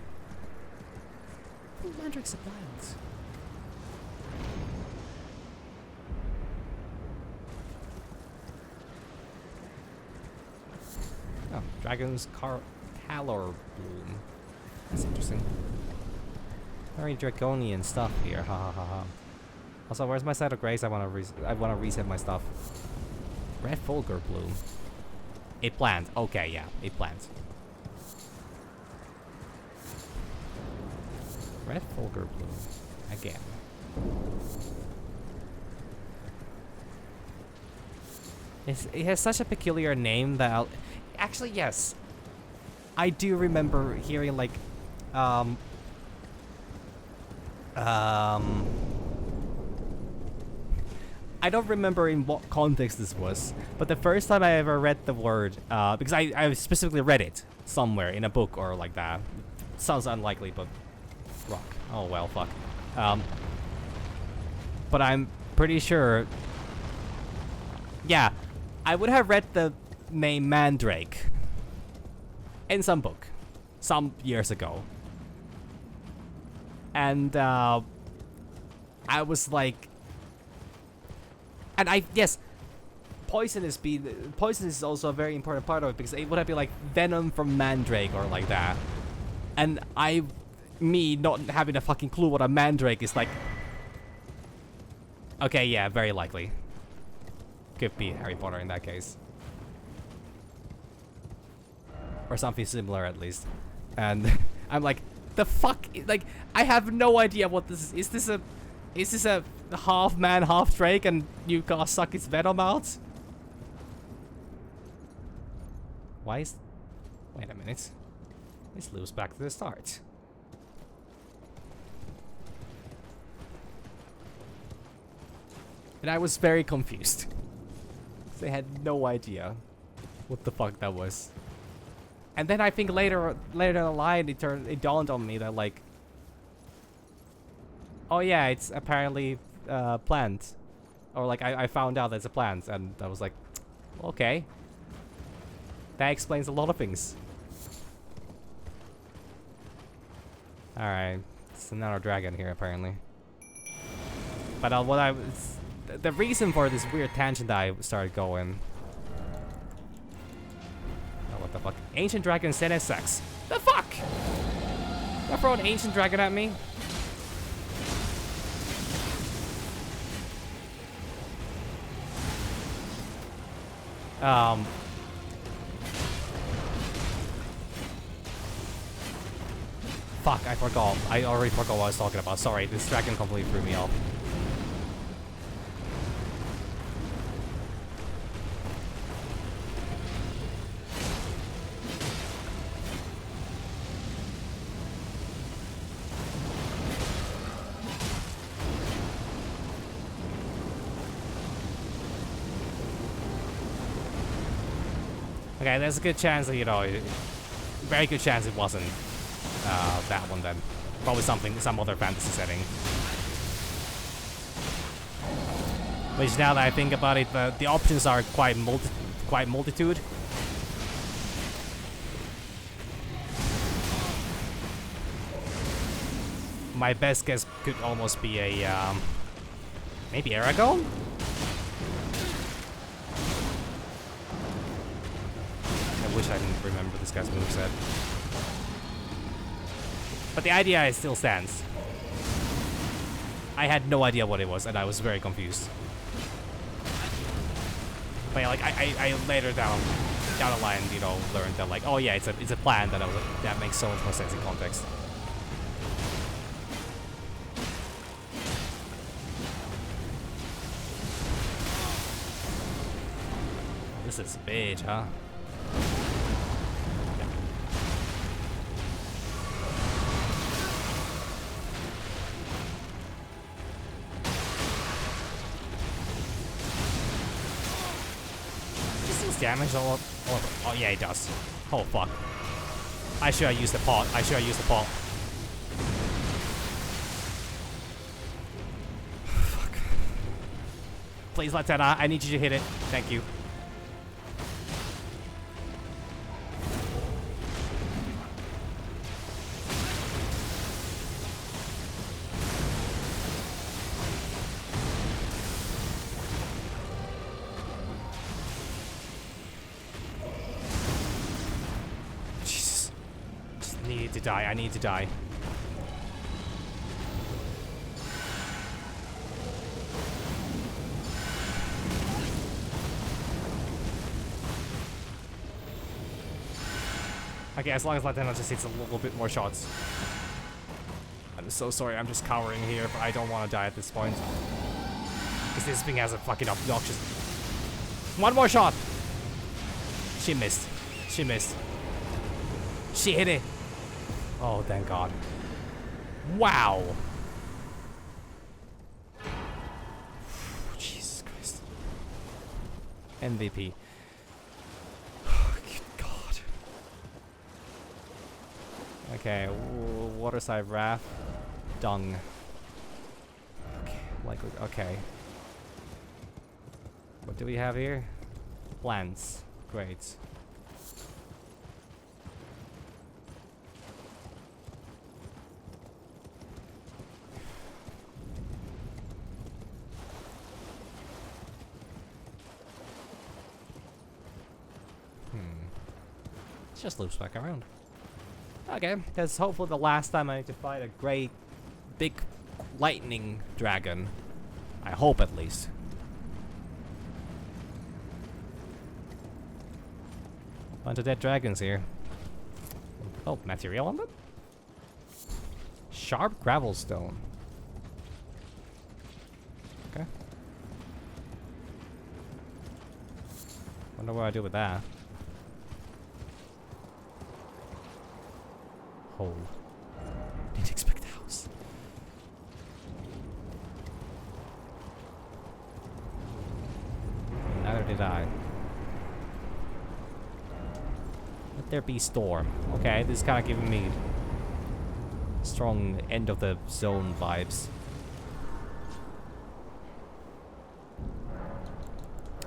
I think Mandrake's a plant. Oh, Dragon's Calor Bloom. That's interesting. Very draconian stuff here. Ha ha ha ha. Also, where's my side of grace? I wanna reset my stuff. Red Fulgur Bloom. A plant. Okay, yeah, a plant. Red Fulgur Blue. Again. It has such a peculiar name that actually, yes. I do remember hearing like I don't remember in what context this was, but the first time I ever read the word, because I specifically read it somewhere in a book or like that. Sounds unlikely, but rock. Oh well, fuck. But I'm pretty sure. Yeah, I would have read the name Mandrake in some book, some years ago, and I was like. And yes, poison is also a very important part of it because it would have been like venom from Mandrake or like that. And me not having a fucking clue what a Mandrake is like. Okay, yeah, very likely. Could be Harry Potter in that case. Or something similar at least. And I'm like, the fuck? Like, I have no idea what this is. Is this a half man, half drake, and you gotta suck its venom out? Why is... Wait a minute. This loops back to the start. And I was very confused. I had no idea what the fuck that was. And then I think later down the line, it dawned on me that like... Oh yeah, it's apparently plant. Or like I found out that it's a plant and I was like, okay. That explains a lot of things. Alright, it's another dragon here apparently. But what I was... The reason for this weird tangent that I started going... Oh, what the fuck? Ancient dragon sent as sex. The fuck? Don't throw an ancient dragon at me. Fuck, I forgot. I already forgot what I was talking about. Sorry, this dragon completely threw me off. Okay, there's a good chance that, you know, very good chance it wasn't that one then. Probably some other fantasy setting. Which now that I think about it, the options are quite multitude. My best guess could almost be a, maybe Aragon? I wish I didn't remember this guy's moveset. But the idea still stands. I had no idea what it was, and I was very confused. But yeah, like I later down the line, you know, learned that like, oh yeah, it's a plant, and I was like, that makes so much more sense in context. This is a bitch, huh? Damage all oh yeah, it does. Oh fuck. I should have used the pot. Fuck. Please, Lieutenant, I need you to hit it. Thank you. I need to die. Okay, as long as Lieutenant just hits a little bit more shots. I'm so sorry, I'm just cowering here, but I don't want to die at this point. Because this thing has a fucking obnoxious... One more shot! She missed. She missed. She hit it! Oh, thank God. Wow! Jesus Christ. MVP. Good God. Okay, Waterside Wrath. Dung. Okay, likely. Okay. What do we have here? Plants. Great. It just loops back around. Okay, that's hopefully the last time I need to fight a great, big lightning dragon. I hope at least. Bunch of dead dragons here. Oh, material on them? Sharp gravel stone. Okay. Wonder what I do with that. Hole. Didn't expect a house. Neither did I. Let there be storm. Okay, this is kind of giving me strong end of the zone vibes.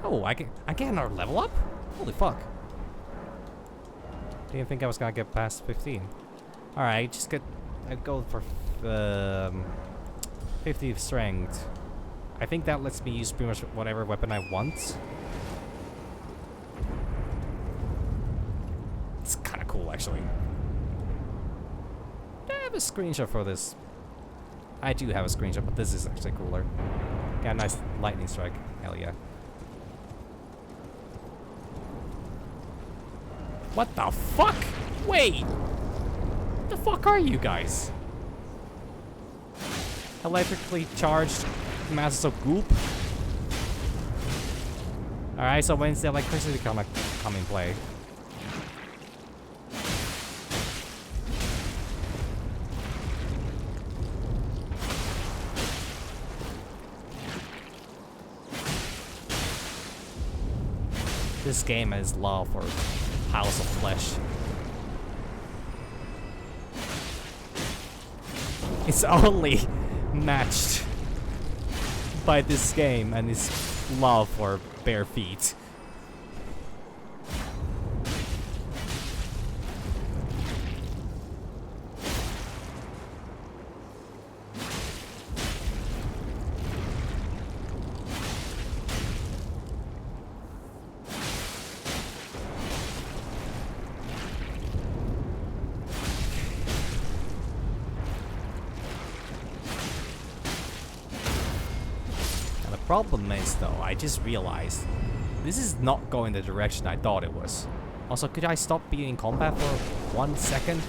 Oh, I get another level up? Holy fuck. Didn't think I was gonna get past 15. Alright, just I go for 50 strength. I think that lets me use pretty much whatever weapon I want. It's kind of cool, actually. Do I have a screenshot for this? I do have a screenshot, but this is actually cooler. Got a nice lightning strike. Hell yeah. What the fuck? Wait! What the fuck are you guys? Electrically charged masses of goop? Alright, so when's the electricity come in play? This game is love for House of Flesh. It's only matched by this game and its love for bare feet. Problem is, though, I just realized this is not going the direction I thought it was. Also, could I stop being in combat for 1 second?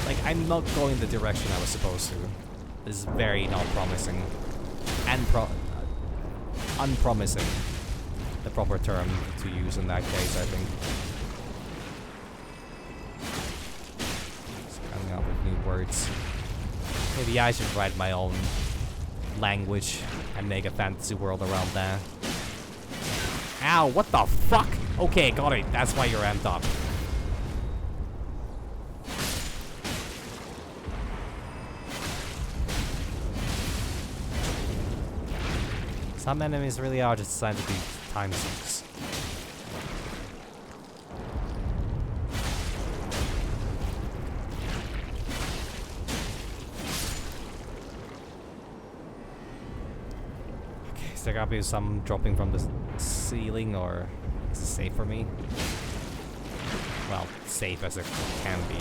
Like, I'm not going the direction I was supposed to. This is very not promising. And unpromising. The proper term to use in that case, I think. Just coming up with new words. Maybe I should write my own language and make a fantasy world around that. Ow, what the fuck? Okay, got it. That's why you're amped up. Some enemies really are just designed to be time sinks. Okay, is there gotta be some dropping from the ceiling, or is it safe for me? Well, safe as it can be.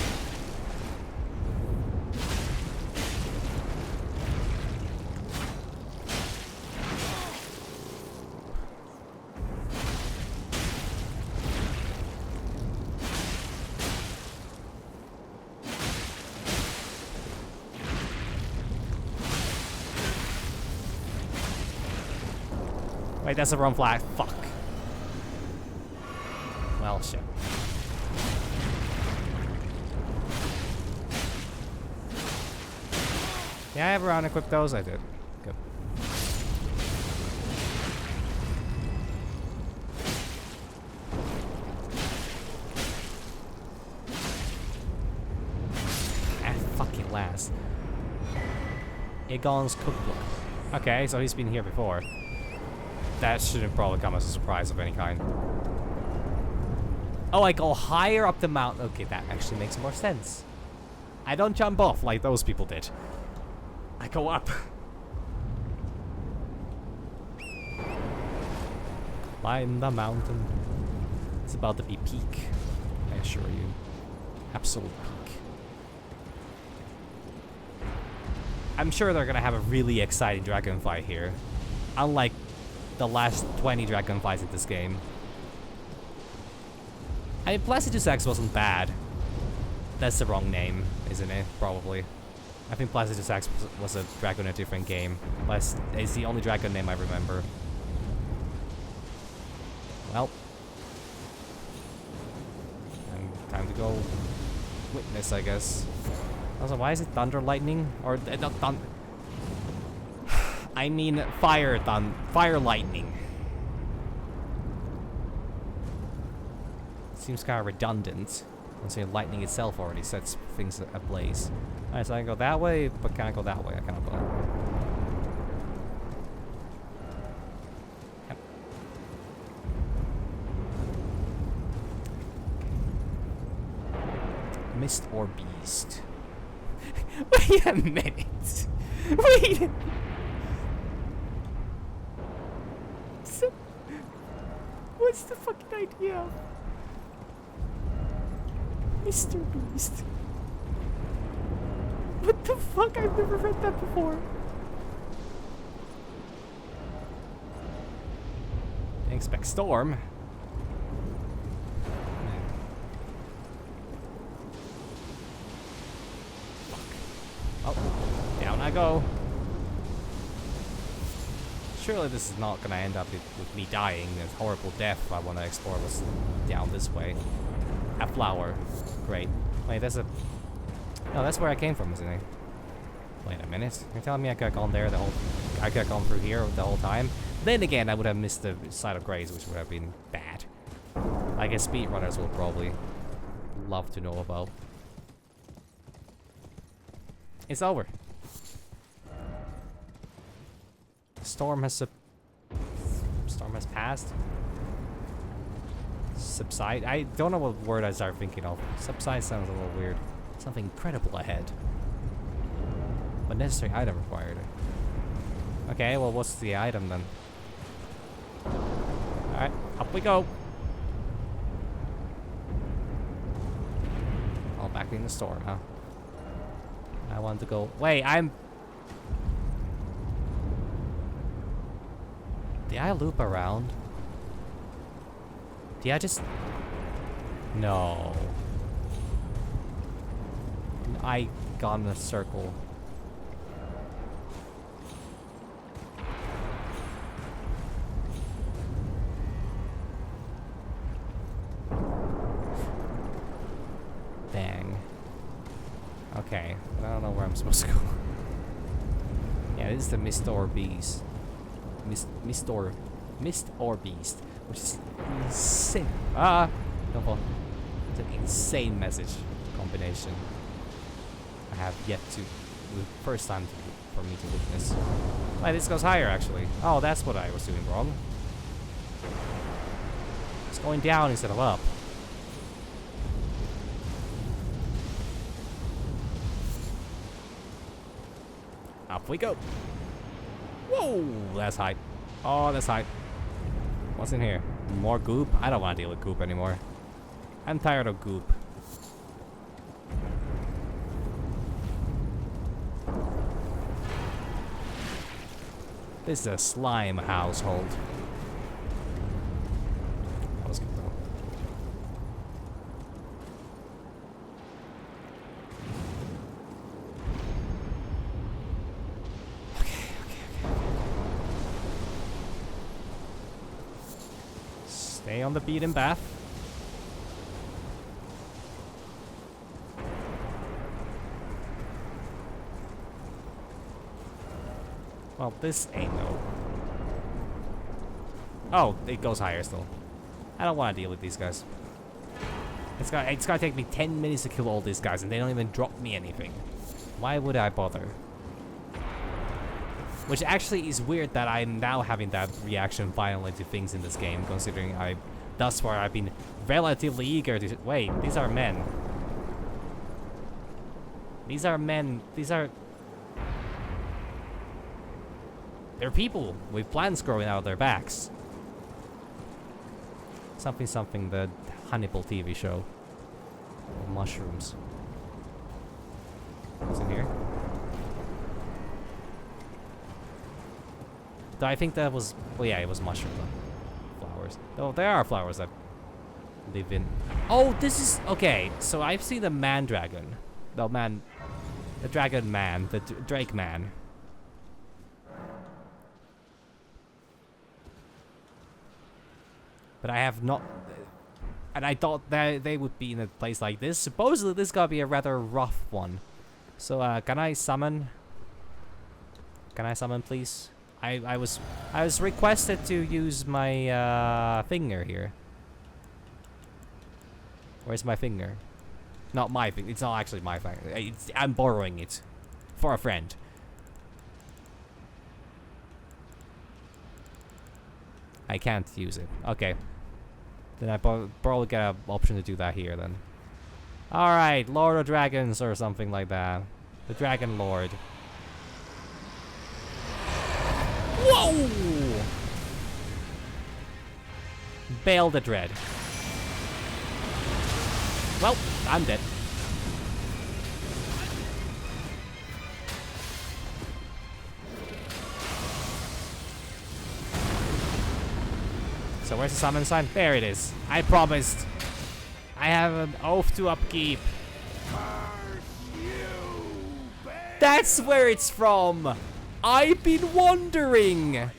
Wait, that's the wrong flag. Fuck. Well, shit. Yeah, I have around equipped those. I did. Good. Fucking last. Aegon's cookbook. Okay, so he's been here before. That shouldn't probably come as a surprise of any kind. Oh, I go higher up the mountain. Okay, that actually makes more sense. I don't jump off like those people did. I go up. Climb the mountain. It's about to be peak, I assure you. Absolute peak. I'm sure they're gonna have a really exciting dragon fight here. Unlike the last 20 dragon fights in this game. I mean, Placidus X wasn't bad. That's the wrong name, isn't it? Probably. I think Placidus X was a dragon in a different game. It's the only dragon name I remember. Well. Time to go witness, I guess. Also, why is it thunder lightning? Or not thunder. I mean fire lightning. Seems kind of redundant. Considering lightning itself already sets things ablaze. Alright, so I can go that way, but can I go that way? I cannot go that way. Yep. Mist or beast? Wait a minute. Wait. So, what's the fucking idea? Mr. Beast. What the fuck? I've never read that before. Didn't expect storm. Fuck. Oh, down I go. Surely this is not gonna end up with me dying. There's horrible death I want to explore what's down this way. A flower. Great. Wait, that's a... No, that's where I came from, isn't it? Wait a minute. You're telling me I could have gone there the whole... I could have gone through here the whole time? Then again, I would have missed the side of Grays, which would have been bad. I guess speedrunners will probably love to know about. It's over. Storm has passed. Subside? I don't know what word I start thinking of. Subside sounds a little weird. Something incredible ahead. But necessary item required. Okay, well, what's the item then? Alright, up we go. All back in the storm, huh? I want to go... Wait, Did I loop around? Did I just... No. I got in a circle. Dang. Okay, I don't know where I'm supposed to go. Yeah, this is the Mist or Beast. Mist or Beast. Which is insane. Don't fall. It's an insane message combination. I have yet to... First time for me to witness. Wait, this goes higher actually. Oh, that's what I was doing wrong. It's going down instead of up. Up we go. Whoa, that's high. Oh, that's high. What's in here? More goop? I don't want to deal with goop anymore. I'm tired of goop. This is a slime household. That was good though. Stay on the beaten path. Well, this ain't no. Oh, it goes higher still. I don't want to deal with these guys. It's gonna take me 10 minutes to kill all these guys, and they don't even drop me anything. Why would I bother? Which actually is weird that I'm now having that reaction finally to things in this game, considering thus far I've been relatively eager to. Wait, these are men. These are men. They're people with plants growing out of their backs. Something, the Hannibal TV show. Mushrooms. What's in here? I think that was... Well, yeah, it was mushroom flowers. Oh, there are flowers that live in... Oh, this is... Okay, so I've seen the man dragon. The dragon man. The Drake man. But I have not... And I thought that they would be in a place like this. Supposedly, this gotta be a rather rough one. So, can I summon? Can I summon, please? I was requested to use my finger here. Where's my finger? Not my finger. It's not actually my finger. I'm borrowing it for a friend. I can't use it. Okay. Then I probably get an option to do that here then. Alright, Lord of Dragons or something like that. The Dragon Lord. Whoa! Bale the Dread. Well, I'm dead. So where's the summon sign? There it is. I promised. I have an oath to upkeep. That's where it's from. I've been wondering.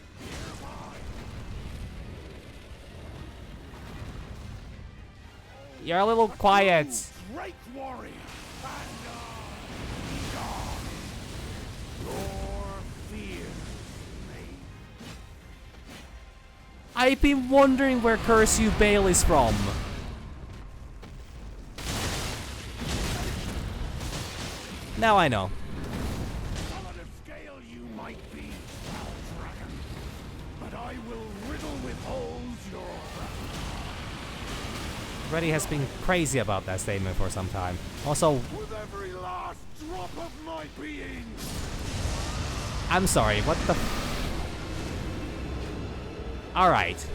You're a little quiet. I've been wondering where Curse You Bale is from. Now I know. Scale you might be, dragon, but I will riddle with holes your Reddy has been crazy about that statement for some time. Also, with every last drop of my being. I'm sorry, what the... Alright.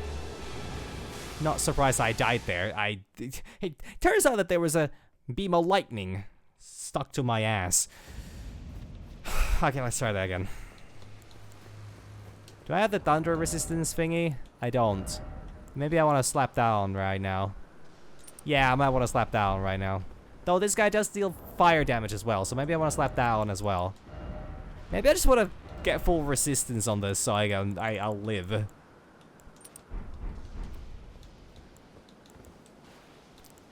Not surprised I died there. It turns out that there was a beam of lightning stuck to my ass. Okay, let's try that again. Do I have the thunder resistance thingy? I don't. Maybe I want to slap down right now. Yeah, I might want to slap down right now. Though this guy does deal fire damage as well, so maybe I want to slap down as well. Maybe I just want to get full resistance on this so I'll live.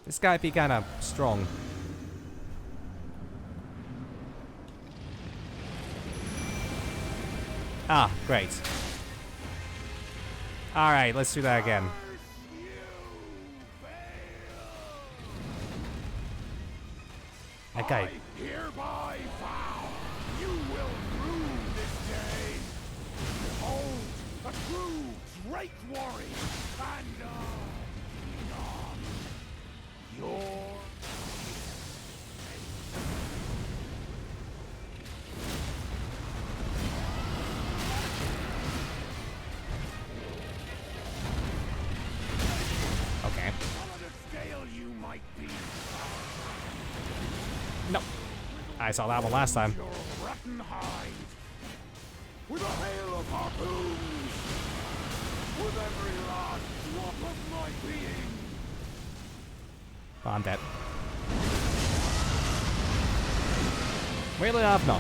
This guy be kind of strong. Ah, great. Alright, let's do that again. Okay. Hereby vow you will rue this day. Behold, a true Drake warrior and your... Okay. Scale you might be. No. I saw that one last time. Your rotten hide. With a hail of harpoons. With every last drop of my being. Oh, I'm dead. Weirdly enough, no.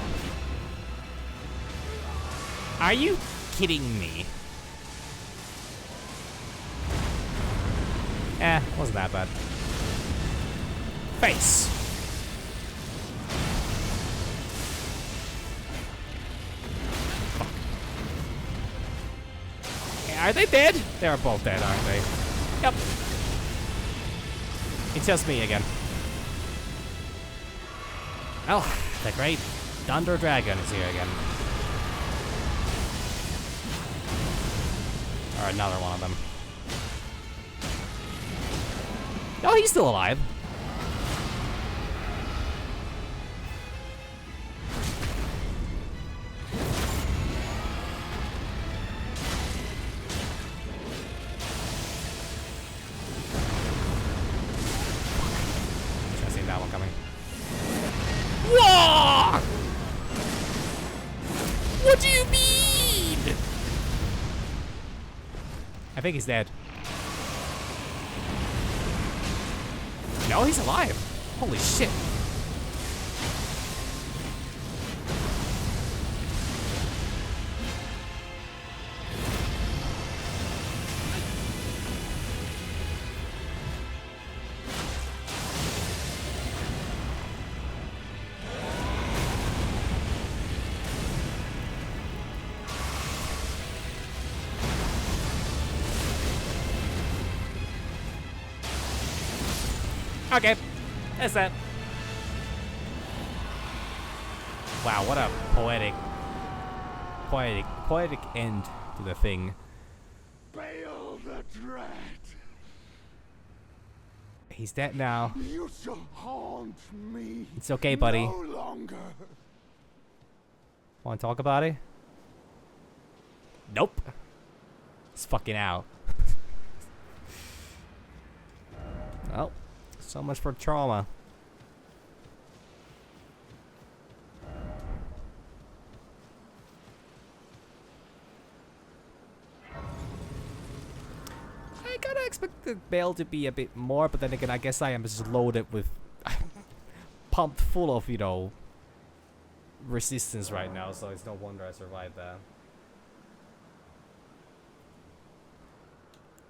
Are you kidding me? Wasn't that bad. Face! Fuck. Are they dead? They are both dead, aren't they? Yep. It's just me again. Oh, the great Thunder Dragon is here again. Or another one of them. Oh, he's still alive. Should have seen that one coming. Whoa! What do you mean? I think he's dead. No, he's alive. Holy shit. Okay, that's that. Wow, what a poetic end to the thing. Bail the dread. He's dead now. You shall haunt me. It's okay, buddy. No longer. Want to talk about it? Nope. It's fucking out. Well, so much for trauma. I kinda expected Bale to be a bit more, but then again, I guess I am just loaded with... pumped full of, you know, resistance right now, so it's no wonder I survived that.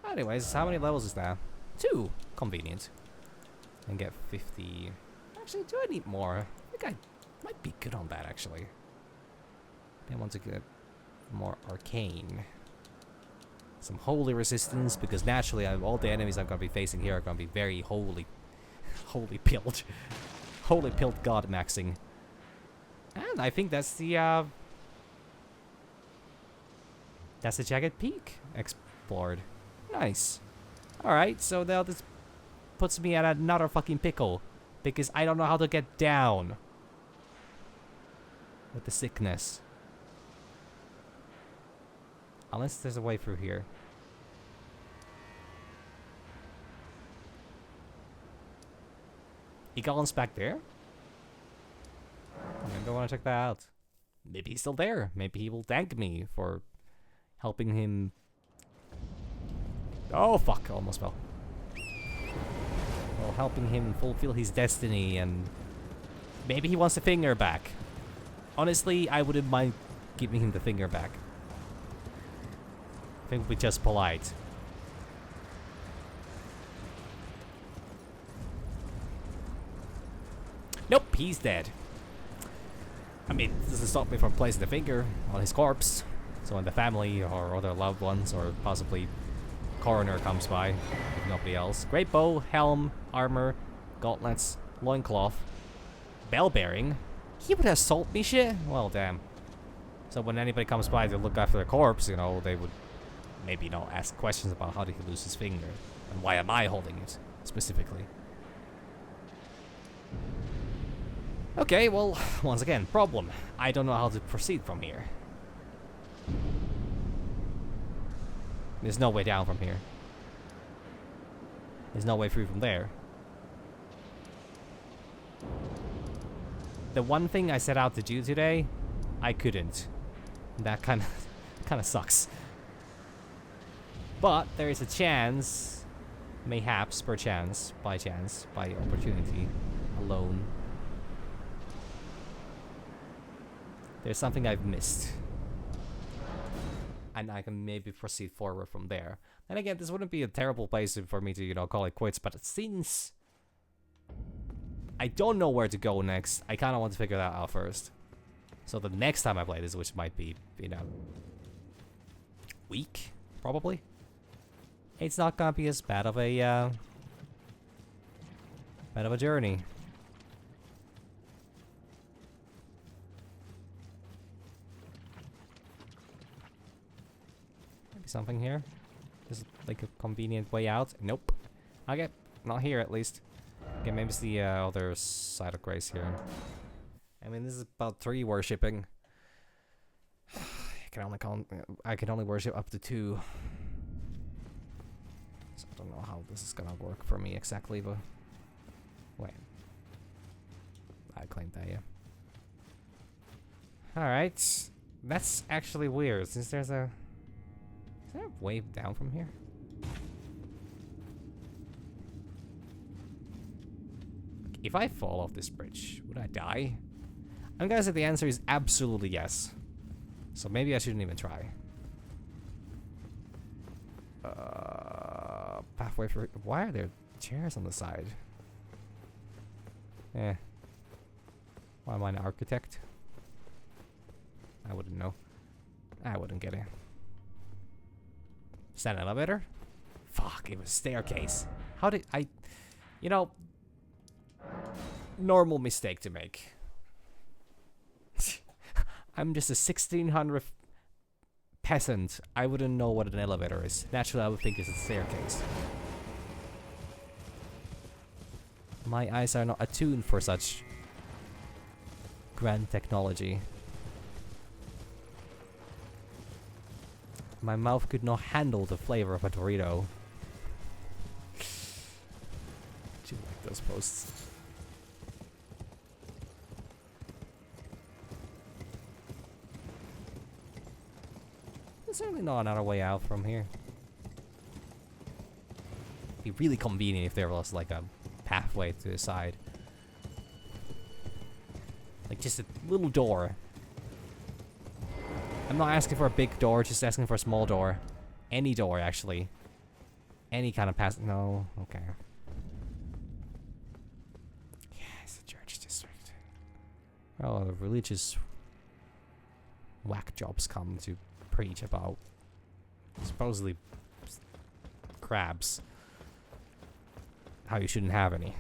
Anyways, how many levels is that? 2! Convenient. And get 50... Actually, do I need more? I think I might be good on that, actually. I want to get more arcane. Some holy resistance, because naturally all the enemies I'm going to be facing here are going to be very holy pilled. Holy pilled god maxing. And I think that's the Jagged Peak explored. Nice. Alright, so now this puts me at another fucking pickle. Because I don't know how to get down. With the sickness. Unless there's a way through here. Egolin's back there? Maybe I want to check that out. Maybe he's still there. Maybe he will thank me for helping him. Oh fuck, I almost fell. Well, helping him fulfill his destiny, and maybe he wants the finger back. Honestly, I wouldn't mind giving him the finger back. I think we're just polite. Nope, he's dead. I mean, this doesn't stop me from placing the finger on his corpse. So when the family or other loved ones or possibly coroner comes by, if nobody else. Great bow, helm, armor, gauntlets, loincloth, bell bearing. He would assault me shit? Well, damn. So when anybody comes by to look after the corpse, you know, they would maybe, you know, ask questions about how did he lose his finger and why am I holding it specifically. Okay, well, once again, problem. I don't know how to proceed from here. There's no way down from here. There's no way through from there. The one thing I set out to do today, I couldn't. That kind of sucks. But there is a chance, mayhaps, perchance, by chance, by opportunity, alone. There's something I've missed. and I can maybe proceed forward from there. And again, this wouldn't be a terrible place for me to, you know, call it quits, but since I don't know where to go next, I kind of want to figure that out first. So the next time I play this, which might be, you know, week, probably, it's not gonna be as bad of a journey. Maybe something here. Is it like a convenient way out? Nope. Okay, not here at least. Okay, maybe it's the other side of Grace here. I mean, this is about 3 worshipping. I can only worship up to 2. So I don't know how this is gonna work for me exactly, but wait. I claimed that, yeah. Alright. That's actually weird, since there's a... Is there a way down from here? If I fall off this bridge, would I die? I'm gonna say the answer is absolutely yes. So maybe I shouldn't even try. Pathway for... Why are there chairs on the side? Eh. Why am I an architect? I wouldn't know. I wouldn't get it. Is that an elevator? Fuck, it was a staircase. How did I... You know... Normal mistake to make. I'm just a 1600 peasant. I wouldn't know what an elevator is. Naturally, I would think it's a staircase. My eyes are not attuned for such grand technology. My mouth could not handle the flavor of a Dorito. Do you like those posts? There's certainly not another way out from here. It'd be really convenient if there was like a pathway to the side. Like just a little door. I'm not asking for a big door, just asking for a small door. Any door, actually. Any kind of pass. No, okay. Yes, the church district. Well, the religious whack jobs come to preach about supposedly crabs. How you shouldn't have any.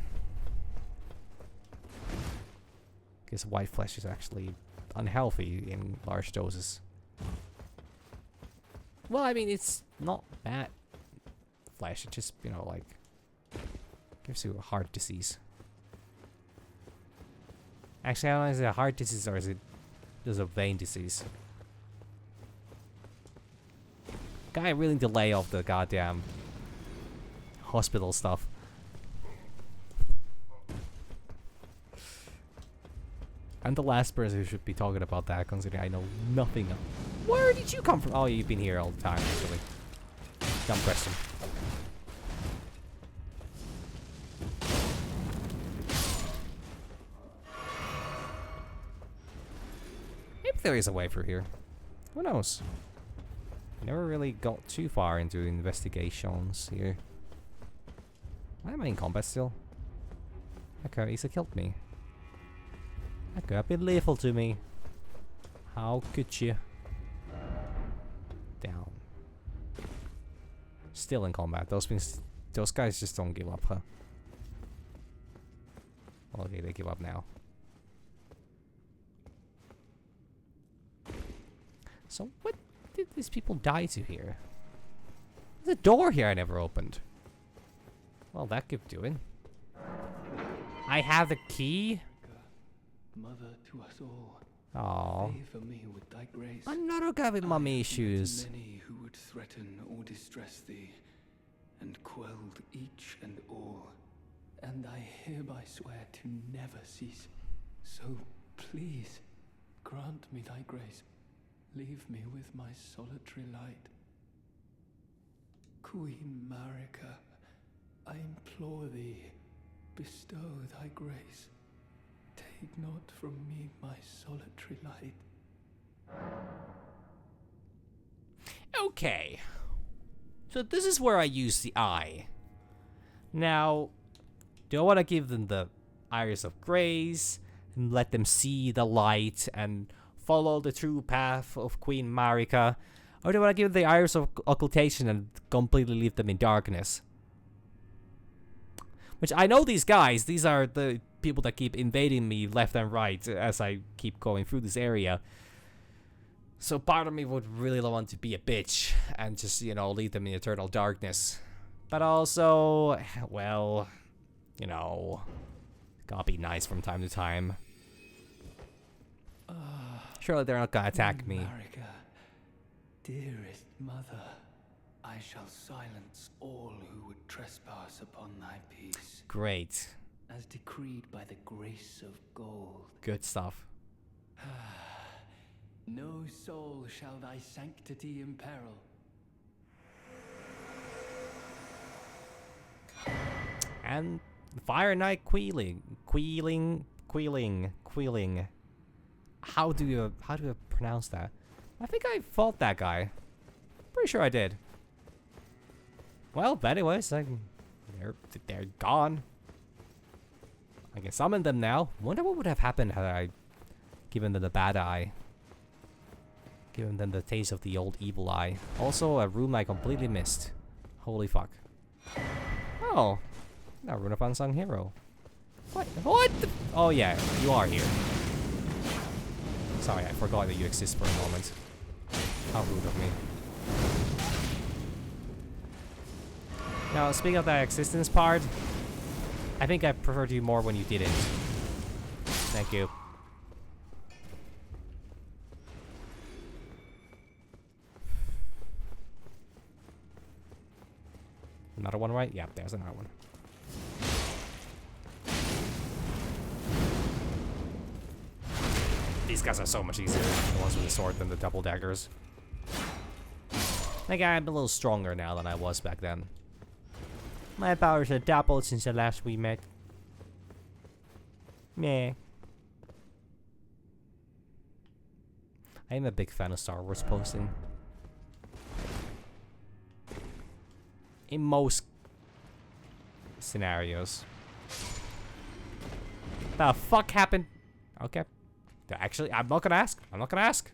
Because white flesh is actually unhealthy in large doses. Well, I mean, it's not bad flesh. It just, you know, like, gives you a heart disease. Actually, I don't know, is it a heart disease or is it just a vein disease? Guy willing to lay off the goddamn hospital stuff. I'm the last person who should be talking about that, considering I know nothing of. Where did you come from? Oh, you've been here all the time, actually. Dumb question. Maybe there is a way through here. Who knows? Never really got too far into investigations here. Why am I in combat still? Okay, Isa killed me. That could have been lethal to me. How could you? Down. Still in combat. Those guys just don't give up, huh? Well, okay, they give up now. So what did these people die to here? There's a door here I never opened. Well, that kept doing. I have the key. Mother to us all. Aww. Favor me with thy grace. Another guy with mummy issues. Many who would threaten or distress thee, and quelled each and all. And I hereby swear to never cease. So please, grant me thy grace. Leave me with my solitary light. Queen Marika, I implore thee, bestow thy grace. Take not from me my solitary light. Okay. So this is where I use the eye. Now, do I want to give them the Iris of Grace and let them see the light and follow the true path of Queen Marika? Or do I want to give them the Iris of Occultation and completely leave them in darkness? Which I know these guys, these are the people that keep invading me left and right as I keep going through this area. So part of me would really want to be a bitch and just, you know, leave them in eternal darkness. But also, well, you know, gotta be nice from time to time. Surely they're not gonna attack me. Marika, dearest mother, I shall silence all who would trespass upon thy peace, Great. as decreed by the grace of gold. Good stuff. No soul shall thy sanctity imperil. And Fire Knight Queeling. How do you pronounce that? I think I fought that guy. Pretty sure I did. Well, anyways, they're gone. I can summon them now. Wonder what would have happened had I given them the bad eye. Given them the taste of the old evil eye. Also, a room I completely missed. Holy fuck. Oh. Now run up unsung hero. What? What? Oh yeah, you are here. Sorry, I forgot that you exist for a moment. How rude of me. Now, speaking of that existence part, I think I preferred you more when you didn't. Thank you. Another one, right? Yeah, there's another one. These guys are so much easier, the ones with the sword than the double daggers. Like, I'm a little stronger now than I was back then. My powers have doubled since the last we met. Meh. I am a big fan of Star Wars posting. In most scenarios. The fuck happened? Okay. Actually, I'm not gonna ask. I'm not gonna ask.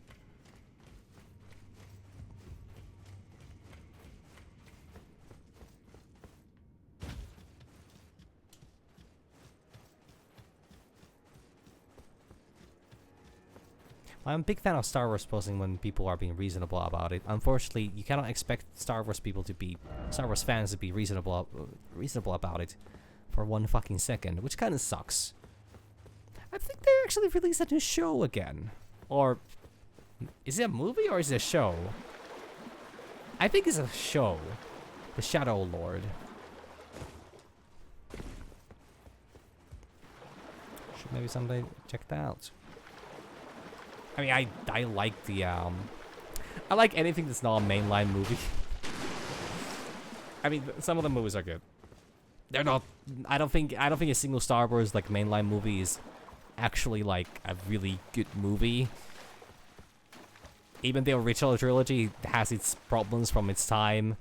I'm a big fan of Star Wars posting when people are being reasonable about it. Unfortunately, you cannot expect Star Wars fans to be reasonable about it for one fucking second, which kind of sucks. I think they actually released a new show again. Or is it a movie or is it a show? I think it's a show. The Shadow Lord. Should maybe someday check that out. I mean, I like the I like anything that's not a mainline movie. I mean, some of the movies are good. They're not. I don't think a single Star Wars like mainline movie is actually like a really good movie. Even the original trilogy has its problems from its time.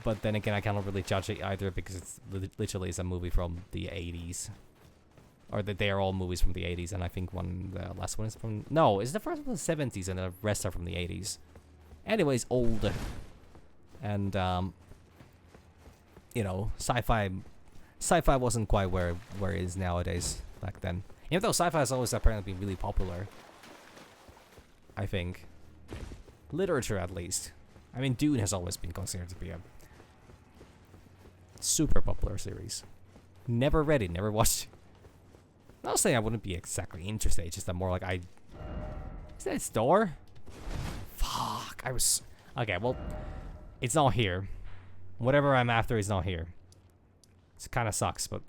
But then again, I cannot really judge it either because it's literally is a movie from the 80s. Or that they are all movies from the 80s, and I think the last one is from... No, it's the first one from the 70s, and the rest are from the 80s. Anyways, old. And, you know, sci-fi wasn't quite where it is nowadays back then. Even though sci-fi has always apparently been really popular. I think. Literature, at least. I mean, Dune has always been considered to be a super popular series. Never read it, never watched it. Not saying I wouldn't be exactly interested, it's just that more like Is that its door? Fuck, Okay, well, it's not here. Whatever I'm after is not here. It kind of sucks, but...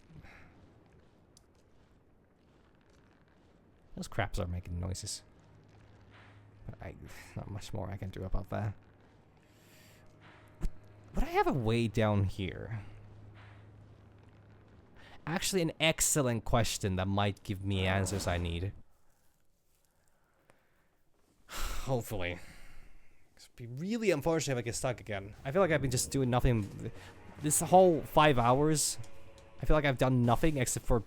Those craps are making noises. But not much more I can do about that. Would I have a way down here? Actually, an excellent question that might give me answers I need. Hopefully. It'd be really unfortunate if I get stuck again. I feel like I've been just doing nothing. This whole 5 hours, I feel like I've done nothing except for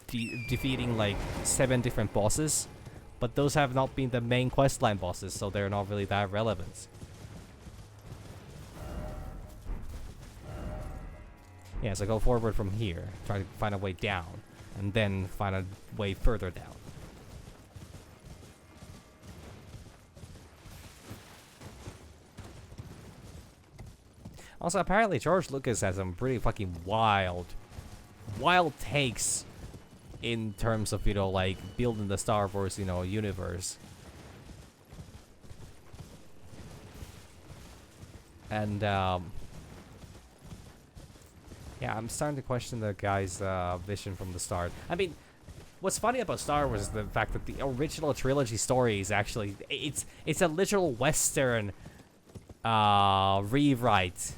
defeating like 7 different bosses. But those have not been the main questline bosses, so they're not really that relevant. Yeah, so go forward from here, try to find a way down, and then find a way further down. Also, apparently George Lucas has some pretty fucking wild takes in terms of, you know, like, building the Star Wars, you know, universe. And, yeah, I'm starting to question the guy's vision from the start. I mean, what's funny about Star Wars is the fact that the original trilogy story is actually, it's a literal Western rewrite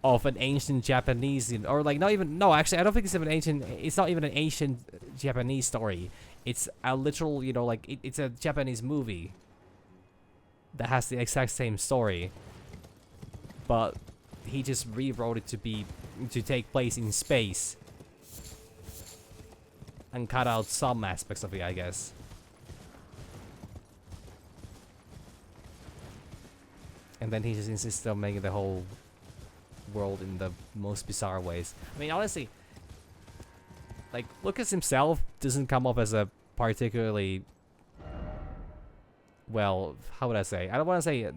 of an ancient Japanese, or like not even, no, actually I don't think it's not even an ancient Japanese story. It's a literal, you know, like it's a Japanese movie that has the exact same story, but he just rewrote it to take place in space and cut out some aspects of it, I guess. And then he just insisted on making the whole world in the most bizarre ways. I mean, honestly, like, Lucas himself doesn't come off as a particularly, well, how would I say? I don't want to say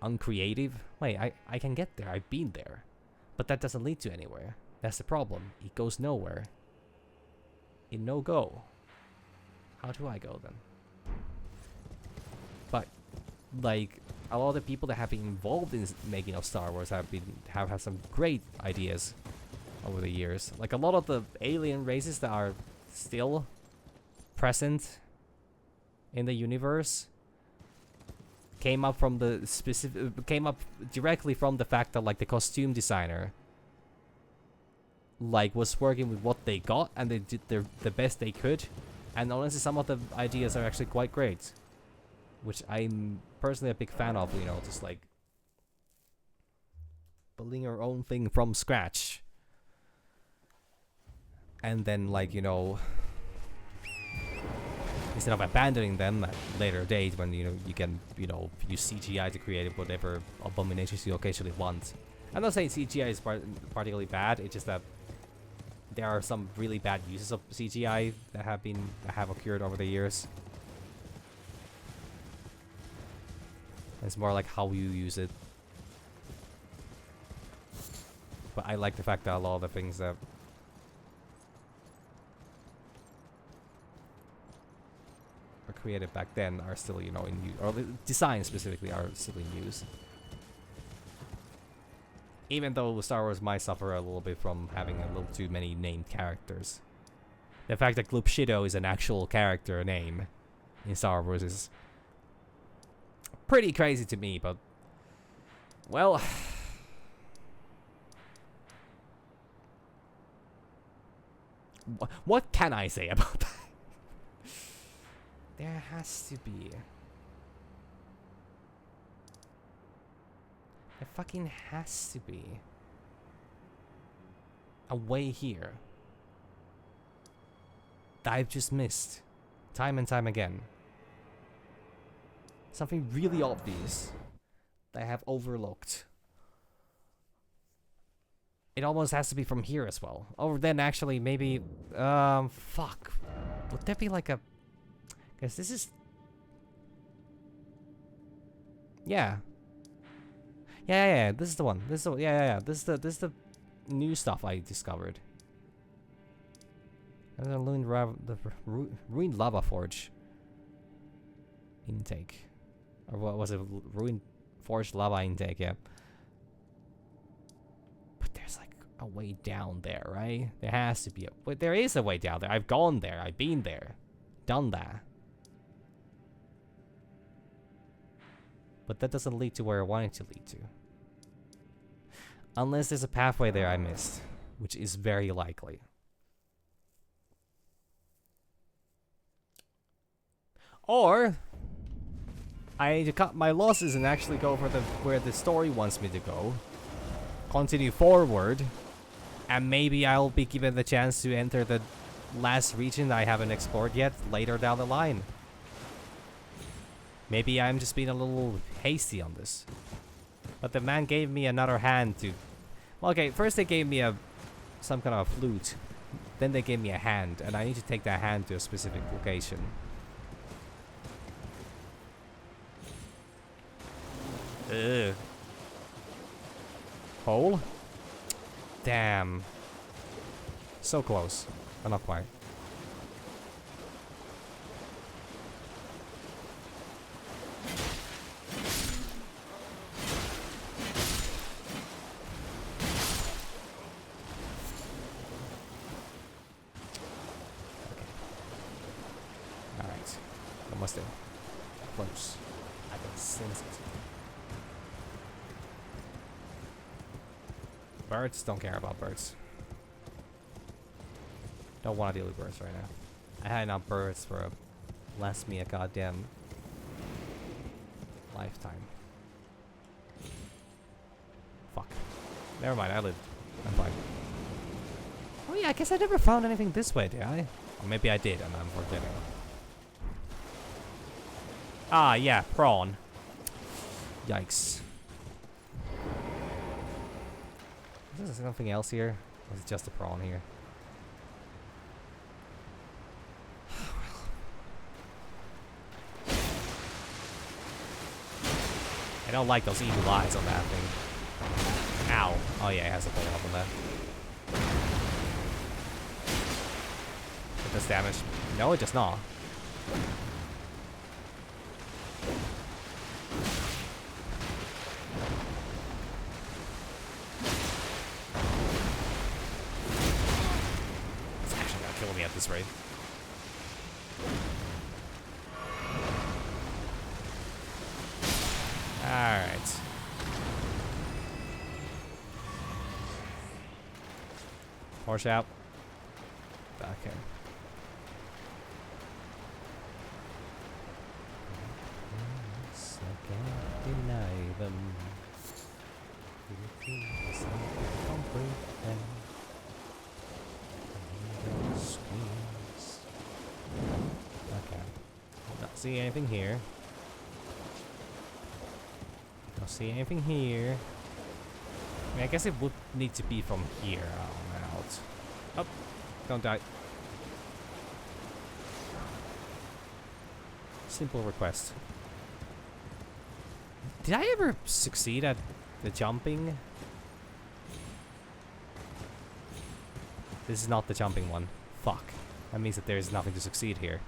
uncreative. Wait, I can get there. I've been there. But that doesn't lead to anywhere. That's the problem. It goes nowhere. In no go. How do I go then? But, like, a lot of the people that have been involved in making of Star Wars have had some great ideas over the years. Like, a lot of the alien races that are still present in the universe came up directly from the fact that, like, the costume designer, like, was working with what they got, and they did the best they could. And honestly, some of the ideas are actually quite great, which I'm personally a big fan of, you know, just like building your own thing from scratch. And then, like, you know, instead of abandoning them at a later date when, you know, you can, you know, use CGI to create whatever abominations you occasionally want. I'm not saying CGI is particularly bad, it's just that there are some really bad uses of CGI that have occurred over the years. It's more like how you use it. But I like the fact that a lot of the things that were created back then are still, you know, in use, or the designs specifically are still in use. Even though Star Wars might suffer a little bit from having a little too many named characters. The fact that Gloop Shido is an actual character name in Star Wars is pretty crazy to me, but, well, what can I say about that? There has to be. There fucking has to be a way here that I've just missed time and time again. Something really obvious that I have overlooked. It almost has to be from here as well. Or then actually maybe, fuck. Would that be like a, because this is, yeah. Yeah, this is the one. This is the, yeah. This is the new stuff I discovered. And the ruined lava forge intake. Or what was it? Ruined forged lava intake, yeah. But there's like a way down there, right? There has to be a, but there is a way down there. I've gone there. I've been there. Done that. But that doesn't lead to where I want it to lead to. Unless there's a pathway there I missed, which is very likely. Or I need to cut my losses and actually go for where the story wants me to go. Continue forward. And maybe I'll be given the chance to enter the last region I haven't explored yet later down the line. Maybe I'm just being a little hasty on this. But the man gave me another hand to... Well, okay, first they gave me some kind of flute. Then they gave me a hand, and I need to take that hand to a specific location. Ugh. Hole? Damn. So close, but not quite. Alright. Almost there. Close. I can sense it. Birds? Don't care about birds. Don't want to deal with birds right now. I had enough birds for last me a goddamn lifetime. Fuck. Never mind, I live. I'm fine. Oh yeah, I guess I never found anything this way, did I? Or maybe I did, and I'm forgetting. Ah, yeah, prawn. Yikes. Is there something else here? Or is it just a prawn here? I don't like those evil eyes on that thing. Ow. Oh yeah, it has a pull up on that. It does damage. No, it does not. It's actually gonna kill me at this rate. Alright. Horse out. Okay. Yes, I can't deny them. It's hard to comprehend. And screams. Okay. Not see anything here. Don't see anything here. I mean, I guess it would need to be from here on out. Oh, don't die. Simple request. Did I ever succeed at the jumping? This is not the jumping one. Fuck. That means that there is nothing to succeed here.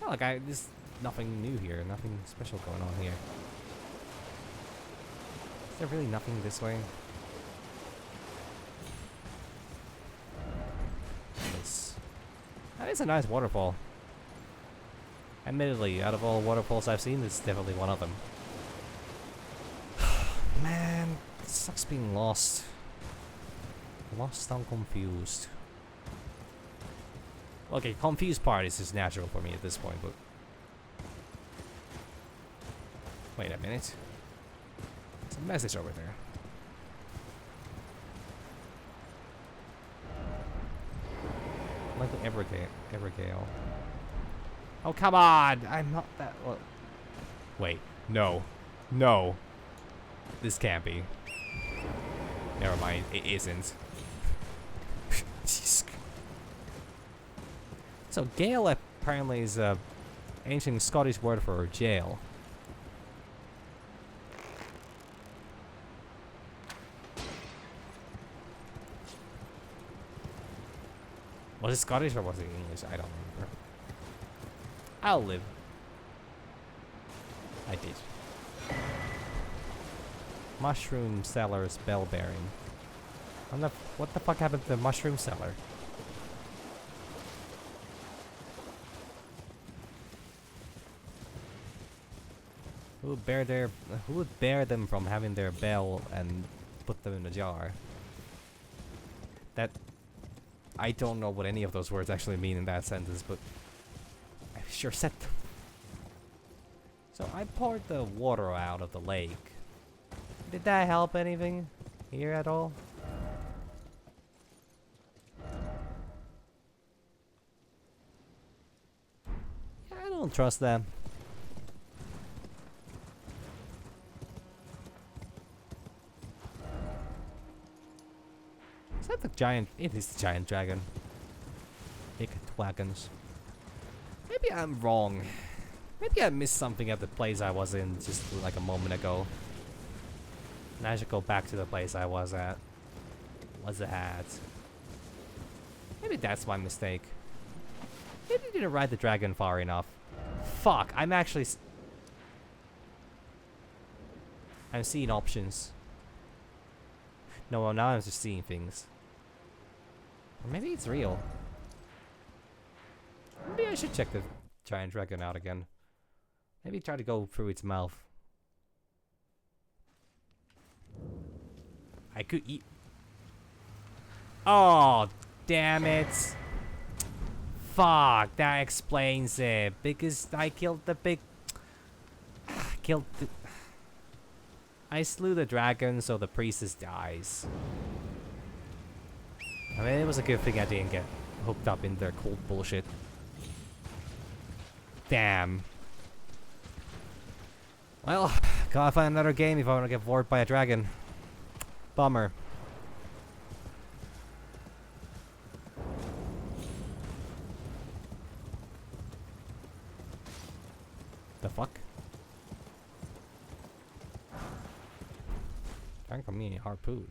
Like there's nothing new here, nothing special going on here. Is there really nothing this way? That is a nice waterfall. Admittedly, out of all waterfalls I've seen, this is definitely one of them. Man, it sucks being lost. Lost and confused. Okay, confused part is just natural for me at this point, but... Wait a minute. There's a message over there. Like the Evergale. Oh, come on! I'm not that... Well, wait. No. No. This can't be. Never mind. It isn't. Jeez. So, Gale apparently is an ancient Scottish word for jail. Was it Scottish or was it English? I don't remember. I'll live. I did. Mushroom Seller's Bell Bearing. What the fuck happened to the Mushroom Seller? Who would bear them from having their bell and put them in a jar? That I don't know what any of those words actually mean in that sentence, but I sure said them. So I poured the water out of the lake. Did that help anything here at all? Yeah, I don't trust them. Is that the giant? It is the giant dragon. Big wagons. Maybe I'm wrong. Maybe I missed something at the place I was in just like a moment ago. And I should go back to the place I was at. Maybe that's my mistake. Maybe I didn't ride the dragon far enough. Fuck, I'm actually... I'm seeing options. No, well, now I'm just seeing things. Or maybe it's real. Maybe I should check the giant dragon out again. Maybe try to go through its mouth. I could eat... Oh, damn it. Fuck, that explains it. Because I killed the big... I slew the dragon, so the priestess dies. I mean, it was a good thing I didn't get hooked up in their cult bullshit. Damn. Well, gotta find another game if I want to get bored by a dragon. Bummer. The fuck? Trying for me a harpoon.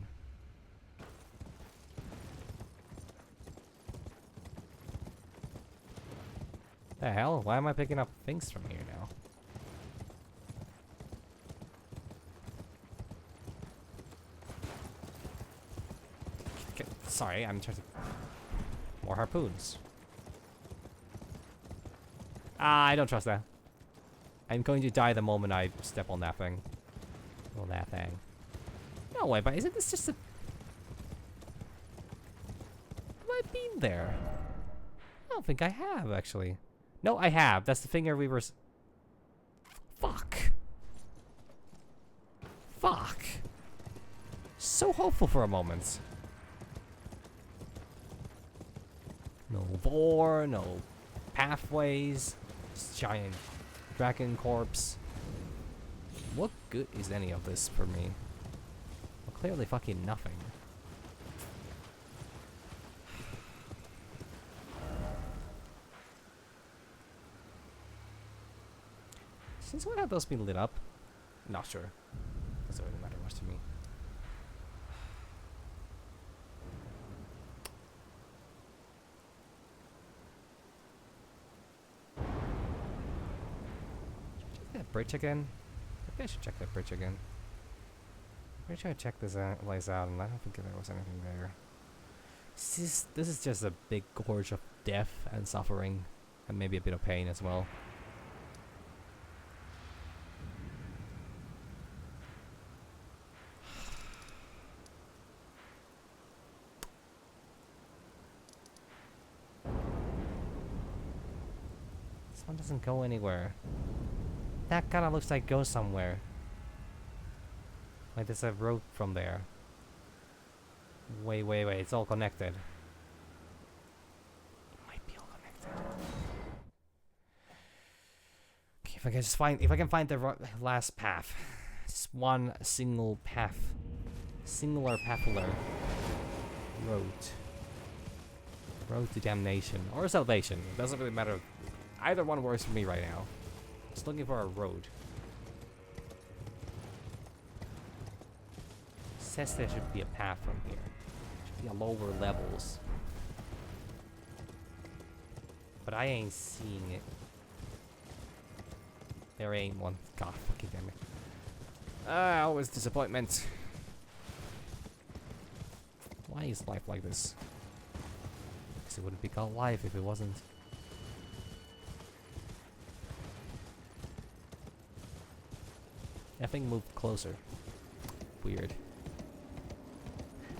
The hell? Why am I picking up things from here now? Sorry, I'm trying to... More harpoons. Ah, I don't trust that. I'm going to die the moment I step on that thing. On that thing. No way, but isn't this just a... Have I been there? I don't think I have, actually. No, I have. That's the finger we were... Fuck. Fuck. So hopeful for a moment. No vor, no pathways. This giant dragon corpse. What good is any of this for me? Well, clearly fucking nothing. Since when have those been lit up? Not sure. Doesn't really matter much to me. Check that bridge again? Maybe I should check that bridge again. I'm pretty sure I checked this place out and I don't think there was anything there. This is just a big gorge of death and suffering. And maybe a bit of pain as well. This one doesn't go anywhere. That kind of looks like goes somewhere. Like there's a road from there. Wait, it's all connected. It might be all connected. Okay, if I can find the last path. Just one single path. Singular pathular. Road to damnation. Or salvation. It doesn't really matter. Either one works for me right now. Just looking for a road. Says there should be a path from here. Should be a lower levels. But I ain't seeing it. There ain't one. God fucking damn it. Ah, always disappointment. Why is life like this? Because it wouldn't be called life if it wasn't. That thing moved closer. Weird.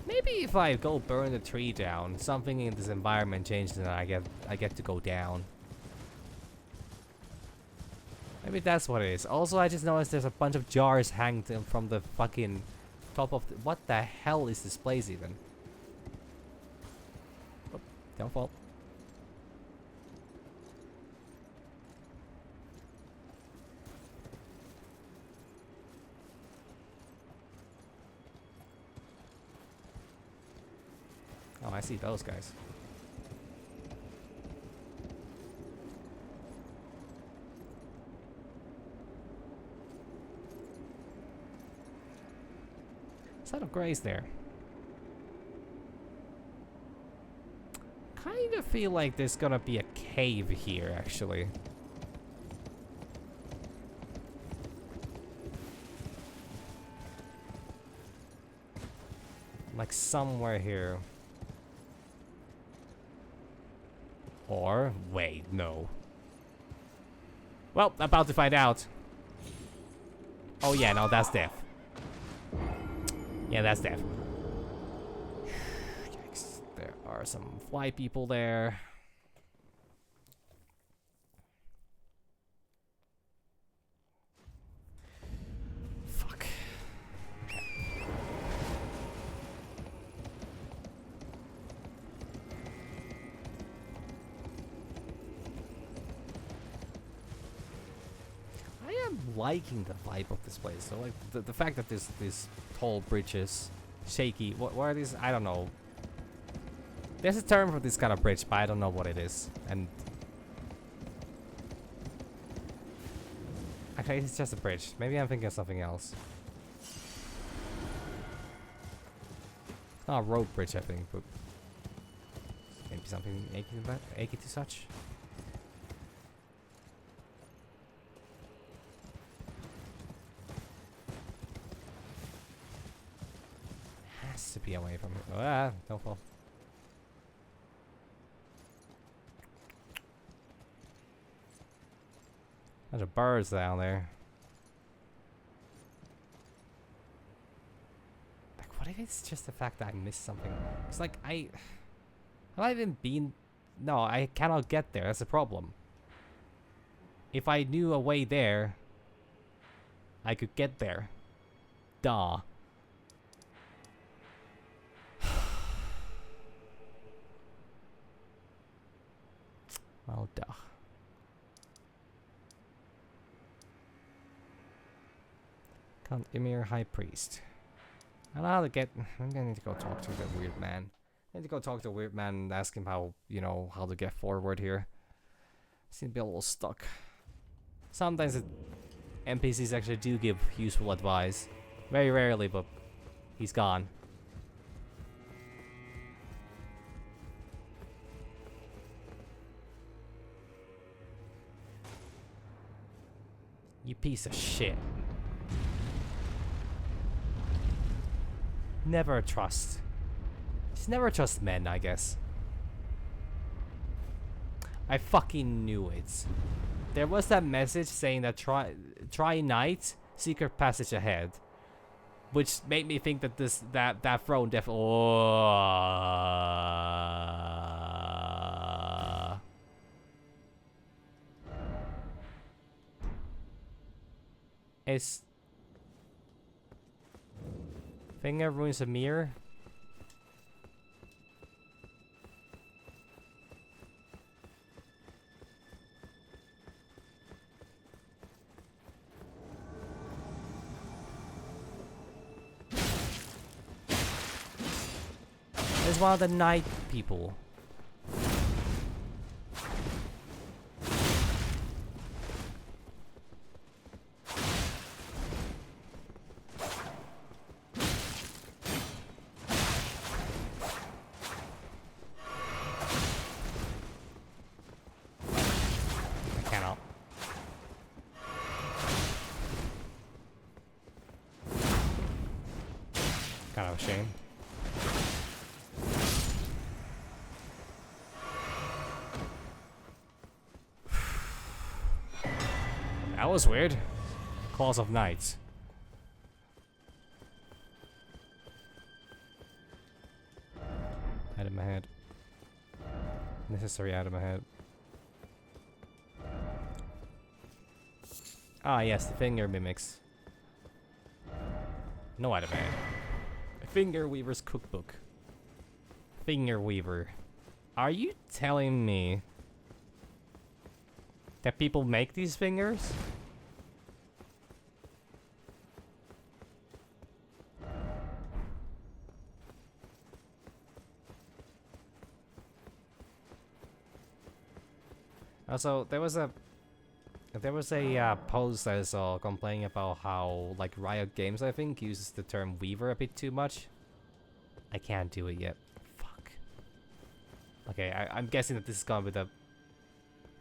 Maybe if I go burn the tree down, something in this environment changes and I get to go down. Maybe that's what it is. Also, I just noticed there's a bunch of jars hanged from the fucking top of the... What the hell is this place even? Oh, don't fall. Oh, I see those guys. Set of grays there. Kind of feel like there's gonna be a cave here, actually. Like somewhere here. Or, wait, no. Well, about to find out. Oh yeah, no, that's death. Yeah, that's death. Yikes. There are some fly people there. Fuck. I am liking the vibe of this place. So, like, the fact that this tall bridges, shaky. What are these? I don't know. There's a term for this kind of bridge, but I don't know what it is. And actually, it's just a bridge. Maybe I'm thinking of something else. It's not a road bridge, I think, but maybe something akin to such. To be away from it. Ah, don't fall. Bunch of birds down there. Like, what if it's just the fact that I missed something? It's like, have I even been... No, I cannot get there. That's the problem. If I knew a way there, I could get there. Duh. Well, duh. Count Emir High Priest. I know how to get... I'm gonna need to go talk to the weird man. I need to go talk to the weird man and ask him how, you know, how to get forward here. Seem to be a little stuck. Sometimes the NPCs actually do give useful advice. Very rarely, but he's gone. You piece of shit. Never trust. Just never trust men, I guess. I fucking knew it. There was that message saying that try night, secret passage ahead. Which made me think that that throne definitely... Is Finger ruins a mirror? There's one of the night people. Kind of a shame. That was weird. Calls of Night. Item ahead. Necessary item ahead. Ah, yes, the finger mimics. No item ahead. Finger Weaver's cookbook. Finger Weaver. Are you telling me that people make these fingers? Also, there was a post I saw complaining about how like Riot Games, I think, uses the term Weaver a bit too much. I can't do it yet. Fuck. Okay, I'm guessing that this is gonna be the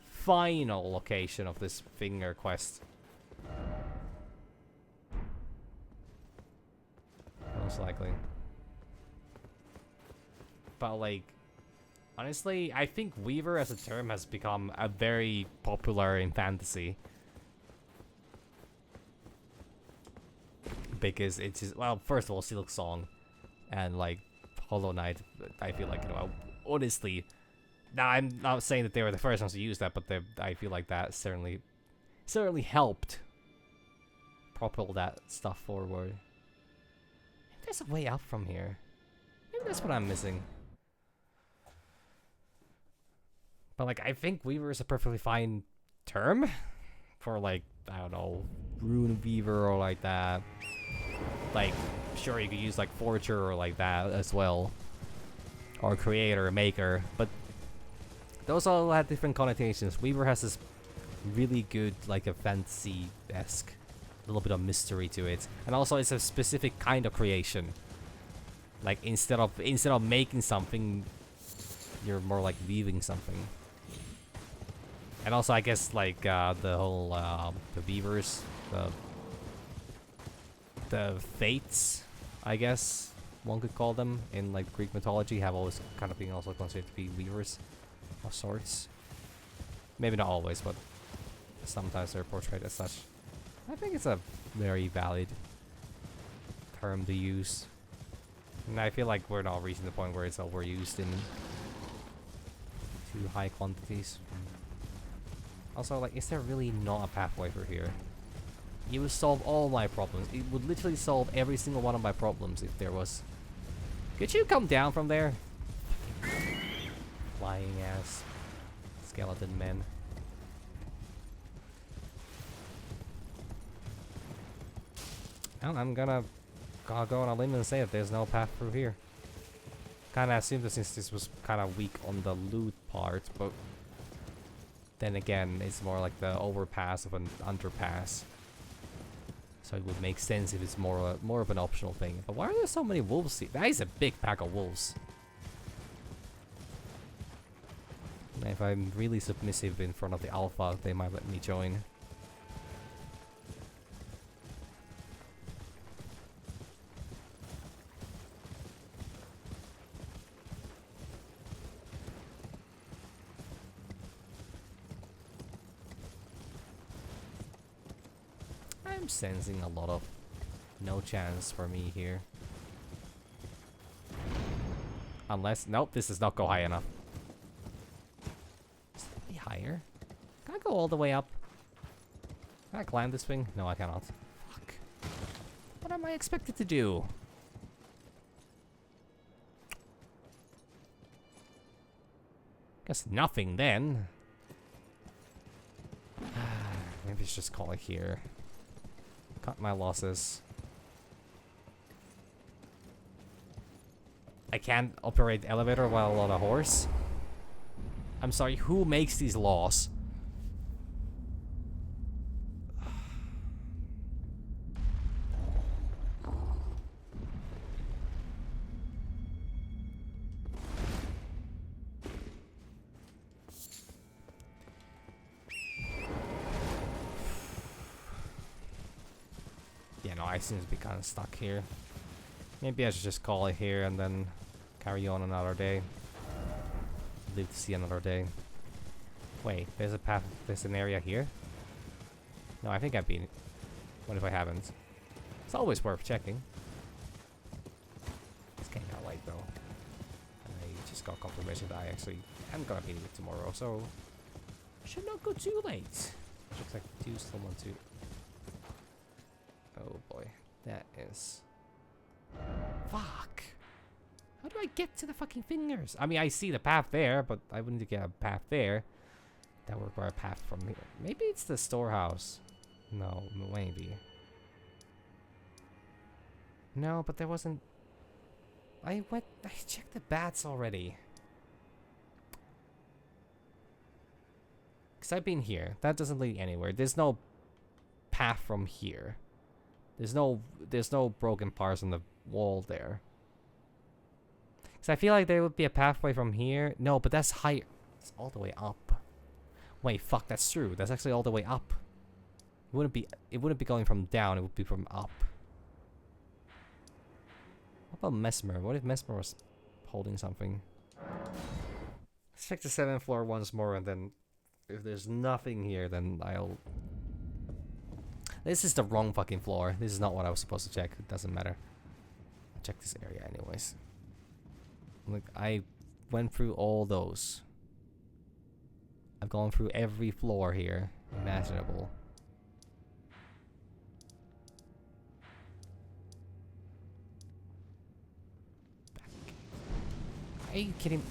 final location of this finger quest. Most likely. But like, honestly, I think Weaver as a term has become a very popular in fantasy. Because it's just, well, first of all, Silk Song and like Hollow Knight, I feel like, you know, honestly, now I'm not saying that they were the first ones to use that, but I feel like that certainly helped propel that stuff forward. There's a way up from here. Maybe that's what I'm missing. But like, I think Weaver is a perfectly fine term for like, I don't know, Rune Weaver or like that. Like, sure, you could use like Forger or like that as well, or Creator, Maker, but those all have different connotations. Weaver has this really good, like a fantasy-esque, little bit of mystery to it, and also it's a specific kind of creation. Like instead of making something, you're more like weaving something. And also, I guess like the whole the weavers, the fates, I guess one could call them in like Greek mythology, have always kind of been also considered to be weavers of sorts. Maybe not always, but sometimes they're portrayed as such. I think it's a very valid term to use, and I feel like we're not reaching the point where it's overused in too high quantities. Also, like, is there really not a pathway for here? It would solve all my problems. It would literally solve every single one of my problems if there was. Could you come down from there? Flying ass skeleton men. Well, I'm gonna go on a limb and say that there's no path through here. Kinda assumed that since this was kinda weak on the loot part, but then again, it's more like the overpass of an underpass. So it would make sense if it's more of an optional thing. But why are there so many wolves here? That is a big pack of wolves. And if I'm really submissive in front of the alpha, they might let me join. I'm sensing a lot of no chance for me here. Unless, nope, this does not go high enough. Does it be higher? Can I go all the way up? Can I climb this thing? No, I cannot. Fuck. What am I expected to do? Guess nothing then. Maybe it's just call it here. Cut my losses. I can't operate the elevator while on a horse. I'm sorry, who makes these laws? Yeah, no, I seem to be kind of stuck here. Maybe I should just call it here and then carry on another day. Live to see another day. Wait, there's a path, there's an area here? No, I think I've been. What if I haven't? It's always worth checking. It's getting out late though. I just just got confirmation that I actually am gonna be leaving tomorrow, so should not go too late. Looks like two still want to. Oh boy, that is. Fuck. How do I get to the fucking fingers? I mean, I see the path there, but I wouldn't get a path there. That would require a path from here. Maybe it's the storehouse. No, maybe. No, but there wasn't. I checked the bats already. Cause I've been here. That doesn't lead anywhere. There's no path from here. There's no broken parts on the wall there. Cause I feel like there would be a pathway from here. No, but that's higher. It's all the way up. Wait, fuck, that's true. That's actually all the way up. It wouldn't be going from down, it would be from up. What about Mesmer? What if Mesmer was holding something? Let's check the 7th floor once more, and then if there's nothing here, then I'll... This is the wrong fucking floor. This is not what I was supposed to check. It doesn't matter. I'll check this area anyways. Like, I went through all those. I've gone through every floor here imaginable. Are you kidding me?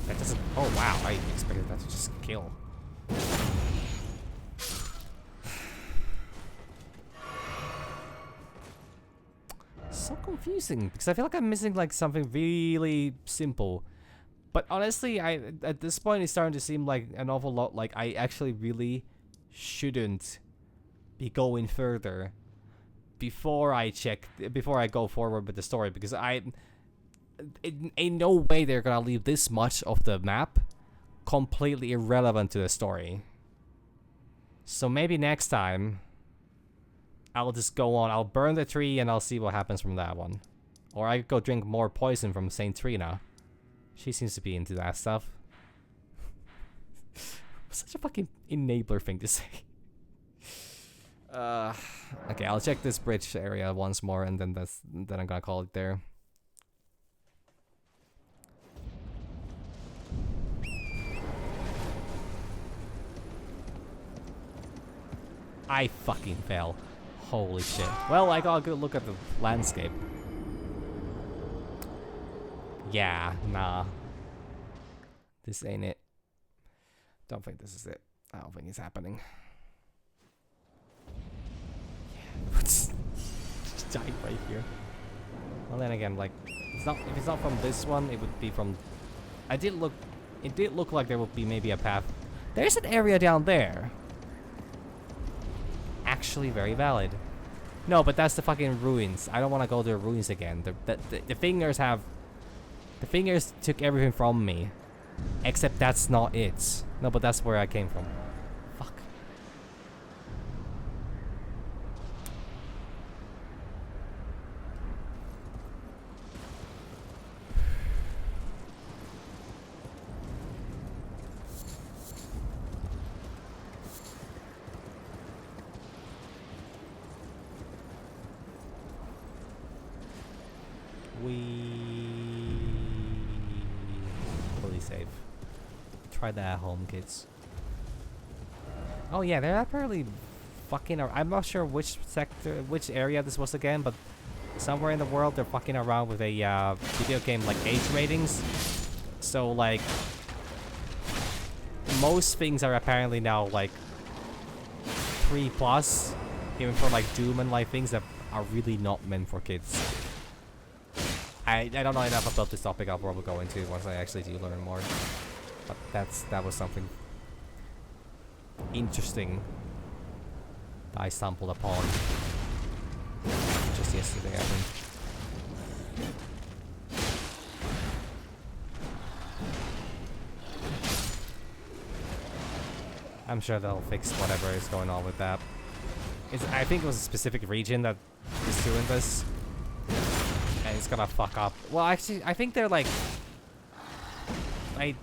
That doesn't. Oh wow! I expected that to just kill. So confusing because I feel like I'm missing like something really simple, but honestly, at this point it's starting to seem like an awful lot like I actually really shouldn't be going further before I go forward with the story, because ain't no way they're gonna leave this much of the map completely irrelevant to the story. So maybe next time I'll just go on, I'll burn the tree and I'll see what happens from that one. Or I could go drink more poison from Saint Trina. She seems to be into that stuff. Such a fucking enabler thing to say. Okay, I'll check this bridge area once more, and then I'm gonna call it there. I fucking fell. Holy shit. Well, I got a good look at the landscape. Yeah, nah. This ain't it. Don't think this is it. I don't think it's happening. Yeah, just died right here. Well, then again, like, if it's not from this one, it would be from... It did look like there would be maybe a path. There's an area down there. Actually very valid. No, but that's the fucking ruins. I don't want to go to the ruins again. The fingers have... The fingers took everything from me. Except that's not it. No, but that's where I came from. Fuck. Fully safe. Try that at home, kids. Oh yeah, they're apparently fucking around. I'm not sure which sector, which area this was again, but somewhere in the world they're fucking around with a video game like age ratings. So like, most things are apparently now like 3+, even for like Doom and like things that are really not meant for kids. I don't know enough about this topic. I'll probably go into once I actually do learn more. But that was something interesting that I stumbled upon just yesterday, I think. I'm sure they'll fix whatever is going on with that I think it was a specific region that is doing this. And it's gonna fuck up. Well, actually, I think they're like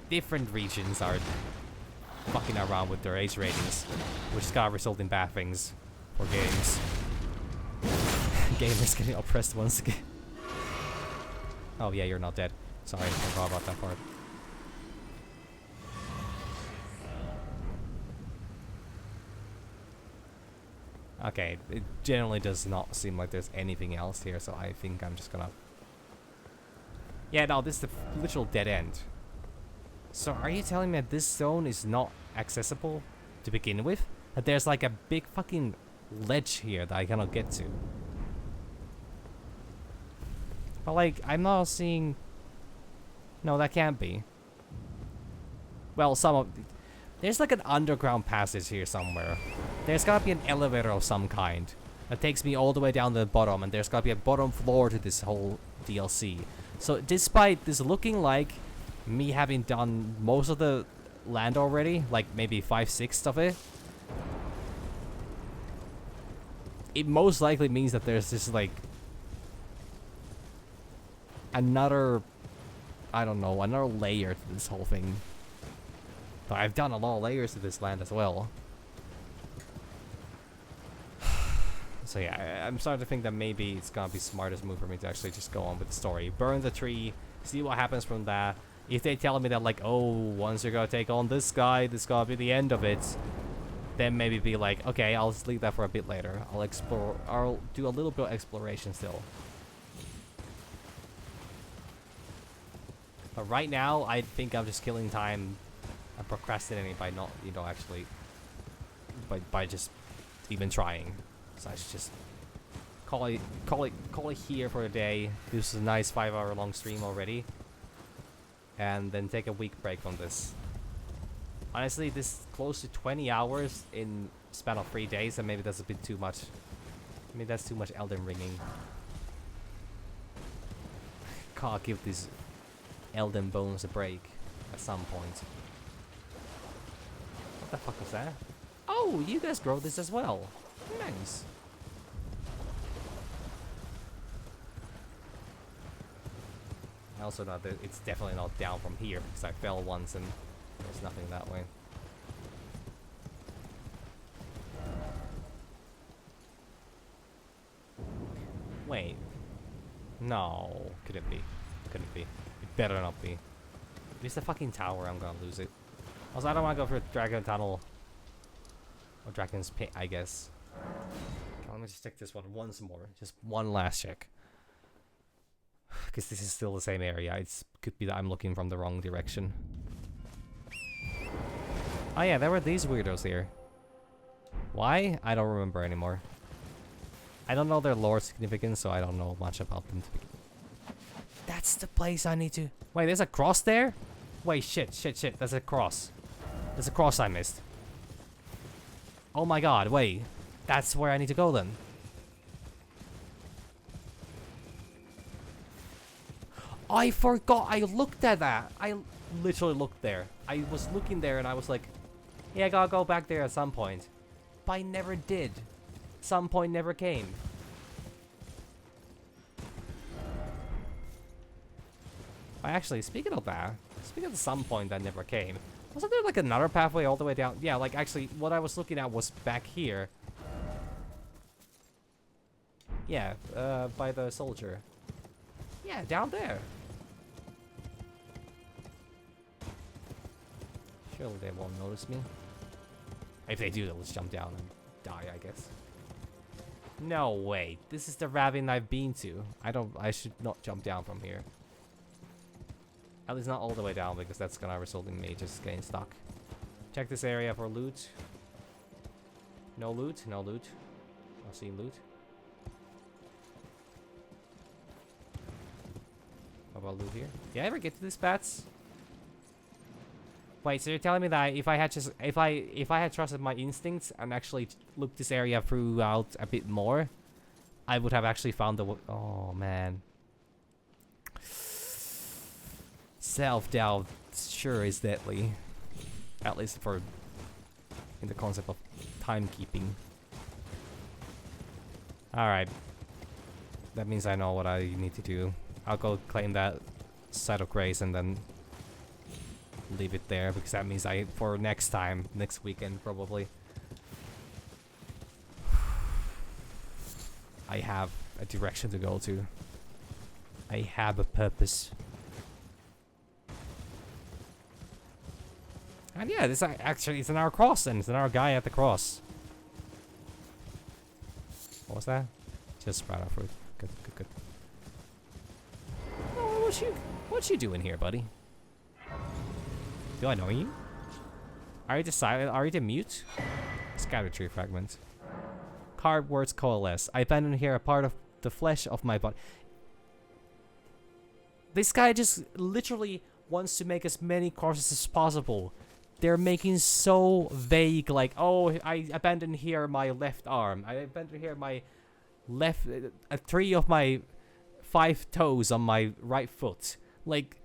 different regions are fucking around with their age ratings, which is gonna result in bad things for games. Gamers getting oppressed once again. Oh yeah, you're not dead. Sorry, I forgot about that part. Okay, it generally does not seem like there's anything else here, so I think I'm just gonna... Yeah, no, this is the literal dead end. So are you telling me that this zone is not accessible to begin with? That there's like a big fucking ledge here that I cannot get to? But like, I'm not seeing... No, that can't be. Well, some of... There's like an underground passage here somewhere. There's gotta be an elevator of some kind that takes me all the way down to the bottom, and there's gotta be a bottom floor to this whole DLC. So despite this looking like me having done most of the land already, like maybe 5/6 of it, it most likely means that there's this like another, I don't know, another layer to this whole thing. But I've done a lot of layers to this land as well. So yeah, I'm starting to think that maybe it's gonna be smartest move for me to actually just go on with the story. Burn the tree, see what happens from that. If they tell me that like, oh, once you're gonna take on this guy, this gonna be the end of it, then maybe be like, okay, I'll just leave that for a bit later. I'll explore, I'll do a little bit of exploration still. But right now, I think I'm just killing time and procrastinating by not, you know, actually, by just even trying. So I should just call it here for a day. This is a nice 5-hour long stream already, and then take a week break from this. Honestly, this close to 20 hours in span of 3 days, and maybe that's a bit too much. I mean, that's too much Elden Ringing. Can't give these Elden bones a break at some point. What the fuck was that? Oh, you guys grow this as well. Nice. I also know that it's definitely not down from here because I fell once and there's nothing that way. Wait. No. Could it be? Couldn't be. It better not be. If it's the fucking tower, I'm gonna lose it. Also, I don't want to go for Dragon Tunnel. Or Dragon's Pit, I guess. Okay, let me just check this one once more. Just one last check. Because this is still the same area. It could be that I'm looking from the wrong direction. Oh yeah, there were these weirdos here. Why? I don't remember anymore. I don't know their lore significance, so I don't know much about them to begin. That's the place I need to... Wait, there's a cross there? Wait, shit. There's a cross. There's a cross I missed. Oh my god, wait. That's where I need to go then. I forgot. I looked at that. I literally looked there. I was looking there and I was like, yeah, I gotta go back there at some point. But I never did. Some point never came. Actually, speaking of that, speaking of some point that never came, wasn't there like another pathway all the way down? Yeah, like actually what I was looking at was back here. Yeah, by the soldier. Yeah, down there. Surely they won't notice me. If they do, they'll just jump down and die, I guess. No, wait. This is the ravine I've been to. I should not jump down from here. At least not all the way down, because that's gonna result in me just getting stuck. Check this area for loot. No loot, no loot. I'll see loot. What about loot here? Did I ever get to these bats? Wait, so you're telling me that if I had trusted my instincts and actually looked this area throughout a bit more, I would have actually found the... Oh, man. Self-doubt sure is deadly. At least for... in the concept of timekeeping. Alright. That means I know what I need to do. I'll go claim that site of grace and then leave it there, because that means for next time, next weekend probably, I have a direction to go to. I have a purpose. And yeah, this actually it's an hour cross, and it's an hour guy at the cross. What was that? Just sprout out fruit. Good, good, good. Oh, what you doing here, buddy? Do I know you? Are you the silent? Are you the mute? Scatter tree fragment. Card words coalesce. I abandon here a part of the flesh of my body. This guy just literally wants to make as many crosses as possible. They're making so vague, like, oh, I abandoned here my left arm. I abandoned here my left, 3 of my 5 toes on my right foot. Like,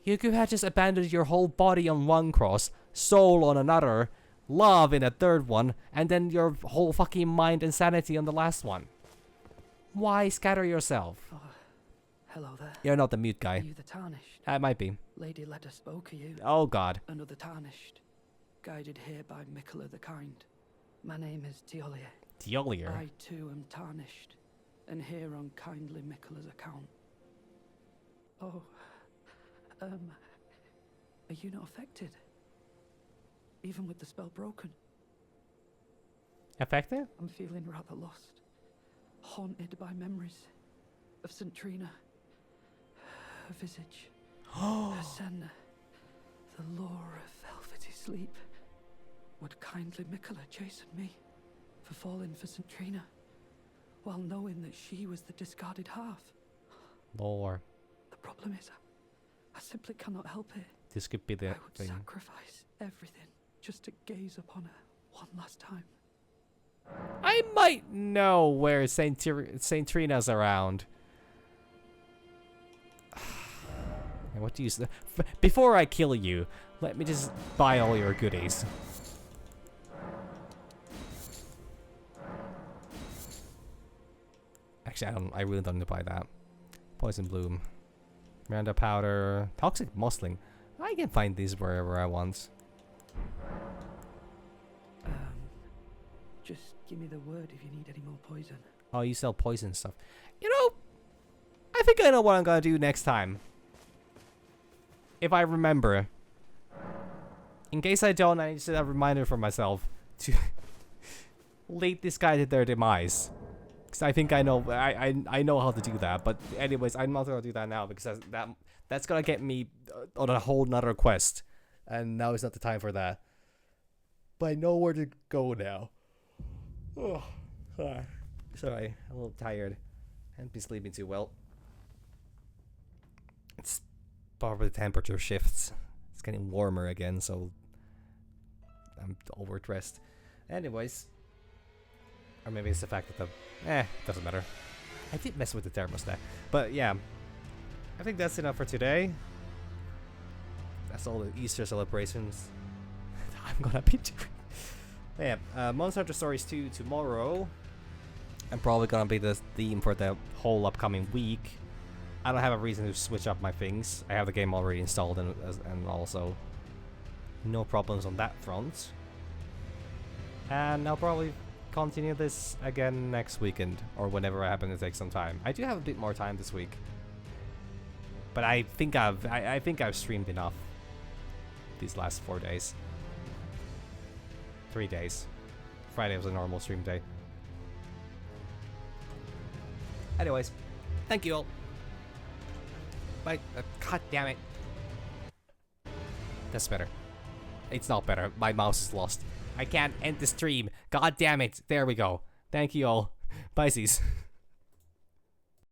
you could have just abandoned your whole body on one cross, soul on another, love in a third one, and then your whole fucking mind and sanity on the last one. Why scatter yourself? Oh, hello there. You're not the mute Are guy. you the Tarnished? It might be. Lady Leda spoke of you. Oh god. Another Tarnished. Guided here by Mikola the Kind. My name is Tiolier. Tiolier. I too am Tarnished, and here on kindly Mikola's account. Oh, are you not affected? Even with the spell broken? Effective? I'm feeling rather lost. Haunted by memories of St. Trina. Her visage. Her scent. The lure of velvety sleep. Would kindly Mikola chasten me for falling for St. Trina, while knowing that she was the discarded half? Lore. The problem is, I simply cannot help it. This could be the I would thing. sacrifice everything just to gaze upon her one last time. I might know where Saint Trina's around. And what do you before I kill you, let me just buy all your goodies. Actually, I really don't need to buy that. Poison Bloom. Miranda Powder. Toxic Mossling. I can find these wherever I want. Just give me the word if you need any more poison. Oh, you sell poison stuff. You know, I think I know what I'm gonna do next time. If I remember. In case I don't, I just have a reminder for myself to lead this guy to their demise. Because I think I know I know how to do that. But anyways, I'm not gonna do that now because that's gonna get me on a whole nother quest. And now is not the time for that. But I know where to go now. Oh, sorry, I'm a little tired. I haven't been sleeping too well. It's probably the temperature shifts. It's getting warmer again, so I'm overdressed. Anyways, or maybe it's the fact that doesn't matter. I did mess with the thermostat, but yeah, I think that's enough for today. That's all the Easter celebrations I'm gonna be doing. Yeah, Monster Hunter Stories 2 tomorrow. And probably gonna be the theme for the whole upcoming week. I don't have a reason to switch up my things. I have the game already installed and also no problems on that front. And I'll probably continue this again next weekend or whenever I happen to take some time. I do have a bit more time this week. But I think I've streamed enough these last 4 days. 3 days. Friday was a normal stream day. Anyways, thank you all. Bye. God damn it. That's better. It's not better. My mouse is lost. I can't end the stream. God damn it. There we go. Thank you all. Bye, C's.